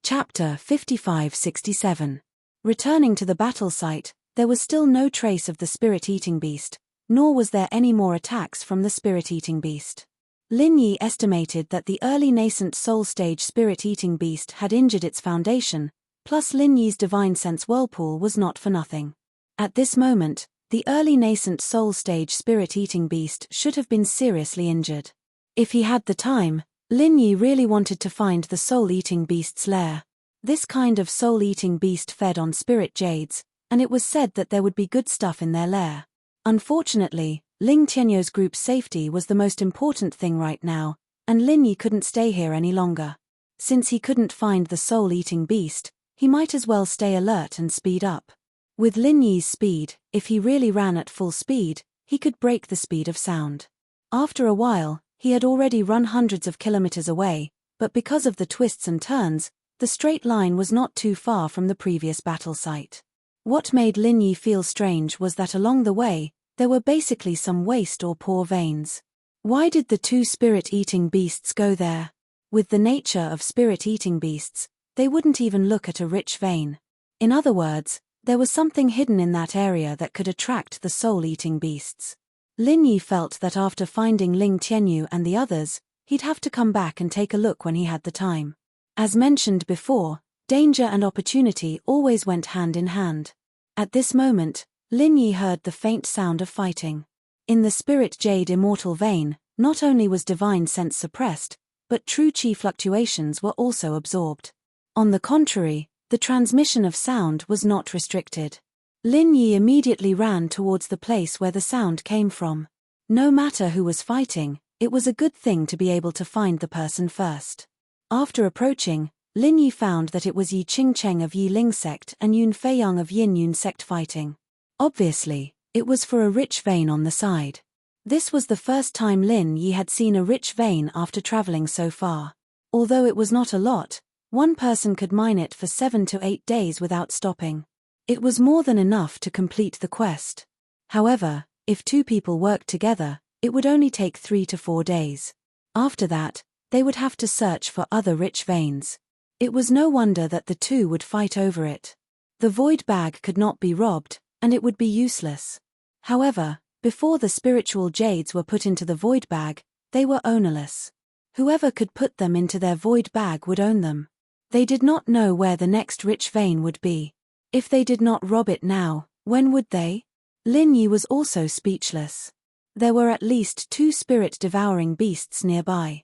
Chapter 55-67. Returning to the battle site, there was still no trace of the spirit-eating beast, nor was there any more attacks from the spirit-eating beast. Lin Yi estimated that the early nascent soul stage spirit-eating beast had injured its foundation, plus Lin Yi's divine sense whirlpool was not for nothing. At this moment, the early nascent soul stage spirit-eating beast should have been seriously injured. If he had the time, Lin Yi really wanted to find the soul-eating beast's lair. This kind of soul-eating beast fed on spirit jades, and it was said that there would be good stuff in their lair. Unfortunately, Ling Tianyu's group's safety was the most important thing right now, and Lin Yi couldn't stay here any longer. Since he couldn't find the soul-eating beast, he might as well stay alert and speed up. With Lin Yi's speed, if he really ran at full speed, he could break the speed of sound. After a while, he had already run hundreds of kilometers away, but because of the twists and turns, the straight line was not too far from the previous battle site. What made Lin Yi feel strange was that along the way, there were basically some waste or poor veins. Why did the two spirit-eating beasts go there? With the nature of spirit-eating beasts, they wouldn't even look at a rich vein. In other words, there was something hidden in that area that could attract the soul-eating beasts. Lin Yi felt that after finding Ling Tianyu and the others, he'd have to come back and take a look when he had the time. As mentioned before, danger and opportunity always went hand in hand. At this moment, Lin Yi heard the faint sound of fighting. In the spirit jade immortal vein, not only was divine sense suppressed, but true chi fluctuations were also absorbed. On the contrary, the transmission of sound was not restricted. Lin Yi immediately ran towards the place where the sound came from. No matter who was fighting, it was a good thing to be able to find the person first. After approaching, Lin Yi found that it was Yi Qingcheng of Yi Ling sect and Yun Feiyang of Yin Yun sect fighting. Obviously, it was for a rich vein on the side. This was the first time Lin Yi had seen a rich vein after traveling so far. Although it was not a lot, one person could mine it for 7 to 8 days without stopping. It was more than enough to complete the quest. However, if 2 people worked together, it would only take 3 to 4 days. After that, they would have to search for other rich veins. It was no wonder that the 2 would fight over it. The void bag could not be robbed, and it would be useless. However, before the spiritual jades were put into the void bag, they were ownerless. Whoever could put them into their void bag would own them. They did not know where the next rich vein would be. If they did not rob it now, when would they? Lin Yi was also speechless. There were at least 2 spirit-devouring beasts nearby.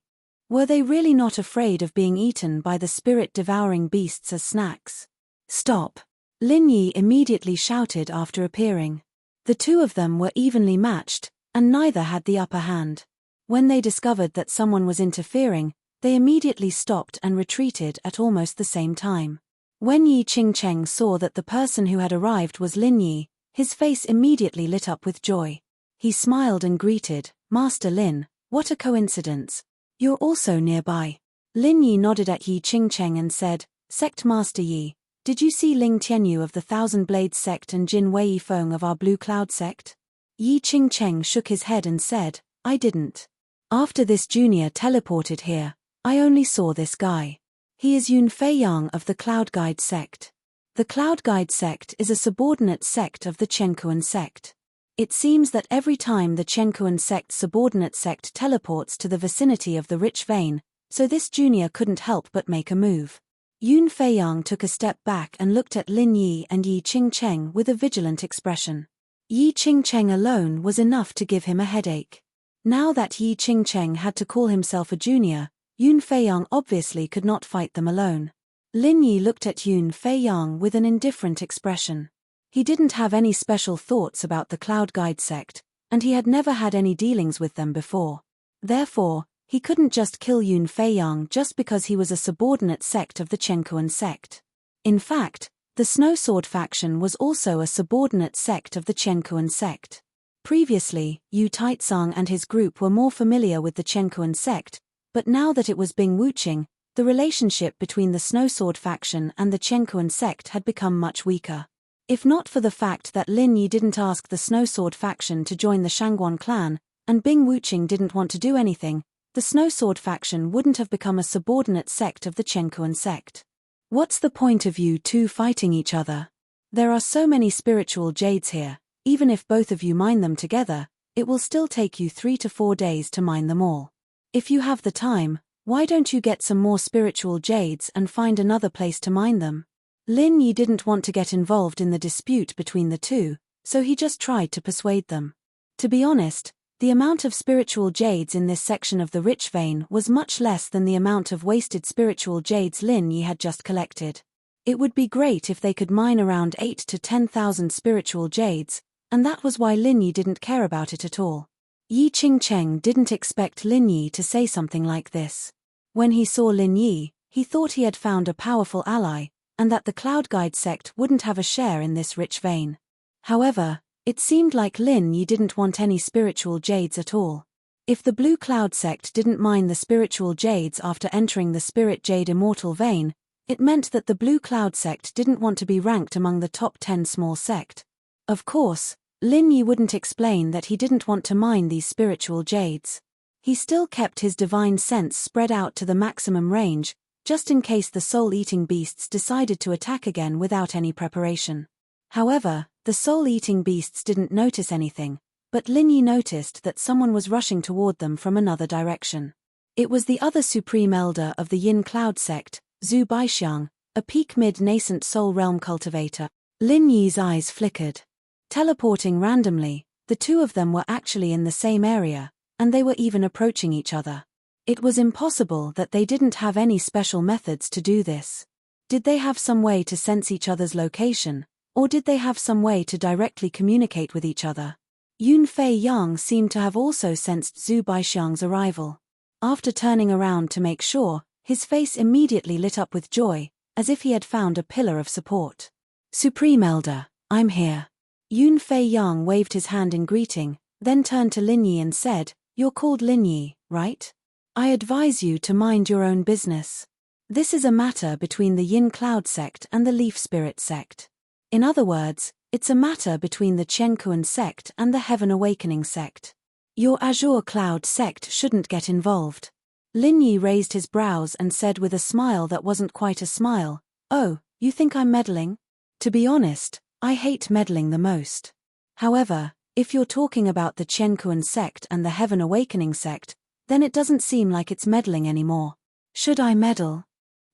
Were they really not afraid of being eaten by the spirit-devouring beasts as snacks? Stop! Lin Yi immediately shouted after appearing. The two of them were evenly matched, and neither had the upper hand. When they discovered that someone was interfering, they immediately stopped and retreated at almost the same time. When Yi Qingcheng saw that the person who had arrived was Lin Yi, his face immediately lit up with joy. He smiled and greeted, "Master Lin, what a coincidence. You're also nearby." Lin Yi nodded at Yi Qingcheng and said, "Sect Master Yi, did you see Ling Tianyu of the Thousand Blades sect and Jin Wei Feng of our Blue Cloud sect?" Yi Qingcheng shook his head and said, "I didn't. After this junior teleported here, I only saw this guy. He is Yun Fei Yang of the Cloud Guide sect. The Cloud Guide sect is a subordinate sect of the Chenkuan sect. It seems that every time the Chenkuan sect's subordinate sect teleports to the vicinity of the rich vein, so this junior couldn't help but make a move." Yun Fei Yang took a step back and looked at Lin Yi and Yi Qingcheng with a vigilant expression. Yi Qingcheng alone was enough to give him a headache. Now that Yi Qingcheng had to call himself a junior, Yun Fei Yang obviously could not fight them alone. Lin Yi looked at Yun Fei Yang with an indifferent expression. He didn't have any special thoughts about the Cloud Guide sect, and he had never had any dealings with them before. Therefore, he couldn't just kill Yun Fei Yang just because he was a subordinate sect of the Chenkuan sect. In fact, the Snow Sword faction was also a subordinate sect of the Chenkuan sect. Previously, Yu Taizong and his group were more familiar with the Chenkuan sect, but now that it was Bing Wuqing, the relationship between the Snow Sword faction and the Chenkuan sect had become much weaker. If not for the fact that Lin Yi didn't ask the Snow Sword faction to join the Shangguan clan, and Bing Wuqing didn't want to do anything, the Snow Sword faction wouldn't have become a subordinate sect of the Chenkuan sect. What's the point of you two fighting each other? There are so many spiritual jades here, even if both of you mine them together, it will still take you 3 to 4 days to mine them all. If you have the time, why don't you get some more spiritual jades and find another place to mine them? Lin Yi didn't want to get involved in the dispute between the two, so he just tried to persuade them. To be honest, the amount of spiritual jades in this section of the rich vein was much less than the amount of wasted spiritual jades Lin Yi had just collected. It would be great if they could mine around 8 to 10,000 spiritual jades, and that was why Lin Yi didn't care about it at all. Yi Qingcheng didn't expect Lin Yi to say something like this. When he saw Lin Yi, he thought he had found a powerful ally, and that the Cloud Guide sect wouldn't have a share in this rich vein. However, it seemed like Lin Yi didn't want any spiritual jades at all. If the Blue Cloud sect didn't mine the spiritual jades after entering the Spirit Jade Immortal vein, it meant that the Blue Cloud sect didn't want to be ranked among the top 10 small sect. Of course, Lin Yi wouldn't explain that he didn't want to mine these spiritual jades. He still kept his divine sense spread out to the maximum range, just in case the soul-eating beasts decided to attack again without any preparation. However, the soul-eating beasts didn't notice anything, but Lin Yi noticed that someone was rushing toward them from another direction. It was the other supreme elder of the Yin Cloud sect, Zhu Baixiang, a peak mid-nascent soul realm cultivator. Lin Yi's eyes flickered. Teleporting randomly, the two of them were actually in the same area, and they were even approaching each other. It was impossible that they didn't have any special methods to do this. Did they have some way to sense each other's location, or did they have some way to directly communicate with each other? Yun Fei Yang seemed to have also sensed Zhu Baixiang's arrival. After turning around to make sure, his face immediately lit up with joy, as if he had found a pillar of support. "Supreme Elder, I'm here." Yun Fei Yang waved his hand in greeting, then turned to Lin Yi and said, "You're called Lin Yi, right? I advise you to mind your own business. This is a matter between the Yin Cloud sect and the Leaf Spirit sect. In other words, it's a matter between the Chenkuan sect and the Heaven Awakening sect. Your Azure Cloud sect shouldn't get involved." Lin Yi raised his brows and said with a smile that wasn't quite a smile, "Oh, you think I'm meddling? To be honest, I hate meddling the most. However, if you're talking about the Chenkuan sect and the Heaven Awakening sect, then it doesn't seem like it's meddling anymore. Should I meddle?"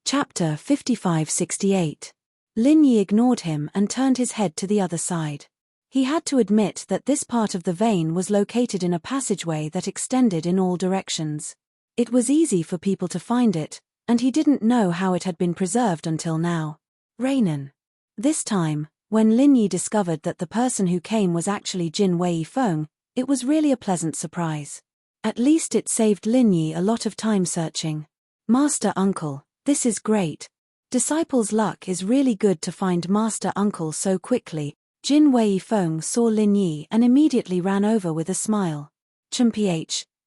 Chapter 5568. Lin Yi ignored him and turned his head to the other side. He had to admit that this part of the vein was located in a passageway that extended in all directions. It was easy for people to find it, and he didn't know how it had been preserved until now. Rainan. This time, when Lin Yi discovered that the person who came was actually Jin Wei Feng, it was really a pleasant surprise. At least it saved Lin Yi a lot of time searching. Master Uncle, this is great. Disciples' luck is really good to find Master Uncle so quickly. Jin Wei Feng saw Lin Yi and immediately ran over with a smile. Ch,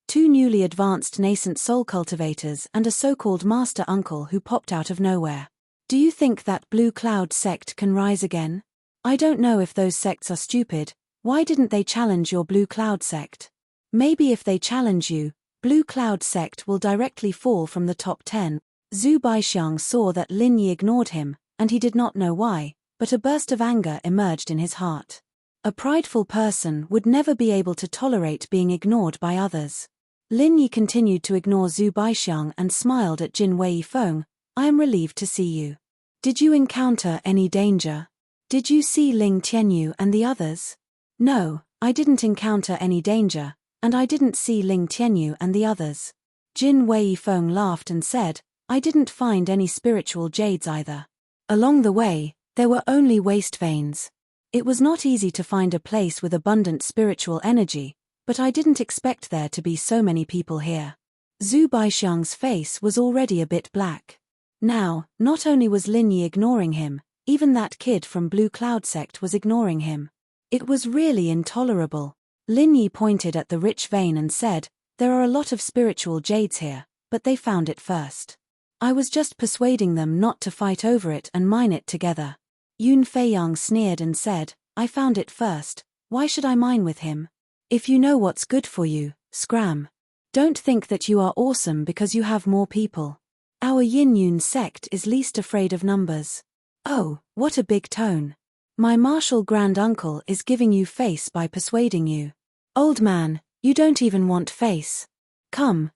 two newly advanced nascent soul cultivators and a so-called Master Uncle who popped out of nowhere. Do you think that Blue Cloud sect can rise again? I don't know if those sects are stupid. Why didn't they challenge your Blue Cloud sect? Maybe if they challenge you, Blue Cloud sect will directly fall from the top 10. Zhu Baixiang saw that Lin Yi ignored him, and he did not know why, but a burst of anger emerged in his heart. A prideful person would never be able to tolerate being ignored by others. Lin Yi continued to ignore Zhu Baixiang and smiled at Jin Wei Feng. I am relieved to see you. Did you encounter any danger? Did you see Ling Tianyu and the others? No, I didn't encounter any danger, and I didn't see Ling Tianyu and the others. Jin Wei Feng laughed and said, I didn't find any spiritual jades either. Along the way, there were only waste veins. It was not easy to find a place with abundant spiritual energy, but I didn't expect there to be so many people here. Zhu Baixiang's face was already a bit black. Now, not only was Lin Yi ignoring him, even that kid from Blue Cloud sect was ignoring him. It was really intolerable. Lin Yi pointed at the rich vein and said, there are a lot of spiritual jades here, but they found it first. I was just persuading them not to fight over it and mine it together. Yun Feiyang sneered and said, I found it first, why should I mine with him? If you know what's good for you, scram. Don't think that you are awesome because you have more people. Our Yin Yun sect is least afraid of numbers. Oh, what a big tone. My martial grand uncle is giving you face by persuading you. Old man, you don't even want face. Come,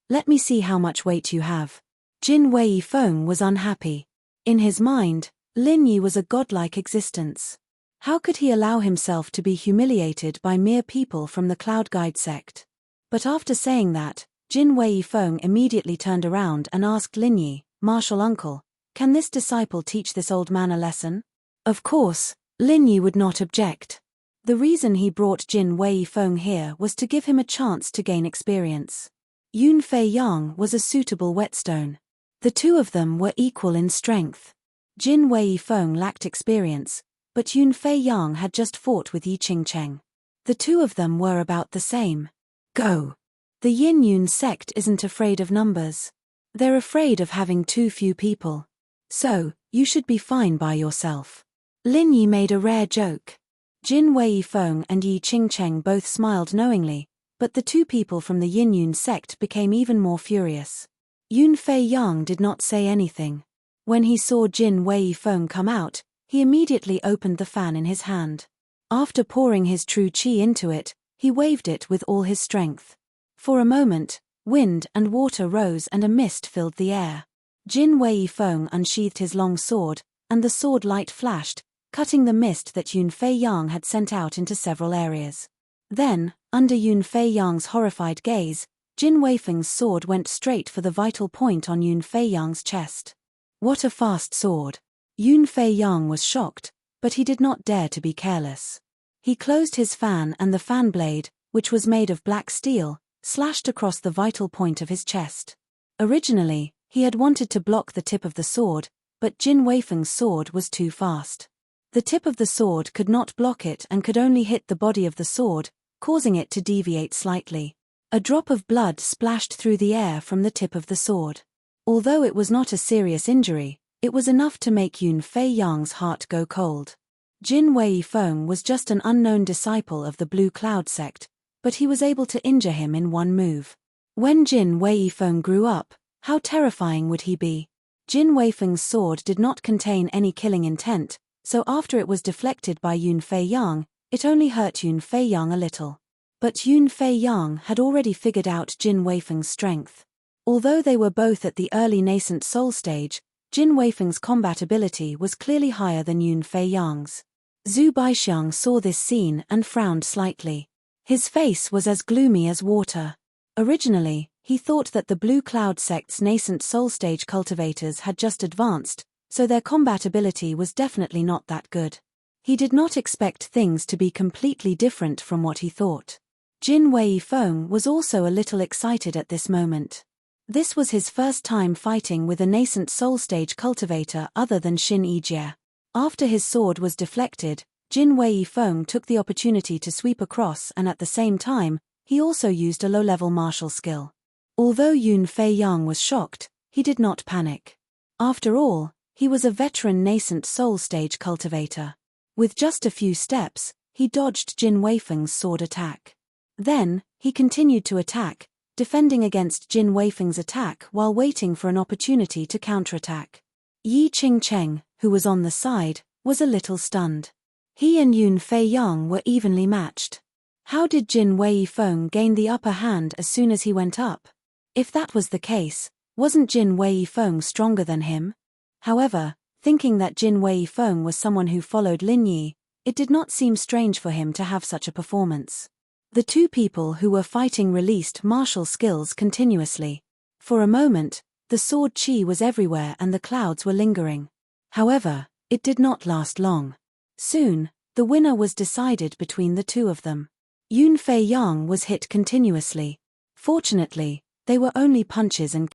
let me see how much weight you have. Jin Wei Feng was unhappy. In his mind, Lin Yi was a godlike existence. How could he allow himself to be humiliated by mere people from the Cloud Guide sect? But after saying that, Jin Wei Feng immediately turned around and asked Lin Yi, Martial Uncle, can this disciple teach this old man a lesson? Of course, Lin Yi would not object. The reason he brought Jin Wei Feng here was to give him a chance to gain experience. Yun Feiyang was a suitable whetstone. The two of them were equal in strength. Jin Wei Feng lacked experience, but Yun Feiyang had just fought with Yi Qingcheng. The two of them were about the same. Go! The Yin Yun sect isn't afraid of numbers. They're afraid of having too few people. So, you should be fine by yourself. Lin Yi made a rare joke. Jin Wei Feng and Yi Qingcheng both smiled knowingly, but the two people from the Yin Yun sect became even more furious. Yun Feiyang did not say anything. When he saw Jin Wei Feng come out, he immediately opened the fan in his hand. After pouring his true qi into it, he waved it with all his strength. For a moment, wind and water rose and a mist filled the air. Jin Wei Feng unsheathed his long sword, and the sword light flashed, cutting the mist that Yun Feiyang had sent out into several areas. Then, under Yun Feiyang's horrified gaze, Jin Wei Feng's sword went straight for the vital point on Yun Feiyang's chest. What a fast sword! Yun Feiyang was shocked, but he did not dare to be careless. He closed his fan and the fan blade, which was made of black steel, slashed across the vital point of his chest. Originally, he had wanted to block the tip of the sword, but Jin Wei Feng's sword was too fast. The tip of the sword could not block it and could only hit the body of the sword, causing it to deviate slightly. A drop of blood splashed through the air from the tip of the sword. Although it was not a serious injury, it was enough to make Yun Feiyang's heart go cold. Jin Wei Feng was just an unknown disciple of the Blue Cloud sect, but he was able to injure him in one move. When Jin Wei Feng grew up, how terrifying would he be? Jin Wei Feng's sword did not contain any killing intent, so after it was deflected by Yun Feiyang, it only hurt Yun Feiyang a little. But Yun Feiyang had already figured out Jin Wei Feng's strength. Although they were both at the early nascent soul stage, Jin Wei Feng's combat ability was clearly higher than Yun Feiyang's. Zhu Baixiang saw this scene and frowned slightly. His face was as gloomy as water. Originally, he thought that the Blue Cloud sect's nascent soul stage cultivators had just advanced, so their combat ability was definitely not that good. He did not expect things to be completely different from what he thought. Jin Weifeng was also a little excited at this moment. This was his first time fighting with a nascent soul stage cultivator other than Xin Yijie. After his sword was deflected, Jin Weifeng took the opportunity to sweep across, and at the same time, he also used a low-level martial skill. Although Yun Feiyang was shocked, he did not panic. After all, he was a veteran nascent soul stage cultivator. With just a few steps, he dodged Jin Weifeng's sword attack. Then, he continued to attack, defending against Jin Weifeng's attack while waiting for an opportunity to counterattack. Yi Qingcheng, who was on the side, was a little stunned. He and Yun Feiyang were evenly matched. How did Jin Weifeng gain the upper hand as soon as he went up? If that was the case, wasn't Jin Weifeng stronger than him? However, thinking that Jin Weifeng was someone who followed Lin Yi, it did not seem strange for him to have such a performance. The two people who were fighting released martial skills continuously. For a moment, the sword chi was everywhere and the clouds were lingering. However, it did not last long. Soon, the winner was decided between the two of them. Yun Feiyang was hit continuously. Fortunately, they were only punches and